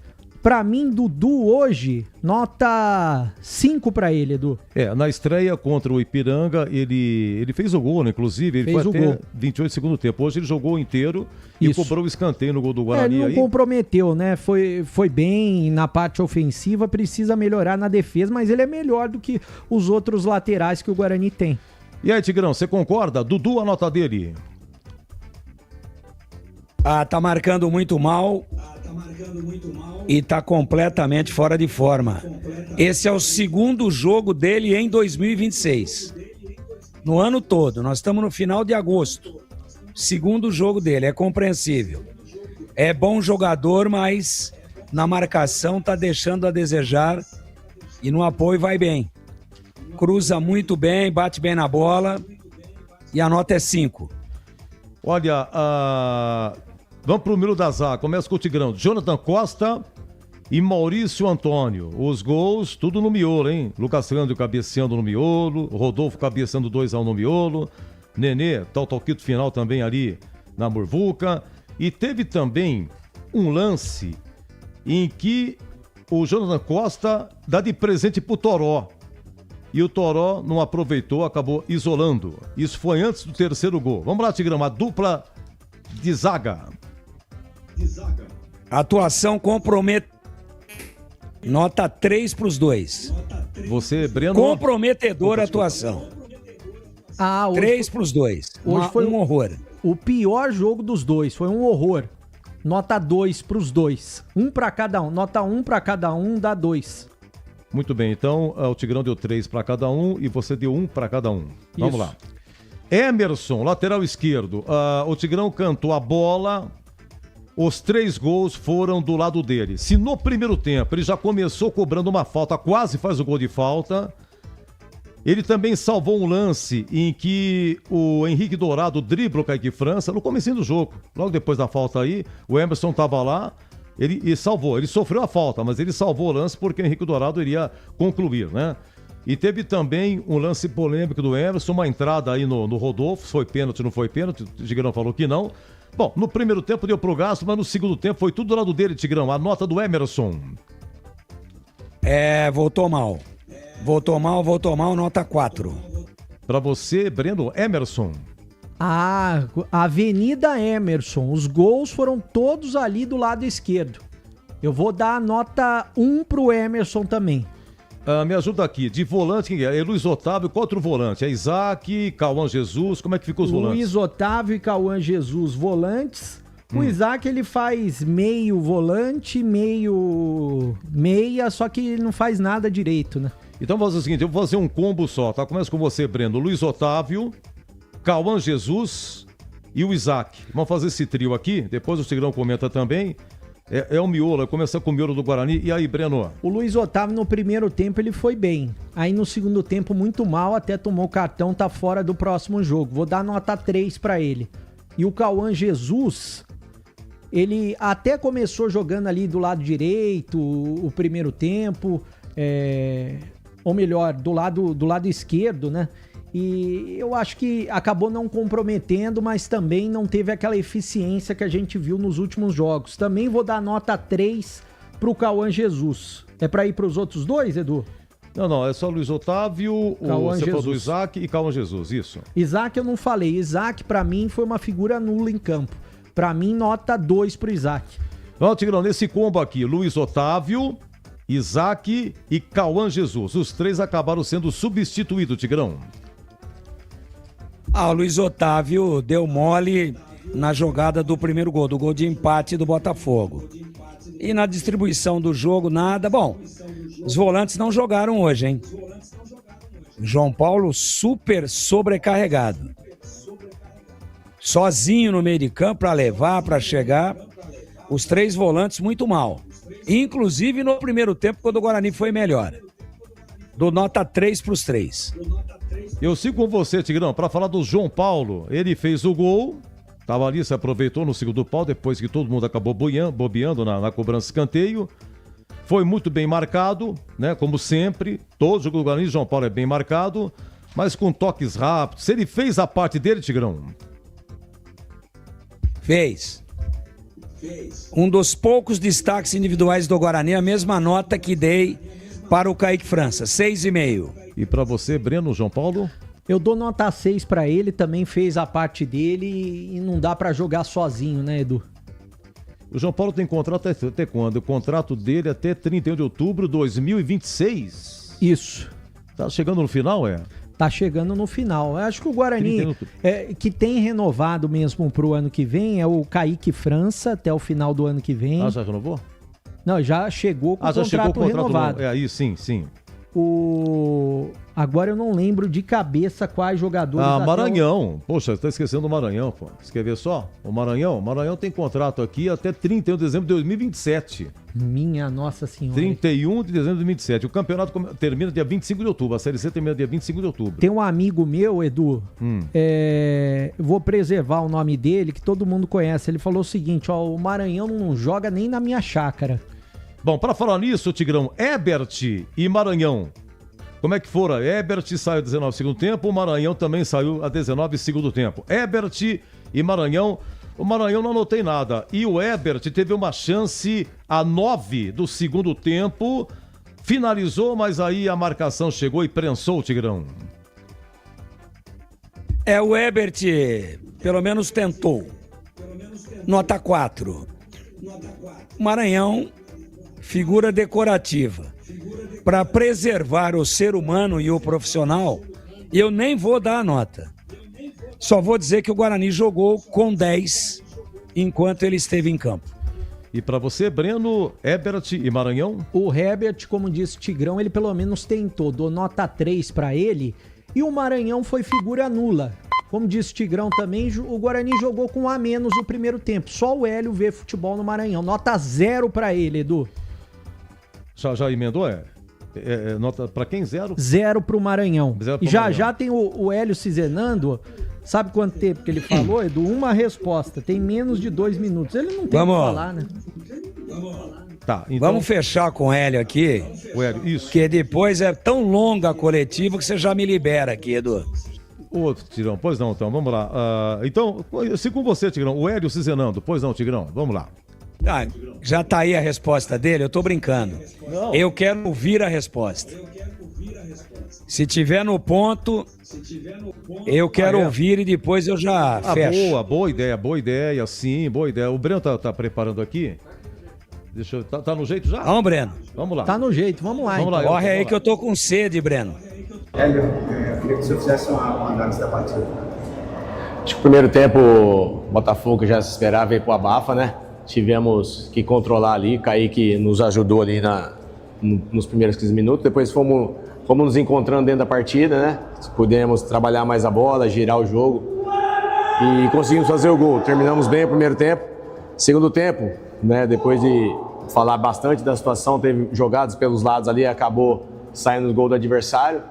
Pra mim, Dudu hoje, nota 5 pra ele, Edu. Na estreia contra o Ipiranga, ele fez o gol, né? Inclusive, ele foi até 28 segundo tempo. Hoje ele jogou inteiro e cobrou o escanteio no gol do Guarani. Ele não comprometeu, né? Foi bem na parte ofensiva, precisa melhorar na defesa, mas ele é melhor do que os outros laterais que o Guarani tem. E aí, Tigrão, você concorda? Dudu, a nota dele? Tá marcando muito mal. E tá completamente fora de forma. Esse é o segundo jogo dele em 2026. No ano todo, nós estamos no final de agosto. Segundo jogo dele, é compreensível. É bom jogador, mas na marcação tá deixando a desejar e no apoio vai bem. Cruza muito bem, bate bem na bola e a nota é 5. Olha, vamos pro meio da zaga. Começa com o Tigrão. Jonathan Costa e Maurício Antônio. Os gols, tudo no miolo, hein? Lucas Leandro cabeceando no miolo. Rodolfo cabeceando 2-1 no miolo. Nenê, toquito final também ali na Murvuca. E teve também um lance em que o Jonathan Costa dá de presente pro Toró. E o Toró não aproveitou, acabou isolando. Isso foi antes do terceiro gol. Vamos lá, Tigrão, a dupla de zaga. Atuação compromete. Nota 3 pros dois. Você, Breno? Comprometedora atuação. 3 pros dois. Hoje foi um horror. O pior jogo dos dois, foi um horror. Nota 2 pros dois. 1 pra cada um. Nota 1 pra cada um, dá 2. Muito bem, então o Tigrão deu 3 para cada um e você deu 1 para cada um. Vamos lá. Emerson, lateral esquerdo. O Tigrão cantou a bola, os 3 gols foram do lado dele. Se no primeiro tempo ele já começou cobrando uma falta, quase faz o gol de falta, ele também salvou um lance em que o Henrique Dourado dribla o Kaique França no comecinho do jogo. Logo depois da falta aí, o Emerson estava lá, ele salvou, ele sofreu a falta, mas ele salvou o lance porque o Henrique Dourado iria concluir, né? E teve também um lance polêmico do Emerson, uma entrada aí no Rodolfo, foi pênalti, não foi pênalti, o Tigrão falou que não. Bom, no primeiro tempo deu pro gasto, mas no segundo tempo foi tudo do lado dele, Tigrão. A nota do Emerson. Voltou mal. Voltou mal, nota 4. Pra você, Breno, Emerson. Avenida Emerson. Os gols foram todos ali do lado esquerdo. Eu vou dar a nota 1 pro Emerson também. Me ajuda aqui. De volante, quem é? É Luiz Otávio. Qual outro volante? É Isaac, Cauã Jesus. Como é que ficou os volantes? Luiz Otávio e Cauã Jesus, volantes. O Isaac, ele faz meio volante, meio meia, só que ele não faz nada direito, né? Então vamos fazer o seguinte, eu vou fazer um combo só, tá? Começa com você, Breno. Luiz Otávio, Cauã Jesus e o Isaac. Vamos fazer esse trio aqui, depois o Tigrão comenta também. É o miolo, começa com o miolo do Guarani. E aí, Breno? O Luiz Otávio no primeiro tempo ele foi bem. Aí no segundo tempo muito mal, até tomou cartão, tá fora do próximo jogo. Vou dar nota 3 pra ele. E o Cauã Jesus, ele até começou jogando ali do lado direito, o primeiro tempo, ou melhor, do lado esquerdo, né? E eu acho que acabou não comprometendo, mas também não teve aquela eficiência que a gente viu nos últimos jogos. Também vou dar nota 3 pro Cauã Jesus. É pra ir pros outros dois, Edu? Não, é só Luiz Otávio, você falou do Isaac e Cauã Jesus, isso. Isaac eu não falei. Isaac, pra mim, foi uma figura nula em campo. Pra mim, nota 2 pro Isaac. Não, Tigrão, nesse combo aqui, Luiz Otávio, Isaac e Cauã Jesus. Os 3 acabaram sendo substituídos, Tigrão. O Luiz Otávio deu mole na jogada do primeiro gol, do gol de empate do Botafogo. E na distribuição do jogo, nada. Bom, os volantes não jogaram hoje, hein? João Paulo super sobrecarregado. Sozinho no meio de campo para levar, para chegar. Os 3 volantes muito mal. Inclusive no primeiro tempo, quando o Guarani foi melhor. Dou nota 3 para os 3. Eu sigo com você, Tigrão, para falar do João Paulo. Ele fez o gol. Tava ali, se aproveitou no segundo pau, depois que todo mundo acabou bobeando na cobrança de escanteio. Foi muito bem marcado, né? Como sempre, todo jogo do Guarani, João Paulo é bem marcado, mas com toques rápidos. Ele fez a parte dele, Tigrão? Fez. Um dos poucos destaques individuais do Guarani, a mesma nota que dei para o Kaique França, 6,5. E para você, Breno, João Paulo? Eu dou nota 6 pra ele, também fez a parte dele e não dá pra jogar sozinho, né, Edu? O João Paulo tem contrato até quando? O contrato dele até 31 de outubro de 2026. Isso. Tá chegando no final, é? Tá chegando no final. Eu acho que o Guarani, que tem renovado mesmo pro ano que vem, é o Kaique França, até o final do ano que vem. Já renovou? Não, já chegou com o contrato renovado. É aí, sim. Agora eu não lembro de cabeça quais jogadores... Maranhão. Poxa, tá esquecendo do Maranhão, pô. Você quer ver só? O Maranhão tem contrato aqui até 31 de dezembro de 2027. Minha Nossa Senhora. 31 de dezembro de 2027. O campeonato termina dia 25 de outubro. A Série C termina dia 25 de outubro. Tem um amigo meu, Edu, vou preservar o nome dele, que todo mundo conhece. Ele falou o seguinte, o Maranhão não joga nem na minha chácara. Bom, para falar nisso, Tigrão, Ebert e Maranhão. Como é que fora? Ebert saiu a 19 segundo tempo, o Maranhão também saiu a 19 segundo tempo. Ebert e Maranhão, o Maranhão não anotei nada. E o Ebert teve uma chance a 9 do segundo tempo, finalizou, mas aí a marcação chegou e prensou o Tigrão. O Ebert pelo menos tentou. Nota 4. Maranhão, figura decorativa. Para preservar o ser humano e o profissional, eu nem vou dar a nota. Só vou dizer que o Guarani jogou com 10 enquanto ele esteve em campo. E para você, Breno, Ebert e Maranhão? O Herbert, como disse o Tigrão, ele pelo menos tentou. Dou nota 3 para ele. E o Maranhão foi figura nula. Como disse o Tigrão também, o Guarani jogou com a menos no primeiro tempo. Só o Hélio vê futebol no Maranhão. Nota 0 para ele, Edu. Já emendou, nota para quem? 0? 0 pro Maranhão. E já tem o Hélio Cizenando. Sabe quanto tempo que ele falou, Edu? Uma resposta. Tem menos de 2 minutos. Ele não tem o que falar, né? Tá, então... Vamos fechar com o Hélio aqui. O Hélio, isso. Que depois é tão longa a coletiva que você já me libera aqui, Edu. Outro, Tigrão. Pois não, então. Vamos lá. Então, eu sigo com você, Tigrão. O Hélio Cizenando. Pois não, Tigrão. Vamos lá. Já tá aí a resposta dele, eu tô brincando. Não. Eu quero ouvir a resposta. Se tiver no ponto, eu quero ouvir e depois eu já fecho. Boa ideia, sim, boa ideia. O Breno tá preparando aqui. Deixa eu... Tá no jeito já? Vamos, Breno. Vamos lá. Tá no jeito, vamos lá. Então. Corre aí que eu tô com sede, Breno. Hélio, eu queria que o senhor fizesse uma análise da partida. Acho que o primeiro tempo, o Botafogo já se esperava ir pro abafa, né? Tivemos que controlar ali, Kaique nos ajudou ali nos primeiros 15 minutos, depois fomos nos encontrando dentro da partida, né? Pudemos trabalhar mais a bola, girar o jogo e conseguimos fazer o gol. Terminamos bem o primeiro tempo. Segundo tempo, né? Depois de falar bastante da situação, teve jogadas pelos lados ali, acabou saindo o gol do adversário.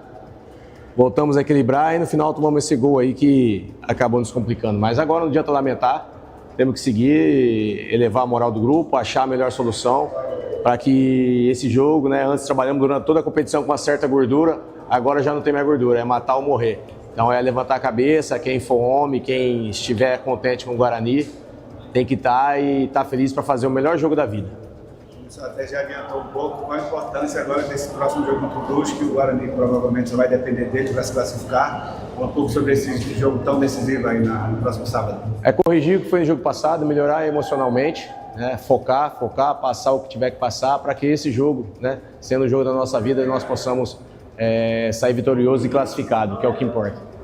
Voltamos a equilibrar e no final tomamos esse gol aí que acabou nos complicando. Mas agora não adianta lamentar. Temos que seguir, elevar a moral do grupo, achar a melhor solução para que esse jogo, né? Antes trabalhamos durante toda a competição com uma certa gordura, agora já não tem mais gordura, é matar ou morrer. Então é levantar a cabeça, quem for homem, quem estiver contente com o Guarani, tem que estar feliz para fazer o melhor jogo da vida. Você até já adiantou um pouco. Qual a importância agora desse próximo jogo contra o Brusque, que o Guarani provavelmente só vai depender dele para se classificar? Um pouco sobre esse jogo tão decisivo aí no próximo sábado. É corrigir o que foi no jogo passado, melhorar emocionalmente, né? Focar, passar o que tiver que passar para que esse jogo, né, sendo o jogo da nossa vida, nós possamos sair vitorioso e classificado, que é o que importa.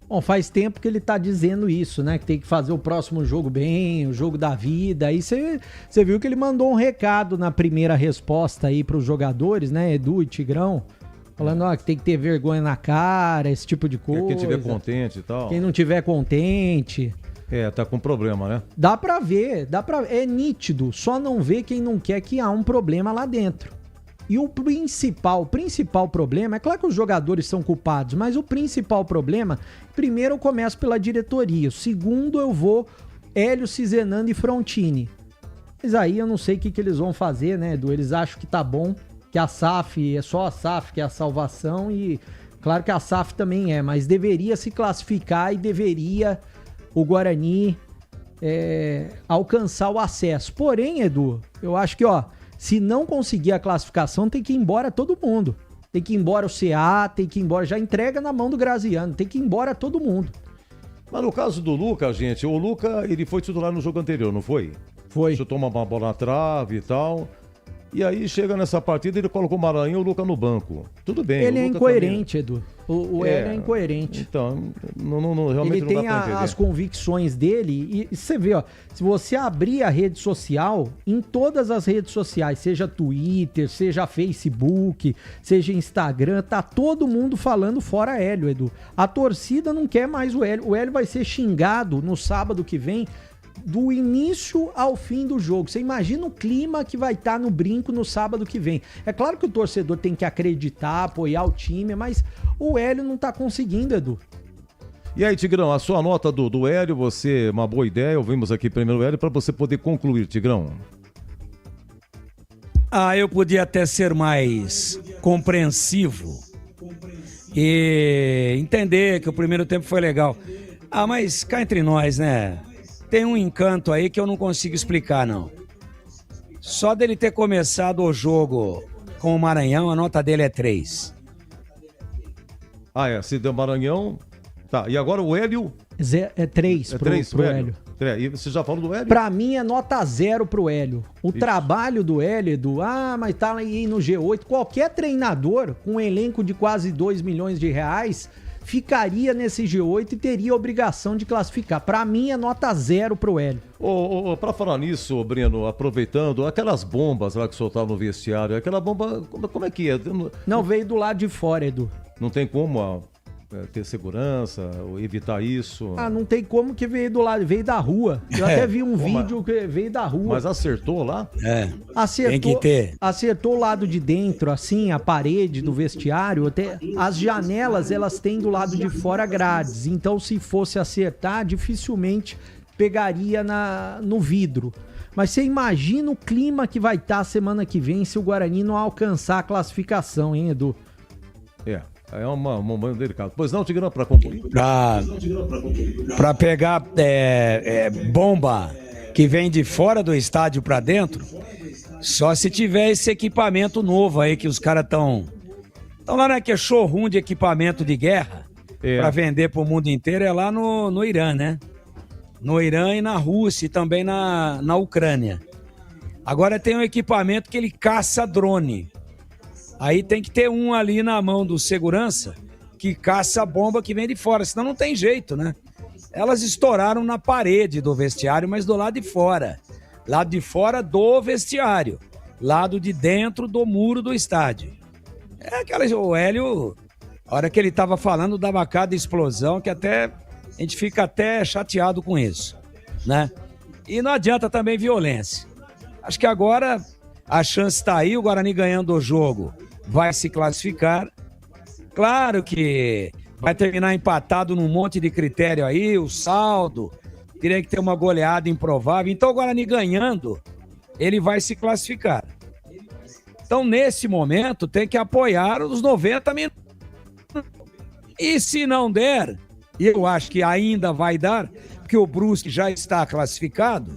Bom, faz tempo que ele tá dizendo isso, né? Que tem que fazer o próximo jogo bem, o jogo da vida. Aí você viu que ele mandou um recado na primeira resposta aí pros jogadores, né? Edu e Tigrão, falando que tem que ter vergonha na cara, esse tipo de coisa. Quem estiver contente e tal. Quem não tiver contente. Tá com problema, né? Dá pra ver, é nítido. Só não vê quem não quer que há um problema lá dentro. E o principal problema, é claro que os jogadores são culpados, mas o principal problema, primeiro eu começo pela diretoria, o segundo eu vou Hélio, Cizenando e Frontini. Mas aí eu não sei o que eles vão fazer, né, Edu? Eles acham que tá bom, que a SAF, é só a SAF que é a salvação e claro que a SAF também mas deveria se classificar e deveria o Guarani alcançar o acesso. Porém, Edu, eu acho que, se não conseguir a classificação, tem que ir embora todo mundo. Tem que ir embora o CA, tem que ir embora, já entrega na mão do Graziano, tem que ir embora todo mundo. Mas no caso do Luca, gente, o Luca, ele foi titular no jogo anterior, não foi? Foi. Chutou uma bola na trave e tal. E aí chega nessa partida, ele colocou o Maranhão e o Luca no banco. Tudo bem. Ele o é Luca incoerente, também... Edu. O Hélio é incoerente. Então, realmente ele tem não dá pra entender. As convicções dele e você vê, se você abrir a rede social, em todas as redes sociais, seja Twitter, seja Facebook, seja Instagram, tá todo mundo falando fora Hélio, Edu. A torcida não quer mais o Hélio. O Hélio vai ser xingado no sábado que vem, do início ao fim do jogo. Você imagina o clima que vai estar no Brinco no sábado que vem. É claro que o torcedor tem que acreditar, apoiar o time, mas o Hélio não tá conseguindo, Edu. E aí, Tigrão, a sua nota do Hélio, uma boa ideia, ouvimos aqui primeiro o Hélio, para você poder concluir, Tigrão. Eu podia até ser mais compreensivo e entender que o primeiro tempo foi legal. Mas cá entre nós, né? Tem um encanto aí que eu não consigo explicar, não. Só dele ter começado o jogo com o Maranhão, a nota dele é 3. Se deu Maranhão... Tá, e agora o Hélio... É 3 pro Hélio. E você já falou do Hélio? Pra mim é nota 0 pro Hélio. O trabalho do Hélio, Edu, mas tá aí no G8. Qualquer treinador com um elenco de quase 2 milhões de reais... ficaria nesse G8 e teria a obrigação de classificar. Pra mim é nota 0 pro Hélio. Pra falar nisso, Breno, aproveitando, aquelas bombas lá que soltaram no vestiário, aquela bomba, como é que é? Não, veio do lado de fora, Edu. Não tem como ter segurança, ou evitar isso? Não tem como que veio do lado, veio da rua. Eu até vi um vídeo que veio da rua. Mas acertou lá? Acertou, tem que ter. Acertou o lado de dentro, assim, a parede do vestiário, até as janelas, elas têm do lado de fora grades, então se fosse acertar, dificilmente pegaria no vidro. Mas você imagina o clima que vai estar semana que vem se o Guarani não alcançar a classificação, hein, Edu? É um momento delicado. Pois não, Tigrão, para concluir? Para pegar bomba que vem de fora do estádio para dentro, só se tiver esse equipamento novo aí que os caras estão lá, né, que é showroom de equipamento de guerra para vender pro mundo inteiro, é lá no Irã, né? No Irã e na Rússia e também na Ucrânia. Agora tem um equipamento que ele caça drone. Aí tem que ter um ali na mão do segurança que caça a bomba que vem de fora, senão não tem jeito, né? Elas estouraram na parede do vestiário, mas do lado de fora. Lado de fora do vestiário. Lado de dentro do muro do estádio. O Hélio, a hora que ele tava falando, dava cada explosão que até a gente fica até chateado com isso, né? E não adianta também violência. Acho que agora a chance está aí, o Guarani ganhando o jogo vai se classificar. Claro que vai terminar empatado num monte de critério aí, o saldo, teria que ter uma goleada improvável. Então o Guarani ganhando, ele vai se classificar. Então nesse momento tem que apoiar os 90 minutos. E se não der, eu acho que ainda vai dar, porque o Brusque já está classificado,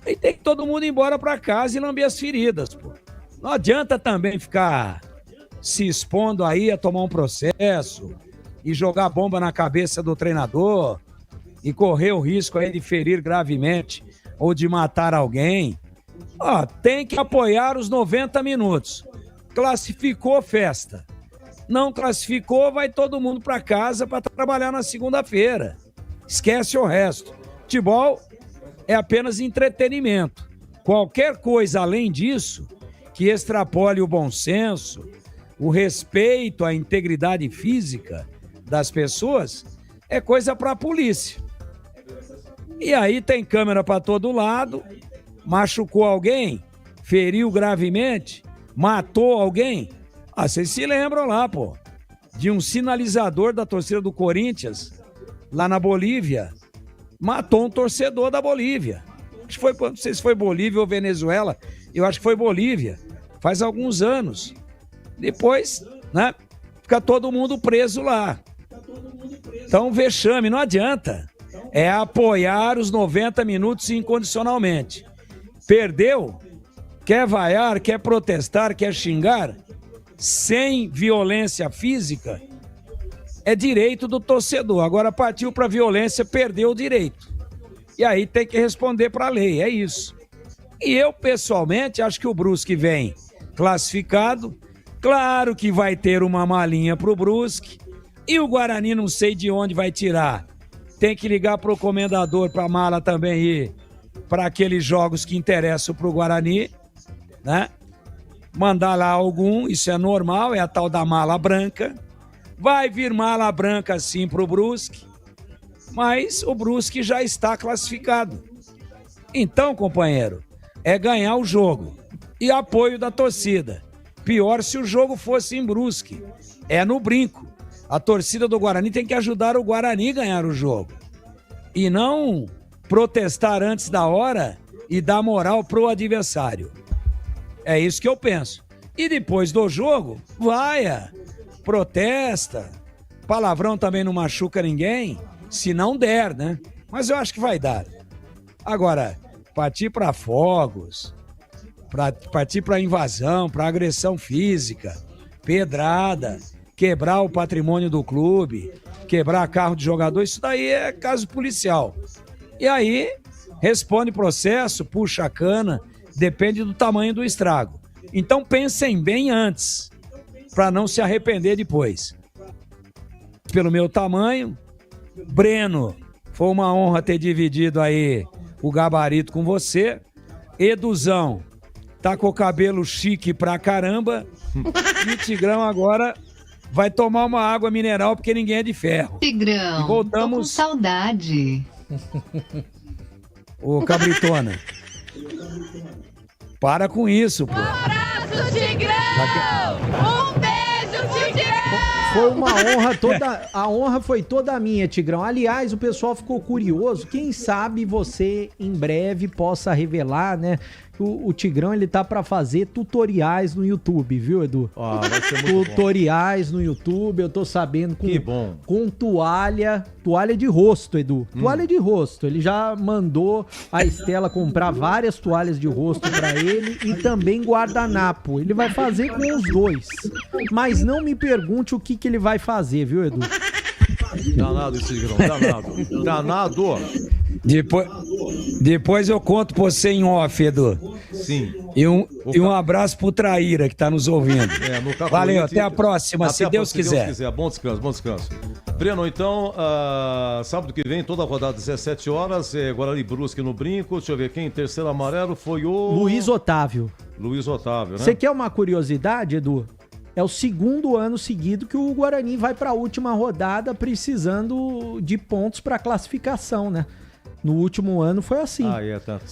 E tem que todo mundo ir embora para casa e lamber as feridas, pô. Não adianta também ficar se expondo aí a tomar um processo e jogar bomba na cabeça do treinador e correr o risco aí de ferir gravemente ou de matar alguém. Ó, tem que apoiar os 90 minutos. Classificou, festa. Não classificou, vai todo mundo para casa para trabalhar na segunda-feira. Esquece o resto. Futebol é apenas entretenimento. Qualquer coisa além disso, que extrapole o bom senso, o respeito à integridade física das pessoas, é coisa para a polícia. E aí tem câmera para todo lado, machucou alguém, feriu gravemente, matou alguém. Ah, vocês se lembram lá, pô, de um sinalizador da torcida do Corinthians, lá na Bolívia, matou um torcedor da Bolívia. Acho que foi, não sei se foi Bolívia ou Venezuela, eu acho que foi Bolívia, faz alguns anos. Depois, né, fica todo mundo preso lá. Então, vexame, não adianta. É apoiar os 90 minutos incondicionalmente. Perdeu? Quer vaiar, quer protestar, quer xingar? Sem violência física, é direito do torcedor. Agora partiu para violência, perdeu o direito. E aí tem que responder para a lei, é isso. E eu, pessoalmente, acho que o Brusque vem classificado. Claro que vai ter uma malinha pro Brusque. E o Guarani não sei de onde vai tirar. Tem que ligar pro comendador pra mala também ir para aqueles jogos que interessam pro Guarani, né? Mandar lá algum, isso é normal, é a tal da mala branca. Vai vir mala branca sim pro Brusque, mas o Brusque já está classificado. Então, companheiro, é ganhar o jogo e apoio da torcida. Pior se o jogo fosse em Brusque, é no Brinco. A torcida do Guarani tem que ajudar o Guarani a ganhar o jogo e não protestar antes da hora e dar moral pro adversário. É isso que eu penso. E depois do jogo, vaia, protesta. Palavrão também não machuca ninguém, se não der, né? Mas eu acho que vai dar. Agora, partir para fogos, partir para invasão, para agressão física, pedrada, quebrar o patrimônio do clube, quebrar carro de jogador, isso daí é caso policial. E aí, responde processo, puxa a cana, depende do tamanho do estrago. Então pensem bem antes, para não se arrepender depois. Pelo meu tamanho, Breno, foi uma honra ter dividido aí o gabarito com você. Eduzão, tá com o cabelo chique pra caramba. E o Tigrão agora vai tomar uma água mineral porque ninguém é de ferro. Tigrão, e voltamos... tô com saudade. Ô, Cabritona. Para com isso, pô. Um abraço, Tigrão! Um beijo, Tigrão! Foi uma honra toda, a honra foi toda minha, Tigrão. Aliás, o pessoal ficou curioso, quem sabe você em breve possa revelar, né? O Tigrão, ele tá pra fazer tutoriais no YouTube, viu, Edu? Ah, vai ser muito tutoriais no YouTube, eu tô sabendo Que bom. Com toalha de rosto, Edu. Toalha de rosto. Ele já mandou a Estela comprar várias toalhas de rosto pra ele e também guardanapo. Ele vai fazer com os dois. Mas não me pergunte o que ele vai fazer, viu, Edu? Danado esse Tigrão, danado. Danado. Depois eu conto pra você em off, Edu. Sim. E um abraço pro Traíra que tá nos ouvindo. No Valeu, até a próxima, se Deus quiser. Bom descanso, bom descanso. Breno, então, sábado que vem, toda a rodada, 17 horas, Guarani Brusque no Brinco. Deixa eu ver quem, terceiro amarelo foi o... Luiz Otávio. Luiz Otávio, né? Você quer uma curiosidade, Edu? É o segundo ano seguido que o Guarani vai para a última rodada precisando de pontos para classificação, né? No último ano foi assim.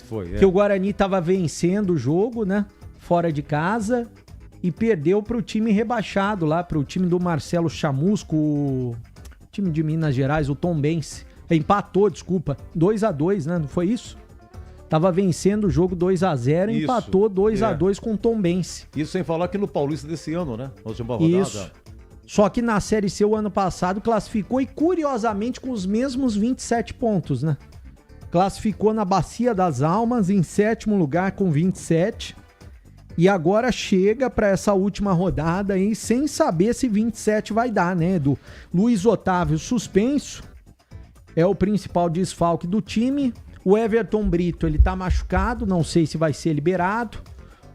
Foi. Que o Guarani tava vencendo o jogo, né? Fora de casa e perdeu pro time rebaixado lá, pro time do Marcelo Chamusco, o time de Minas Gerais, o Tombense. Empatou, desculpa, 2-2, né? Não foi isso? Tava vencendo o jogo 2-0 e empatou 2-2 com o Tombense. Isso sem falar que no Paulista desse ano, né? Na última rodada. Isso. Só que na Série C o ano passado classificou e curiosamente com os mesmos 27 pontos, né? classificou na Bacia das Almas em 7º lugar com 27 e agora chega para essa última rodada aí sem saber se 27 vai dar, né, Edu? Luiz Otávio suspenso, é o principal desfalque do time. O Everton Brito, ele tá machucado, não sei se vai ser liberado.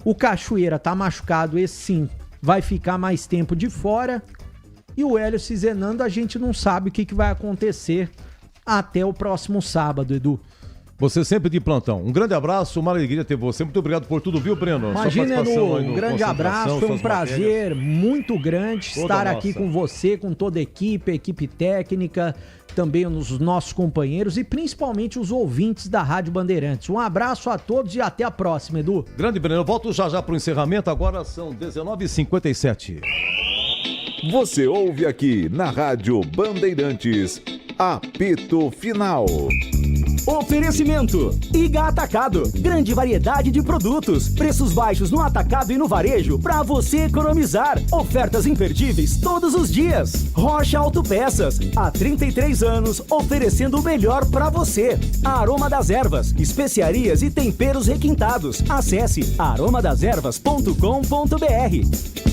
O Cachoeira tá machucado, esse sim, vai ficar mais tempo de fora. E o Hélio Cizenando, a gente não sabe o que vai acontecer até o próximo sábado, Edu. Você sempre de plantão. Um grande abraço, uma alegria ter você. Muito obrigado por tudo, viu, Breno? Imagina, um grande abraço, foi um prazer muito grande estar aqui com você, com toda a equipe técnica, também os nossos companheiros e principalmente os ouvintes da Rádio Bandeirantes. Um abraço a todos e até a próxima, Edu. Grande Breno, eu volto já para o encerramento, agora são 19h57. Você ouve aqui na Rádio Bandeirantes, apito final. Oferecimento: Iga Atacado, grande variedade de produtos, preços baixos no atacado e no varejo para você economizar. Ofertas imperdíveis todos os dias. Rocha Autopeças, há 33 anos oferecendo o melhor para você. Aroma das Ervas, especiarias e temperos requintados. Acesse aromadeservas.com.br.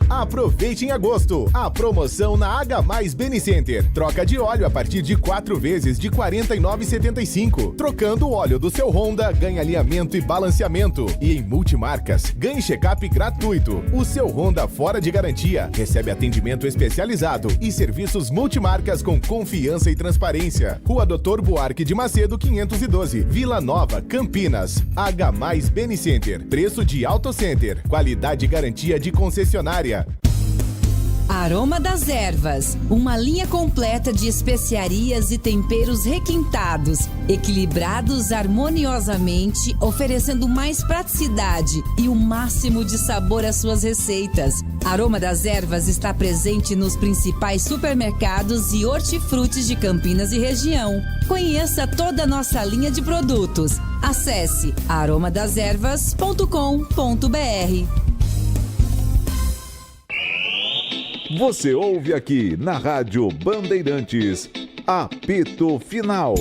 Aproveite em agosto a promoção na H+ Benicenter. Troca de óleo a partir de 4 vezes de R$ 49,75. Trocando o óleo do seu Honda, ganha alinhamento e balanceamento. E em multimarcas, ganhe check-up gratuito. O seu Honda fora de garantia recebe atendimento especializado e serviços multimarcas com confiança e transparência. Rua Doutor Buarque de Macedo, 512, Vila Nova, Campinas. H+ Benicenter. Preço de Auto Center. Qualidade e garantia de concessionária. Aroma das Ervas, uma linha completa de especiarias e temperos requintados, equilibrados harmoniosamente, oferecendo mais praticidade e o máximo de sabor às suas receitas. Aroma das Ervas está presente nos principais supermercados e hortifrutis de Campinas e região. Conheça toda a nossa linha de produtos. Acesse aromadeservas.com.br. Você ouve aqui na Rádio Bandeirantes, apito final.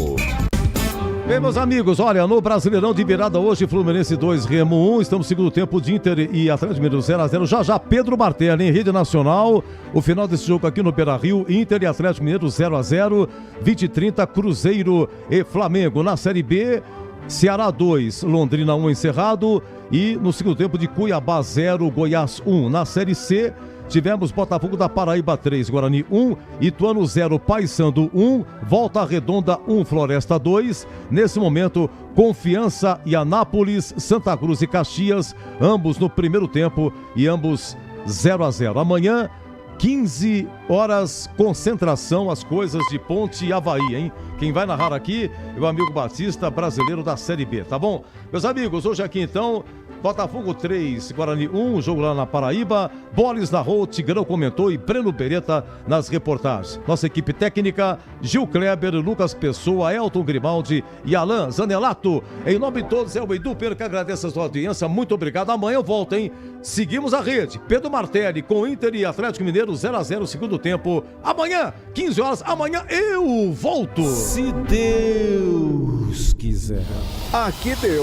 Bem, meus amigos, olha, no Brasileirão de virada hoje, Fluminense 2, Remo 1, estamos no segundo tempo de Inter e Atlético Mineiro 0x0. Já Pedro Martelli em rede nacional, o final desse jogo aqui no Beira-Rio, Inter e Atlético Mineiro 0x0, 20h30, Cruzeiro e Flamengo. Na Série B, Ceará 2, Londrina 1 encerrado e no segundo tempo de Cuiabá 0, Goiás 1. Na Série C, tivemos Botafogo da Paraíba 3, Guarani 1, Ituano 0, Paysandu 1, Volta Redonda 1, Floresta 2. Nesse momento, Confiança e Anápolis, Santa Cruz e Caxias, ambos no primeiro tempo e ambos 0x0. Amanhã, 15 horas, concentração, as coisas de Ponte e Avaí, hein? Quem vai narrar aqui é o amigo Batista, brasileiro da Série B, tá bom? Meus amigos, hoje aqui então, Botafogo 3, Guarani 1, jogo lá na Paraíba. Boles narrou, Tigrão comentou e Breno Beretta nas reportagens. Nossa equipe técnica, Gil Kleber, Lucas Pessoa, Elton Grimaldi e Alan Zanelato. Em nome de todos, é o Edu Pedro que agradece a sua audiência. Muito obrigado. Amanhã eu volto, hein? Seguimos a rede. Pedro Martelli com Inter e Atlético Mineiro 0x0, segundo tempo. Amanhã, 15 horas, amanhã eu volto. Se Deus quiser. Aqui deu.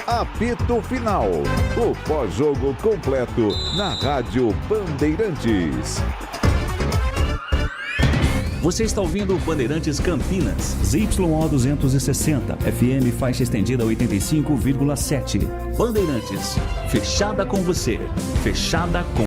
Apito final. O pós-jogo completo na Rádio Bandeirantes. Você está ouvindo Bandeirantes Campinas, ZYO 260, FM faixa estendida 85,7. Bandeirantes, fechada com você, fechada com